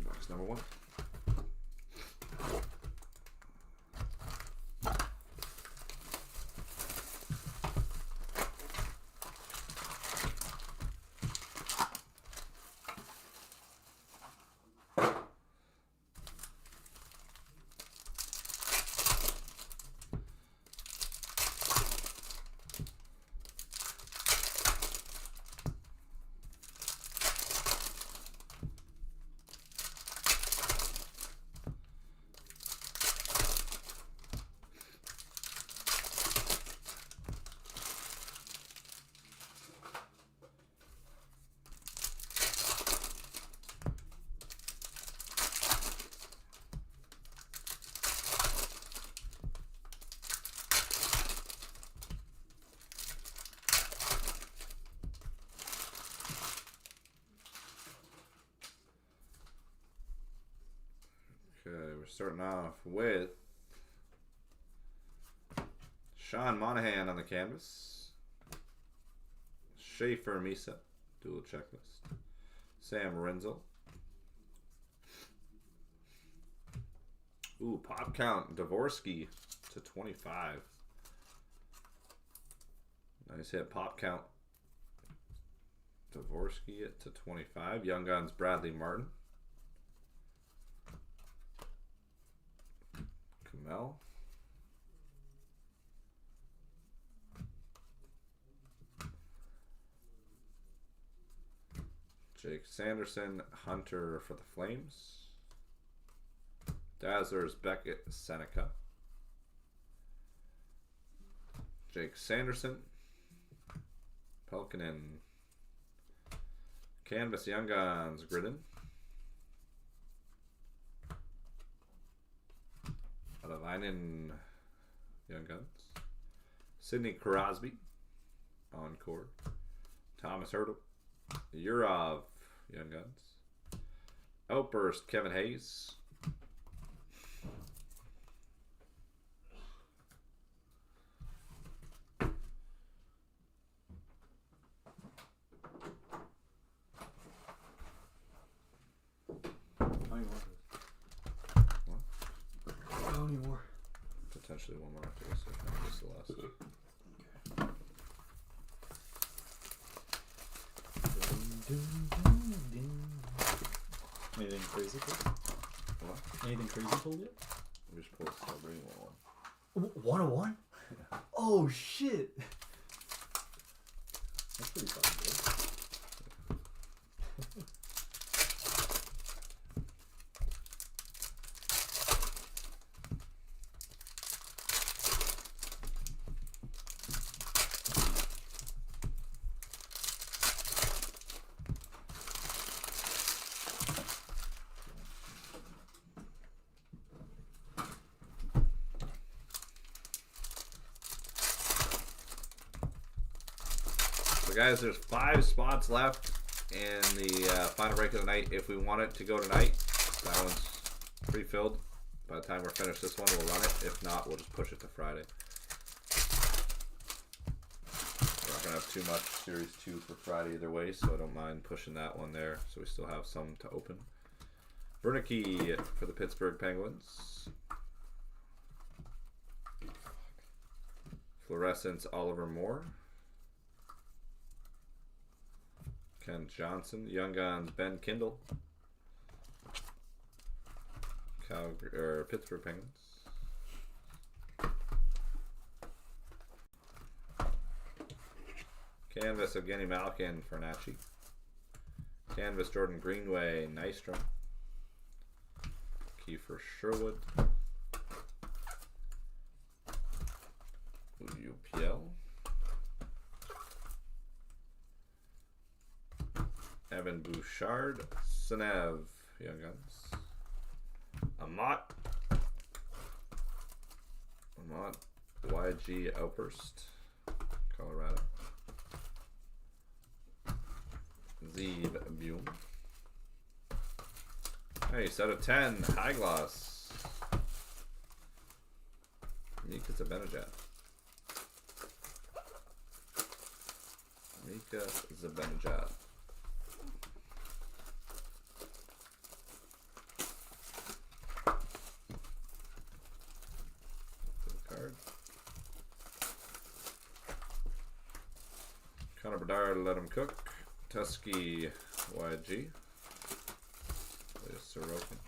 Box number 1. starting off with Sean Monahan on the canvas. Schaefer Misa, dual checklist. Sam Renzel. Ooh, pop count. Dvorsky to 25. Nice hit. Pop count. Dvorsky to 25. Young Guns Bradley Martin. Kamel. Jake Sanderson, Hunter for the Flames. Dazzlers, Beckett, Seneca. Jake Sanderson. Pelkinen. Canvas, Young Guns, Gridden. Alavainen, Young Guns. Sidney Crosby, Encore. Thomas Hurdle. Urov, Young Guns. Outburst, Kevin Hayes. No anymore. Potentially one more after this. I think this is the last one. Anything crazy pulled? What? Anything crazy pulled yet? We just pulled Celebrating 1-1. 101? Yeah. Oh shit! That's pretty fun, So guys, there's 5 spots left in the final break of the night. If we want it to go tonight, that one's pre-filled. By the time we're finished this one, we'll run it. If not, we'll just push it to Friday. We're not going to have too much Series 2 for Friday either way, so I don't mind pushing that one there. So we still have some to open. Wernicke for the Pittsburgh Penguins. Fluorescence, Oliver Moore. Ken Johnson. Young Guns, Ben Kindle. Pittsburgh Penguins. Canvas, Evgeny Malkin, Fernacci. Canvas, Jordan Greenway, Nystrom. Kiefer Sherwood. UPL. Evan Bouchard, Senev, Young Guns. Amat, YG Outburst, Colorado. Zeeb Buell. Nice, out of 10, High Gloss. Mika Zibanejad. Mika Zibanejad. Connor Bedard, Let Him Cook. Tusky, YG. Sorokin.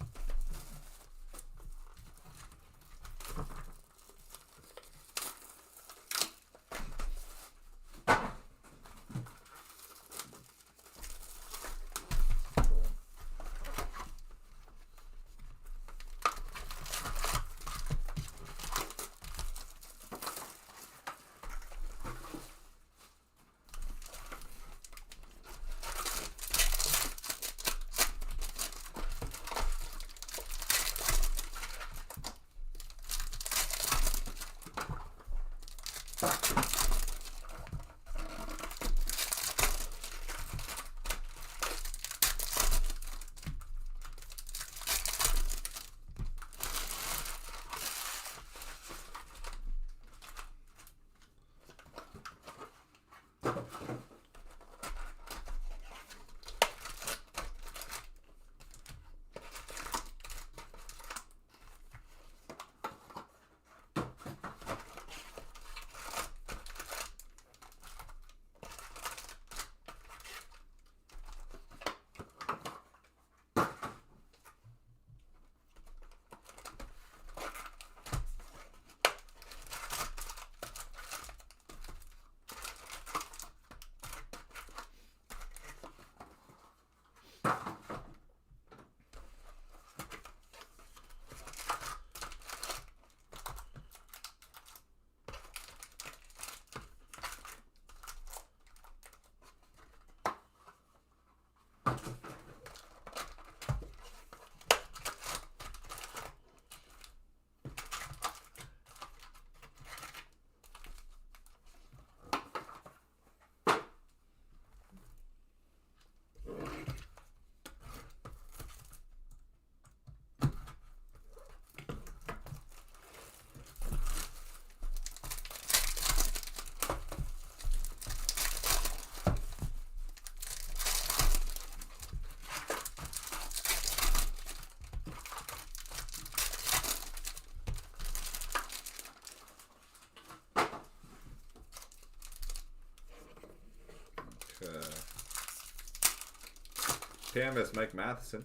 Canvas, Mike Matheson.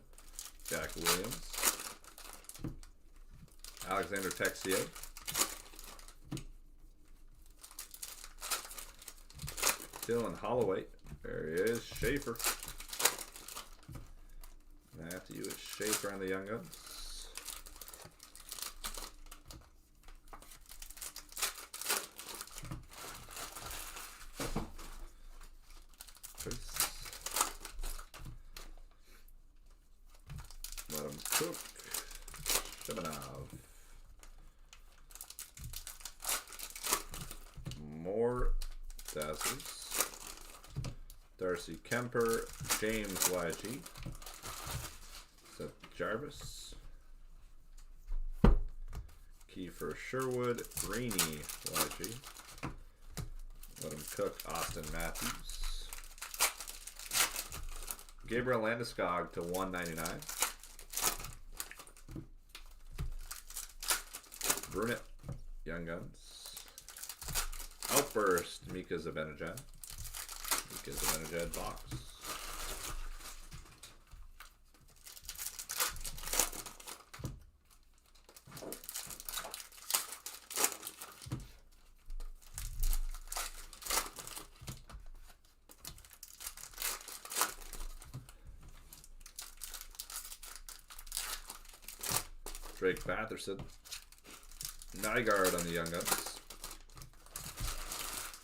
Jack Williams. Alexander Texier. Dylan Holloway. There he is. Schaefer. After you, it's Schaefer on the Young Guns. Let him cook. Shibanov. More Dazzlers. Darcy Kemper. James YG. Seth Jarvis. Kiefer Sherwood. Rainey YG. Let him cook. Austin Matthews. Gabriel Landeskog to 199. Brunette, Young Guns. Outburst, Mika Zibanejad. Mika Zibanejad box. Drake Batherson. Nygaard on the Young Guns.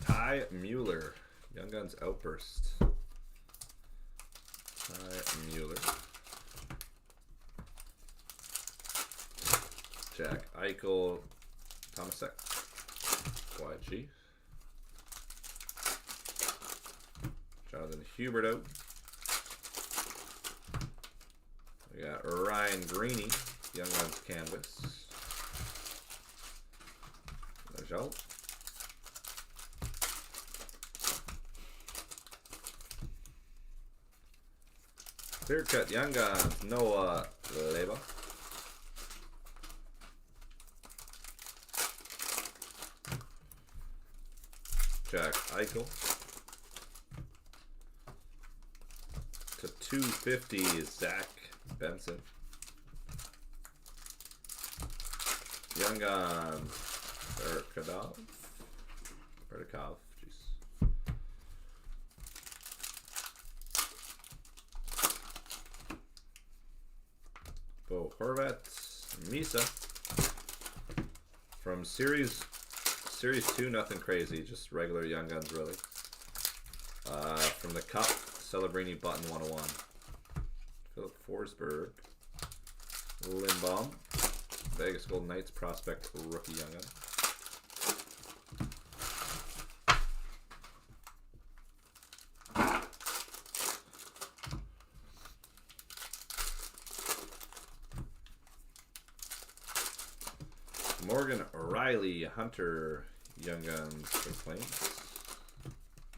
Ty Mueller. Young Guns Outburst. Ty Mueller. Jack Eichel. Tomasek. YG. Jonathan Hubert out. We got Ryan Greeny. Young Guns Canvas. There's out. Clear Cut Young Guns. Noah Leba. Jack Eichel. To 250 Zach Benson. Young Guns, Berkadov, jeez. Bo Horvat, Misa. From Series 2, nothing crazy, just regular Young Guns, really. From the Cup, Celebrini Button 101. Philip Forsberg, Lindbaum. Vegas Golden Knights prospect rookie Young Gun. Morgan Riley, Hunter, Young Guns for Flames.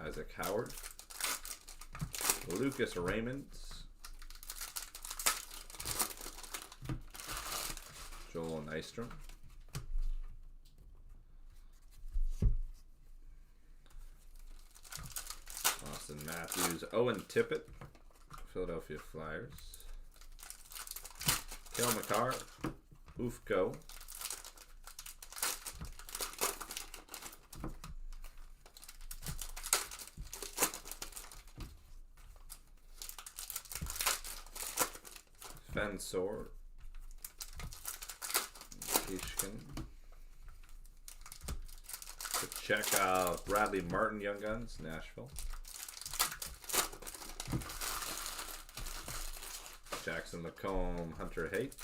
Isaac Howard. Lucas Raymond. Joel Nystrom. Austin Matthews. Owen Tippett. Philadelphia Flyers. Kale McCarr. Ufko. Fensor. Kishkin. To check out Bradley Martin, Young Guns, Nashville. Jackson Lacombe, Hunter Haight.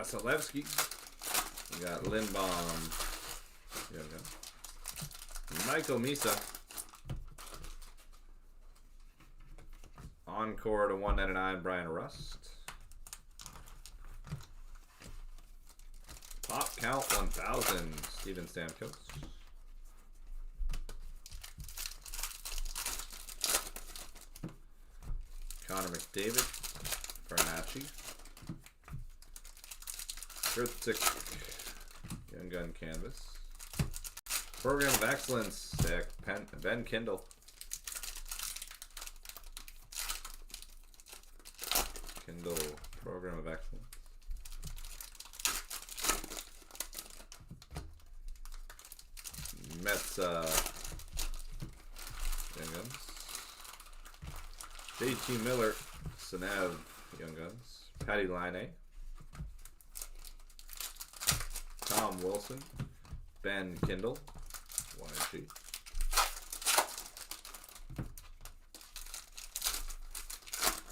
Vasilevsky. We got Lindbaum. There we go. Michael Misa. Encore to 199, Brian Rust. Pop count 1000, Steven Stamkos. Connor McDavid, Bernacchi. Gritsik, Young Gun Canvas. Program of Excellence, Ben Kindle. Kindle, Program of Excellence. Mets, Young Guns. JT Miller, Senev, Young Guns. Patty Line. Tom Wilson, Ben Kindle, YG.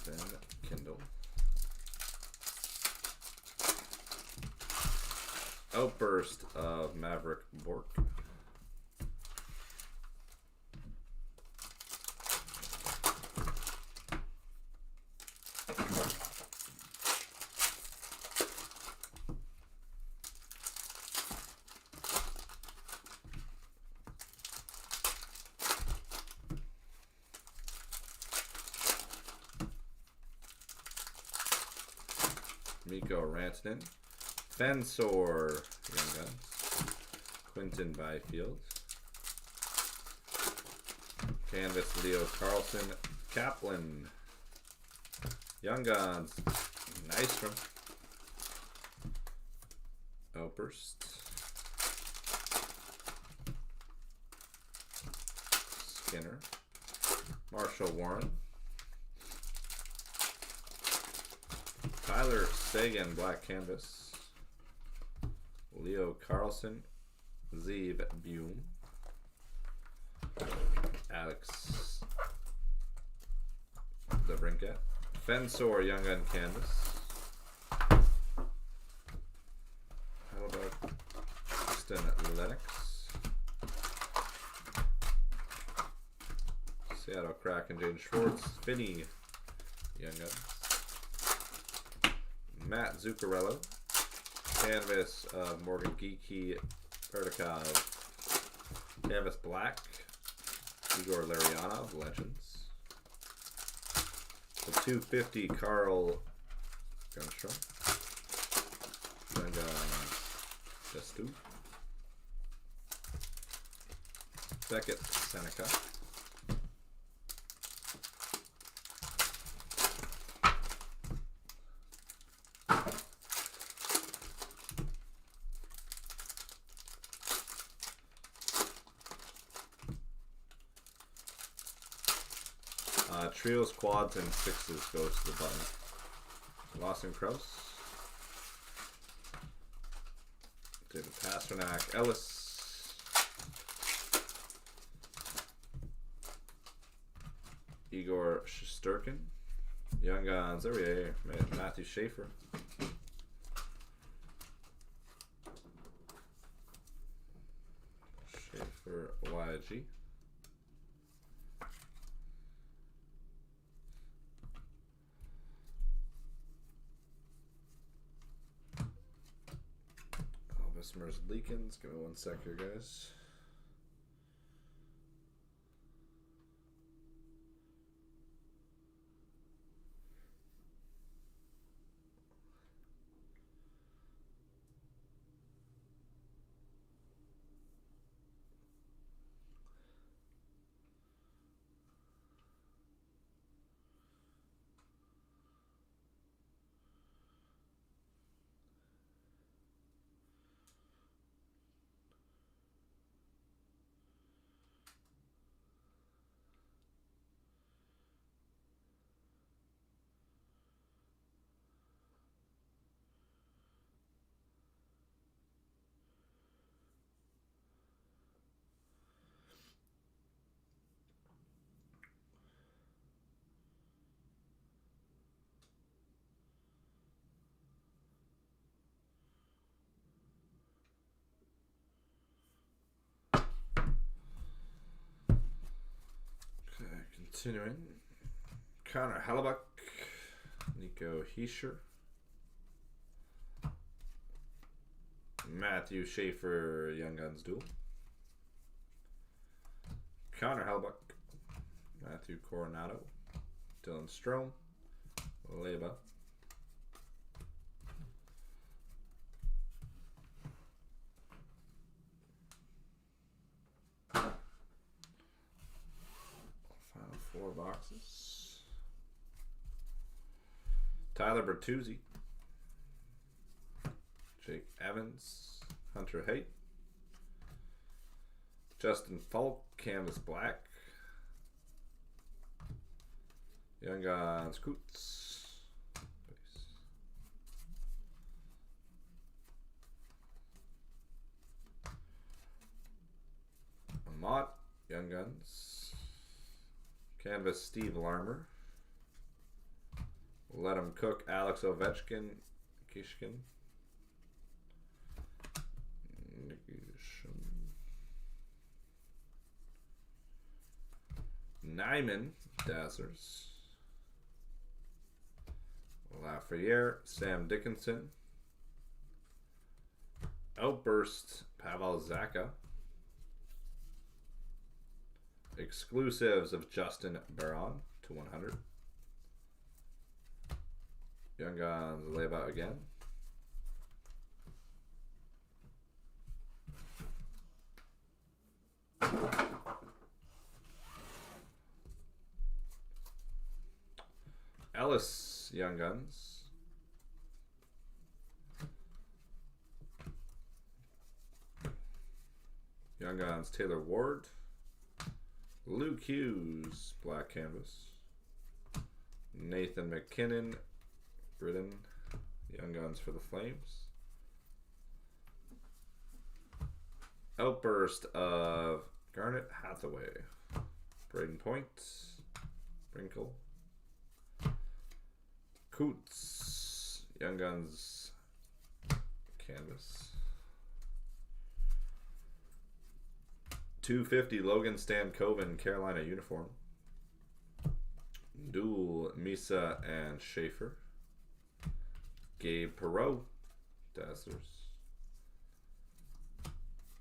Ben Kindle. Outburst of Maverick Bork. Mikko Rantanen. Fensor, Young Guns. Quinton Byfield. Canvas, Leo Carlson. Kaplan. Young Guns. Nystrom. Outburst. Skinner. Marshall Warren. Tyler Sagan, Black Canvas. Leo Carlson. Zeev Bume. Alex DeBrincat. Fensor, Young Gun Canvas. How about Kristen Lennox? Seattle Kraken, Jaden Schwartz. Finney, Young Guns. Matt Zuccarello. Canvas of Morgan Geeky, Pertikov. Canvas Black. Igor Larionov, Legends. The 250 Carl Gunstrom. Young Guns Jestu. Beckett Seneca. Trios, quads, and sixes goes to the button. Lawson Krause. David Pasternak. Ellis. Igor Shesterkin. Young Guns. There we are. Matthew Schaefer. Schaefer YG. Customers Leakins. Give me 1 sec here, guys. Continuing. Connor Hellebuck. Nico Heischer. Matthew Schaefer, Young Guns Duel. Connor Hellebuck. Matthew Coronado. Dylan Strome. Leba. Final 4 boxes. Tyler Bertuzzi. Jake Evans. Hunter Haight. Justin Falk. Canvas Black. Young Guns Coots. Mott. Young Guns. Canvas Steve Larmer. Let him cook Alex Ovechkin. Kishkin. Nyman Dazzers. Lafreniere, Sam Dickinson. Outburst, Pavel Zacha. Exclusives of Justin Barron to 100. Young Guns Leba again. Ellis, Young Guns. Young Guns, Taylor Ward. Luke Hughes, Black Canvas. Nathan McKinnon, Britain. Young Guns for the Flames. Outburst of Garnet Hathaway. Braden Point. Brinkle. Coots, Young Guns, Canvas. 250 Logan Stankoven, Carolina uniform. Duel, Misa and Schaefer. Gabe Perreault, Dazzlers.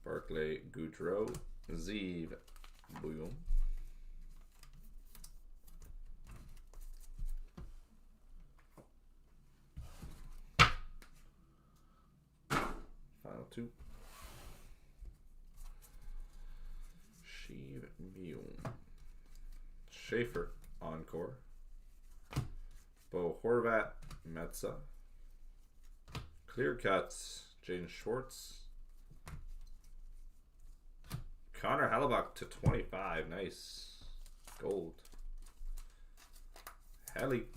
Barclay Goudreau, Zeev Bouillon. Final 2. Sheev Bouillon. Schaefer, Encore. Bo Horvat, Metza. Clear Cuts, Jaden Schwartz. Connor Hellebuck to 25. Nice. Gold. Helly.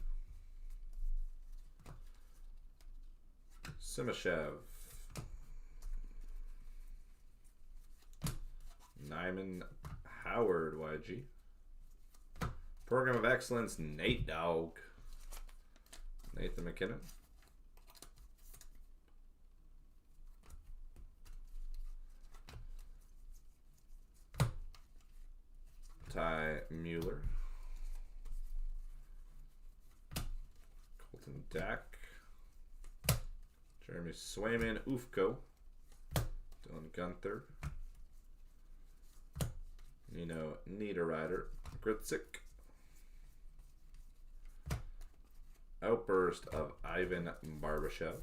Simashev. Nyman Howard, YG. Program of Excellence, Nate Dogg. Nathan McKinnon. Ty Mueller. Colton Dack. Jeremy Swayman, Ufko. Dylan Gunther. Nino Niederreiter. Gritzik. Outburst of Ivan Barbashev.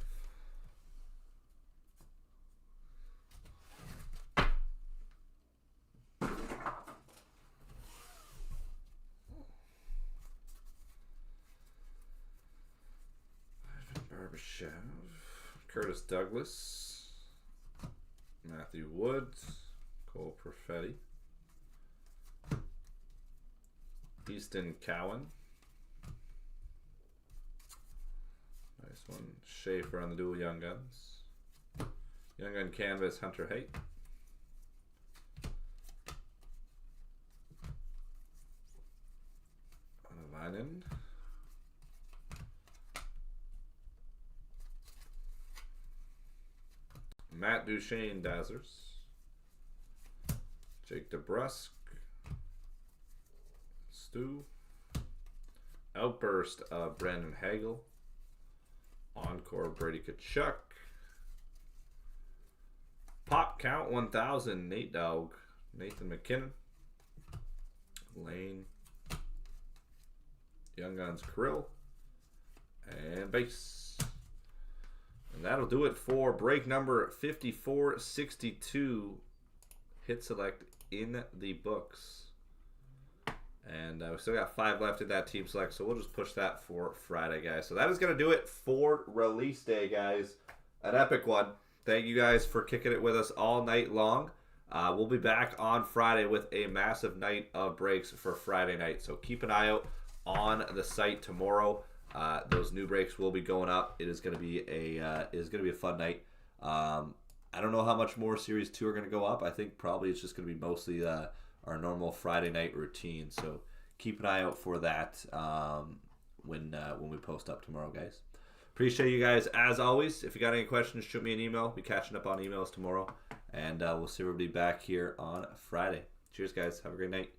Barbashev, Curtis Douglas, Matthew Woods, Cole Perfetti, Easton Cowan, nice one, Schaefer on the dual Young Guns, Young Gun Canvas, Hunter Haight, Vinen. Matt Duchesne, Dazzers. Jake DeBrusk. Stu. Outburst of Brandon Hagel. Encore Brady Kachuk. Pop count 1000 Nate Dogg. Nathan McKinnon. Lane. Young Guns Krill. And base. And that'll do it for break number 5462. Hit select in the books. And we still got 5 left in that team select, so we'll just push that for Friday, guys. So that is going to do it for release day, guys. An epic one. Thank you guys for kicking it with us all night long. We'll be back on Friday with a massive night of breaks for Friday night. So keep an eye out on the site tomorrow. Those new breaks will be going up. It is going to be a fun night. I don't know how much more Series 2 are going to go up. I think probably it's just going to be mostly our normal Friday night routine. So keep an eye out for that when we post up tomorrow, guys. Appreciate you guys as always. If you got any questions, shoot me an email. Be catching up on emails tomorrow, and we'll see everybody back here on Friday. Cheers, guys. Have a great night.